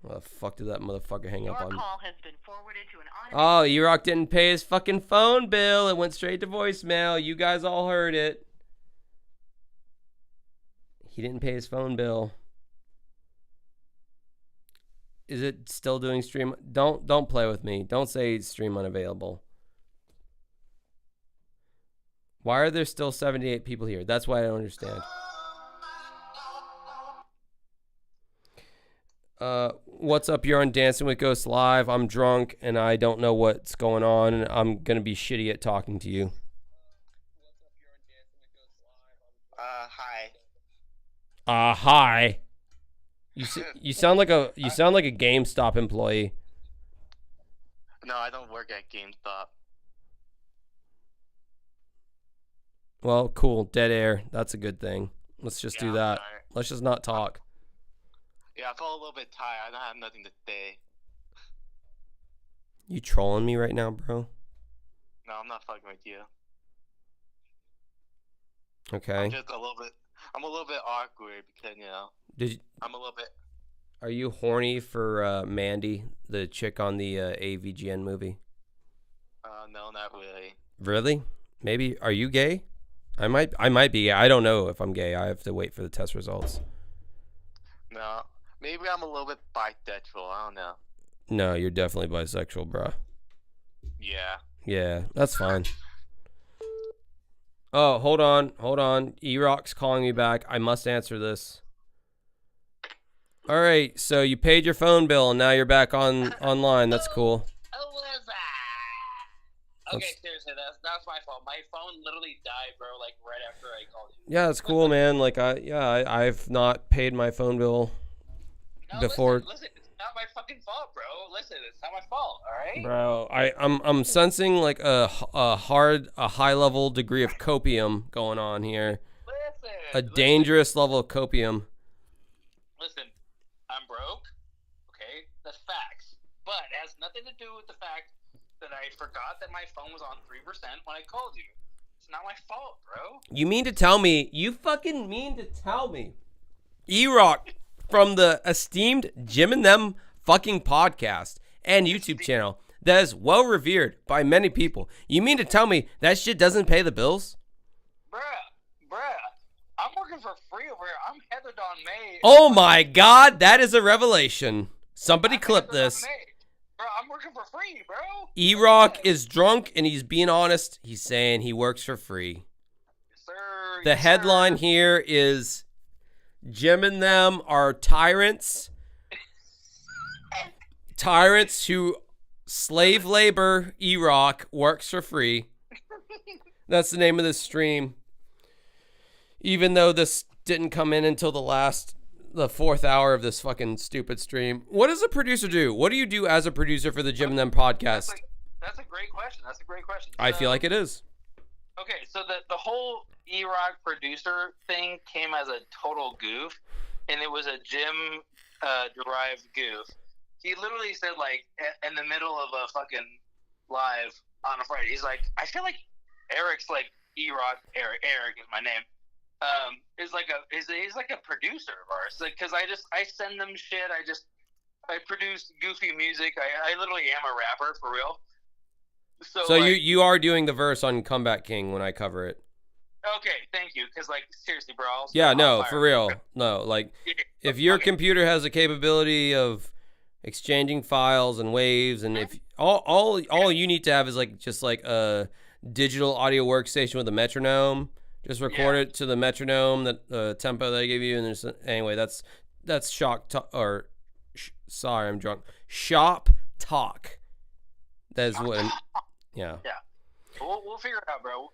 Speaker 1: Why the fuck did that motherfucker hang up on me?
Speaker 14: Your call has been forwarded to an
Speaker 1: Oh, E-Rock didn't pay his fucking phone bill. It went straight to voicemail. You guys all heard it. He didn't pay his phone bill. Is it still doing stream? Don't play with me. Don't say stream unavailable. Why are there still 78 people here? That's why I don't understand. What's up? You're on Dancing with Ghosts Live. I'm drunk and I don't know what's going on, and I'm going to be shitty at talking to you.
Speaker 5: Hi.
Speaker 1: Hi. You sound like a GameStop employee.
Speaker 5: No, I don't work at GameStop.
Speaker 1: Well, cool. Dead air. That's a good thing. Let's just do that. Let's just not talk.
Speaker 5: Yeah, I felt a little bit tired. I don't have nothing to say.
Speaker 1: You trolling me right now, bro?
Speaker 5: No, I'm not fucking with you.
Speaker 1: Okay.
Speaker 5: I'm a little bit awkward because, I'm a little bit.
Speaker 1: Are you horny for Mandy, the chick on the AVGN movie?
Speaker 5: No, not really.
Speaker 1: Really? Maybe. Are you gay? I might be. I don't know if I'm gay. I have to wait for the test results.
Speaker 5: No, maybe I'm a little bit bisexual. I don't know.
Speaker 1: No, you're definitely bisexual, bro.
Speaker 5: Yeah.
Speaker 1: Yeah, that's fine. Oh, hold on. E-Rock's calling me back. I must answer this. All right, so you paid your phone bill and now you're back online. That's cool.
Speaker 12: Okay, seriously, that's my fault. My phone literally died, bro, like right after I called you.
Speaker 1: Yeah, it's cool, man. Like I've not paid my phone bill before.
Speaker 12: Listen, it's not my fucking fault, bro. Listen, it's not my fault, all right?
Speaker 1: Bro, I'm sensing like a high level degree of copium going on here. A dangerous level of copium.
Speaker 12: Listen, I'm broke. Okay, that's facts. But it has nothing to do with the fact that I forgot that my phone was on 3% when I called you. It's not my fault, bro.
Speaker 1: You mean to tell me? You fucking mean to tell me? E-Rock from the esteemed Jim and Them fucking podcast and YouTube channel that is well revered by many people. You mean to tell me that shit doesn't pay the bills?
Speaker 12: Bruh, I'm working for free over here. I'm Heather Dawn May.
Speaker 1: Oh my God, that is a revelation. Somebody clip this.
Speaker 12: Bro, I'm working for free, bro.
Speaker 1: E-Rock is drunk and he's being honest. He's saying he works for free.
Speaker 12: Sir,
Speaker 1: the headline here is Jim and Them are tyrants. Tyrants who slave labor. E-Rock works for free. That's the name of this stream. Even though this didn't come in until the fourth hour of this fucking stupid stream. What does a producer do? What do you do as a producer for the Jim and Them podcast?
Speaker 12: That's a great question.
Speaker 1: I feel like it is.
Speaker 12: Okay, so the whole E-Rock producer thing came as a total goof, and it was a Jim derived goof. He literally said, like, in the middle of a fucking live on a Friday, he's like, I feel like Eric's like E-Rock. Eric is my name. He's like a producer of ours, because I send them shit. I produce goofy music. I literally am a rapper for real. So like,
Speaker 1: you are doing the verse on Comeback King when I cover it.
Speaker 12: Okay, thank you. Because like seriously, bro.
Speaker 1: Yeah, no, for real. No, like if your computer has the capability of exchanging files and waves, and if all you need to have is just a digital audio workstation with a metronome. Just record it to the metronome, that tempo that I gave you, and anyway, that's sorry, I'm drunk. Shop talk. That is what. Yeah.
Speaker 12: Yeah. We'll figure it out, bro.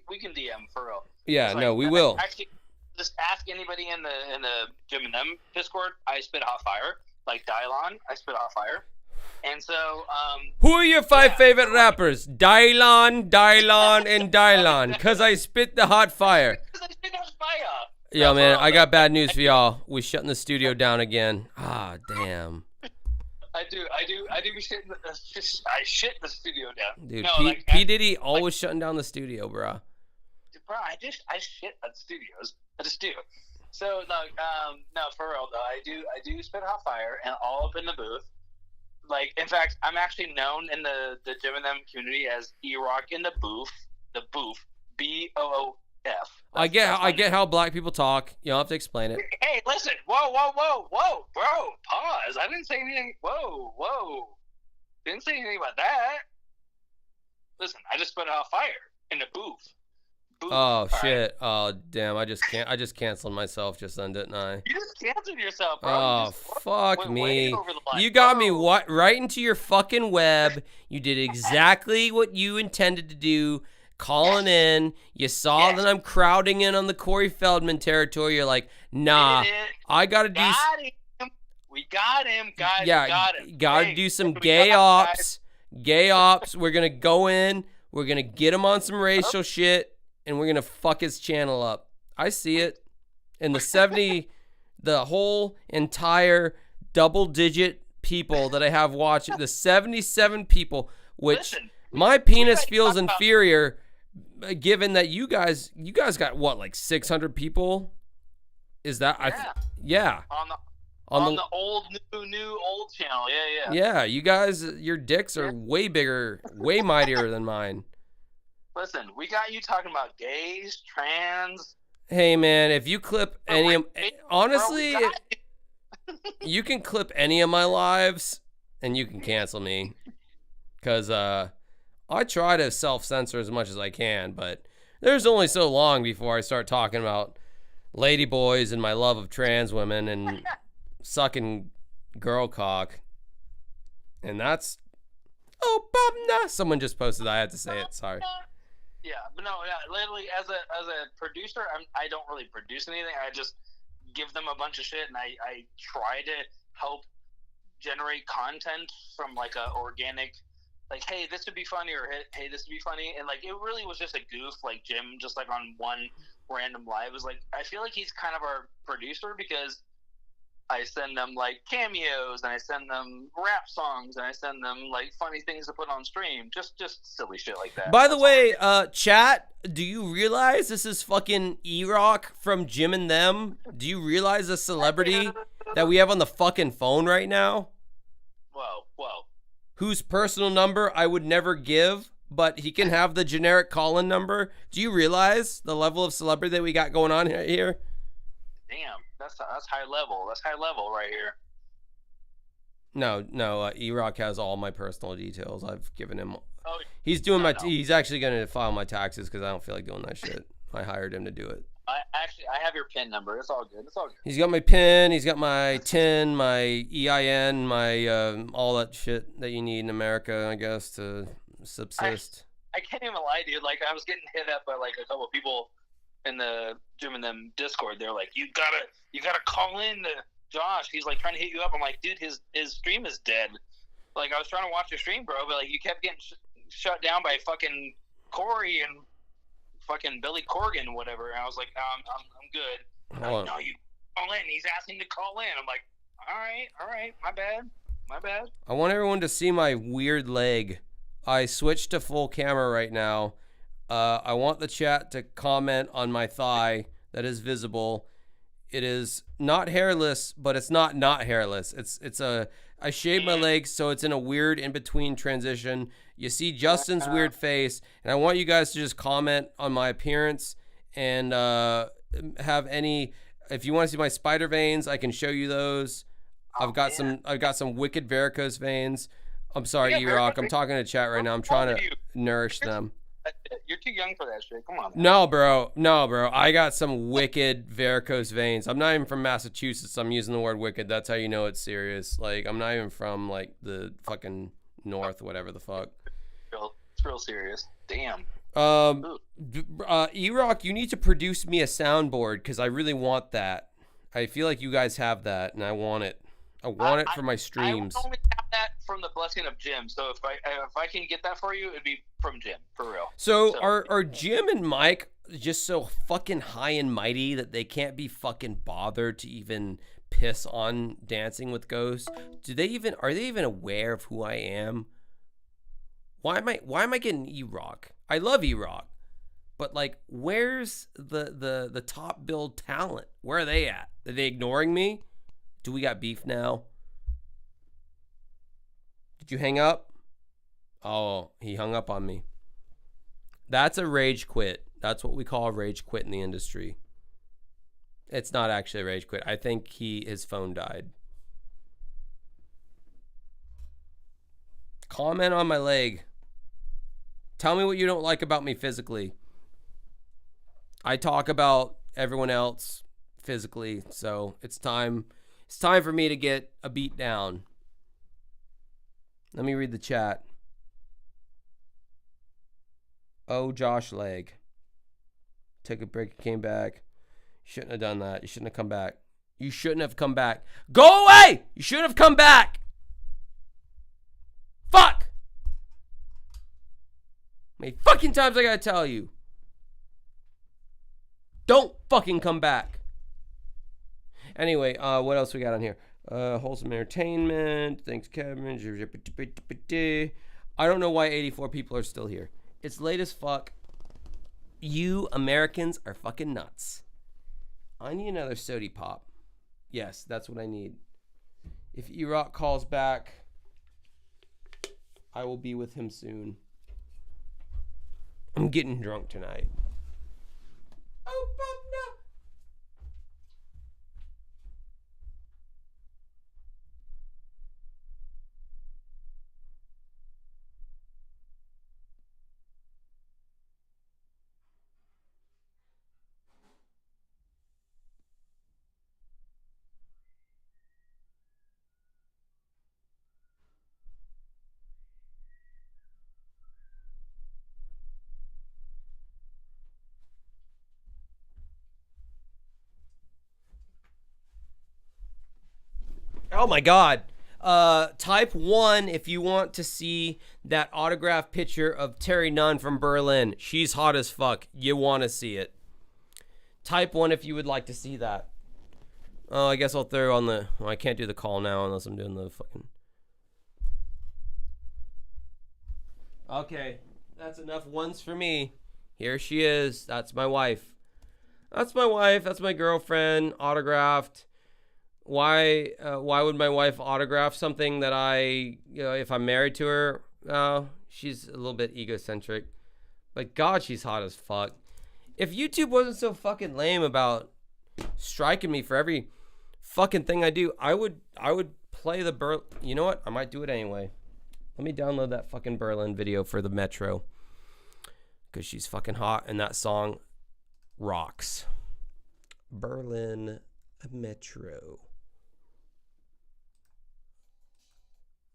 Speaker 12: We can DM for real.
Speaker 1: Yeah, no, we will.
Speaker 12: Actually, just ask anybody in the Jim and Them Discord. I spit hot fire, like Dylon. I spit hot fire. And so,
Speaker 1: who are your 5 favorite rappers? Dylon, and Dylon. Cause I spit the hot fire. Yo, man, I got bad news for y'all. We shutting the studio down again. Ah, damn.
Speaker 12: I do shit. I shit the studio down.
Speaker 1: Dude, no, P Diddy always shutting down the studio, bro.
Speaker 12: Bro, I shit at studios. I just do. So no, for real though, I do spit hot fire and all up in the booth. Like, in fact, I'm actually known in the Jim and Them community as E-Rock in the booth, BOOF.
Speaker 1: I get how black people talk. You don't have to explain it.
Speaker 12: Hey, listen, whoa, bro, pause. I didn't say anything. Whoa, didn't say anything about that. Listen, I just put out fire in the booth,
Speaker 1: Oh shit! Oh damn! I just canceled myself just then, didn't I?
Speaker 12: You just canceled yourself, bro.
Speaker 1: Oh fuck
Speaker 12: went
Speaker 1: me!
Speaker 12: way over the line.
Speaker 1: You got me right into your fucking web. You did exactly what you intended to do. Calling in. You saw that I'm crowding in on the Corey Feldman territory. You're like, nah, I gotta do.
Speaker 12: We got him, guys.
Speaker 1: Yeah,
Speaker 12: we got him.
Speaker 1: gotta do some gay ops. Gay ops. We're gonna go in. We're gonna get him on some racial shit. And we're gonna fuck his channel up. I see it. And the whole entire double-digit people that I have watching, the 77 people, which my penis feels inferior, given that you guys got what, like 600 people? Is that? Yeah.
Speaker 12: On the old old channel. Yeah.
Speaker 1: Yeah, you guys, your dicks are way bigger, way mightier than mine.
Speaker 12: Listen, we got you talking about gays, trans.
Speaker 1: Hey man, if you clip any of, honestly, you can clip any of my lives and you can cancel me. Cause I try to self-censor as much as I can, but there's only so long before I start talking about ladyboys and my love of trans women and sucking girl cock. And that's someone just posted that. I had to say it. Sorry.
Speaker 12: Yeah, but no, literally, as a producer, I don't really produce anything. I just give them a bunch of shit, and I try to help generate content from like a organic, like, hey, this would be funny, or hey, this would be funny, and like it really was just a goof, like Jim, just like on one random live. It was like, I feel like he's kind of our producer because I send them like cameos, and I send them rap songs, and I send them like funny things to put on stream. Just silly shit like that.
Speaker 1: By the way, chat, do you realize this is fucking E-Rock from Jim and Them? Do you realize the celebrity that we have on the fucking phone right now?
Speaker 12: Whoa.
Speaker 1: Whose personal number I would never give, but he can have the generic call-in number. Do you realize the level of celebrity that we got going on here?
Speaker 12: Damn. That's high level. That's high level right here.
Speaker 1: No. E-Rock has all my personal details. I've given him.
Speaker 12: Oh,
Speaker 1: he's doing He's actually going to file my taxes because I don't feel like doing that shit. I hired him to do it.
Speaker 12: I have your PIN number. It's all good.
Speaker 1: He's got my PIN. He's got my TIN, my EIN, my all that shit that you need in America, I guess, to subsist.
Speaker 12: I can't even lie, dude. Like, I was getting hit up by like a couple of people in the Jim and Them Discord. They're like, you gotta call in to Josh. He's like trying to hit you up. I'm like, dude, his stream is dead. Like, I was trying to watch your stream, bro, but like you kept getting shut down by fucking Corey and fucking Billy Corgan, whatever. And I was like, no, I'm good. Like, no, you call in. He's asking to call in. I'm like, all right, my bad.
Speaker 1: I want everyone to see my weird leg. I switched to full camera right now. I want the chat to comment on my thigh that is visible. It is not hairless, but it's not hairless. I shaved my legs, so it's in a weird in-between transition. You see Justin's weird face, and I want you guys to just comment on my appearance and have any. If you want to see my spider veins, I can show you those. I've got some wicked varicose veins. I'm sorry, E-Rock. I'm talking to chat right now. I'm trying to nourish them.
Speaker 12: You're too young for that shit. Come on.
Speaker 1: No, bro. I got some wicked varicose veins. I'm not even from Massachusetts. I'm using the word wicked. That's how you know it's serious. Like, I'm not even from, like, the fucking north, whatever the fuck.
Speaker 12: It's real serious. Damn.
Speaker 1: E-Rock, you need to produce me a soundboard because I really want that. I feel like you guys have that, and I want it. I want it for my streams.
Speaker 12: I only have that from the blessing of Jim. So if I can get that for you, it'd be from Jim, for real.
Speaker 1: So are Jim and Mike just so fucking high and mighty that they can't be fucking bothered to even piss on Dancing with Ghosts? Are they even aware of who I am? Why am I getting E-Rock? I love E-Rock. But like, where's the top billed talent? Where are they at? Are they ignoring me? Do we got beef now? Did you hang up? Oh, he hung up on me. That's a rage quit. That's what we call a rage quit in the industry. It's not actually a rage quit. I think his phone died. Comment on my leg. Tell me what you don't like about me physically. I talk about everyone else physically, so it's time for me to get a beat down. Let me read the chat. Oh, Josh Leg. Took a break, came back. Shouldn't have done that. You shouldn't have come back. You shouldn't have come back. Go away! You shouldn't have come back! Fuck! How many fucking times I gotta tell you? Don't fucking come back. Anyway, what else we got on here? Wholesome entertainment. Thanks, Kevin. I don't know why 84 people are still here. It's late as fuck. You Americans are fucking nuts. I need another sody pop. Yes, that's what I need. If E-Rock calls back, I will be with him soon. I'm getting drunk tonight. Oh, no. Oh my God. Type 1 if you want to see that autographed picture of Terry Nunn from Berlin. She's hot as fuck. You want to see it. Type 1 if you would like to see that. Oh, I guess I'll throw on the... Well, I can't do the call now unless I'm doing the fucking... Okay. That's enough ones for me. Here she is. That's my wife. That's my wife. That's my girlfriend. Autographed. Why would my wife autograph something that if I'm married to her? She's a little bit egocentric. But God, she's hot as fuck. If YouTube wasn't so fucking lame about striking me for every fucking thing I do, I would play the You know what? I might do it anyway. Let me download that fucking Berlin video for the Metro. Because she's fucking hot and that song rocks. Berlin Metro.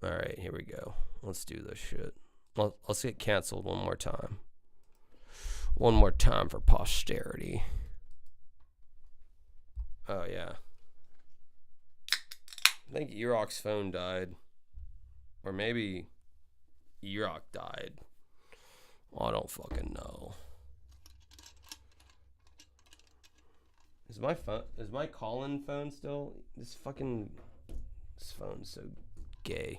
Speaker 1: All right, here we go. Let's do this shit. Well, let's get canceled one more time. One more time for posterity. Oh, yeah. I think E-Rock's phone died. Or maybe E-Rock died. I don't fucking know. Is my call-in phone still? This phone's so gay.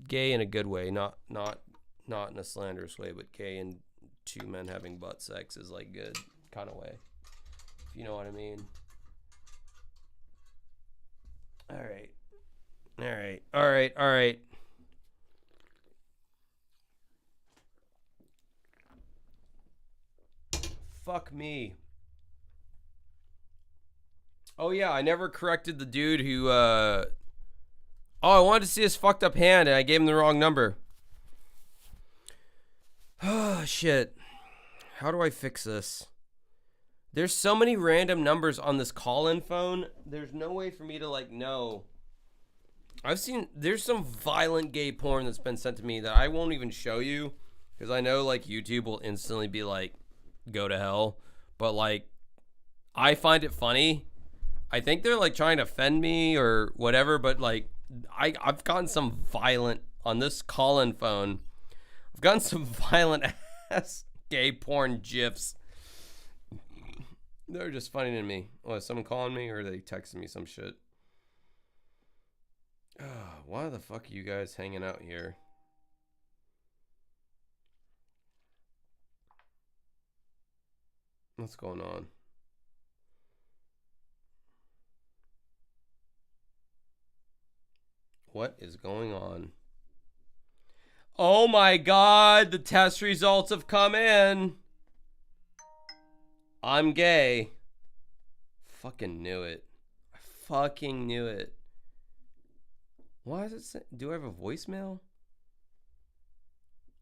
Speaker 1: Gay in a good way, not in a slanderous way, but gay in two men having butt sex is like good kind of way. If you know what I mean. All right. Fuck me. Oh yeah, I never corrected the dude who I wanted to see his fucked up hand and I gave him the wrong number. Oh shit. How do I fix this? There's so many random numbers on this call-in phone. There's no way for me to know. There's some violent gay porn that's been sent to me that I won't even show you because I know YouTube will instantly be go to hell. But I find it funny. I think they're trying to offend me or whatever, but I've gotten some violent on this call-in phone. I've gotten some violent ass gay porn gifs. They're just funny to me. Oh, is someone calling me or are they texting me some shit? Why the fuck are you guys hanging out here? What's going on? What is going on? Oh my God, the test results have come in. I'm gay. Fucking knew it. I fucking knew it. Why does it say? Do I have a voicemail?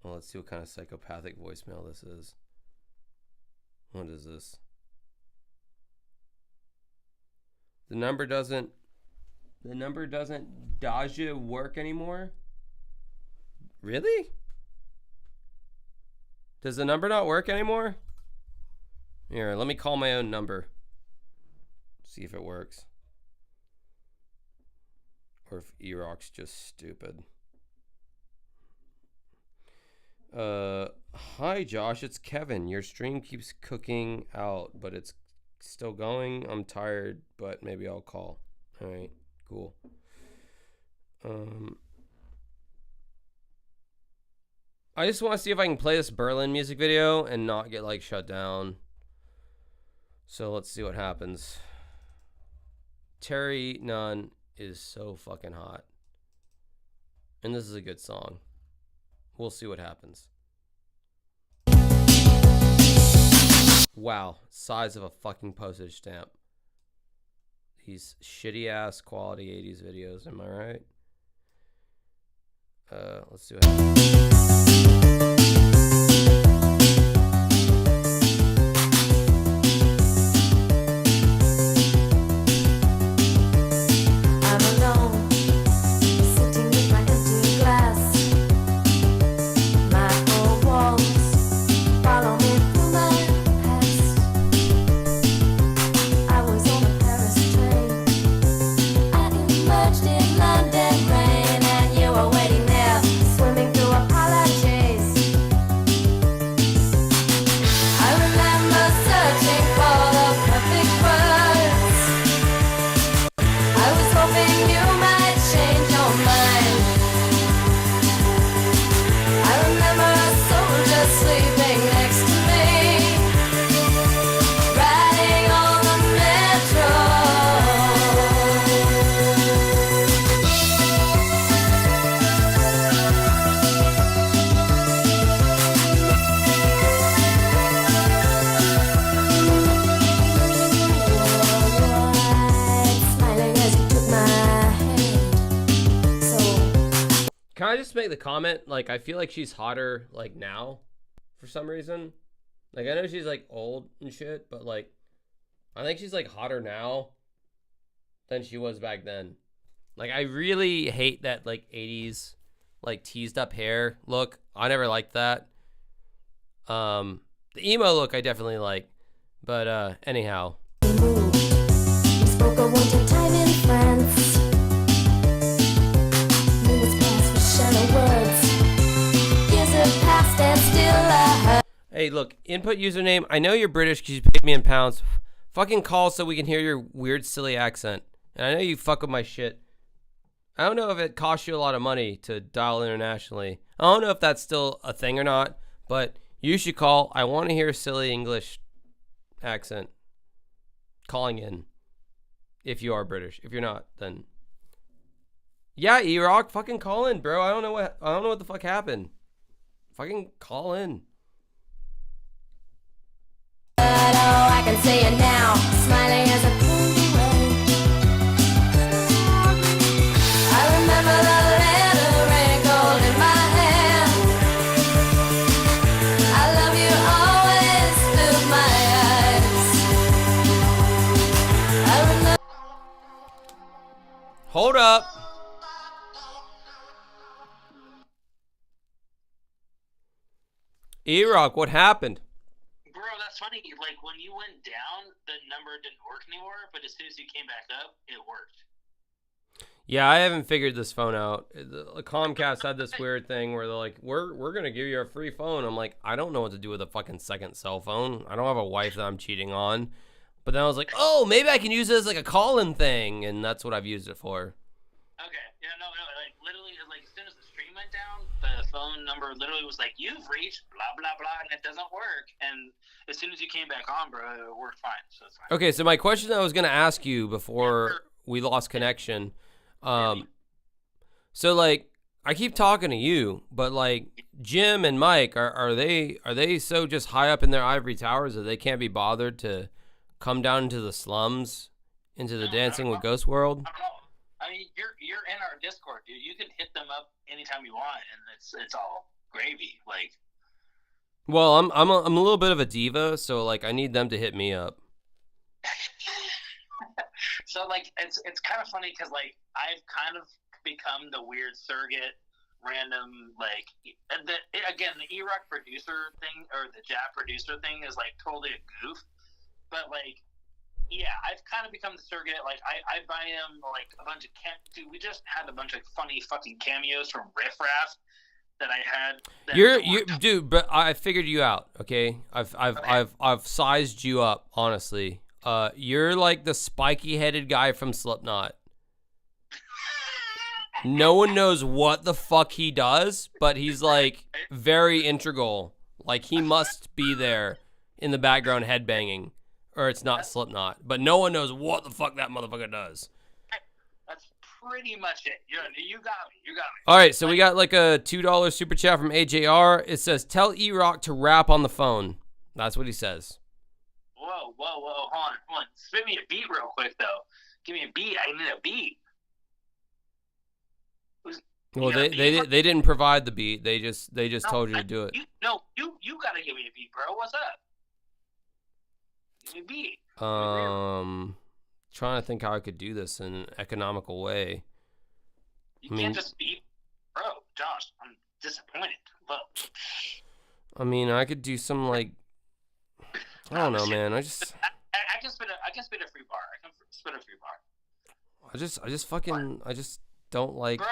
Speaker 1: Well, let's see what kind of psychopathic voicemail this is. What is this? The number doesn't Daja work anymore? Really? Does the number not work anymore? Here, let me call my own number. See if it works. Or if E-Rock's just stupid. Hi Josh, it's Kevin. Your stream keeps cooking out, but it's still going. I'm tired, but maybe I'll call. Alright, cool. I just want to see if I can play this Berlin music video and not get like shut down. So let's see what happens. Terry Nunn is so fucking hot. And this is a good song. We'll see what happens. Wow, size of a fucking postage stamp. These shitty ass quality 80s videos, am I right? Let's see what happens. Can I just make the comment, like, I feel like she's hotter, like, now, for some reason. Like, I know she's, like, old and shit, but, like, I think she's, like, hotter now than she was back then. Like, I really hate that, like, 80s, like, teased up hair look. I never liked that. The emo look I definitely like. But, anyhow.
Speaker 10: We spoke a one time in France.
Speaker 1: Hey, look, input username. I know you're British because you paid me in pounds. Fucking call so we can hear your weird, silly accent. And I know you fuck with my shit. I don't know if it costs you a lot of money to dial internationally. I don't know if that's still a thing or not, but you should call. I want to hear silly English accent calling in. If you are British. If you're not, then yeah, E-Rock, fucking call in, bro. I don't know what the fuck happened. Fucking call in.
Speaker 10: But oh, I can see it now, smiling as I pulled away. I remember the letter wrinkled in my hand. I love you always filled my eyes. I remember.
Speaker 1: Hold up. E-Rock, what happened?
Speaker 17: Bro, that's funny. Like, when you went down, the number didn't work anymore, but as soon as you came back up, it worked.
Speaker 1: Yeah, I haven't figured this phone out. The Comcast had this weird thing where they're like, we're going to give you a free phone. I'm like, I don't know what to do with a fucking second cell phone. I don't have a wife that I'm cheating on. But then I was like, oh, maybe I can use it as like a call-in thing, and that's what I've used it for.
Speaker 17: Okay. Yeah, no, like, literally, like, as soon as the stream went down, the phone number literally was like, you've reached blah, blah, blah, and it doesn't work. And as soon as you came back on, bro, it worked fine, so it's fine.
Speaker 1: Okay, so my question I was going to ask you before we lost connection, so, like, I keep talking to you, but, like, Jim and Mike, are they so just high up in their ivory towers that they can't be bothered to come down into the slums, into the Dancing with Ghosts world?
Speaker 17: I mean, you're in our Discord, dude. You can hit them up anytime you want, and it's all gravy. Like,
Speaker 1: well, I'm a little bit of a diva, so like I need them to hit me up.
Speaker 12: So like it's kind of funny because like I've kind of become the weird surrogate random like the E-Rock producer thing or the Jap producer thing is like totally a goof, but like yeah, I've kind of become the surrogate. Like I buy him like a bunch of dude. We just had a bunch of funny fucking cameos from Riff Raff that I had.
Speaker 1: Dude, but I figured you out. Okay, I've sized you up honestly. You're like the spiky-headed guy from Slipknot. No one knows what the fuck he does, but he's like very integral. Like he must be there in the background headbanging, or it's not Slipknot. But no one knows what the fuck that motherfucker does.
Speaker 12: That's pretty much it. You got me. You got me.
Speaker 1: All right, so we got like a $2 super chat from AJR. It says, "Tell E-Rock to rap on the phone." That's what he says.
Speaker 12: Whoa. Hold on. Spit me a beat real quick, though. Give me a beat. I need a beat.
Speaker 1: Well, they didn't provide the beat. They just told you to do it.
Speaker 12: You gotta give me a beat, bro. What's up? Give me a beat.
Speaker 1: Trying to think how I could do this in an economical way.
Speaker 12: You can't just beat, bro. Josh, I'm disappointed. Look.
Speaker 1: I mean, I could do some like. I don't know, man. I can spit a free bar. I can spit a free bar. I just don't like.
Speaker 12: Bro,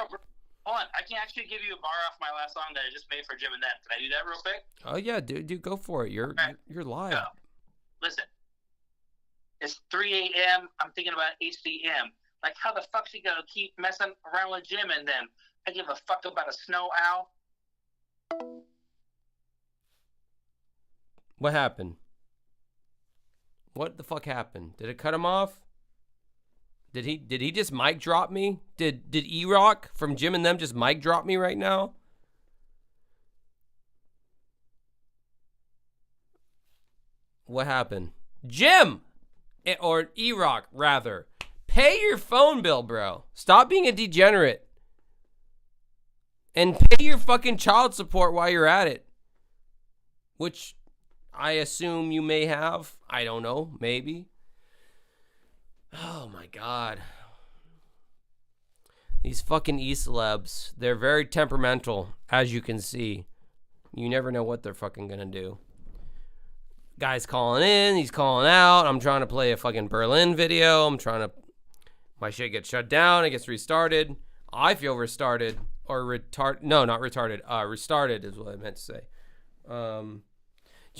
Speaker 12: hold on. I can actually give you a bar off my last song that I just made for Jim and them. Can I do that real quick?
Speaker 1: Oh yeah, dude, go for it. You're live.
Speaker 12: No. Listen, it's 3 a.m. I'm thinking about HCM. Like, how the fuck she gonna keep messing around with Jim and them? I give a fuck about a snow owl.
Speaker 1: What happened? What the fuck happened? Did it cut him off? Did he just mic drop me? Did E-Rock from Jim and them just mic drop me right now? What happened? Jim! Or E-Rock, rather. Pay your phone bill, bro. Stop being a degenerate. And pay your fucking child support while you're at it. Which I assume you may have. I don't know. Maybe. Oh my god. These fucking E-celebs, they're very temperamental, as you can see. You never know what they're fucking gonna do. Guy's calling in, he's calling out. I'm trying to play a fucking Berlin video. My shit gets shut down, it gets restarted. I feel restarted. Or no, not retarded. Restarted is what I meant to say. Do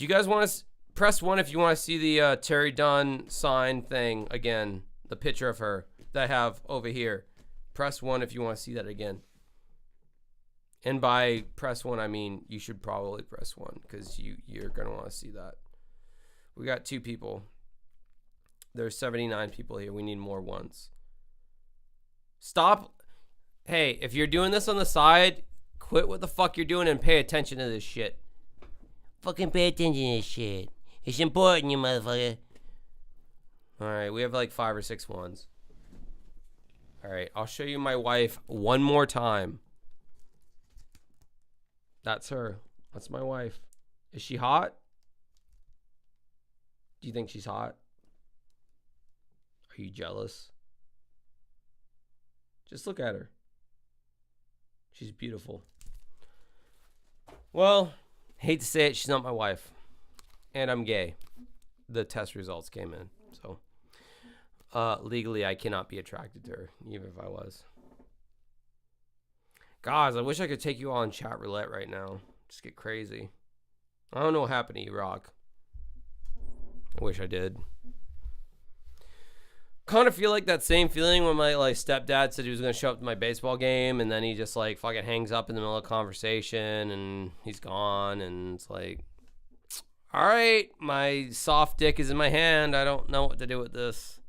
Speaker 1: you guys want to press 1 if you want to see the Terry Dunn sign thing again? The picture of her that I have over here. Press 1 if you want to see that again. And by press 1, I mean you should probably press 1 because you're going to want to see that. We got 2 people. There's 79 people here. We need more ones. Stop. Hey, if you're doing this on the side, quit what the fuck you're doing and pay attention to this shit. Fucking pay attention to this shit. It's important, you motherfucker. Alright, we have like 5 or 6 ones. Alright, I'll show you my wife one more time. That's her. That's my wife. Is she hot? Do you think she's hot? Are you jealous? Just look at her. She's beautiful. Well, hate to say it, she's not my wife. And I'm gay. The test results came in. So, legally, I cannot be attracted to her, even if I was. Guys, I wish I could take you all in chat roulette right now. Just get crazy. I don't know what happened to E-Rock. I wish I did. Kind of feel like that same feeling when my stepdad said he was going to show up to my baseball game, and then he just fucking hangs up in the middle of conversation, and he's gone, and it's like, all right, my soft dick is in my hand. I don't know what to do with this.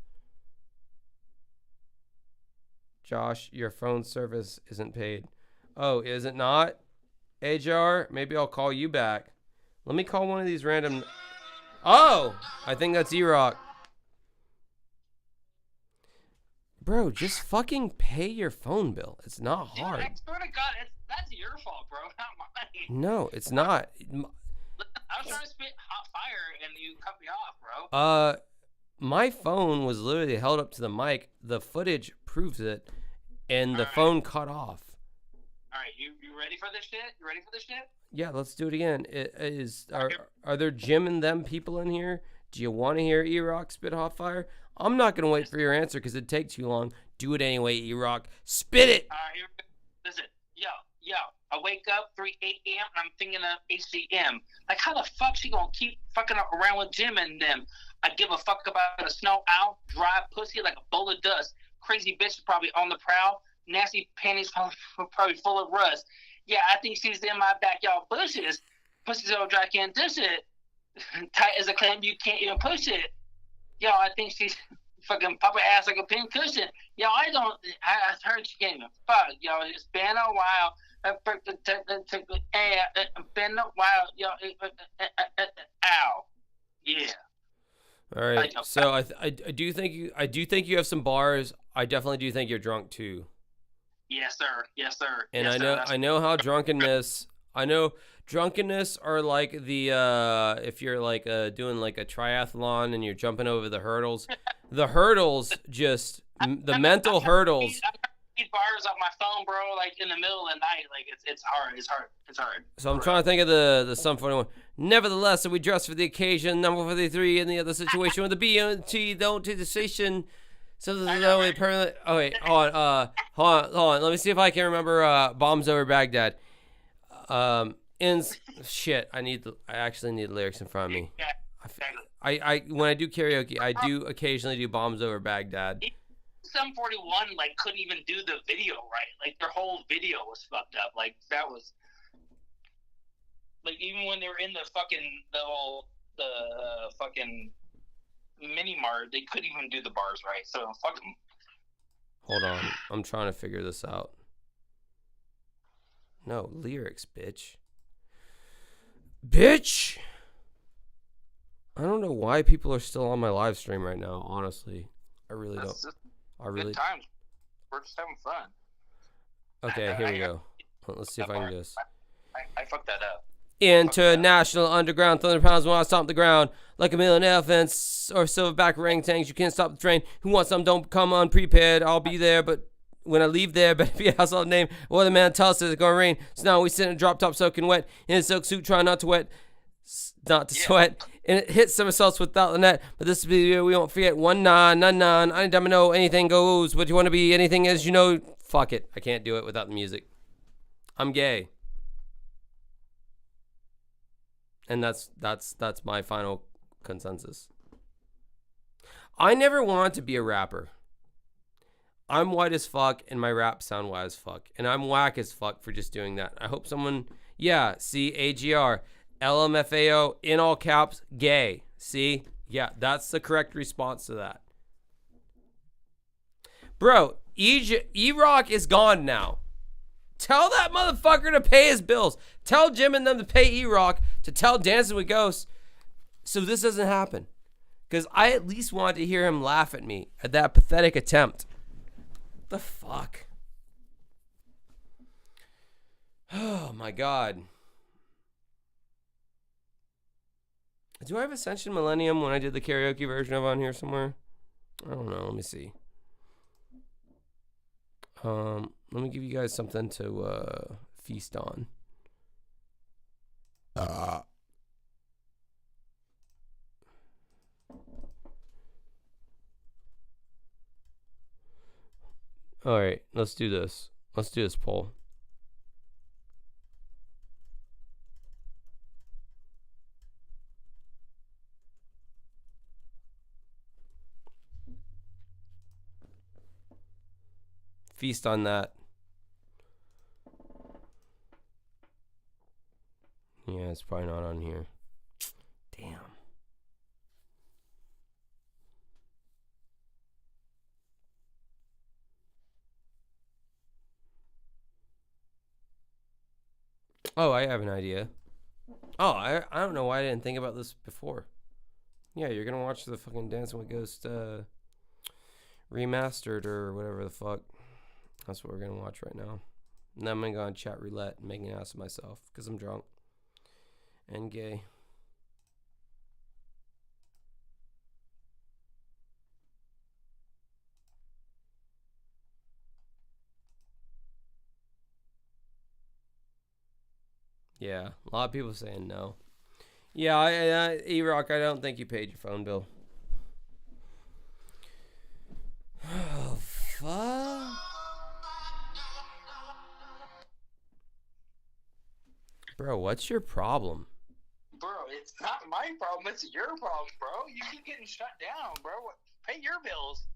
Speaker 1: Josh, your phone service isn't paid. Oh, is it not? AJR, maybe I'll call you back. Let me call one of these random... Oh, I think that's E-Rock. Bro, just fucking pay your phone bill. It's not hard.
Speaker 12: Dude, I swear to God, that's your fault, bro, not mine.
Speaker 1: No, it's not.
Speaker 12: I was trying to spit hot fire, and you cut me off, bro.
Speaker 1: my phone was literally held up to the mic. The footage proves it, and the phone cut off.
Speaker 12: All right, you ready for this shit? You ready for this shit?
Speaker 1: Yeah, let's do it again. Are there Jim and them people in here? Do you want to hear E-Rock spit hot fire? I'm not going to wait for your answer because it'd take too long. Do it anyway, E-Rock. Spit it!
Speaker 12: All right, here we go. Listen, yo. I wake up 3 a.m. and I'm thinking of ACM. Like, how the fuck she gonna keep fucking around with Jim and them? I give a fuck about a snow owl, dry pussy like a bowl of dust. Crazy bitch is probably on the prowl. Nasty panties probably full of rust. Yeah, I think she's in my backyard bushes. Pussy so dry can't dish it. Tight as a clam, you can't even push it. Yo, I think she's fucking pop her ass like a pin cushion. Yo, I heard she can't even fuck. Yo, it's been a while. Been a while. Yo, ow. Yeah.
Speaker 1: All right. So I do think you have some bars. I definitely do think you're drunk too.
Speaker 12: Yes, sir. Yes, sir.
Speaker 1: And
Speaker 12: yes,
Speaker 1: I know how drunkenness are like the if you're like doing like a triathlon and you're jumping over the hurdles. The hurdles just the mental hurdles.
Speaker 12: I need bars off my phone, bro, like in the middle of the night. Like it's hard.
Speaker 1: So I'm trying to think of the Sum 41. Nevertheless, we dress for the occasion. Number 53 in the other situation with the BMT don't take the station. So this is only permanent. Oh wait, hold on. Let me see if I can remember Bombs Over Baghdad. Shit, I actually need lyrics in front of me. I when I do karaoke, I do occasionally do Bombs Over Baghdad.
Speaker 12: Sum 41 like couldn't even do the video right. Like their whole video was fucked up. Like that was like even when they were in the fucking mini mart, they couldn't even do the bars right. So fuck them.
Speaker 1: Hold on, I'm trying to figure this out. No lyrics, bitch. I don't know why people are still on my live stream right now. Honestly, I really don't.
Speaker 12: Good times. We're just having fun.
Speaker 1: Okay, here we go. Let's see if I can do this.
Speaker 12: I fucked that up.
Speaker 1: International underground thunder pounds when I stomp the ground like a million elephants or silverback orangutans. You can't stop the train. Who wants some? Don't come unprepared. I'll be there, but when I leave there, better be a household name. Well, the man tells us it's gonna rain. So now we sit in a drop top soaking wet in a silk suit, trying not to sweat. And it hits somersaults without the net. But this video we won't forget. 1999. I don't know anything goes. What you want to be? Anything as you know. Fuck it. I can't do it without the music. I'm gay. And that's my final consensus. I never wanted to be a rapper. I'm white as fuck and my raps sound white as fuck. And I'm whack as fuck for just doing that. I hope someone, yeah, see, AGR, LMFAO, in all caps, gay. See? Yeah, that's the correct response to that. Bro, E-Rock is gone now. Tell that motherfucker to pay his bills. Tell Jim and them to pay E-Rock to tell Dancing with Ghosts so this doesn't happen. Because I at least wanted to hear him laugh at me at that pathetic attempt. The fuck? Oh my god. Do I have Ascension Millennium when I did the karaoke version of on here somewhere? I don't know. Let me see. Let me give you guys something to feast on. All right, let's do this. Let's do this poll. Feast on that. Yeah, it's probably not on here. Damn. Oh, I have an idea. Oh, I don't know why I didn't think about this before. Yeah, you're gonna watch the fucking Dancing with Ghosts remastered or whatever the fuck. That's what we're gonna watch right now. And then I'm gonna go on chat roulette and make an ass of myself because I'm drunk and gay. Yeah, a lot of people saying no. Yeah, E-Rock, I don't think you paid your phone bill. Oh, fuck. Bro, what's your problem?
Speaker 12: Bro, it's not my problem. It's your problem, bro. You keep getting shut down, bro. Pay your bills.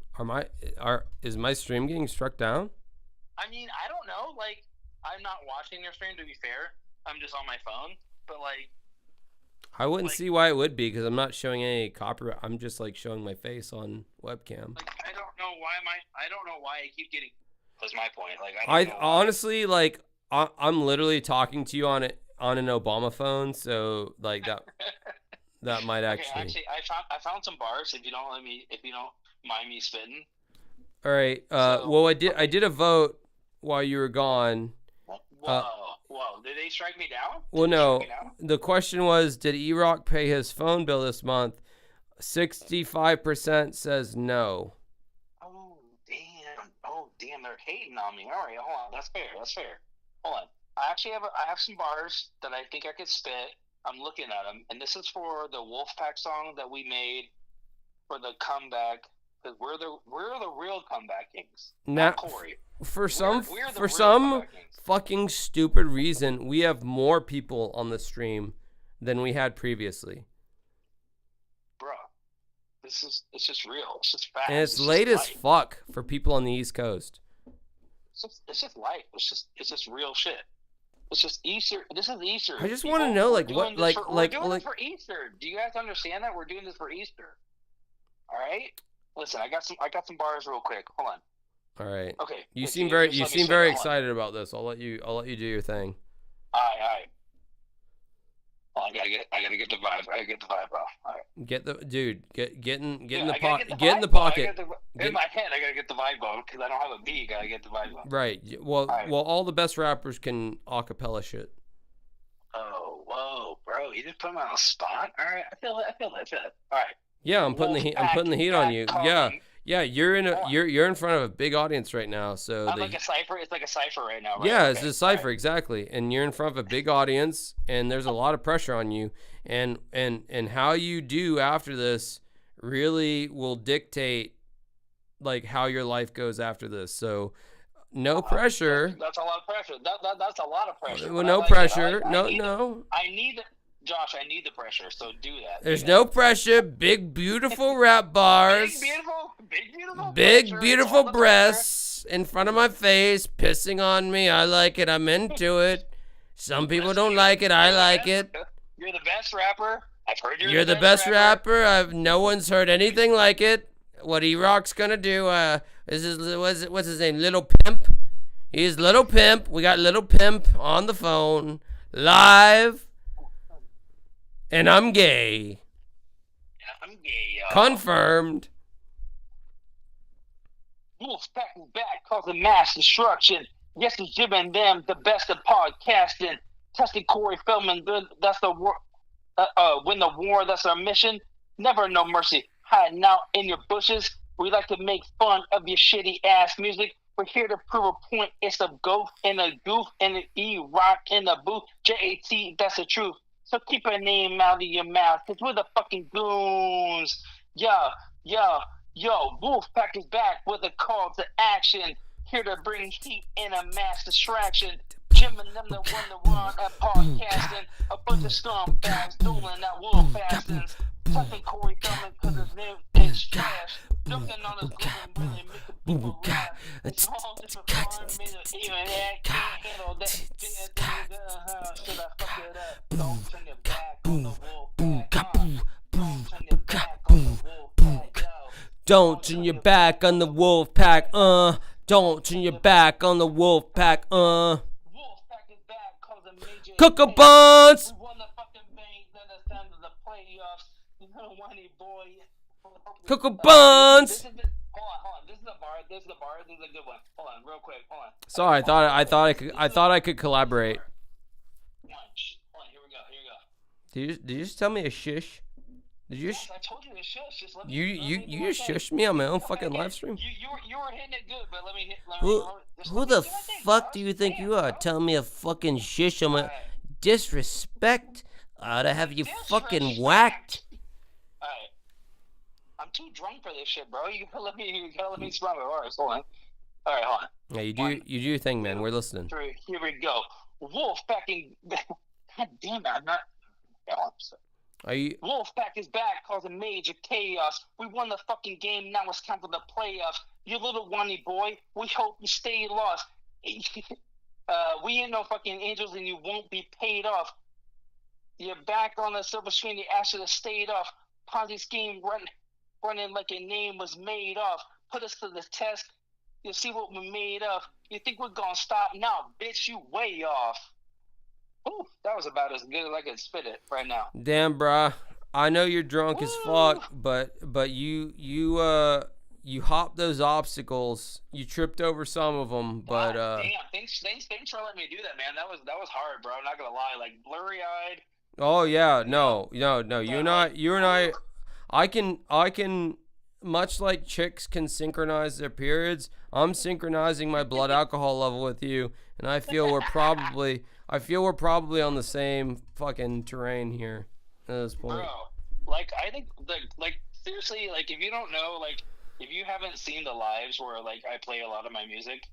Speaker 1: Is my stream getting struck down?
Speaker 12: I mean, I don't know. Like, I'm not watching your stream, to be fair. I'm just on my phone. But, like...
Speaker 1: I wouldn't see why it would be, because I'm not showing any copyright. I'm just, like, showing my face on webcam.
Speaker 12: Like, I don't know why I keep getting... That's my point. Like,
Speaker 1: I honestly, like, I'm literally talking to you on an Obama phone, so, like, that might actually...
Speaker 12: Okay, actually, I found some bars, if you don't mind me spitting.
Speaker 1: All right. Well, I did a vote while you were gone.
Speaker 12: Whoa! Did they strike me down?
Speaker 1: Well, no. The question was, did E-Rock pay his phone bill this month? 65% says no.
Speaker 12: Oh damn! They're hating on me. All right, hold on. That's fair. Hold on. I have some bars that I think I could spit. I'm looking at them, and this is for the Wolfpack song that we made for the comeback. Because we're the real comeback kings.
Speaker 1: Now,
Speaker 12: Corey.
Speaker 1: For some fucking stupid reason, we have more people on the stream than we had previously.
Speaker 12: Bro, it's just real. It's just fact.
Speaker 1: And it's late as fuck for people on the East Coast.
Speaker 12: It's just life. It's just real shit. It's just Easter. This is Easter.
Speaker 1: I just want to know, like, what, like,
Speaker 12: we're doing this for Easter. Do you guys understand that we're doing this for Easter? All right. Listen, I got some bars real quick. Hold on.
Speaker 1: All right.
Speaker 12: Okay.
Speaker 1: You seem very excited about this. I'll let you do your thing.
Speaker 12: All right. Oh, I gotta get the vibe. I gotta get the vibe off. All right.
Speaker 1: Get in the pocket.
Speaker 12: In my head, I gotta get the vibe on because I don't have a beat. I gotta get the vibe on.
Speaker 1: Right. Well, all the best rappers can acapella shit.
Speaker 12: Oh, whoa, bro! You just put me on a spot. All right, I feel it. All right.
Speaker 1: Yeah, I'm putting the heat on you. Yeah, you're in front of a big audience right now. So
Speaker 12: I'm like a cipher. It's like a cipher right now, right?
Speaker 1: Yeah, it's a cipher, exactly. And you're in front of a big audience, and there's a lot of pressure on you. And how you do after this really will dictate like how your life goes after this. So no pressure.
Speaker 12: That's a lot of pressure. That's a lot of pressure.
Speaker 1: Well, no pressure. No.
Speaker 12: I need it. Josh, I need the pressure, so do that.
Speaker 1: There's no pressure. Big, beautiful rap bars. Big, beautiful breasts in front of my face, pissing on me. I like it. I'm into it. Some people don't like it. I like it.
Speaker 12: You're the best rapper. I've heard
Speaker 1: you're the best rapper. No one's heard anything like it. What E-Rock's gonna do? What's his name? Little Pimp. He's Little Pimp. We got Little Pimp on the phone live. And I'm gay.
Speaker 12: Yeah, I'm gay, y'all.
Speaker 1: Confirmed.
Speaker 12: Wolfpack is back, causing mass destruction. Yes, it's giving them the best of podcasting. Testing Corey Feldman, that's the war. Win the war, that's our mission. Never no mercy. Hiding out in your bushes. We like to make fun of your shitty ass music. We're here to prove a point. It's a goof and a goof and an E-Rock in the booth. JAT, that's the truth. So keep a name out of your mouth, cause we're the fucking goons. Yo, Wolfpack is back with a call to action. Here to bring heat and a mass distraction. Jim and them the one to run at podcasting. A bunch of scumbags doing that Wolfpacking. Tucking Corey coming cause his name is trash. Looking on his game really make the people laugh. It's all just for fun, even that can't handle that. Should I fuck it up? Don't turn your back on the Wolfpack. Don't turn your back on the Wolfpack.
Speaker 1: Don't turn your back on the Wolfpack. Wolfpack is back causing major Cocoa Buns. We won the fucking bank, then it's time to the playoffs. You know, whiny boy. Cocoa Buns. Hold on. This is the bar. This is a good one. Hold on, real quick. Hold on. Sorry, I thought I could collaborate. Hold on, here we go. Did you just tell me a shish? Did you? Yes, I told you to shush. Just let me. You just shushed me on my own fucking live stream. You were hitting it good, but let me hit. Who the fuck do you think you are? Telling me a fucking shish on my. disrespect to have you fucking whacked.
Speaker 17: Alright. I'm too drunk for this shit, bro. You gotta let me smell it. Alright, hold on. Alright, hold on.
Speaker 1: Yeah, you do your thing, man. We're listening.
Speaker 17: 3, here we go. Wolfpacking. God damn it, I'm not. Oh, I'm sorry.
Speaker 1: Are you?
Speaker 17: Wolfpack is back, causing major chaos. We won the fucking game, now it's time for the playoffs. You little whiny boy, we hope you stay lost. We ain't no fucking angels and you won't be paid off. You're back on the silver screen, you asked you to stay off. Ponzi scheme running like your name was made off. Put us to the test, you'll see what we're made of. You think we're gonna stop? Now, bitch, you way off. Ooh, that was about as good as I could spit it right now.
Speaker 1: Damn, bruh. I know you're drunk as fuck, but you hopped those obstacles. You tripped over some of them, but
Speaker 17: damn, thanks for letting me do that, man. That was hard, bro. I'm not gonna lie, like blurry-eyed.
Speaker 1: Oh yeah, no. You and I can much like chicks can synchronize their periods. I'm synchronizing my blood alcohol level with you, and I feel we're probably on the same fucking terrain here at this point.
Speaker 17: Bro, like I think like seriously, like if you don't know, like if you haven't seen the lives where like I play a lot of my music,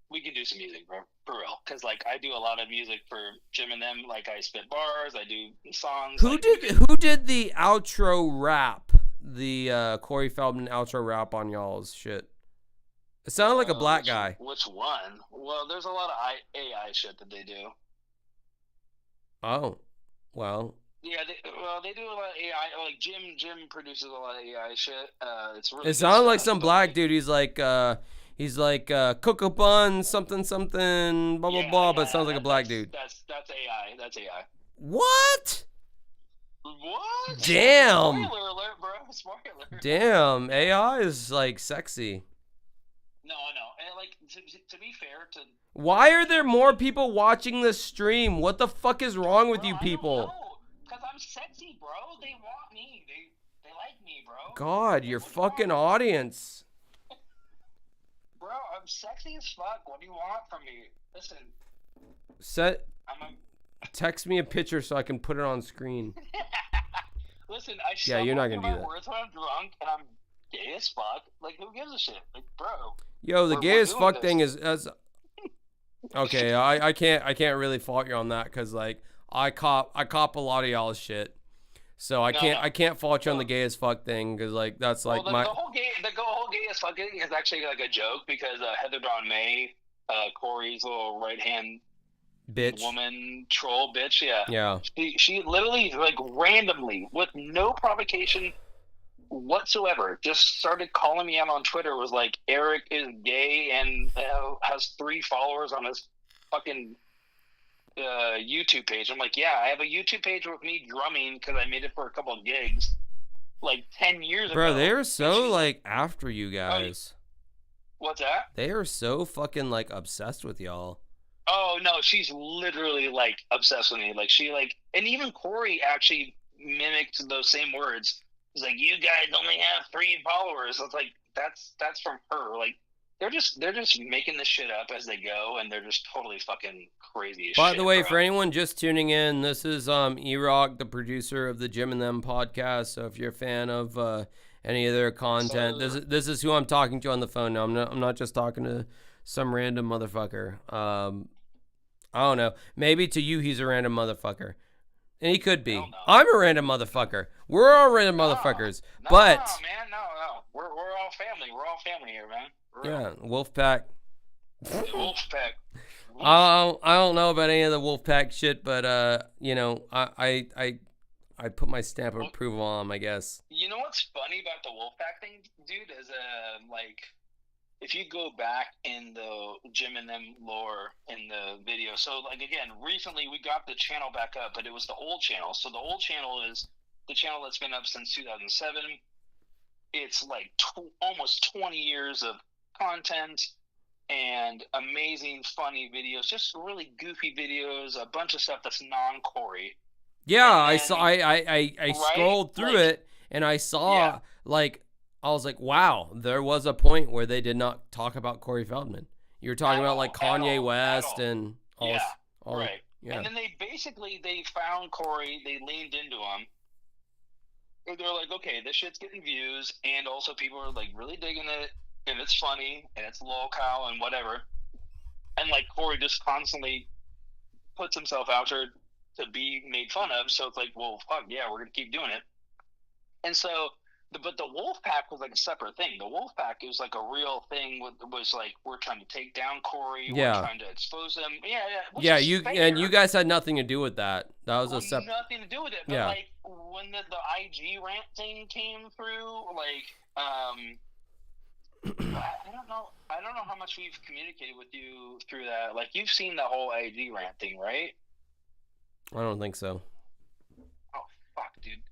Speaker 17: we can do some music, bro, for real. Cause like I do a lot of music for Jim and them. Like I spit bars, I do songs.
Speaker 1: Who did the outro rap? The Corey Feldman outro rap on y'all's shit. It sounded like a black guy.
Speaker 17: Which one? Well, there's a lot of AI shit that they do.
Speaker 1: Oh, well.
Speaker 17: Yeah, they do a lot of AI. Like Jim produces a lot of AI shit. It's really.
Speaker 1: It sounded like some black dude. He's like Cocoa Bun something blah blah blah. But it sounds like a black dude.
Speaker 17: That's AI. That's AI.
Speaker 1: What?
Speaker 17: What?
Speaker 1: Damn.
Speaker 17: Spoiler alert, bro. Spoiler.
Speaker 1: Damn, AI is like sexy.
Speaker 17: No, and like to be fair to.
Speaker 1: Why are there more people watching this stream? What the fuck is wrong with you people?
Speaker 17: Because I'm sexy, bro. They want me. They like me, bro.
Speaker 1: God, your fucking audience.
Speaker 17: Bro, I'm sexy as fuck. What do you want from me? Listen.
Speaker 1: Text me a picture so I can put it on screen.
Speaker 17: Listen,
Speaker 1: Yeah, you're not gonna do that.
Speaker 17: Words when I'm drunk and I'm gay as fuck. Like, who gives a shit? Like, bro.
Speaker 1: Yo, the gay as fuck thing is okay. I can't really fault you on that because like I cop a lot of y'all's shit, so I can't fault you on the gay as fuck thing because like that's like
Speaker 17: the whole gay as fuck thing is actually like a joke because Heather Dawn May, Corey's little right hand
Speaker 1: bitch
Speaker 17: woman troll bitch,
Speaker 1: yeah.
Speaker 17: She literally like randomly with no provocation whatsoever just started calling me out on Twitter. Was like, Eric is gay and has 3 followers on his fucking YouTube page. I'm like, yeah, I have a YouTube page with me drumming because I made it for a couple of gigs like 10 years ago.
Speaker 1: Bro, they are so like after you guys.
Speaker 17: What's that?
Speaker 1: They are so fucking like obsessed with y'all.
Speaker 17: Oh no, she's literally like obsessed with me. Like she like, and even Corey actually mimicked those same words. He's like, you guys only have 3 followers. It's like that's from her. Like they're just making this shit up as they go, and they're just totally fucking crazy as
Speaker 1: By
Speaker 17: shit.
Speaker 1: the way,
Speaker 17: bro.
Speaker 1: for anyone just tuning in, this is E-Rock, the producer of the Jim and Them podcast. So if you're a fan of any of their content, this is who I'm talking to on the phone now. I'm not just talking to some random motherfucker. I don't know. Maybe to you he's a random motherfucker. And he could be. I'm a random motherfucker. We're all random motherfuckers. But
Speaker 17: man, no. We're all family. We're all family here, man.
Speaker 1: Yeah, Wolfpack.
Speaker 17: Wolfpack.
Speaker 1: I don't know about any of the Wolfpack shit, but you know, I put my stamp of approval on them, I guess.
Speaker 17: You know what's funny about the Wolfpack thing, dude, is like if you go back in the Jim and Them lore in the video, so like again, recently we got the channel back up, but it was the old channel. So the old channel is the channel that's been up since 2007. It's like almost 20 years of content and amazing, funny videos, just really goofy videos, a bunch of stuff that's non-Corey.
Speaker 1: Yeah, I saw. I scrolled through it and I saw like I was like, wow, there was a point where they did not talk about Corey Feldman. You were talking about like Kanye West and
Speaker 12: Right.
Speaker 1: Yeah.
Speaker 12: And then they found Corey. They leaned into him. They're like, okay, this shit's getting views, and also people are like really digging it, and it's funny, and it's lolcow and whatever. And like Corey just constantly puts himself out there to be made fun of. So it's like, well, fuck yeah, we're gonna keep doing it. And so, but the wolf pack was like a separate thing. The wolf pack was like a real thing. Was like, we're trying to take down Corey.
Speaker 1: Yeah.
Speaker 12: We're trying to expose him.
Speaker 1: Yeah, you guys had nothing to do with that. That was a separate.
Speaker 12: Nothing to do with it. But like when the IG rant thing came through, like I don't know how much we've communicated with you through that. Like you've seen the whole IG rant thing, right?
Speaker 1: I don't think so.
Speaker 12: Oh fuck, dude!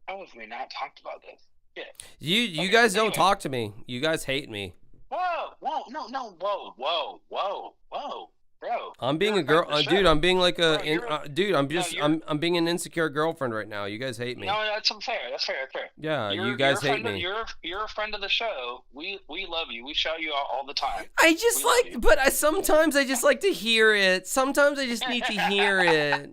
Speaker 12: How have we not talked about this? Yeah.
Speaker 1: You guys don't talk to me. You guys hate me.
Speaker 12: Whoa, bro.
Speaker 1: I'm being a girl, dude. I'm being like dude. I'm being an insecure girlfriend right now. You guys hate me.
Speaker 12: No, that's fair. That's fair.
Speaker 1: Yeah, you guys hate me.
Speaker 12: You're a friend of the show. We love you. We shout you out all the time.
Speaker 1: I just sometimes I just like to hear it. Sometimes I just need to hear it.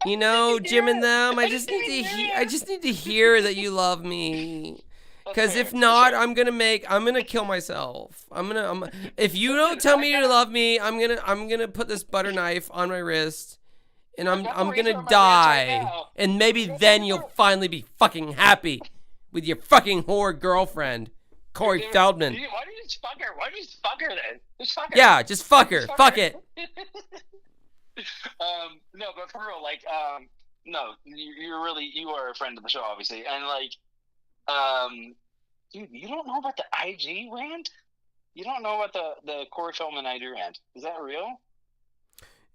Speaker 1: You know, Jim and them. I just need to hear that you love me. Because if not, I'm gonna kill myself. If you don't tell me you love me, I'm gonna put this butter knife on my wrist, and I'm gonna die. And maybe then you'll finally be fucking happy with your fucking whore girlfriend, Corey Feldman.
Speaker 12: Why do you just fuck her? Why do you just fuck her then? Just fuck her.
Speaker 1: Yeah, just fuck her. Fuck it.
Speaker 12: No, but for real, like, no, you are a friend of the show, obviously, and like, dude, you don't know about the IG rant? You don't know about the Corey Feldman IG rant? Is that real?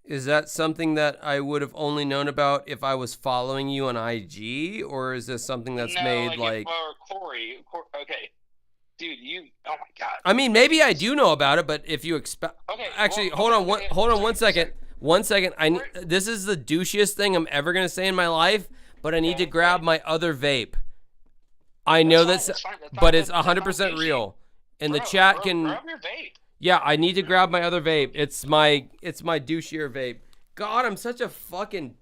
Speaker 1: Is that something that I would have only known about if I was following you on IG, or is this something that's made like?
Speaker 12: Or Corey, okay, dude, oh my god.
Speaker 1: I mean, maybe I do know about it, but if you expect, actually, hold on one second. One second. This is the douchiest thing I'm ever gonna say in my life, but I need to grab my other vape. I know that's but it's 100% real. And the chat can.
Speaker 12: Grab your vape.
Speaker 1: Yeah, I need to grab my other vape. It's my douchier vape. God, I'm such a fucking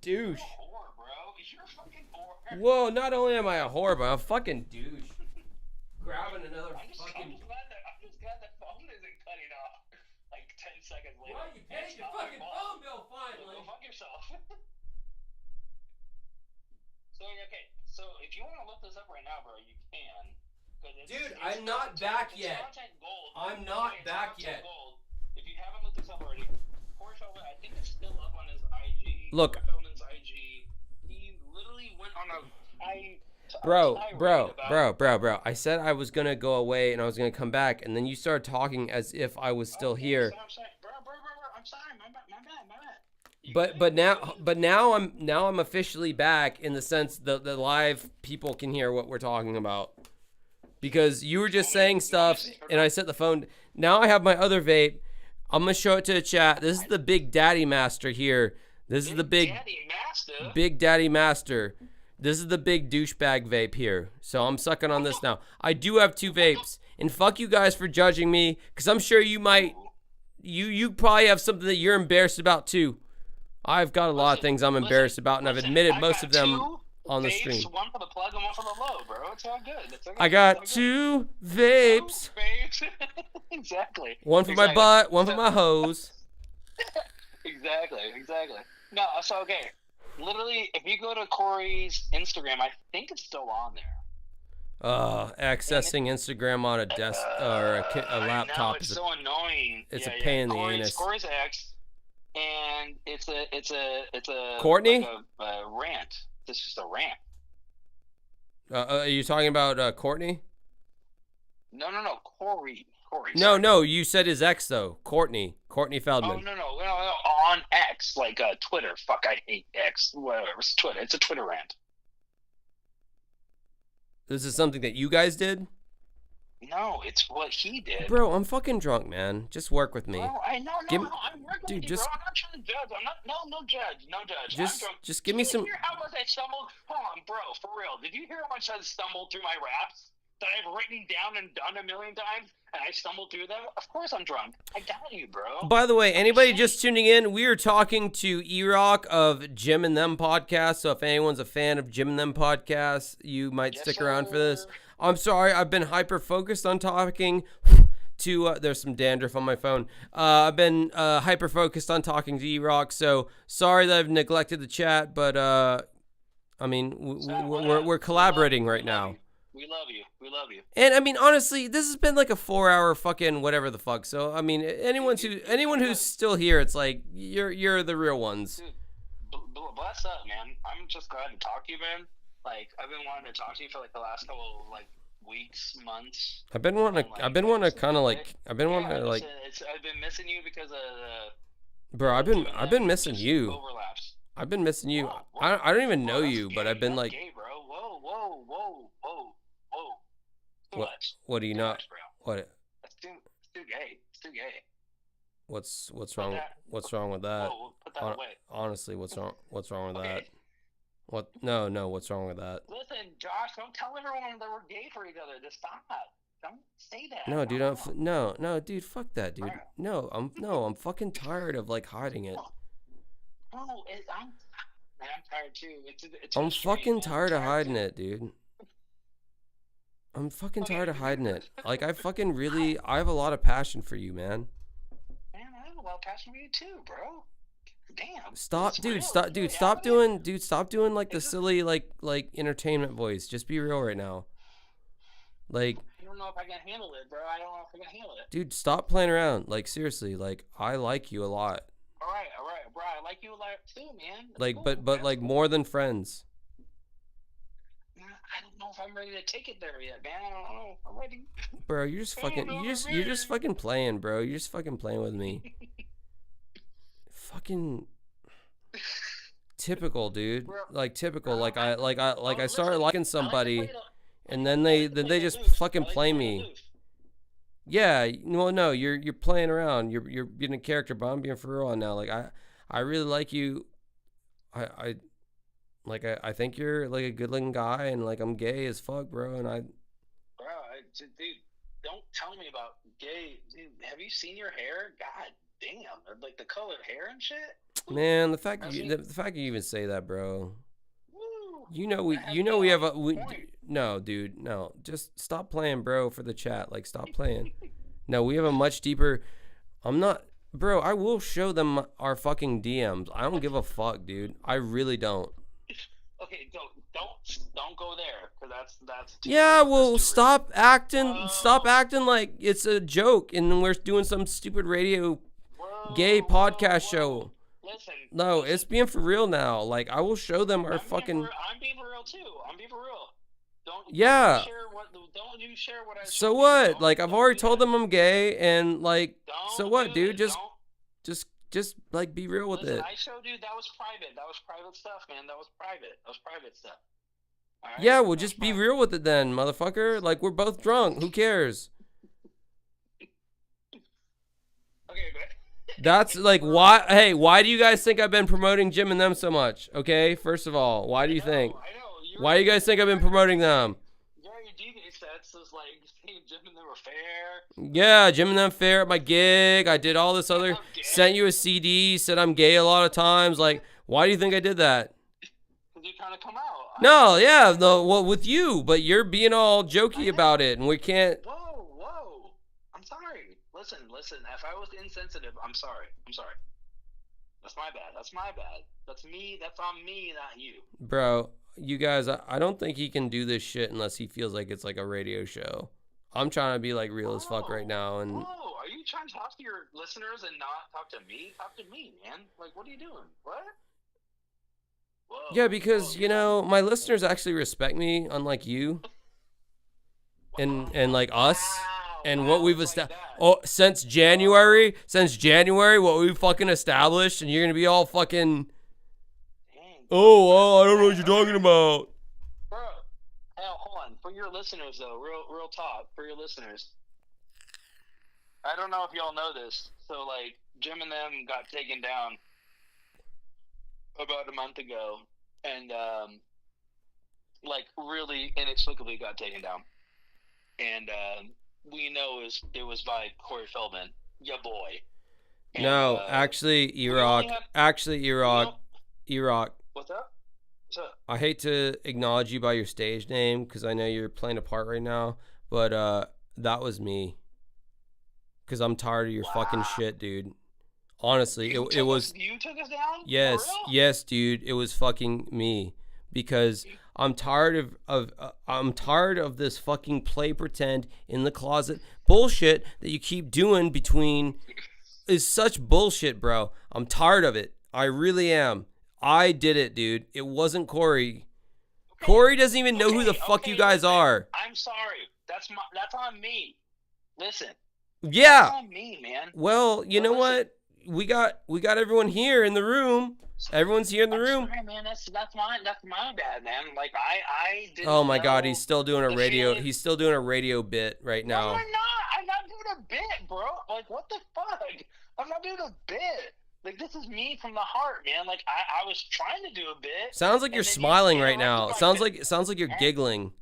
Speaker 1: douche.
Speaker 12: You're a whore, bro. You're a fucking whore.
Speaker 1: Whoa, not only am I a whore, but I'm a fucking douche. Grabbing another fucking.
Speaker 12: I'm just glad the phone isn't cutting off like 10 seconds later.
Speaker 1: Well, you paid your fucking phone bill finally.
Speaker 12: Go fuck yourself. So if you want to look this up right now, bro, you can.
Speaker 1: Dude, I'm not back yet. I'm not back yet.
Speaker 12: Gold. If you haven't looked this up already, Corey Feldman, I think it's still up on his IG.
Speaker 1: Look.
Speaker 12: Corey Feldman's IG. He literally went on a
Speaker 1: Bro. I said I was gonna go away and I was gonna come back, and then you started talking as if I was still here.
Speaker 12: I'm sorry. Bro, I'm sorry. My bad.
Speaker 1: But now I'm officially back in the sense that the live people can hear what we're talking about. Because you were just saying stuff and I set the phone. Now I have my other vape. I'm gonna show it to the chat. This is the Big Daddy Master here. This is the Big Daddy Master. This is the big douchebag vape here. So I'm sucking on this now. I do have 2 vapes. And fuck you guys for judging me. Because I'm sure you might. You probably have something that you're embarrassed about too. I've got a lot of things I'm embarrassed about, and I've admitted most of them on the stream.
Speaker 12: One for the plug and one for the low, bro. It's all good.
Speaker 1: I got 2 vapes.
Speaker 12: Exactly.
Speaker 1: One for my butt, one for my hose.
Speaker 12: Exactly. No, so okay. Literally, if you go to Corey's Instagram, I think it's still on there.
Speaker 1: Accessing Instagram on a desk or a laptop
Speaker 12: it's so annoying.
Speaker 1: It's a pain in the anus.
Speaker 12: Corey's ex, and it's a
Speaker 1: Courtney?
Speaker 12: Like a rant. It's just a rant.
Speaker 1: Are you talking about Courtney?
Speaker 12: No, Corey.
Speaker 1: No, you said his ex though, Courtney Feldman.
Speaker 12: Oh no, on X, like Twitter. Fuck, I hate X. Whatever, it's Twitter. It's a Twitter rant.
Speaker 1: This is something that you guys did?
Speaker 12: No, it's what he did.
Speaker 1: Bro, I'm fucking drunk, man. Just work with me.
Speaker 12: No, I'm working with you, bro. I'm not trying to judge. No judge.
Speaker 1: Just give me some.
Speaker 12: Did you hear how much I stumbled? Hold on, bro, for real. Did you hear how much I stumbled through my raps? that I've written down and done a million times, and I stumble through them. Of course I'm drunk. I doubt you, bro.
Speaker 1: By the way, anybody just tuning in, we are talking to E-Rock of Jim and Them podcast. So if anyone's a fan of Jim and Them podcast, you might stick around for this. I'm sorry, I've been hyper focused on talking to. There's some dandruff on my phone. I've been hyper focused on talking to E-Rock. So sorry that I've neglected the chat, but I mean we're collaborating right now.
Speaker 12: We love you. We love you.
Speaker 1: And I mean, honestly, this has been like a 4-hour fucking whatever the fuck. So I mean, anyone who's still here, it's like you're the real ones.
Speaker 12: Dude, bless up, man. I'm just glad to talk to you, man. Like I've been wanting to talk to you for like the last couple like weeks, months.
Speaker 1: I've been wanting to I've been wanting to
Speaker 12: I've been missing you because of the.
Speaker 1: Bro, I've been missing you.
Speaker 12: Overlaps.
Speaker 1: I've been missing you. I don't even know you, but I've been like.
Speaker 12: Gay, bro. Whoa.
Speaker 1: What do you not? What?
Speaker 12: It's too gay. It's too gay.
Speaker 1: What's wrong? What's wrong with that?
Speaker 12: Whoa, put that away.
Speaker 1: Honestly, what's wrong with that? What? No. What's wrong with that?
Speaker 12: Listen, Josh, don't tell everyone that we're gay for each other. Just stop. Don't say that.
Speaker 1: No, dude. No, dude. Fuck that, dude. No, I'm fucking tired of like hiding it.
Speaker 12: No, I'm tired too.
Speaker 1: I'm fucking tired of hiding it, dude. I'm fucking tired of hiding it. Like, I have a lot of passion for you, man.
Speaker 12: Man, I have a lot of passion for you too, bro. Damn.
Speaker 1: Stop doing like the silly, like entertainment voice. Just be real right now. Like.
Speaker 12: I don't know if I can handle it, bro. I don't know if I can handle it.
Speaker 1: Dude, stop playing around. Like, seriously, like, I like you a lot.
Speaker 12: All right, bro. I like you a lot too, man. That's
Speaker 1: like,
Speaker 12: cool,
Speaker 1: but like more than friends.
Speaker 12: I don't know if I'm ready to take it there yet, man. I don't know. I'm ready.
Speaker 1: Bro, you're just fucking playing, bro. You're just fucking playing with me. Fucking typical, dude. Like typical. Like I started liking somebody, and then they just fucking play me. Yeah, no, you're playing around. You're being a character, but I'm being for real now. Like I really like you. I think you're like a good looking guy, and like I'm gay as fuck, bro. And
Speaker 12: dude, don't tell me about gay. Dude, have you seen your hair? God damn, like the colored hair and shit.
Speaker 1: Man, the fact you even say that, bro. You know we have a no, dude, no. Just stop playing, bro, for the chat. Like, stop playing. No, we have a much deeper. I'm not, bro. I will show them our fucking DMs. I don't give a fuck, dude. I really don't.
Speaker 12: Okay, don't go there, cause that's.
Speaker 1: Yeah, well, stop acting like it's a joke, and we're doing some stupid radio gay podcast show.
Speaker 12: Listen.
Speaker 1: No, it's being for real now. Like, I will show them our fucking.
Speaker 12: I'm being for real too. I'm being for real. Don't you share what I.
Speaker 1: So what? Like, I've already told them I'm gay, and like, so what, dude? Just like be real with it.
Speaker 12: I showed you that was private. That was private stuff, man. That was private stuff. All right?
Speaker 1: Yeah, well, just be real with it then, motherfucker. Like, we're both drunk. Who cares?
Speaker 12: Okay, good.
Speaker 1: That's like why. Hey, why do you guys think I've been promoting Jim and Them so much? Okay, first of all, why do you think?
Speaker 12: I know.
Speaker 1: Why do you guys think I've been promoting them?
Speaker 12: Your DJ sets was like Jim and Them were fair.
Speaker 1: Yeah, Jim and Them fair at my gig. I did all this other. Sent you a CD. Said I'm gay a lot of times. Like, why do you think I did that?
Speaker 12: Because you're trying to come out.
Speaker 1: No, yeah, no, well, with you, but you're being all jokey about it, and we can't.
Speaker 12: Whoa. I'm sorry. Listen. If I was insensitive, I'm sorry. That's my bad. That's me. That's on me, not you.
Speaker 1: Bro, you guys, I don't think he can do this shit unless he feels like it's like a radio show. I'm trying to be like real as fuck right now, and.
Speaker 12: Whoa, are you trying to talk to your listeners and not talk to me? Talk to me, man. Like, what are you doing? What? Whoa,
Speaker 1: yeah, because my listeners actually respect me, unlike you, and like us, and what we've established. Oh, since January, what we've fucking established, and you're gonna be all fucking. Oh, I don't know what you're talking about.
Speaker 12: Bro, hold on. For your listeners, though, real talk. For your listeners, I don't know if y'all know this. So, like, Jim and Them got taken down about a month ago, and like really inexplicably got taken down. and we know it was by Corey Feldman, ya boy. And,
Speaker 1: No, actually, E-Rock. E-Rock.
Speaker 12: What's up? What's up?
Speaker 1: I hate to acknowledge you by your stage name because I know you're playing a part right now, but that was me. Because I'm tired of your fucking shit, dude. Honestly, it was.
Speaker 12: You took us down?
Speaker 1: Yes, dude. It was fucking me because I'm tired of this fucking play pretend in the closet bullshit that you keep doing between. Is such bullshit, bro. I'm tired of it. I really am. I did it, dude. It wasn't Corey. Okay. Corey doesn't even know who the fuck you guys are.
Speaker 12: I'm sorry. That's on me. Listen.
Speaker 1: Yeah.
Speaker 12: That's on me, man.
Speaker 1: Well, you know what? We got everyone here in the room. Everyone's here in the room.
Speaker 12: Sorry, man. That's my bad, man. Like I didn't.
Speaker 1: Oh my God, he's still doing a radio. He's still doing a radio bit right now.
Speaker 12: No, I'm not. I'm not doing a bit, bro. Like what the fuck? I'm not doing a bit. Like this is me from the heart, man. Like I was trying to do a bit.
Speaker 1: Sounds like you're smiling right now. Sounds like you're giggling.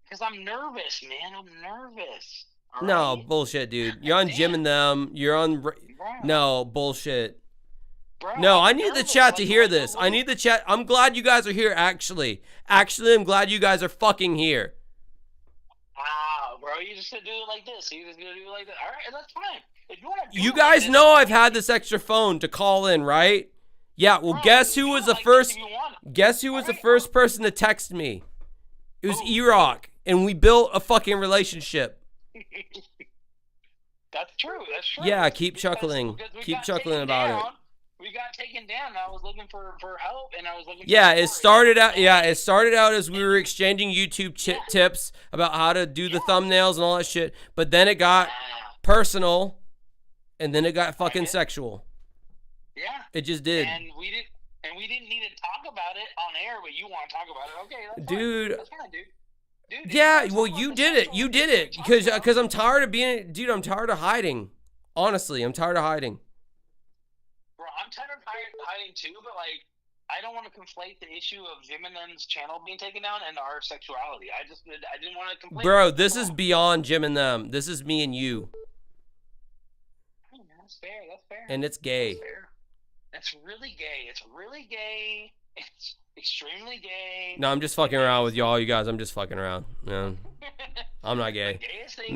Speaker 12: Because I'm nervous, man. I'm nervous.
Speaker 1: No, bullshit, dude. You're on Jim and Them. You're on... No, bullshit.
Speaker 12: Bro,
Speaker 1: no, I need the chat to hear this. I need the chat. I'm glad you guys are here, actually. Actually, I'm glad you guys are fucking here.
Speaker 12: Bro, you just do it like this. You just do it like that. All right, that's fine. If you want to
Speaker 1: You guys know I've had this extra phone to call in, right? Yeah, well, guess who was the first... Guess who was the first person to text me? It was E-Rock, and we built a fucking relationship.
Speaker 12: That's true. That's true.
Speaker 1: Yeah, keep chuckling. Keep chuckling about it.
Speaker 12: We got taken down. And I was looking for help, and I was looking.
Speaker 1: Yeah, it started out. Yeah, it started out as we were exchanging YouTube tips about how to do the thumbnails and all that shit. But then it got personal, and then it got fucking sexual.
Speaker 12: Yeah.
Speaker 1: It just did.
Speaker 12: And we didn't need to talk about it on air, but you want to talk about it. Okay, that's
Speaker 1: dude.
Speaker 12: Fine. That's fine, dude.
Speaker 1: Yeah, well, you did it. You did it because I'm tired of being, dude. I'm tired of hiding. Honestly, I'm tired of hiding.
Speaker 12: Bro, I'm tired of hiding too, but like, I don't want to conflate the issue of Jim and Them's channel being taken down and our sexuality. I didn't want to conflate.
Speaker 1: Bro, this is beyond Jim and Them. This is me and you.
Speaker 12: That's fair. That's fair.
Speaker 1: And it's gay.
Speaker 12: That's fair. It's really gay. It's really gay. It's extremely gay.
Speaker 1: No, I'm just fucking around with y'all, you guys. I'm just fucking around. Yeah. I'm not gay.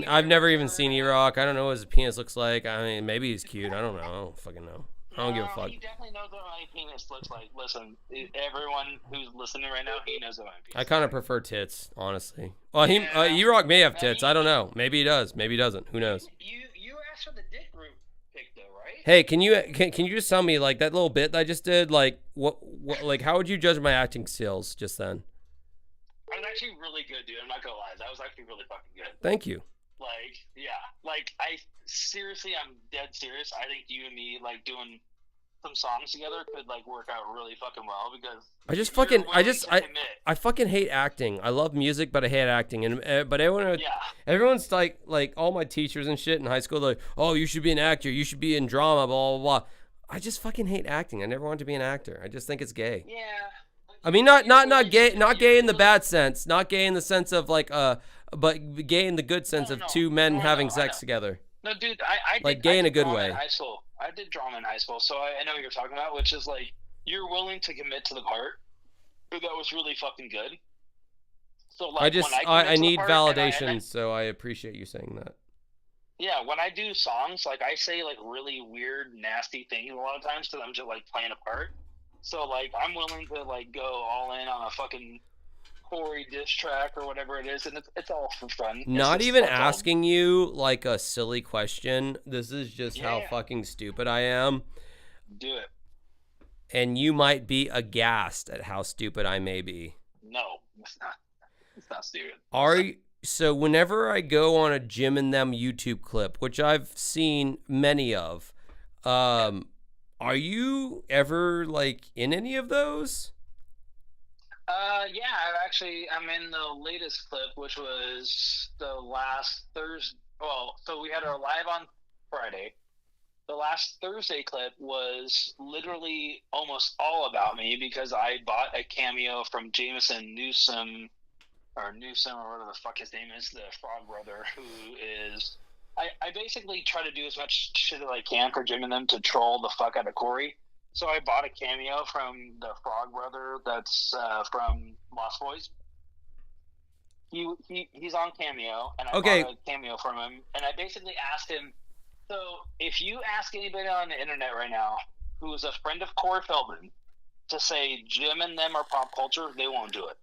Speaker 1: I've never even seen E-Rock. I don't know what his penis looks like. I mean, maybe he's cute. I don't know. I don't fucking know. I don't give a fuck.
Speaker 12: He definitely knows what my penis looks like. Listen, everyone who's listening right now, he knows what my penis
Speaker 1: I kind of prefer tits, honestly. Well, E-Rock may have tits. I don't know. Maybe he does. Maybe he doesn't. Who knows?
Speaker 12: You asked for the dick group pick though, right?
Speaker 1: Hey, can you just tell me, like, that little bit that I just did, like, what like, how would you judge my acting skills just then?
Speaker 12: I was actually really good, dude. I'm not gonna lie. That was actually really fucking good.
Speaker 1: Thank you.
Speaker 12: Like, yeah. Like, I'm dead serious. I think you and me, like, doing some songs together could, like, work out really fucking well because I fucking hate acting. I love music, but I hate acting. And but everyone's like all my teachers and shit in high school, like, oh, you should be an actor. You should be in drama, blah, blah, blah. I just fucking hate acting. I never wanted to be an actor. I just think it's gay. Yeah.
Speaker 1: I mean, not gay in the bad sense. Not gay in the sense of, like, but gay in the good sense of two men having sex together.
Speaker 12: No, dude, I did,
Speaker 1: like, gay in a good way.
Speaker 12: In high school. I did drama in high school, so I know what you're talking about, which is like you're willing to commit to the part. That was really fucking good. So like,
Speaker 1: I need validation, so I appreciate you saying that.
Speaker 12: Yeah, when I do songs, like I say like really weird, nasty things a lot of times because I'm just like playing a part. So like I'm willing to like go all in on a fucking Corey diss track or whatever it is, and it's all for fun.
Speaker 1: Not even asking you like a silly question. This is just how fucking stupid I am.
Speaker 12: Do it.
Speaker 1: And you might be aghast at how stupid I may be.
Speaker 12: No, it's not. It's not stupid.
Speaker 1: So whenever I go on a Jim and Them YouTube clip, which I've seen many of, are you ever like in any of those?
Speaker 12: Yeah, I'm in the latest clip, which was the last Thursday. Well, so we had our live on Friday. The last Thursday clip was literally almost all about me because I bought a cameo from Jameson Newsom or Newsom, or whatever the fuck his name is, the Frog Brother, who is. I basically try to do as much shit as I can for Jim and them to troll the fuck out of Corey. So I bought a cameo from the Frog Brother that's from Lost Boys. He's on Cameo, and I bought a cameo from him, and I basically asked him, so if you ask anybody on the internet right now who is a friend of Corey Feldman to say Jim and them are pop culture, they won't do it.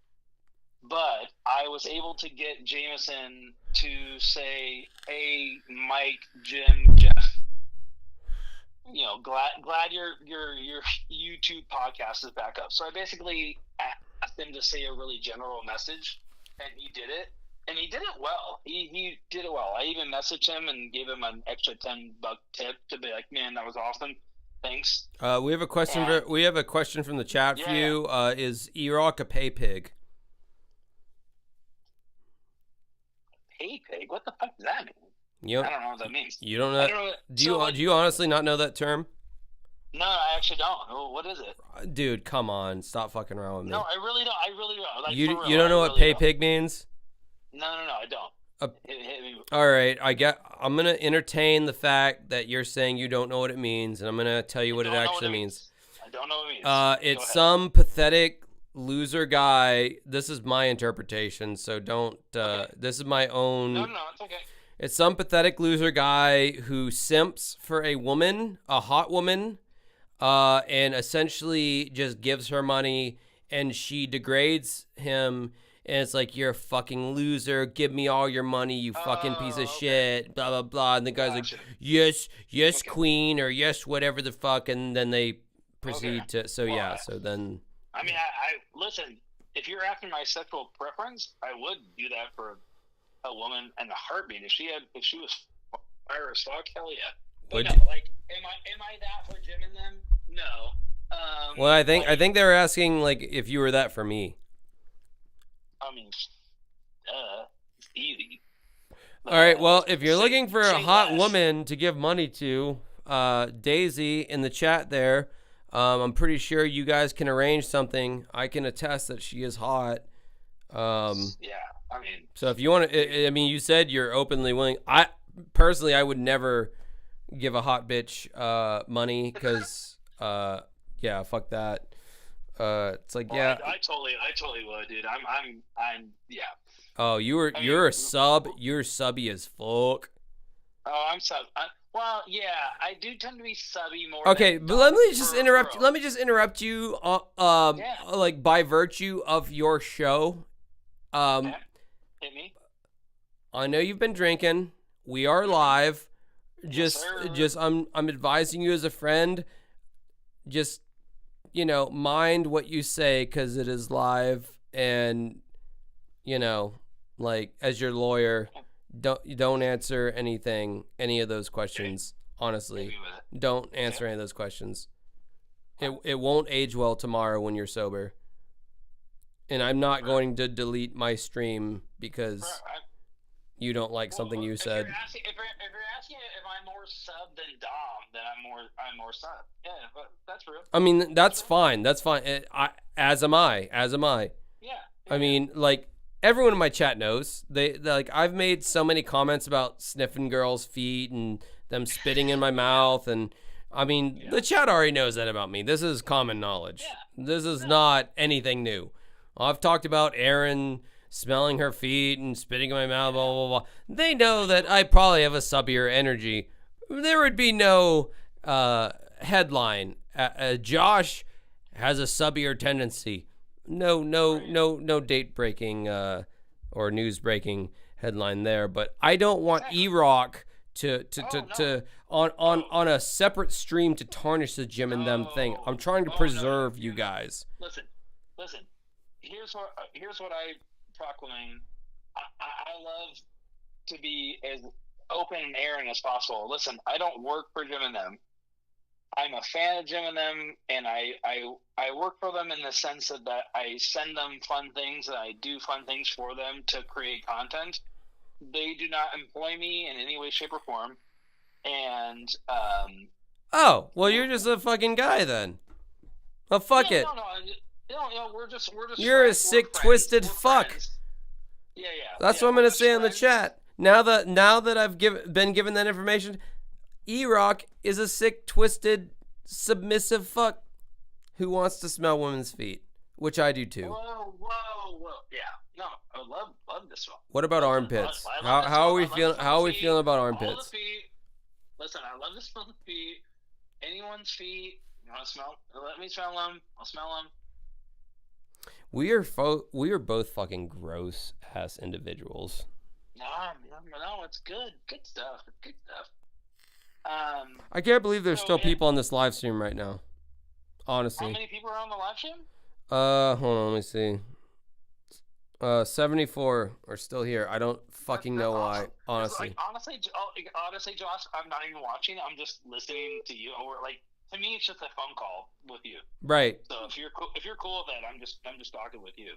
Speaker 12: But I was able to get Jameson to say, hey, Mike, Jim, Jeff, you know, glad your YouTube podcast is back up. So I basically asked him to say a really general message, and he did it. And he did it well. He did it well. I even messaged him and gave him an extra $10 tip to be like, man, that was awesome. Thanks.
Speaker 1: We have a question. We have a question from the chat for you. Is E-Rock a pay pig?
Speaker 12: Pay pig? What the fuck does that mean? I don't know what that means.
Speaker 1: You don't know? Do you honestly not know that term?
Speaker 12: No, I actually don't. What is it?
Speaker 1: Dude, come on. Stop fucking around with me.
Speaker 12: No, I really don't. I really don't. Like,
Speaker 1: you don't know what pay pig means?
Speaker 12: No, I don't. Hit me.
Speaker 1: All right, I'm gonna entertain the fact that you're saying you don't know what it means, and I'm gonna tell you what it actually means.
Speaker 12: I don't know what it means.
Speaker 1: It's some pathetic loser guy. This is my interpretation, so don't. This is my own.
Speaker 12: No, it's okay.
Speaker 1: It's some pathetic loser guy who simps for a woman, a hot woman, and essentially just gives her money, and she degrades him. And it's like, you're a fucking loser. Give me all your money, you fucking piece of shit. Blah, blah, blah. And the guy's like, yes, queen, or yes, whatever the fuck. And then they proceed to, so then.
Speaker 12: I mean, I listen, if you're asking my sexual preference, I would do that for a woman in a heartbeat. If she was fire as fuck, hell yeah. But no, like, am I that for Jim and them? No.
Speaker 1: Well, I think they were asking, like, if you were that for me.
Speaker 12: I mean, it's easy.
Speaker 1: All right, well, if you're looking for a hot woman to give money to, Daisy in the chat there, I'm pretty sure you guys can arrange something. I can attest that she is hot.
Speaker 12: Yeah, I mean.
Speaker 1: So if you want to, I mean, you said you're openly willing. I would never give a hot bitch money because, yeah, fuck that. It's like, yeah.
Speaker 12: I totally would, dude. I'm yeah.
Speaker 1: Oh, you're a sub. You're subby as fuck.
Speaker 12: Oh, I'm sub. Well, yeah, I do tend to be subby more.
Speaker 1: Okay, but let me just interrupt. Let me just interrupt you. Like by virtue of your show.
Speaker 12: Hit me.
Speaker 1: I know you've been drinking. We are live. Just I'm advising you as a friend. Just, you know, mind what you say because it is live, and you know, like as your lawyer, don't answer any of those questions. Honestly, don't answer any of those questions. It won't age well tomorrow when you're sober. And I'm not going to delete my stream because you don't like something you said.
Speaker 12: If you're asking if I'm more sub than Dom, then I'm more sub. Yeah, but that's real.
Speaker 1: I mean, that's fine. That's fine. As am I.
Speaker 12: Yeah.
Speaker 1: I mean, like everyone in my chat knows. They like I've made so many comments about sniffing girls' feet and them spitting in my mouth, and I mean, the chat already knows that about me. This is common knowledge. Yeah. This is not anything new. I've talked about Erin smelling her feet and spitting in my mouth, blah, blah, blah. They know that I probably have a subbier energy. There would be no headline. Josh has a subbier tendency. No date breaking or news breaking headline there. But I don't want E-Rock to on a separate stream to tarnish the Jim and them thing. I'm trying to preserve you guys.
Speaker 12: Listen. Here's what I proclaim. I love to be as open and airing as possible. Listen, I don't work for Jim and them. I'm a fan of Jim and them, and I work for them in the sense of that I send them fun things and I do fun things for them to create content. They do not employ me in any way, shape, or form. And
Speaker 1: oh, well, you're just a fucking guy then. Well, fuck it.
Speaker 12: No, we're just.
Speaker 1: You're a sick, twisted fuck.
Speaker 12: Friends.
Speaker 1: That's what I'm gonna say in the chat. Now that I've been given that information, E-Rock is a sick, twisted, submissive fuck who wants to smell women's feet, which I do too.
Speaker 12: Whoa. Yeah. No, I love this one.
Speaker 1: What about armpits? How are we feeling about armpits?
Speaker 12: All the feet. Listen, I love to smell the feet. Anyone's feet. You want to smell? Let me smell them. I'll smell them.
Speaker 1: We are both fucking gross ass individuals.
Speaker 12: No, it's good. Good stuff. Good stuff.
Speaker 1: I can't believe there's still people on this live stream right now. Honestly.
Speaker 12: How many people are on the live stream?
Speaker 1: Hold on, let me see. 74 are still here. I don't fucking know why, honestly.
Speaker 12: Honestly, Josh, I'm not even watching. I'm just listening to you. Or like, to me, it's just a phone call with you.
Speaker 1: Right.
Speaker 12: So if you're cool with that, I'm just talking with you.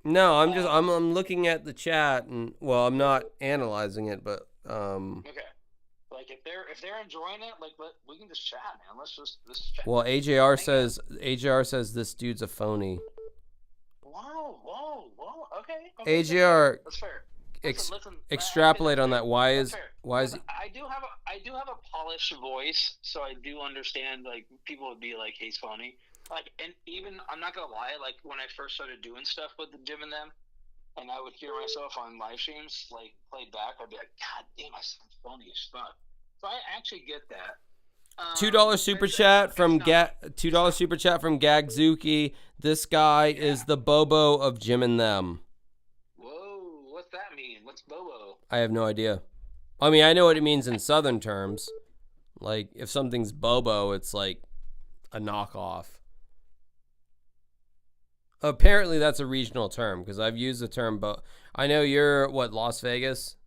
Speaker 1: No, I'm looking at the chat and I'm not analyzing it, but
Speaker 12: Okay. Like if they're enjoying it, like we can just chat, man. Let's chat.
Speaker 1: Well, AJR says this dude's a phony.
Speaker 12: Whoa. Okay.
Speaker 1: AJR,
Speaker 12: that's fair. Listen,
Speaker 1: extrapolate on that. Why is
Speaker 12: I do have a polished voice, so I do understand. Like people would be like, "He's phony." Like, and even I'm not gonna lie. Like when I first started doing stuff with the Jim and them, and I would hear myself on live streams, like played back, I'd be like, "God damn, I sound phony as fuck." So I actually get that.
Speaker 1: $2 super chat from $2 super chat from Gagzuki. This guy is the Bobo of Jim and them.
Speaker 12: Whoa, what's that mean? What's Bobo?
Speaker 1: I have no idea. I mean, I know what it means in Southern terms. Like, if something's Bobo, it's like a knockoff. Apparently, that's a regional term because I've used the term. But I know you're Las Vegas.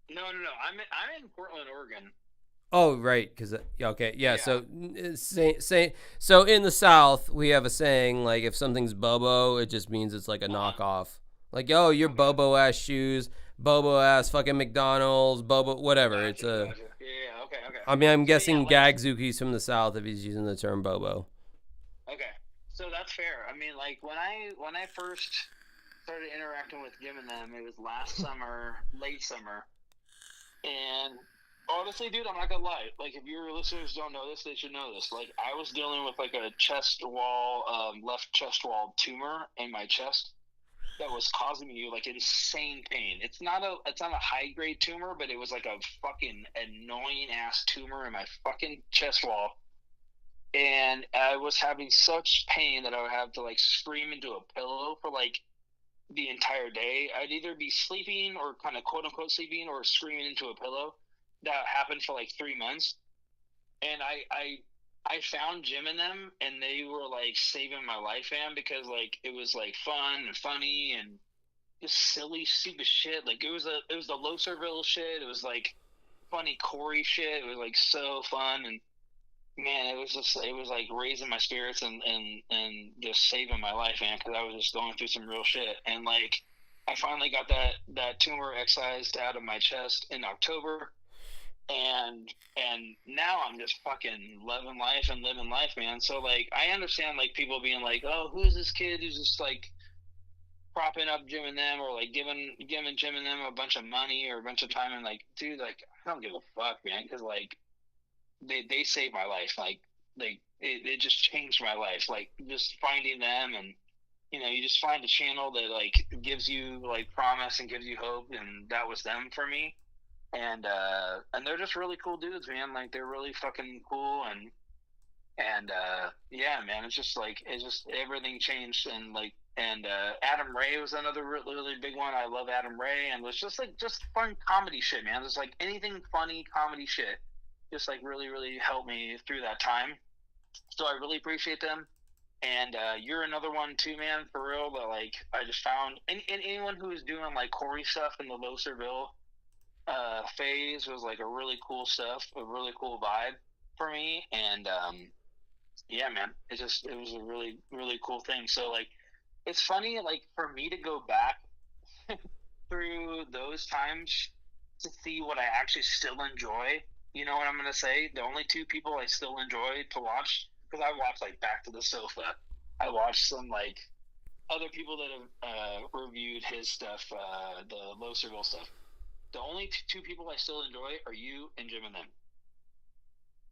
Speaker 12: No. I'm in Portland, Oregon.
Speaker 1: Oh, right. Because okay, yeah. So so in the South, we have a saying like if something's Bobo, it just means it's like a knockoff. Like, oh, your Bobo ass shoes, Bobo ass fucking McDonald's, Bobo whatever. It's a.
Speaker 12: Yeah. Okay.
Speaker 1: I mean, I'm guessing Gagzuki's from the South if he's using the term Bobo.
Speaker 12: Okay, so that's fair. I mean, like when I first started interacting with Jim and them, it was last summer, late summer, and honestly, dude, I'm not gonna lie. Like, if your listeners don't know this, they should know this. Like, I was dealing with like a left chest wall tumor in my chest that was causing me like insane pain. It's not a high grade tumor, but it was like a fucking annoying ass tumor in my fucking chest wall. And I was having such pain that I would have to like scream into a pillow for like the entire day. I'd either be sleeping or kind of quote unquote sleeping or screaming into a pillow. That happened for like 3 months. And I found Jim and them, and they were like saving my life, man, because like it was like fun and funny and just silly, stupid shit. Like it was the Loserville shit. It was like funny Corey shit. It was like so fun, and man, it was like raising my spirits and just saving my life, man, because I was just going through some real shit. And like I finally got that tumor excised out of my chest in October. And now I'm just fucking loving life and living life, man. So like I understand like people being like, oh, who's this kid who's just like propping up Jim and them or like giving Jim and them a bunch of money or a bunch of time, and like, dude, like I don't give a fuck, man, because like they saved my life. Like it just changed my life. Like just finding them, and you know, you just find a channel that like gives you like promise and gives you hope, and that was them for me. And they're just really cool dudes, man. Like they're really fucking cool, and yeah, man. It's just everything changed, and Adam Ray was another really, really big one. I love Adam Ray, and it was just fun comedy shit, man. Just like anything funny comedy shit, just like really, really helped me through that time. So I really appreciate them. And you're another one too, man, for real. But like I just found, and anyone who was doing like Corey stuff in the Loserville phase was like a really cool vibe for me. And yeah, man, it was a really, really cool thing. So like it's funny, like for me to go back through those times to see what I actually still enjoy. You know what I'm gonna say? The only two people I still enjoy to watch, because I watch like Back to the Sofa, I watched some like other people that have reviewed his stuff, the low circle stuff. The only two people I still enjoy are you and Jim and them.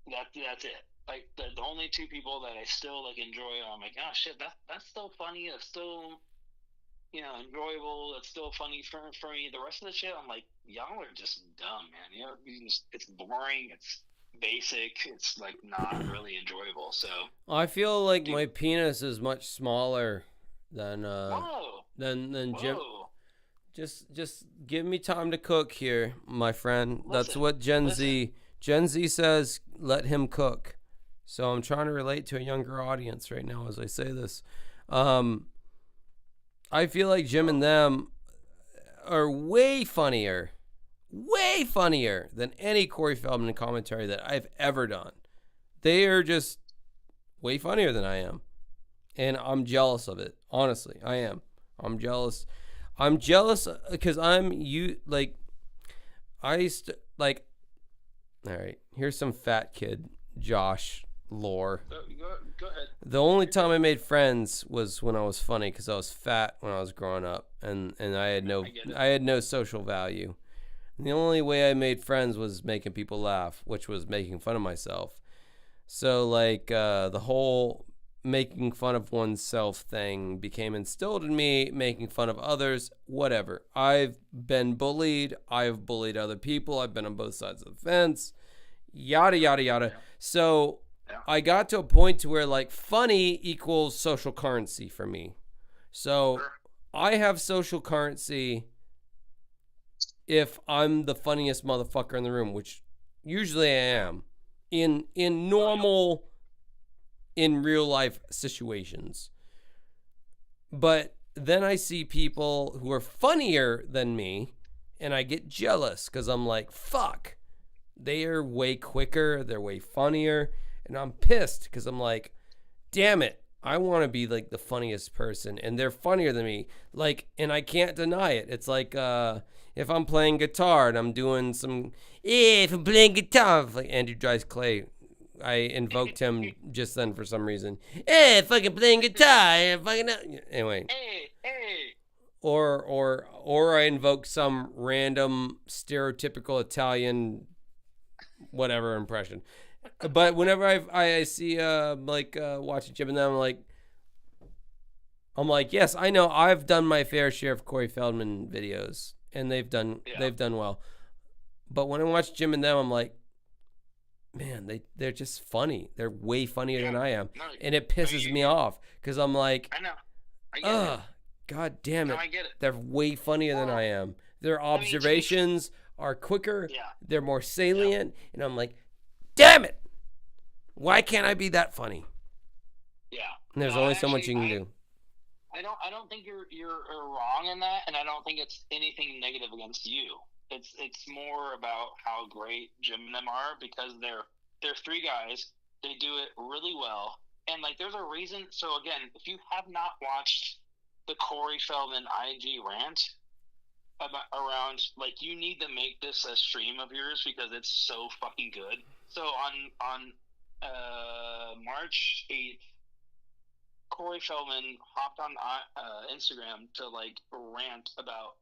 Speaker 12: That's it. Like the only two people that I still like enjoy. I'm like, oh shit, that's still funny. That's still, you know, enjoyable. That's still funny for me. The rest of the shit, I'm like, y'all are just dumb, man. You know, it's boring. It's basic. It's like not really enjoyable. So
Speaker 1: I feel like my penis is much smaller than Jim.
Speaker 12: Whoa.
Speaker 1: Just give me time to cook here, my friend. That's what Gen Z says. Let him cook. So I'm trying to relate to a younger audience right now as I say this. I feel like Jim and them are way funnier than any Corey Feldman commentary that I've ever done. They are just way funnier than I am. And I'm jealous of it. Honestly, I am. I'm jealous because all right, here's some fat kid Josh lore.
Speaker 12: Go ahead.
Speaker 1: The only time I made friends was when I was funny because I was fat when I was growing up, and I had no social value. And the only way I made friends was making people laugh, which was making fun of myself. So like the whole making fun of oneself thing became instilled in me, making fun of others, whatever. I've been bullied. I've bullied other people. I've been on both sides of the fence, yada, yada, yada. So I got to a point to where like funny equals social currency for me. So I have social currency if I'm the funniest motherfucker in the room, which usually I am in normal, in real life situations. But then I see people who are funnier than me and I get jealous because I'm like, fuck, they are way quicker, they're way funnier, and I'm pissed because I'm like, damn it, I want to be like the funniest person and they're funnier than me. Like, and I can't deny it. It's like if I'm playing guitar and I'm doing some, if I'm playing guitar, like Andrew Dice Clay, I invoked him just then for some reason. Hey, fucking playing guitar, fucking anyway.
Speaker 12: Hey.
Speaker 1: Or I invoke some random stereotypical Italian whatever impression. But whenever I see watching Jim and them, I'm like, yes, I know I've done my fair share of Corey Feldman videos, and they've done well. But when I watch Jim and them, I'm like, man, they're just funny. They're way funnier than I am, and it pisses me off because I'm like,
Speaker 12: I know.
Speaker 1: God damn it,
Speaker 12: No, I get it.
Speaker 1: They're way funnier than I am. Their observations are quicker.
Speaker 12: Yeah.
Speaker 1: They're more salient, and I'm like, damn it, why can't I be that funny?
Speaker 12: Yeah.
Speaker 1: And there's only so much you can do.
Speaker 12: I don't think you're wrong in that, and I don't think it's anything negative against you. It's more about how great Jim and them are because they're three guys. They do it really well, and like there's a reason. So again, if you have not watched the Corey Feldman IG rant around, like, you need to make this a stream of yours because it's so fucking good. So on March 8th, Corey Feldman hopped on Instagram to like rant about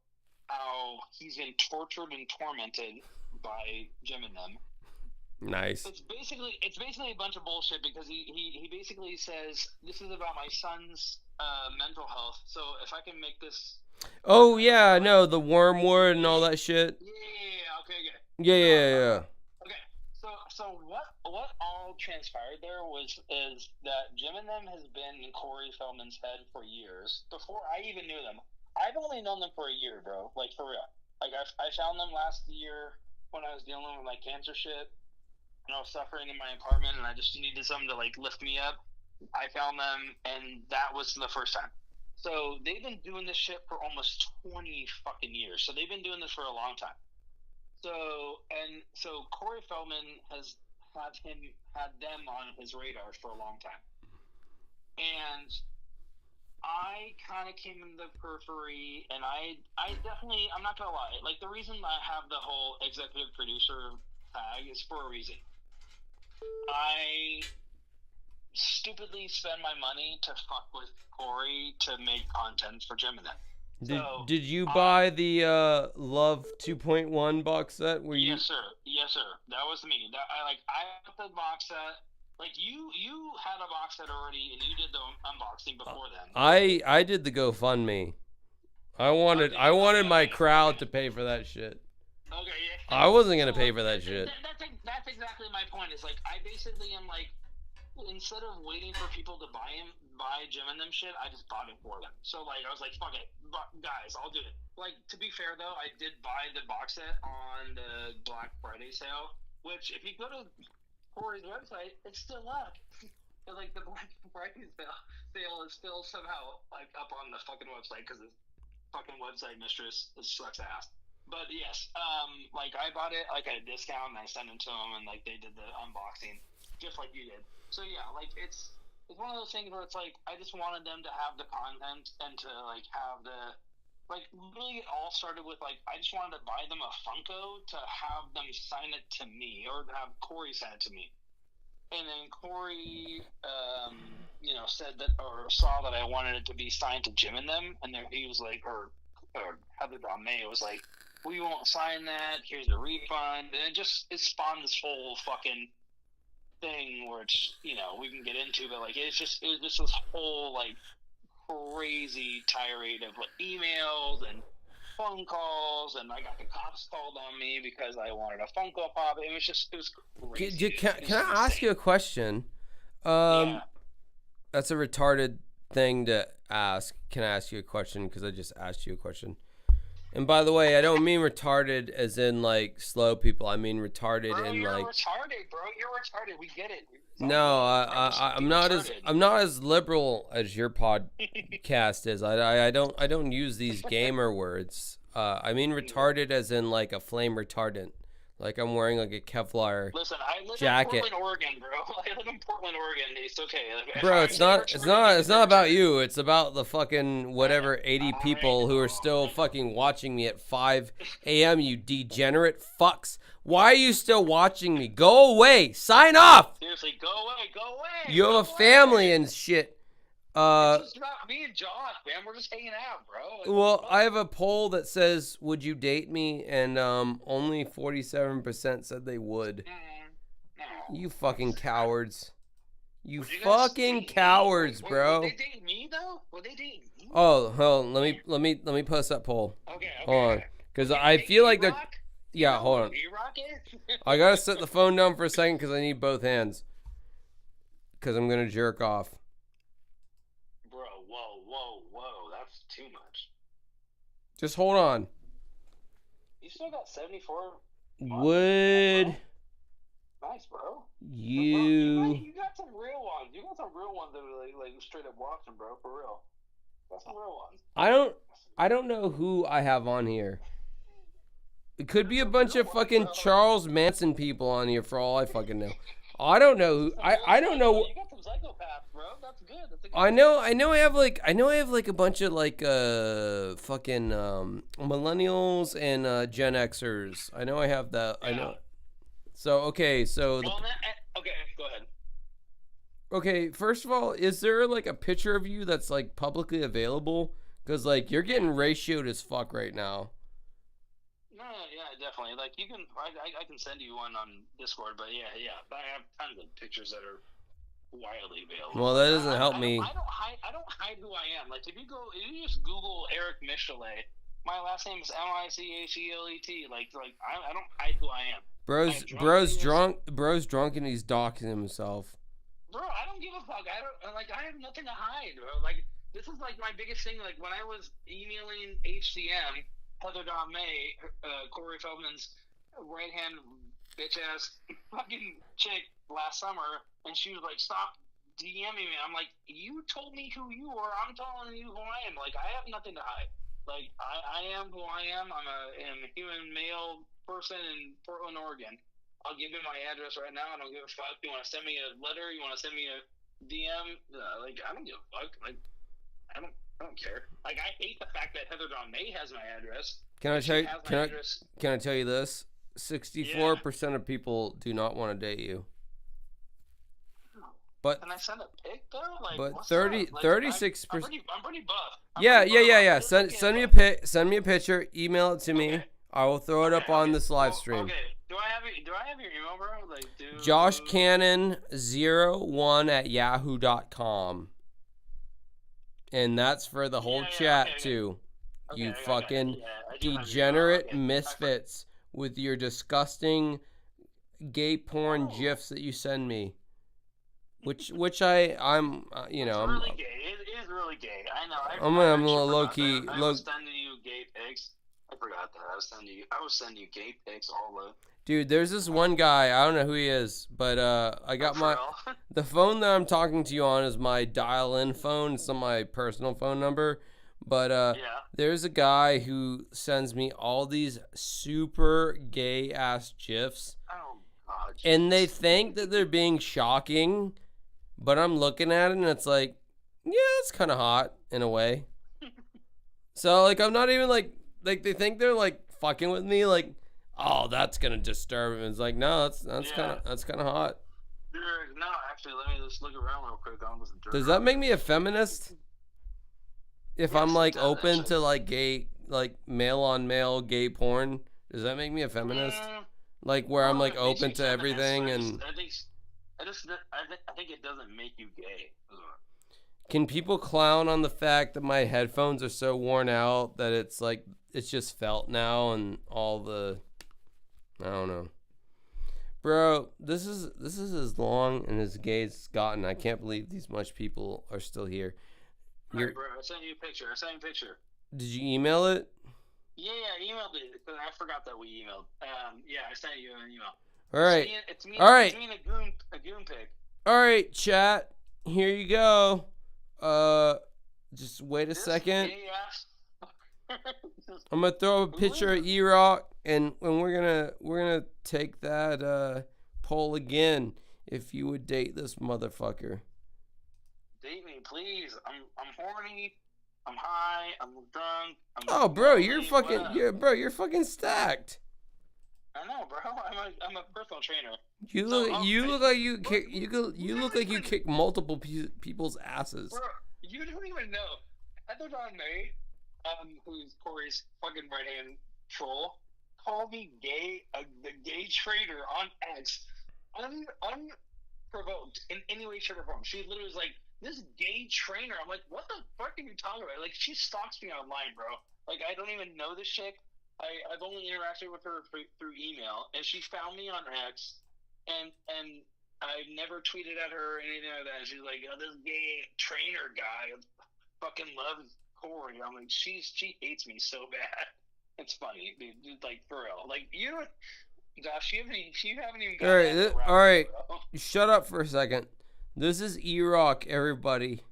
Speaker 12: how he's been tortured and tormented by Jim and them.
Speaker 1: Nice.
Speaker 12: It's basically a bunch of bullshit because he basically says this is about my son's mental health. So if I can make this.
Speaker 1: Oh yeah, no, the wormwood and all that shit.
Speaker 12: Yeah. Okay. Good.
Speaker 1: Yeah.
Speaker 12: Okay. So what all transpired there is that Jim and them has been in Corey Feldman's head for years before I even knew them. I've only known them for a year, bro. Like, for real. Like, I found them last year when I was dealing with, like, cancer shit. And I was suffering in my apartment, and I just needed something to, like, lift me up. I found them, and that was the first time. So they've been doing this shit for almost 20 fucking years. So they've been doing this for a long time. So Corey Feldman has had them on his radar for a long time. And I kind of came in the periphery, and I definitely, I'm not gonna lie, like, the reason I have the whole executive producer tag is for a reason. I stupidly spend my money to fuck with Corey to make content for Jim and them.
Speaker 1: Did you buy the Love 2.1 box set?
Speaker 12: Yes, sir. Yes, sir. That was me. I got the box set. Like you had a box set already, and you did the unboxing before then.
Speaker 1: I did the GoFundMe. I wanted my crowd to pay for that shit.
Speaker 12: Okay, yeah.
Speaker 1: I wasn't gonna pay for that shit.
Speaker 12: That's exactly my point. Is like I basically am like, instead of waiting for people to buy Jim and them shit, I just bought it for them. So like I was like, fuck it, guys, I'll do it. Like, to be fair though, I did buy the box set on the Black Friday sale, which if you go to Corey's website, it's still up. Like the Black Friday sale is still somehow like up on the fucking website because the fucking website mistress sucks ass. But yes, like I bought it like at a discount and I sent it to them and like they did the unboxing just like you did. So yeah, like it's one of those things where it's like I just wanted them to have the content and to like have the like literally it all started with like I just wanted to buy them a Funko to have them sign it to me or have Corey sign it to me. And then Corey, said that or saw that I wanted it to be signed to Jim and them, and then he was like, or Heather May was like, we won't sign that. Here's a refund, and it spawned this whole fucking thing where it's we can get into, but like it was just this whole like crazy tirade of like emails and phone calls, and I got the cops called on me because I wanted a Funko Pop. It was crazy.
Speaker 1: Can I ask you a question?
Speaker 12: Yeah.
Speaker 1: That's a retarded thing to ask. Can I ask you a question? Because I just asked you a question. And by the way, I don't mean retarded as in like slow people. I mean retarded in
Speaker 12: you're
Speaker 1: like.
Speaker 12: retarded, bro. You're retarded. We get it.
Speaker 1: No, I'm not as liberal as your podcast is. I don't use these gamer words. I mean retarded as in like a flame retardant. Like I'm wearing like a Kevlar
Speaker 12: Listen, I live
Speaker 1: jacket.
Speaker 12: in Portland, Oregon, bro. I live in Portland, Oregon. It's okay.
Speaker 1: Bro, it's not about you. It's about the fucking whatever 80 people who are still fucking watching me at 5 a.m. You degenerate fucks. Why are you still watching me? Go away. Sign off.
Speaker 12: Seriously, go away. Go away.
Speaker 1: You have a family and shit.
Speaker 12: It's just not me and Josh, man. We're just hanging out, bro. Like,
Speaker 1: well, I have a poll that says, "Would you date me?" And only 47% said they would.
Speaker 12: No.
Speaker 1: You fucking cowards. You fucking cowards, bro.
Speaker 12: Would they date me though? Would they date me?
Speaker 1: Oh, hold on. Let me post that poll.
Speaker 12: Okay.
Speaker 1: Hold on, because I feel like they're. Yeah, hold on. I gotta set the phone down for a second because I need both hands. Because I'm gonna jerk off.
Speaker 12: Whoa, that's too much.
Speaker 1: Just hold on.
Speaker 12: You still got 74
Speaker 1: Would
Speaker 12: nice, bro.
Speaker 1: you
Speaker 12: got some real ones. You got some real ones that are like straight up watching, bro, for real. Got some real ones.
Speaker 1: I don't know who I have on here. It could be a bunch of fucking Charles Manson people on here for all I fucking know. I don't know who I don't know.
Speaker 12: You got some psychopaths, bro. That's good. That's a good
Speaker 1: I know I have like a bunch of like fucking millennials and Gen Xers. I know I have that. Yeah. I know. So okay, so
Speaker 12: okay, go ahead.
Speaker 1: Okay, first of all, is there like a picture of you that's like publicly available? Because like you're getting ratioed as fuck right now.
Speaker 12: No, yeah, definitely. Like you can, I can send you one on Discord, but yeah. But I have tons of pictures that are widely available.
Speaker 1: Well, that doesn't help me.
Speaker 12: I don't hide who I am. Like if you just Google Eric Michelet, my last name is Michelet. Like I don't hide who I am.
Speaker 1: Bro's drunk and he's docking himself.
Speaker 12: Bro, I don't give a fuck. I have nothing to hide, bro. Like this is like my biggest thing. Like when I was emailing HCM. Heather May, Corey Feldman's right-hand bitch-ass fucking chick last summer, and she was like, stop DMing me. I'm like, you told me who you are. I'm telling you who I am. Like, I have nothing to hide. Like, I am who I am. I'm a human male person in Portland, Oregon. I'll give you my address right now. I don't give a fuck. You want to send me a letter? You want to send me a DM? Like, I don't give a fuck. Like, I don't care. Like I hate the fact that Heather May has my address.
Speaker 1: Can I tell you this? 64% of people do not want to date you. But
Speaker 12: can I send a pic though? Like,
Speaker 1: but
Speaker 12: what's
Speaker 1: 30
Speaker 12: up? Like,
Speaker 1: 36%.
Speaker 12: I'm pretty buff.
Speaker 1: Yeah. Send me a picture. Email it to me. I will throw it up on this live stream.
Speaker 12: Okay. Do I have your email, bro? Like,
Speaker 1: JoshCannon01@yahoo.com. And that's for the whole chat too. You fucking degenerate misfits with your disgusting gay porn gifs that you send me. Which I'm you know,
Speaker 12: It's really gay. It is really gay. I know.
Speaker 1: I'm a little low key.
Speaker 12: I was sending you gay pics. I forgot that. I was sending you gay pics all over.
Speaker 1: Dude, there's this one guy, I don't know who he is, but I got the phone that I'm talking to you on is my dial-in phone. It's not my personal phone number, but there's a guy who sends me all these super gay-ass GIFs, and they think that they're being shocking, but I'm looking at it and it's like, yeah, it's kind of hot in a way. So, like, I'm not even, like, they think they're, like, fucking with me, like, oh, that's gonna disturb him. It's like, no, that's kind of hot.
Speaker 12: No, actually, let me just look around real quick.
Speaker 1: Does that make me a feminist? If I'm like open to like gay, like male on male gay porn, does that make me a feminist? Like where I'm like open to everything and.
Speaker 12: I think it doesn't make you gay.
Speaker 1: Can people clown on the fact that my headphones are so worn out that it's like it's just felt now and all the. I don't know. Bro, this is as long and as gay as it's gotten. I can't believe these much people are still here.
Speaker 12: Alright, bro, I sent you a picture.
Speaker 1: Did you email it?
Speaker 12: Yeah, I emailed it because I forgot that we emailed. Yeah, I sent you an email.
Speaker 1: All right.
Speaker 12: It's me,
Speaker 1: all right.
Speaker 12: It's me and a goon pic.
Speaker 1: All right, chat. Here you go. Just wait a second. I'm gonna throw a picture of E-Rock, and we're gonna take that poll again. If you would date this motherfucker.
Speaker 12: Date me, please. I'm horny. I'm high. I'm drunk.
Speaker 1: Oh, bro, you're fucking stacked.
Speaker 12: I know, bro. I'm a personal trainer.
Speaker 1: You look like you kick multiple people's asses.
Speaker 12: Bro, you don't even know. I thought on May, who's Corey's fucking right hand troll, called me gay, the gay trader on X, unprovoked in any way, shape, or form. She literally was like, "This gay trainer." I'm like, "What the fuck are you talking about?" Like, she stalks me online, bro. Like, I don't even know this chick. I've only interacted with her through email, and she found me on X, and I never tweeted at her or anything like that. And she's like, "Oh, this gay trainer guy fucking loves Corey." I'm like, she hates me so bad. It's funny, dude. Like, for real. Like, Josh, you haven't even got
Speaker 1: all right. Shut up for a second. This is E-Rock, everybody.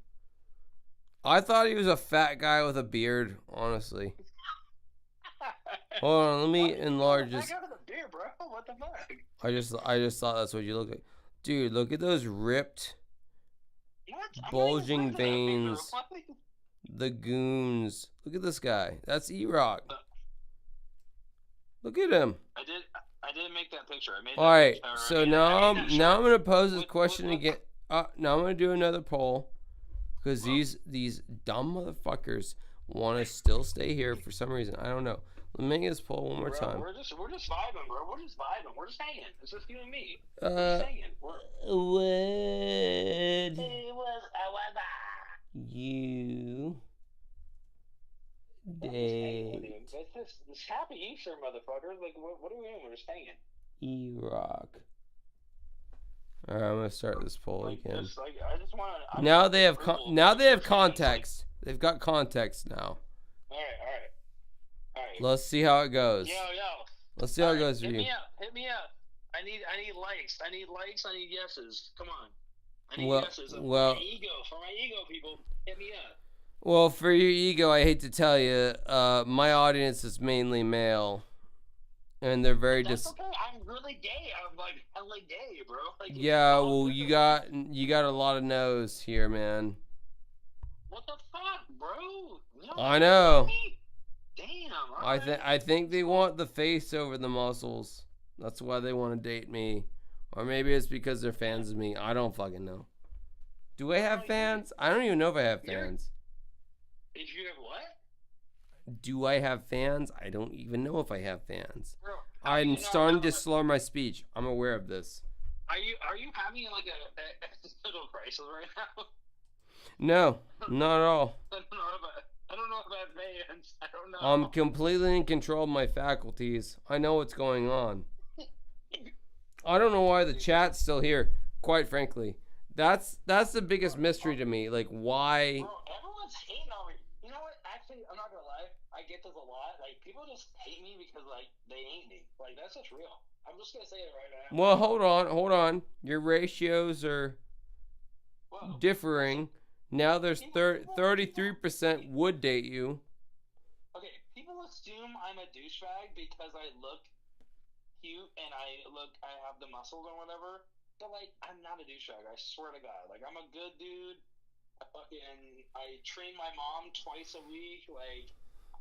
Speaker 1: I thought he was a fat guy with a beard, honestly. Hold on, let me enlarge this.
Speaker 12: I got the beard, bro. What the fuck?
Speaker 1: I just thought that's what you look like. Dude, look at those ripped, bulging veins. The goons. Look at this guy. That's E-Rock. Look at him.
Speaker 12: I didn't make that picture. I made that
Speaker 1: All right,
Speaker 12: picture.
Speaker 1: so now I'm gonna pose this question again. Now I'm gonna do another poll because these dumb motherfuckers want to still stay here for some reason. I don't know. Let me make this poll one more time.
Speaker 12: We're just vibing, bro. We're just vibing. We're just hanging. It's just you and me. We're just hanging.
Speaker 1: You date
Speaker 12: It's happy Easter, motherfuckers. Like, what are we doing? We're just hanging.
Speaker 1: E-Rock. All right, I'm gonna start this poll again.
Speaker 12: I just want to.
Speaker 1: Now they have context. They've got context now.
Speaker 12: All right.
Speaker 1: Let's see how it goes.
Speaker 12: Yo.
Speaker 1: Let's see how it goes for you.
Speaker 12: Hit me up. I need likes. I need yeses. Come on. I need yeses. For my ego, people, hit me up.
Speaker 1: Well, for your ego, I hate to tell you, my audience is mainly male, and they're very
Speaker 12: okay. I'm really gay. I'm like hella gay, bro. Like,
Speaker 1: yeah, well, you got a lot of no's here, man.
Speaker 12: What the fuck, bro? No,
Speaker 1: I know.
Speaker 12: Damn.
Speaker 1: I think they want the face over the muscles. That's why they want to date me, or maybe it's because they're fans of me. I don't fucking know. Do I have fans? I don't even know if I have fans.
Speaker 12: If you have what?
Speaker 1: Do I have fans? I don't even know if I have fans.
Speaker 12: Bro,
Speaker 1: I'm starting to slur my speech. I'm aware of this.
Speaker 12: Are you having like a existential crisis right now?
Speaker 1: No, not at all.
Speaker 12: I don't know about fans. I don't know.
Speaker 1: I'm completely in control of my faculties. I know what's going on. I don't know why the chat's still here, quite frankly. That's the biggest mystery to me. Like, why?
Speaker 12: Bro, everyone's hating on me. You know what? Actually, I'm not gonna lie. I get this a lot. Like, people just hate me because, like, they ain't me. Like, that's just real. I'm just gonna say it right now.
Speaker 1: Well, hold on. Your ratios are differing. Now there's 33% would date you.
Speaker 12: Okay, people assume I'm a douchebag because I look cute and I have the muscles or whatever. But, like, I'm not a douchebag. I swear to God. Like, I'm a good dude. I train my mom twice a week. Like,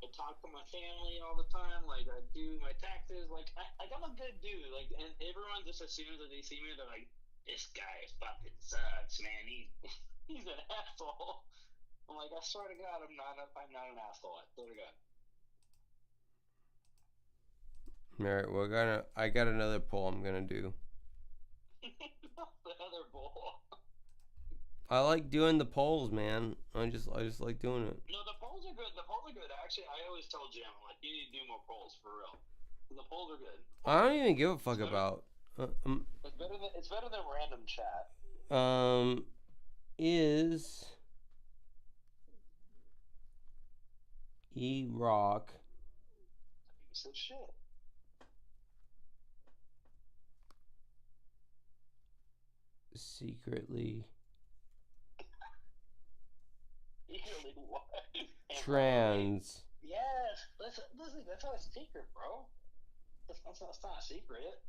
Speaker 12: I talk to my family all the time. Like, I do my taxes. Like, I'm a good dude. Like, and everyone just assumes that they see me. They're like, this guy fucking sucks, man. He's an asshole. I'm like, I swear to God, I'm not an asshole. I swear to God.
Speaker 1: All right, well, I got another poll I'm gonna do.
Speaker 12: The other bowl.
Speaker 1: I like doing the polls, man. I just like doing it.
Speaker 12: No, the polls are good. The polls are good. Actually, I always tell Jim, like, you need to do more polls for real. The polls are good.
Speaker 1: I don't even give a fuck about.
Speaker 12: It's better than random chat.
Speaker 1: Is E-Rock
Speaker 12: Piece of shit.
Speaker 1: secretly
Speaker 12: What?
Speaker 1: trans?
Speaker 12: Yes. Listen, that's not a secret, bro. That's not a secret.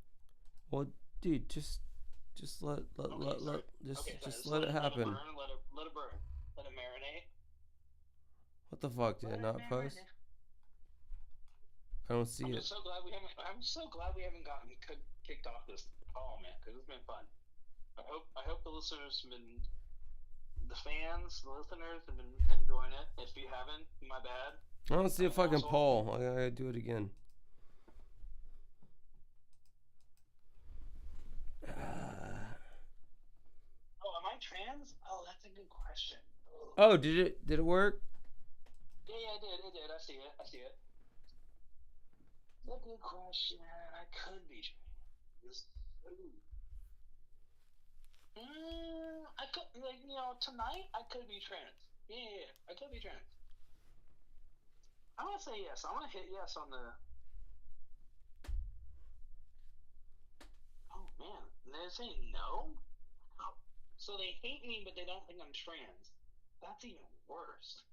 Speaker 1: Well, dude, just let it happen.
Speaker 12: Let it burn. Let it marinate.
Speaker 1: What the fuck? Did I not post? I don't see it.
Speaker 12: I'm so glad we haven't gotten kicked off this call, man, because it's been fun. I hope the listeners have been, the fans, the listeners have been enjoying it. If you haven't, my bad.
Speaker 1: I don't see a fucking poll. I gotta do it again.
Speaker 12: Oh, am I trans? Oh, that's a good question.
Speaker 1: Oh, did it work?
Speaker 12: Yeah, it did. I see it. That's a good question. I could be trans. I could, like, tonight I could be trans. Yeah, I could be trans. I'm gonna say yes. I'm gonna hit yes on the. Oh man, they're saying no. Oh. So they hate me, but they don't think I'm trans. That's even worse.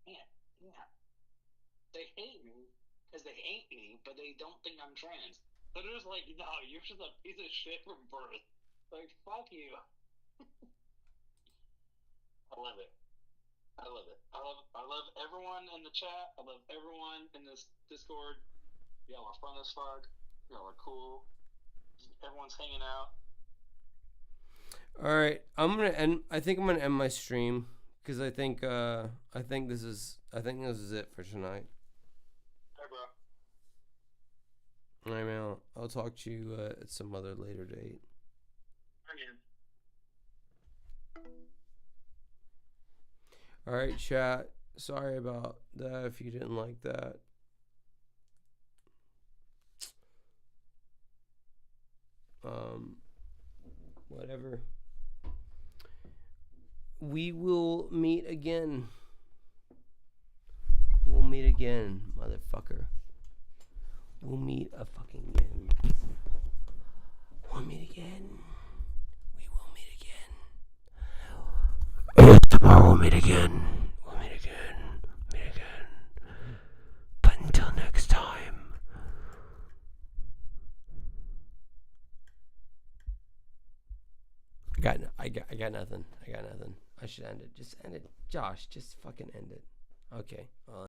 Speaker 12: Man, yeah. They hate me because they hate me, but they don't think I'm trans. But they're just like, no, you're just a piece of shit from birth. Like, fuck you. I love it. I love everyone in the chat. I love everyone in this Discord. Y'all are fun as fuck. Y'all are cool. Everyone's hanging out.
Speaker 1: All right, I think I'm gonna end my stream because I think this is it for tonight.
Speaker 12: Hey, bro.
Speaker 1: All right, man. I'll talk to you at some other later date.
Speaker 12: Again.
Speaker 1: All right, chat. Sorry about that if you didn't like that. Whatever. We will meet again. We'll meet again, motherfucker. We'll meet a fucking again. We'll meet again. We will meet again. Tomorrow we'll meet again. We'll meet again. Meet again. But until next time. I got nothing. I should end it. Just end it. Josh, just fucking end it. Okay.